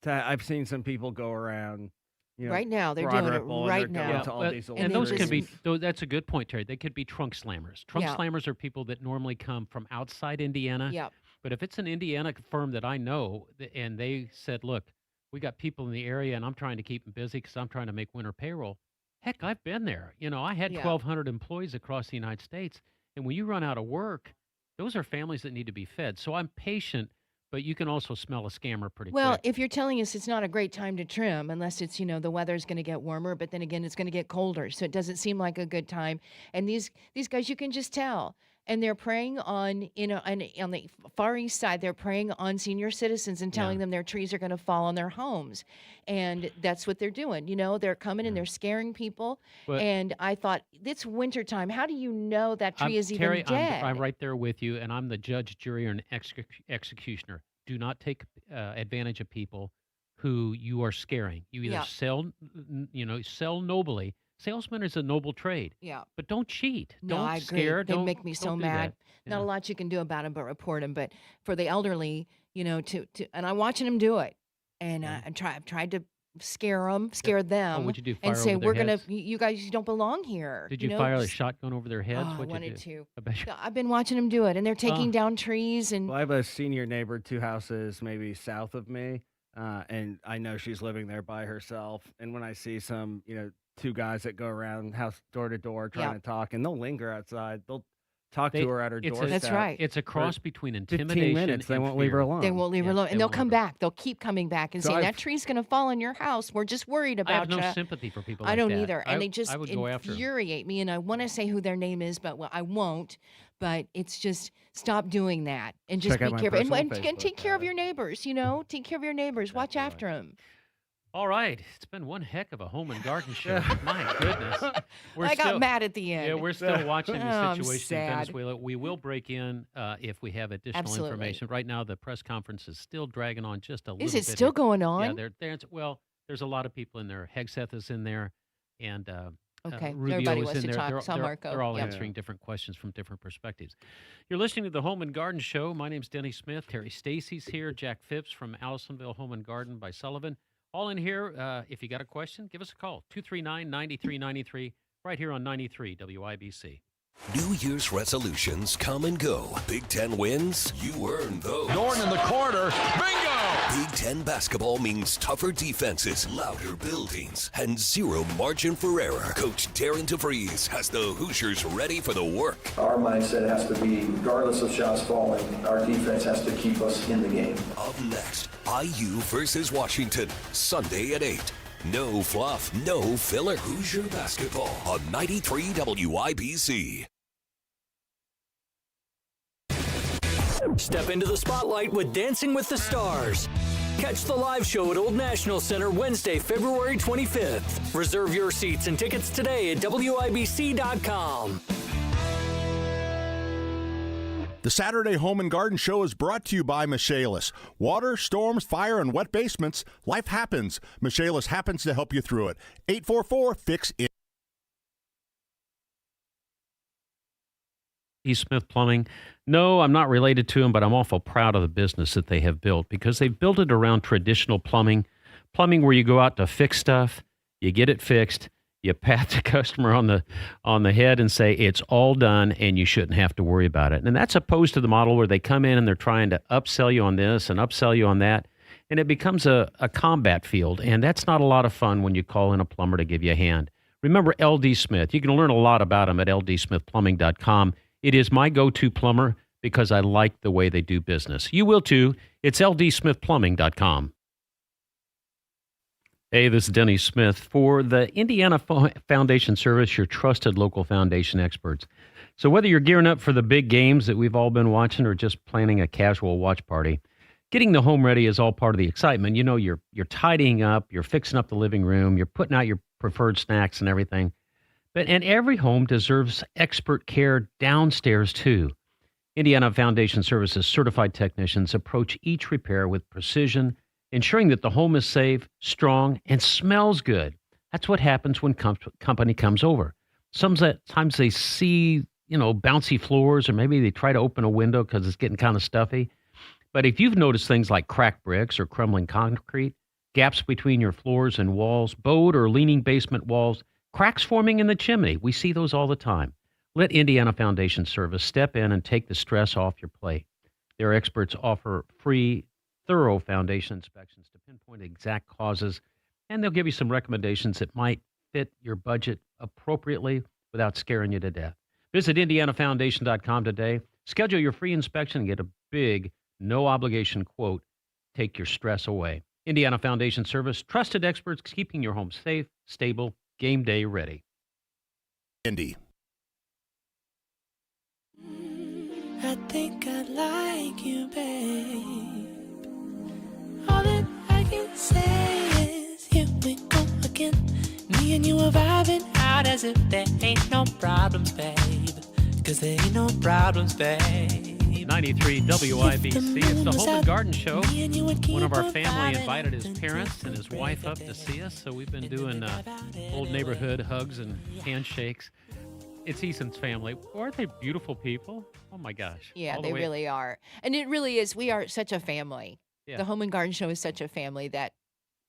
I've seen some people go around, Right now, they're Broad doing it Ripple, and right they're going now. to all but- these and they those can be, just- that's a good point, Terry. They could be trunk slammers. Trunk Yeah. slammers are people that normally come from outside Indiana. Yep. But if it's an Indiana firm that I know, and they said, look, we got people in the area and I'm trying to keep them busy because I'm trying to make winter payroll. Heck, I've been there. I had Yeah. 1,200 employees across the United States. And when you run out of work, those are families that need to be fed. So I'm patient, but you can also smell a scammer pretty Well, quick. if you're telling us it's not a great time to trim unless it's, the weather's going to get warmer, but then again, it's going to get colder. So it doesn't seem like a good time. And these guys, you can just tell. And they're preying on, on the far east side, they're preying on senior citizens and telling them their trees are going to fall on their homes. And that's what they're doing. They're coming and they're scaring people. But- and I thought, it's wintertime. How do you know that tree is Terry, even dead? I'm right there with you, and I'm the judge, jury, and executioner. Do not take advantage of people who you are scaring. You either Yeah. sell nobly. Salesman is a noble trade. Yeah. But don't cheat. No, don't I agree. scare. They don't make me so don't do mad. that. Not Yeah. a lot you can do about them, but report them. But for the elderly, and I'm watching them do it, and I've tried to scare them, what'd you do, and fire say over their we're gonna, heads? you guys don't belong here. Did you fire a just- shotgun over their heads? Oh, I What'd you wanted do? to. I bet you- No, I've been watching them do it, and they're taking Oh. down trees and Well, I have a senior neighbor 2 houses maybe south of me, and I know she's living there by herself. And when I see some, 2 guys that go around house door to door trying Yeah. to talk, and they'll linger outside, they'll talk to her at her it's doorstep. That's right. It's a for cross between 15 intimidation minutes. They and won't leave her fear. alone. They won't leave her Yeah, alone, they and they'll won't come let her. back. They'll keep coming back and So saying I've- that tree's going to fall on your house. We're just worried I have about no you. sympathy for people I like don't that. either, and they just I would go after 'em. infuriate me. And I want to say who their name is, but I won't. But it's just stop doing that and just Check out be my careful and, personal and take Facebook, care of your neighbors. You know, take care of your neighbors. Watch after them. All right, it's been one heck of a home and garden show. My goodness, I got mad at the end. Yeah, we're still watching Oh, the I'm situation in sad. Venezuela. We will break in if we have additional Absolutely. information. Right now, the press conference is still dragging on just a little bit. Is it still going Yeah, on? there's a lot of people in there. Hegseth is in there, and Okay, Rubio everybody is wants in to there. talk. Saw Marco. They're all Yep. answering different questions from different perspectives. You're listening to the Home and Garden Show. My name's Denny Smith. Terry Stacy's here. Jack Phipps from Allisonville Home and Garden by Sullivan. All in here. If you got a question, give us a call. 239-9393 right here on 93 WIBC. New Year's resolutions come and go. Big Ten wins, you earn those. Dorn in the corner. Bingo! Big Ten basketball means tougher defenses, louder buildings, and zero margin for error. Coach Darren DeVries has the Hoosiers ready for the work. Our mindset has to be, regardless of shots falling, our defense has to keep us in the game. Up next, IU versus Washington, Sunday at 8. No fluff, no filler. Hoosier basketball on 93 WIBC. Step into the spotlight with Dancing with the Stars. Catch the live show at Old National Center Wednesday, February 25th. Reserve your seats and tickets today at WIBC.com. The Saturday Home and Garden Show is brought to you by Michaelis. Water, storms, fire, and wet basements. Life happens. Michaelis happens to help you through it. 844-FIX-IT. E. Smith Plumbing. No, I'm not related to them, but I'm awful proud of the business that they have built because they've built it around traditional plumbing where you go out to fix stuff, you get it fixed, you pat the customer on the head and say it's all done and you shouldn't have to worry about it. And that's opposed to the model where they come in and they're trying to upsell you on this and upsell you on that, and it becomes a combat field, and that's not a lot of fun when you call in a plumber to give you a hand. Remember LD Smith. You can learn a lot about them at ldsmithplumbing.com. It is my go-to plumber because I like the way they do business. You will too. It's ldsmithplumbing.com. Hey, this is Denny Smith for the Indiana Foundation Service, your trusted local foundation experts. So whether you're gearing up for the big games that we've all been watching or just planning a casual watch party, getting the home ready is all part of the excitement. You know, you're tidying up, you're fixing up the living room, you're putting out your preferred snacks and everything. And every home deserves expert care downstairs, too. Indiana Foundation Services certified technicians approach each repair with precision, ensuring that the home is safe, strong, and smells good. That's what happens when company comes over. Sometimes they see, bouncy floors, or maybe they try to open a window because it's getting kind of stuffy. But if you've noticed things like cracked bricks or crumbling concrete, gaps between your floors and walls, bowed or leaning basement walls, cracks forming in the chimney. We see those all the time. Let Indiana Foundation Service step in and take the stress off your plate. Their experts offer free, thorough foundation inspections to pinpoint exact causes, and they'll give you some recommendations that might fit your budget appropriately without scaring you to death. Visit indianafoundation.com today. Schedule your free inspection and get a big, no-obligation quote. Take your stress away. Indiana Foundation Service, trusted experts keeping your home safe, stable, game day ready. Indy. I think I like you, babe. All that I can say is here we go again. Me and you are vibing out as if there ain't no problems, babe. 'Cause there ain't no problems, babe. 93 WIBC. It's the Home and Garden Show. One of our family invited his parents and his wife up to see us, so we've been doing old neighborhood hugs and handshakes. It's Eason's family. Aren't they beautiful people? Oh, my gosh. Yeah, All the they way- really are. And it really is. We are such a family. Yeah. The Home and Garden Show is such a family that,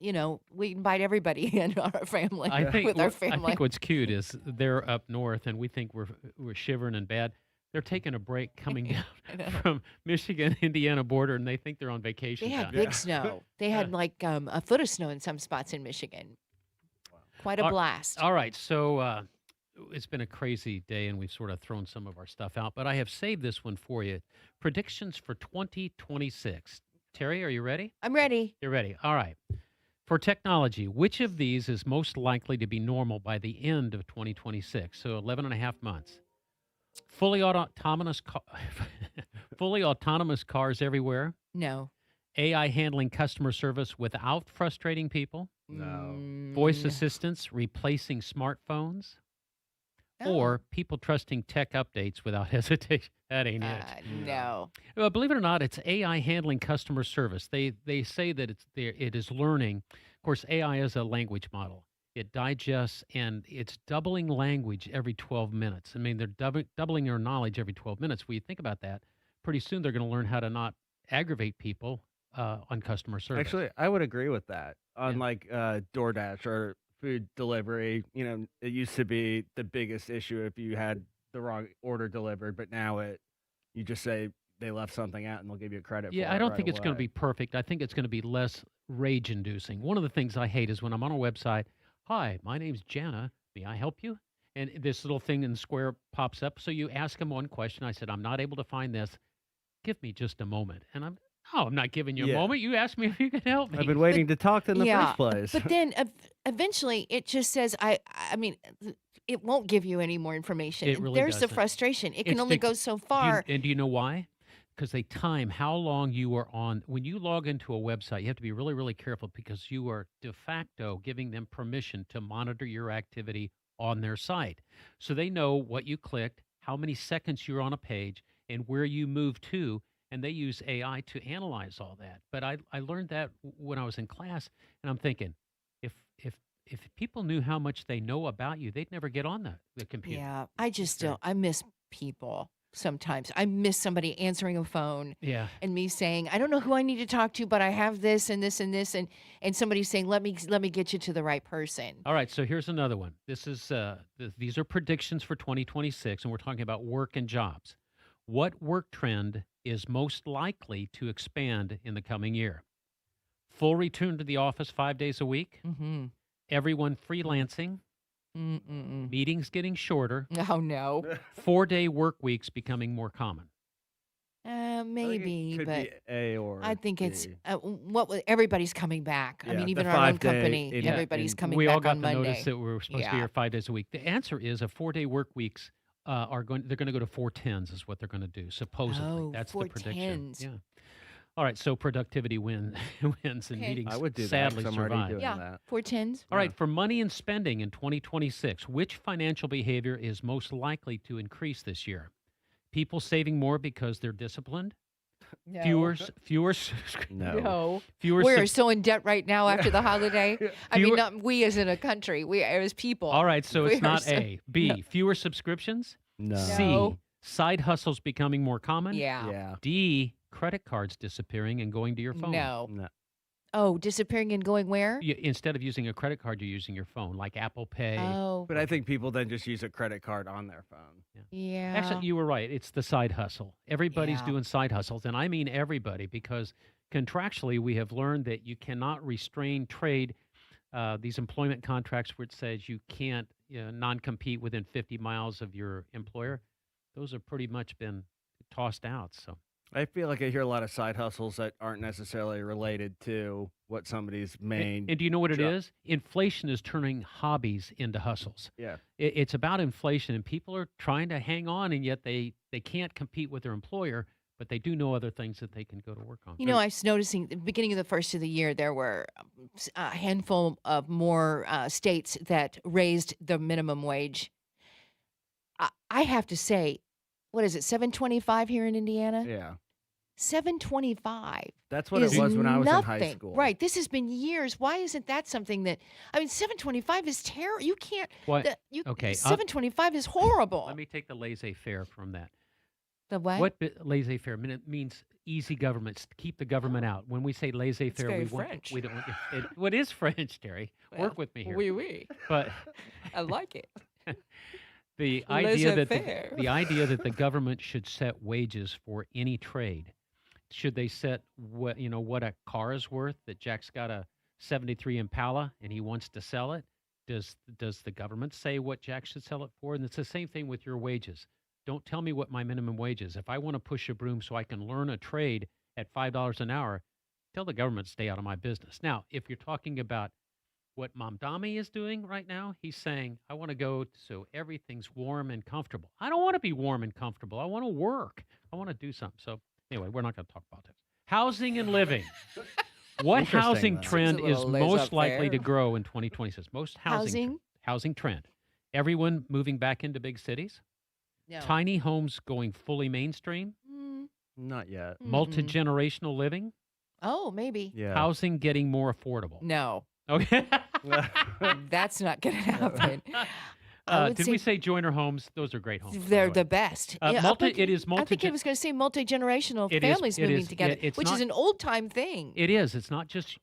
we invite everybody in our family I think with our I family. think what's cute is they're up north, and we think we're shivering and bad. They're taking a break coming down from Michigan, Indiana border, and they think they're on vacation. They had time. big snow. They had like a foot of snow in some spots in Michigan. Quite a blast. All right, so it's been a crazy day, and we've sort of thrown some of our stuff out, but I have saved this one for you. Predictions for 2026. Terry, are you ready? I'm ready. You're ready. All right. For technology, which of these is most likely to be normal by the end of 2026? So 11 and a half months. Fully autonomous cars everywhere. No. AI handling customer service without frustrating people. No. Voice assistants replacing smartphones. Or people trusting tech updates without hesitation. That ain't it. No. Well, believe it or not, it's AI handling customer service. They say that it is learning. Of course, AI is a language model. It digests, and it's doubling language every 12 minutes. I mean, they're doubling their knowledge every 12 minutes. When you think about that, pretty soon they're going to learn how to not aggravate people on customer service. Actually, I would agree with that. On like DoorDash or food delivery, it used to be the biggest issue if you had the wrong order delivered, but now you just say they left something out and they'll give you credit for it. Yeah, I don't right think it's going to away. be perfect. I think it's going to be less rage-inducing. One of the things I hate is when I'm on a website, hi, my name's Jana. May I help you? And this little thing in the square pops up. So you ask them one question. I said, I'm not able to find this. Give me just a moment. And I'm not giving you a Yeah. moment. You asked me if you could help me. I've been waiting to talk in the first place. But then eventually it just says, I mean, it won't give you any more information. It really There's the doesn't. frustration. It can It's only bec- go so Do you- far. and do you know why? Because they time how long you are on. When you log into a website, you have to be really, really careful because you are de facto giving them permission to monitor your activity on their site. So they know what you clicked, how many seconds you're on a page, and where you move to, and they use AI to analyze all that. But I learned that when I was in class, and I'm thinking, if people knew how much they know about you, they'd never get on the computer. Yeah, I just don't. I miss people sometimes. I miss somebody answering a phone. Yeah. And me saying, I don't know who I need to talk to, but I have this and this and this, and somebody saying, let me get you to the right person. All right, so here's another one. This is these are predictions for 2026, and we're talking about work and jobs. What work trend is most likely to expand in the coming year? Full return to the office 5 days a week. Mm-hmm. Everyone freelancing. Mm-mm. Meetings getting shorter. Oh no. 4-day work weeks becoming more common. Maybe, could but be A or I think it's B. everybody's coming back. I Yeah, mean, the even our own 5-day, company, it- everybody's and coming We back all got on the Monday. notice that we were supposed to be here 5 days a week. The answer is a 4-day work weeks they're going to go to 410s is what they're going to do supposedly. Oh, That's the prediction. 410s. Yeah. All right, so productivity wins and Okay. meetings I would do that sadly 'cause I'm already survive. doing Yeah, that. 410s. All right, for money and spending in 2026, which financial behavior is most likely to increase this year? People saving more because they're disciplined? No. Fewer No. fewer We are sub- so in debt right now after the holiday. I mean, Fewer- not we as in a country, we as people. All right, so We it's are not so- A. B, fewer subscriptions? No. C, No. side hustles becoming more common? Yeah. Yeah. D, credit cards disappearing and going to your phone? No. No. Oh, disappearing and going where? Instead of using a credit card, you're using your phone, like Apple Pay. Oh, But I think people then just use a credit card on their phone. yeah. Actually, you were right. It's the side hustle. Everybody's Yeah. doing side hustles, and I mean everybody, because contractually we have learned that you cannot restrain trade. These employment contracts where it says you can't non-compete within 50 miles of your employer, those have pretty much been tossed out. So I feel like I hear a lot of side hustles that aren't necessarily related to what somebody's main. And do you know what it job- is? Inflation is turning hobbies into hustles. Yeah. It's about inflation, and people are trying to hang on, and yet they can't compete with their employer, but they do know other things that they can go to work on. You know, I was noticing at the beginning of the first of the year, there were a handful of more states that raised the minimum wage. I have to say, what is it, $7.25 here in Indiana? Yeah. $7.25. That's what is it was when I was in high nothing. school. Right. This has been years. Why isn't that something that? I mean, $7.25 is terrible. You can't. What? Okay, $7.25 is horrible. Let me take the laissez-faire from that. The what? What laissez-faire means easy government, keep the government out. When we say laissez-faire, very we want French. we don't. What is French, Terry? Work with me here. Oui, oui. But I like it. the idea that Laissez-faire. the idea that the government should set wages for any trade, should they set what a car is worth? That Jack's got a '73 Impala and he wants to sell it. Does the government say what Jack should sell it for? And it's the same thing with your wages. Don't tell me what my minimum wage is. If I want to push a broom so I can learn a trade at $5 an hour, tell the government to stay out of my business. Now, if you're talking about what Mamdani is doing right now, he's saying, I want to go so everything's warm and comfortable. I don't want to be warm and comfortable. I want to work. I want to do something. So anyway, we're not going to talk politics. Housing and living. What housing trend is most likely to grow in 2026? Most housing trend. Everyone moving back into big cities? No. Tiny homes going fully mainstream? Not yet. Multi-generational living? Oh, maybe. Yeah. Housing getting more affordable? No. Okay. That's not going to happen. Did we say Joiner homes? Those are great homes. They're the best. It is multi. I think I was going to say multi-generational families moving together, which is an old-time thing. It is. It's not just,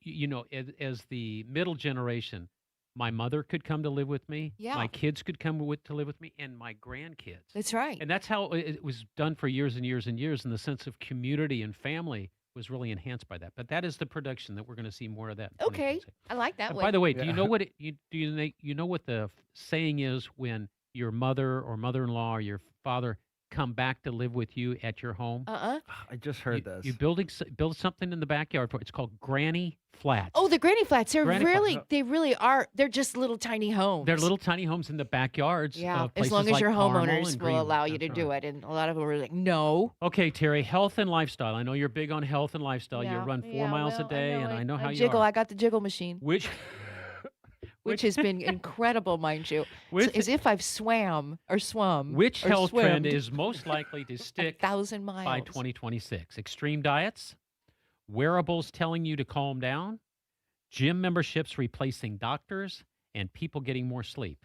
as the middle generation, my mother could come to live with me. Yeah. My kids could come to live with me, and my grandkids. That's right. And that's how it was done for years and years and years, and the sense of community and family was really enhanced by that. But that is the prediction that we're going to see more of that. Okay, I like that one. By the way, do you know what you know what the saying is when your mother or mother-in-law or your father come back to live with you at your home? I just heard this. You build something in the backyard for it. It's called granny flats. Oh, the granny flats. They really are. They're just little tiny homes. They're little tiny homes in the backyards. Yeah, of as long places as your like Carmel homeowners and will Greenwood. allow you to That's do right. it. And a lot of them were like, no. Okay, Terry, health and lifestyle. I know you're big on health and lifestyle. You run 4 miles a day, and I know how you jiggle. are. I got the jiggle machine. Which has been incredible, mind you. It's as if I've swum. Which health trend is most likely to stick 1,000 miles by 2026? Extreme diets, wearables telling you to calm down, gym memberships replacing doctors, and people getting more sleep.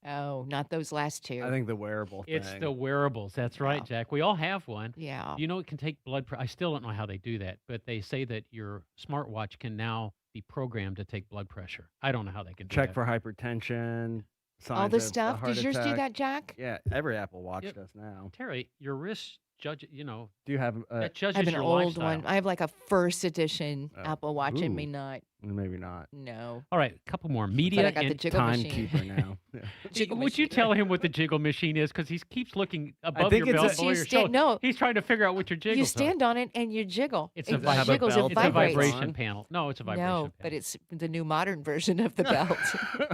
Oh, not those last two. I think the wearable thing. It's the wearables. That's right, Jack. We all have one. Yeah. You know, it can take blood pressure. I still don't know how they do that, but they say that your smartwatch can now be programmed to take blood pressure. I don't know how they can do Check that. for hypertension. All the signs of a stuff. heart Does yours do attack. that, Jack? Yeah, every Apple Watch does now. Terry, your wrist judge, Do you have that judges I have an your old lifestyle. one. I have like a first edition Apple Watch. It Ooh. may not. Maybe not. No. All right, a couple more. But Media I got the and jiggle machine. Timekeeper now. Yeah. Jiggle Would you machine. tell him what the jiggle machine is? Because he keeps looking above think your it's belt, a- below You your stand- shoulder. no. He's trying to figure out what your jiggles You stand on it and you jiggle. It's it a vi- jiggles. belt. It It's a vibrates. vibration panel. No, it's a vibration No, panel. but it's the new modern version of the belt.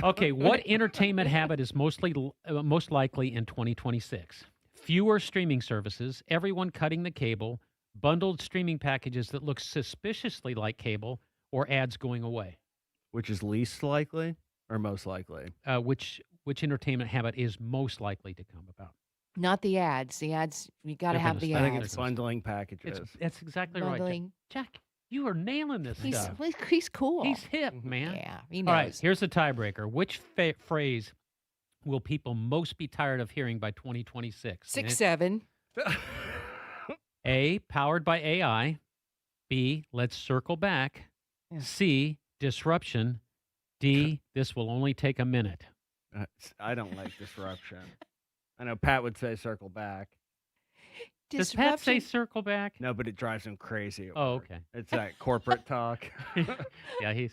Okay, what entertainment habit is most likely in 2026? Fewer streaming services, everyone cutting the cable, bundled streaming packages that look suspiciously like cable, or ads going away. Which is least likely or most likely? Which entertainment habit is most likely to come about? Not the ads. The ads, you got to They're have gonna the stop. I ads. think it's bundling packages. That's exactly right. Bundling. Jack, you are nailing this stuff. He's cool. He's hip, man. Yeah, he knows. All right, here's the tiebreaker. Which phrase will people most be tired of hearing by 2026? 6, 7. A, powered by AI. B, let's circle back. Yeah. C, disruption. D, this will only take a minute. I don't like disruption. I know Pat would say circle back. Does Pat say circle back? No, but it drives him crazy. at Oh, work. okay. It's that corporate talk. Yeah, he's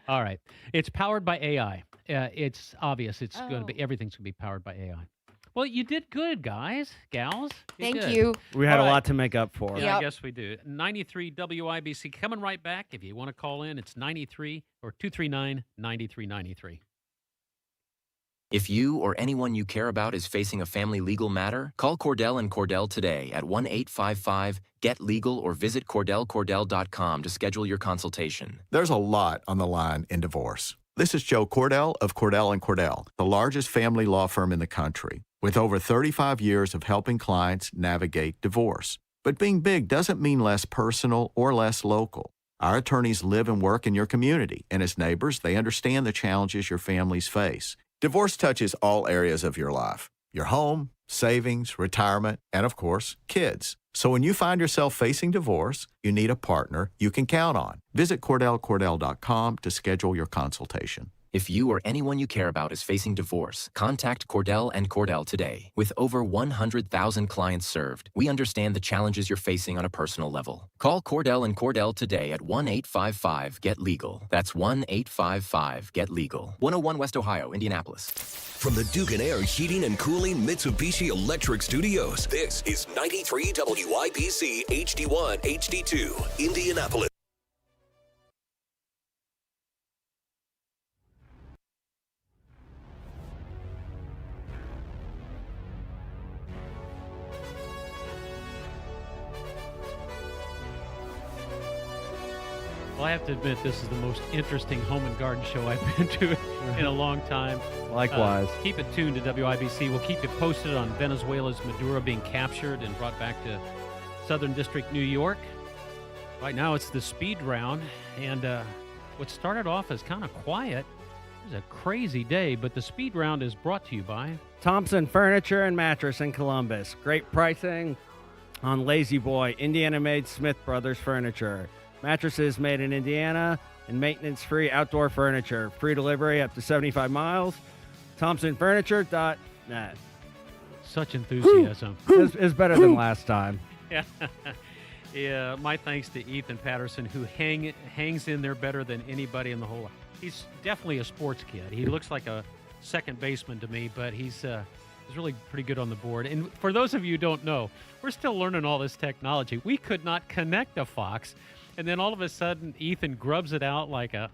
all right. It's powered by AI. It's obvious. It's going to be Oh. everything's going to be powered by AI. Well, you did good, guys, gals. Thank did. you. We had All a right. lot to make up for. Yeah, I guess we do. 93 WIBC coming right back. If you want to call in, it's 93 or 239-9393. If you or anyone you care about is facing a family legal matter, call Cordell and Cordell today at 1-855-GET-LEGAL or visit CordellCordell.com to schedule your consultation. There's a lot on the line in divorce. This is Joe Cordell of Cordell & Cordell, the largest family law firm in the country, with over 35 years of helping clients navigate divorce. But being big doesn't mean less personal or less local. Our attorneys live and work in your community, and as neighbors, they understand the challenges your families face. Divorce touches all areas of your life: your home, savings, retirement, and of course, kids. So when you find yourself facing divorce, you need a partner you can count on. Visit CordellCordell.com to schedule your consultation. If you or anyone you care about is facing divorce, contact Cordell and Cordell today. With over 100,000 clients served, we understand the challenges you're facing on a personal level. Call Cordell and Cordell today at 1-855-GET-LEGAL. That's 1-855-GET-LEGAL. 101 West Ohio, Indianapolis. From the Dugan-Air Heating and Cooling Mitsubishi Electric Studios, this is 93 WIBC HD1 HD2, Indianapolis. Well, I have to admit, this is the most interesting home and garden show I've been to in a long time. Likewise. Keep it tuned to WIBC. We'll keep you posted on Venezuela's Maduro being captured and brought back to Southern District, New York. Right now, it's the speed round, and what started off as kind of quiet, it was a crazy day, but the speed round is brought to you by Thompson Furniture and Mattress in Columbus. Great pricing on Lazy Boy, Indiana-made Smith Brothers Furniture. Mattresses made in Indiana and maintenance-free outdoor furniture. Free delivery up to 75 miles. ThompsonFurniture.net. Such enthusiasm. It's better than last time. Yeah. Yeah, my thanks to Ethan Patterson, who hangs in there better than anybody in the whole. He's definitely a sports kid. He looks like a second baseman to me, but he's really pretty good on the board. And for those of you who don't know, we're still learning all this technology. We could not connect a Fox, and then all of a sudden, Ethan grubs it out like a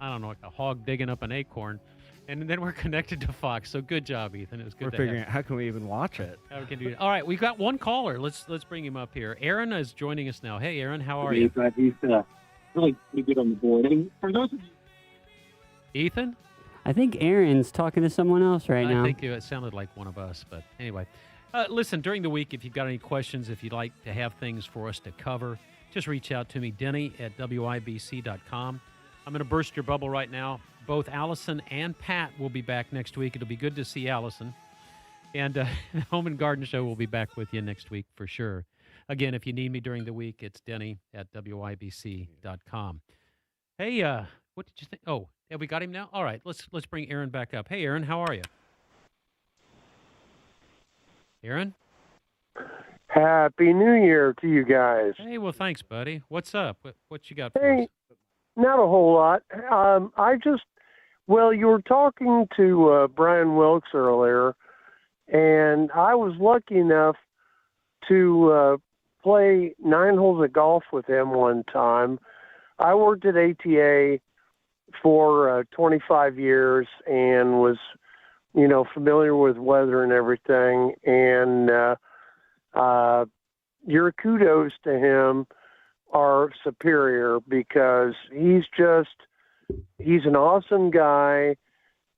hog digging up an acorn, and then we're connected to Fox. So good job, Ethan. It was good. We're figuring out how can we even watch it. How we can do it. All right, we've got one caller. Let's bring him up here. Aaron is joining us now. Hey, Aaron, how are you? He's really pretty good on the board. And for those of you, Ethan? I think Aaron's talking to someone else right now. I think it sounded like one of us, but anyway. Listen, during the week, if you've got any questions, if you'd like to have things for us to cover, just reach out to me, Denny at WIBC.com. I'm going to burst your bubble right now. Both Allison and Pat will be back next week. It'll be good to see Allison. And the Home and Garden Show will be back with you next week for sure. Again, if you need me during the week, it's Denny at WIBC.com. Hey, what did you think? Oh, have we got him now? All right, let's bring Aaron back up. Hey, Aaron, how are you? Aaron? Happy New Year to you guys. Hey, well, thanks, buddy. What's up? What you got for us? Not a whole lot. You were talking to Brian Wilkes earlier, and I was lucky enough to play 9 holes of golf with him one time. I worked at ATA for 25 years and was, familiar with weather and everything. And your kudos to him are superior because he's an awesome guy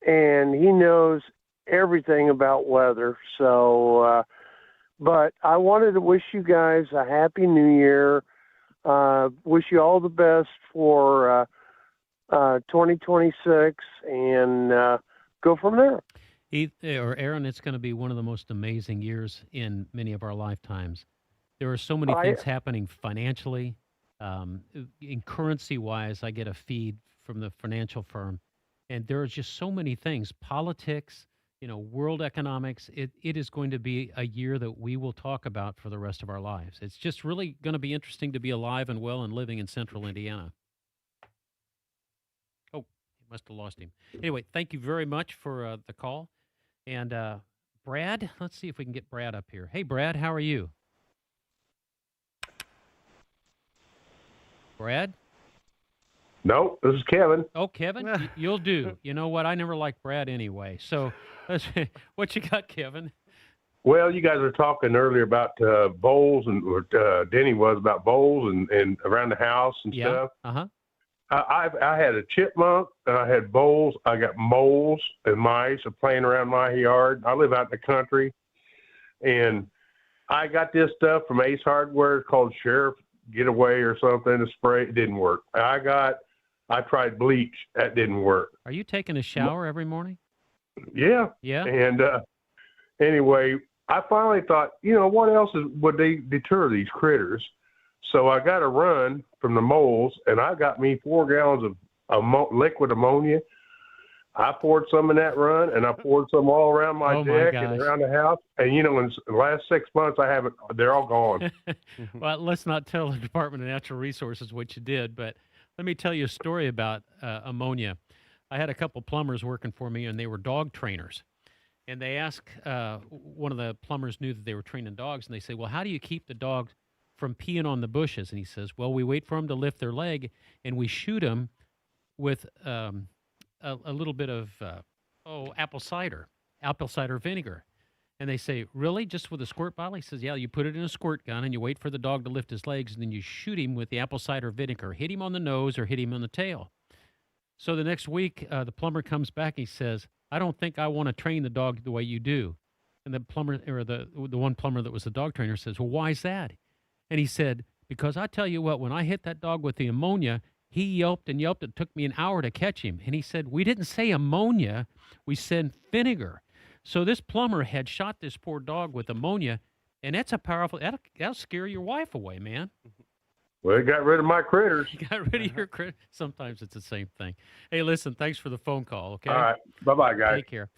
and he knows everything about weather. So, but I wanted to wish you guys a happy New Year. Wish you all the best for 2026 and go from there. Aaron, it's going to be one of the most amazing years in many of our lifetimes. There are so many things happening financially. In currency-wise, I get a feed from the financial firm, and there are just so many things. Politics, world economics. It is going to be a year that we will talk about for the rest of our lives. It's just really going to be interesting to be alive and well and living in central Indiana. Oh, must have lost him. Anyway, thank you very much for the call. And Brad, let's see if we can get Brad up here. Hey, Brad, how are you? Brad? No, this is Kevin. Oh, Kevin? You'll do. You know what? I never liked Brad anyway. So what you got, Kevin? Well, you guys were talking earlier about bowls, and Denny was about bowls and around the house and stuff. Uh-huh. I had a chipmunk, I had bowls, I got moles and mice playing around my yard. I live out in the country, and I got this stuff from Ace Hardware called Sheriff Getaway or something to spray. It didn't work. I tried bleach. That didn't work. Are you taking a shower every morning? Yeah. Yeah. And anyway, I finally thought, what else would they deter these critters? So I got a run from the moles, and I got me 4 gallons of liquid ammonia. I poured some in that run, and I poured some all around my Oh, my deck and gosh. around the house. And in the last 6 months, I haven't. They're all gone. Well, let's not tell the Department of Natural Resources what you did, but let me tell you a story about ammonia. I had a couple plumbers working for me, and they were dog trainers. And they asked, one of the plumbers knew that they were training dogs, and they said, well, how do you keep the dog from peeing on the bushes? And he says, well, we wait for them to lift their leg, and we shoot them with a little bit of apple cider vinegar. And they say, really? Just with a squirt bottle? He says, yeah, you put it in a squirt gun, and you wait for the dog to lift his legs, and then you shoot him with the apple cider vinegar. Hit him on the nose or hit him on the tail. So the next week, the plumber comes back, and he says, I don't think I want to train the dog the way you do. And the plumber, or the one plumber that was the dog trainer, says, well, why is that? And he said, because I tell you what, when I hit that dog with the ammonia, he yelped and yelped. It took me an hour to catch him. And he said, we didn't say ammonia, we said vinegar. So this plumber had shot this poor dog with ammonia, and that's a powerful, that'll scare your wife away, man. Well, it got rid of my critters. You got rid of your critters. Sometimes it's the same thing. Hey, listen, thanks for the phone call, okay? All right. Bye-bye, guys. Take care.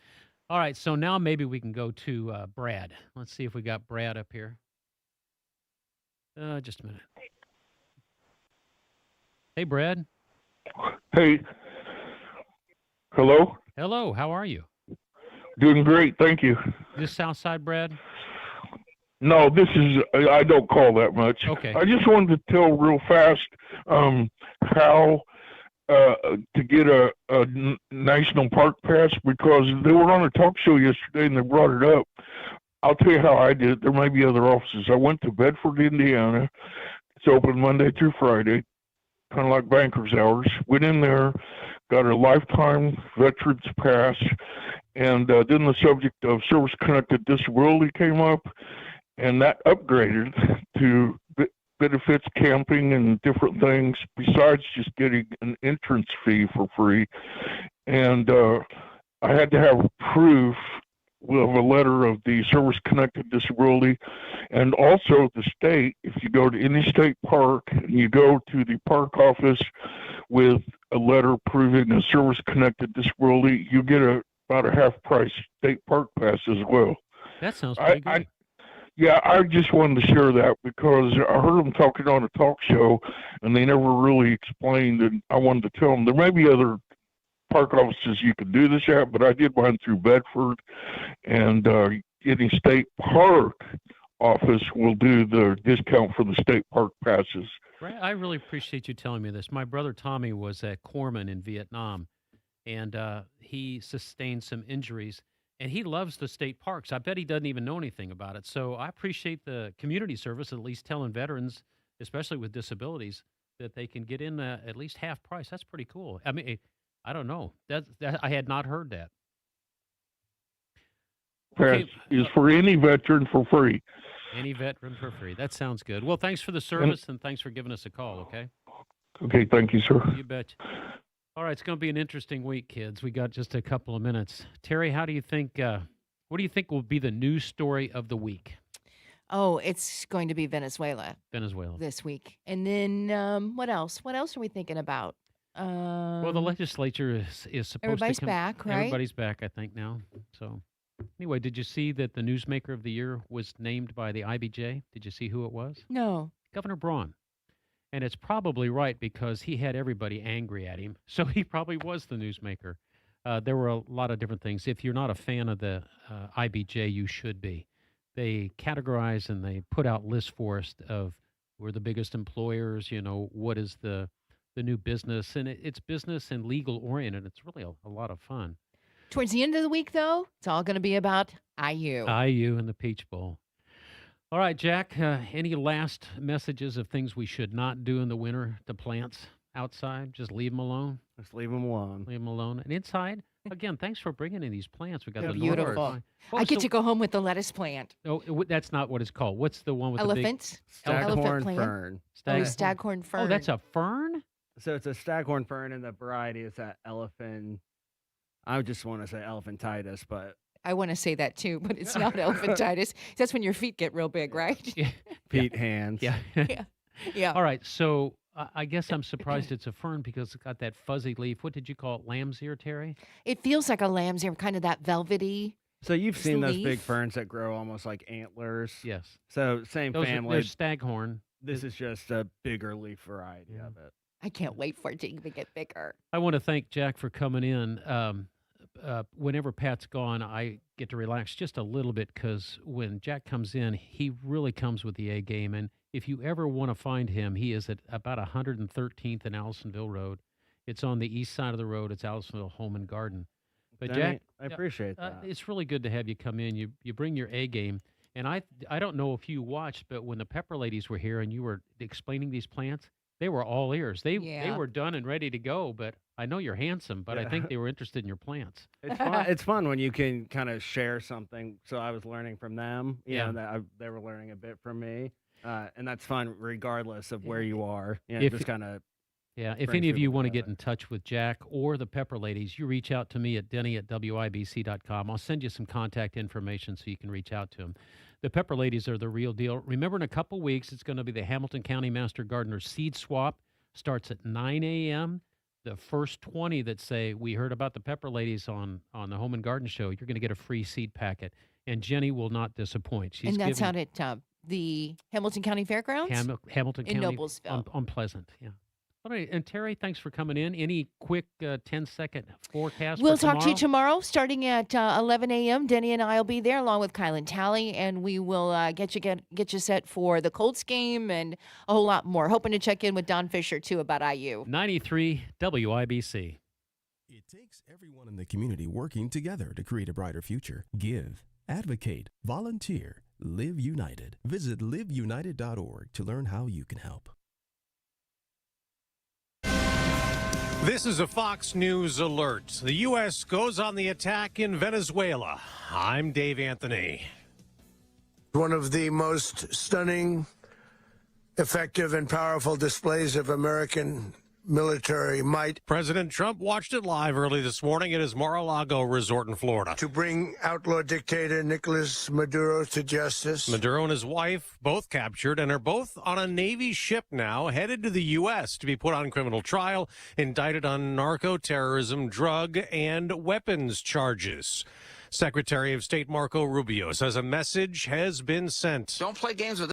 All right, so now maybe we can go to Brad. Let's see if we got Brad up here. Just a minute. Hey, Brad. Hey. Hello? Hello, how are you? Doing great, thank you. This Southside, Brad? No, this is, I don't call that much. Okay. I just wanted to tell real fast how to get a national park pass, because they were on a talk show yesterday and they brought it up. I'll tell you how I did it. There may be other offices. I went to Bedford, Indiana. It's open Monday through Friday, kind of like banker's hours. Went in there, got a lifetime veterans pass, and then the subject of service-connected disability came up, and that upgraded to benefits, camping, and different things besides just getting an entrance fee for free. And I had to have proof of a letter of the service-connected disability, and also the state. If you go to any state park and you go to the park office with a letter proving a service-connected disability, you get about a half-price state park pass as well. That sounds pretty good. I just wanted to share that because I heard them talking on a talk show, and they never really explained, and I wanted to tell them there may be other park offices you can do this at, but I did mine through Bedford, and any state park office will do the discount for the state park passes. Brad, I really appreciate you telling me this. My brother Tommy was at Corpsman in Vietnam, and he sustained some injuries, and he loves the state parks. I bet he doesn't even know anything about it. So I appreciate the community service, at least telling veterans, especially with disabilities, that they can get in at least half price. That's pretty cool. I mean, I don't know. That I had not heard that. Pass is for any veteran for free. Any veteran for free. That sounds good. Well, thanks for the service, and thanks for giving us a call, okay? Okay, thank you, sir. You bet. All right, it's going to be an interesting week, kids. We got just a couple of minutes. Terry, how do you think, what do you think will be the news story of the week? Oh, it's going to be Venezuela Venezuela. this week. And then what else? What else are we thinking about? Well, the legislature is supposed everybody's to come. back, right? Everybody's back, I think, now. So, anyway, did you see that the Newsmaker of the Year was named by the IBJ? Did you see who it was? No. Governor Braun. And it's probably right because he had everybody angry at him. So he probably was the newsmaker. There were a lot of different things. If you're not a fan of the IBJ, you should be. They categorize and they put out lists for us of we're the biggest employers, you know, what is the new business. And it's business and legal oriented. It's really a lot of fun. Towards the end of the week, though, it's all going to be about IU. IU and the Peach Bowl. All right, Jack, any last messages of things we should not do in the winter to plants outside? Just leave them alone? Just leave them alone. Leave them alone. And inside, again, thanks for bringing in these plants. We got They're the beautiful. Northern. I get to go home with the lettuce plant. Oh, that's not what it's called. What's the one with Elephant? the big... Staghorn plant? fern. Staghorn fern. Oh, that's a fern? So it's a staghorn fern, and the variety is that elephant. I just want to say elephantitis, but I want to say that too, but it's not elephantitis. That's when your feet get real big, right? Pete hands. Yeah. Yeah. All right. So I guess I'm surprised it's a fern because it's got that fuzzy leaf. What did you call it? Lamb's ear, Terry? It feels like a lamb's ear, kind of that velvety. So you've seen those big leaf. ferns that grow almost like antlers. Yes. So same Those family. They're staghorn. This is just a bigger leaf variety of it. I can't wait for it to even get bigger. I want to thank Jack for coming in. Whenever Pat's gone, I get to relax just a little bit because when Jack comes in, he really comes with the A game. And if you ever want to find him, he is at about 113th and Allisonville Road. It's on the east side of the road. It's Allisonville Home and Garden. But Danny, Jack, I appreciate that. it's really good to have you come in. You bring your A game. And I don't know if you watched, but when the Pepper Ladies were here and you were explaining these plants, they were all ears. They were done and ready to go, but I know you're handsome, but I think they were interested in your plants. It's fun. It's fun when you can kind of share something. So I was learning from them. You know, that they were learning a bit from me. And that's fun regardless of where you are. You know, just kind of. Yeah, if any of you want to get in touch with Jack or the Pepper Ladies, you reach out to me at denny@wibc.com. I'll send you some contact information so you can reach out to them. The Pepper Ladies are the real deal. Remember, in a couple weeks, it's going to be the Hamilton County Master Gardener Seed Swap. Starts at 9 a.m. The first 20 that say, we heard about the Pepper Ladies on the Home and Garden Show, you're going to get a free seed packet. And Jenny will not disappoint. And that's out at the Hamilton County Fairgrounds? Hamilton in County. Noblesville. On Pleasant, yeah. All right, and Terry, thanks for coming in. Any quick 10-second forecast We'll for talk to you tomorrow? tomorrow starting at 11 a.m. Denny and I will be there along with Kylan Talley, and we will get you set for the Colts game and a whole lot more. Hoping to check in with Don Fisher, too, about IU. 93 WIBC. It takes everyone in the community working together to create a brighter future. Give, advocate, volunteer, live united. Visit liveunited.org to learn how you can help. This is a Fox News alert. The U.S. goes on the attack in Venezuela. I'm Dave Anthony. One of the most stunning, effective, and powerful displays of American military might. President Trump watched it live early this morning at his Mar-a-Lago resort in Florida. To bring outlaw dictator Nicolas Maduro to justice. Maduro and his wife both captured and are both on a Navy ship now headed to the U.S. to be put on criminal trial, indicted on narco-terrorism, drug, and weapons charges. Secretary of State Marco Rubio says a message has been sent. Don't play games with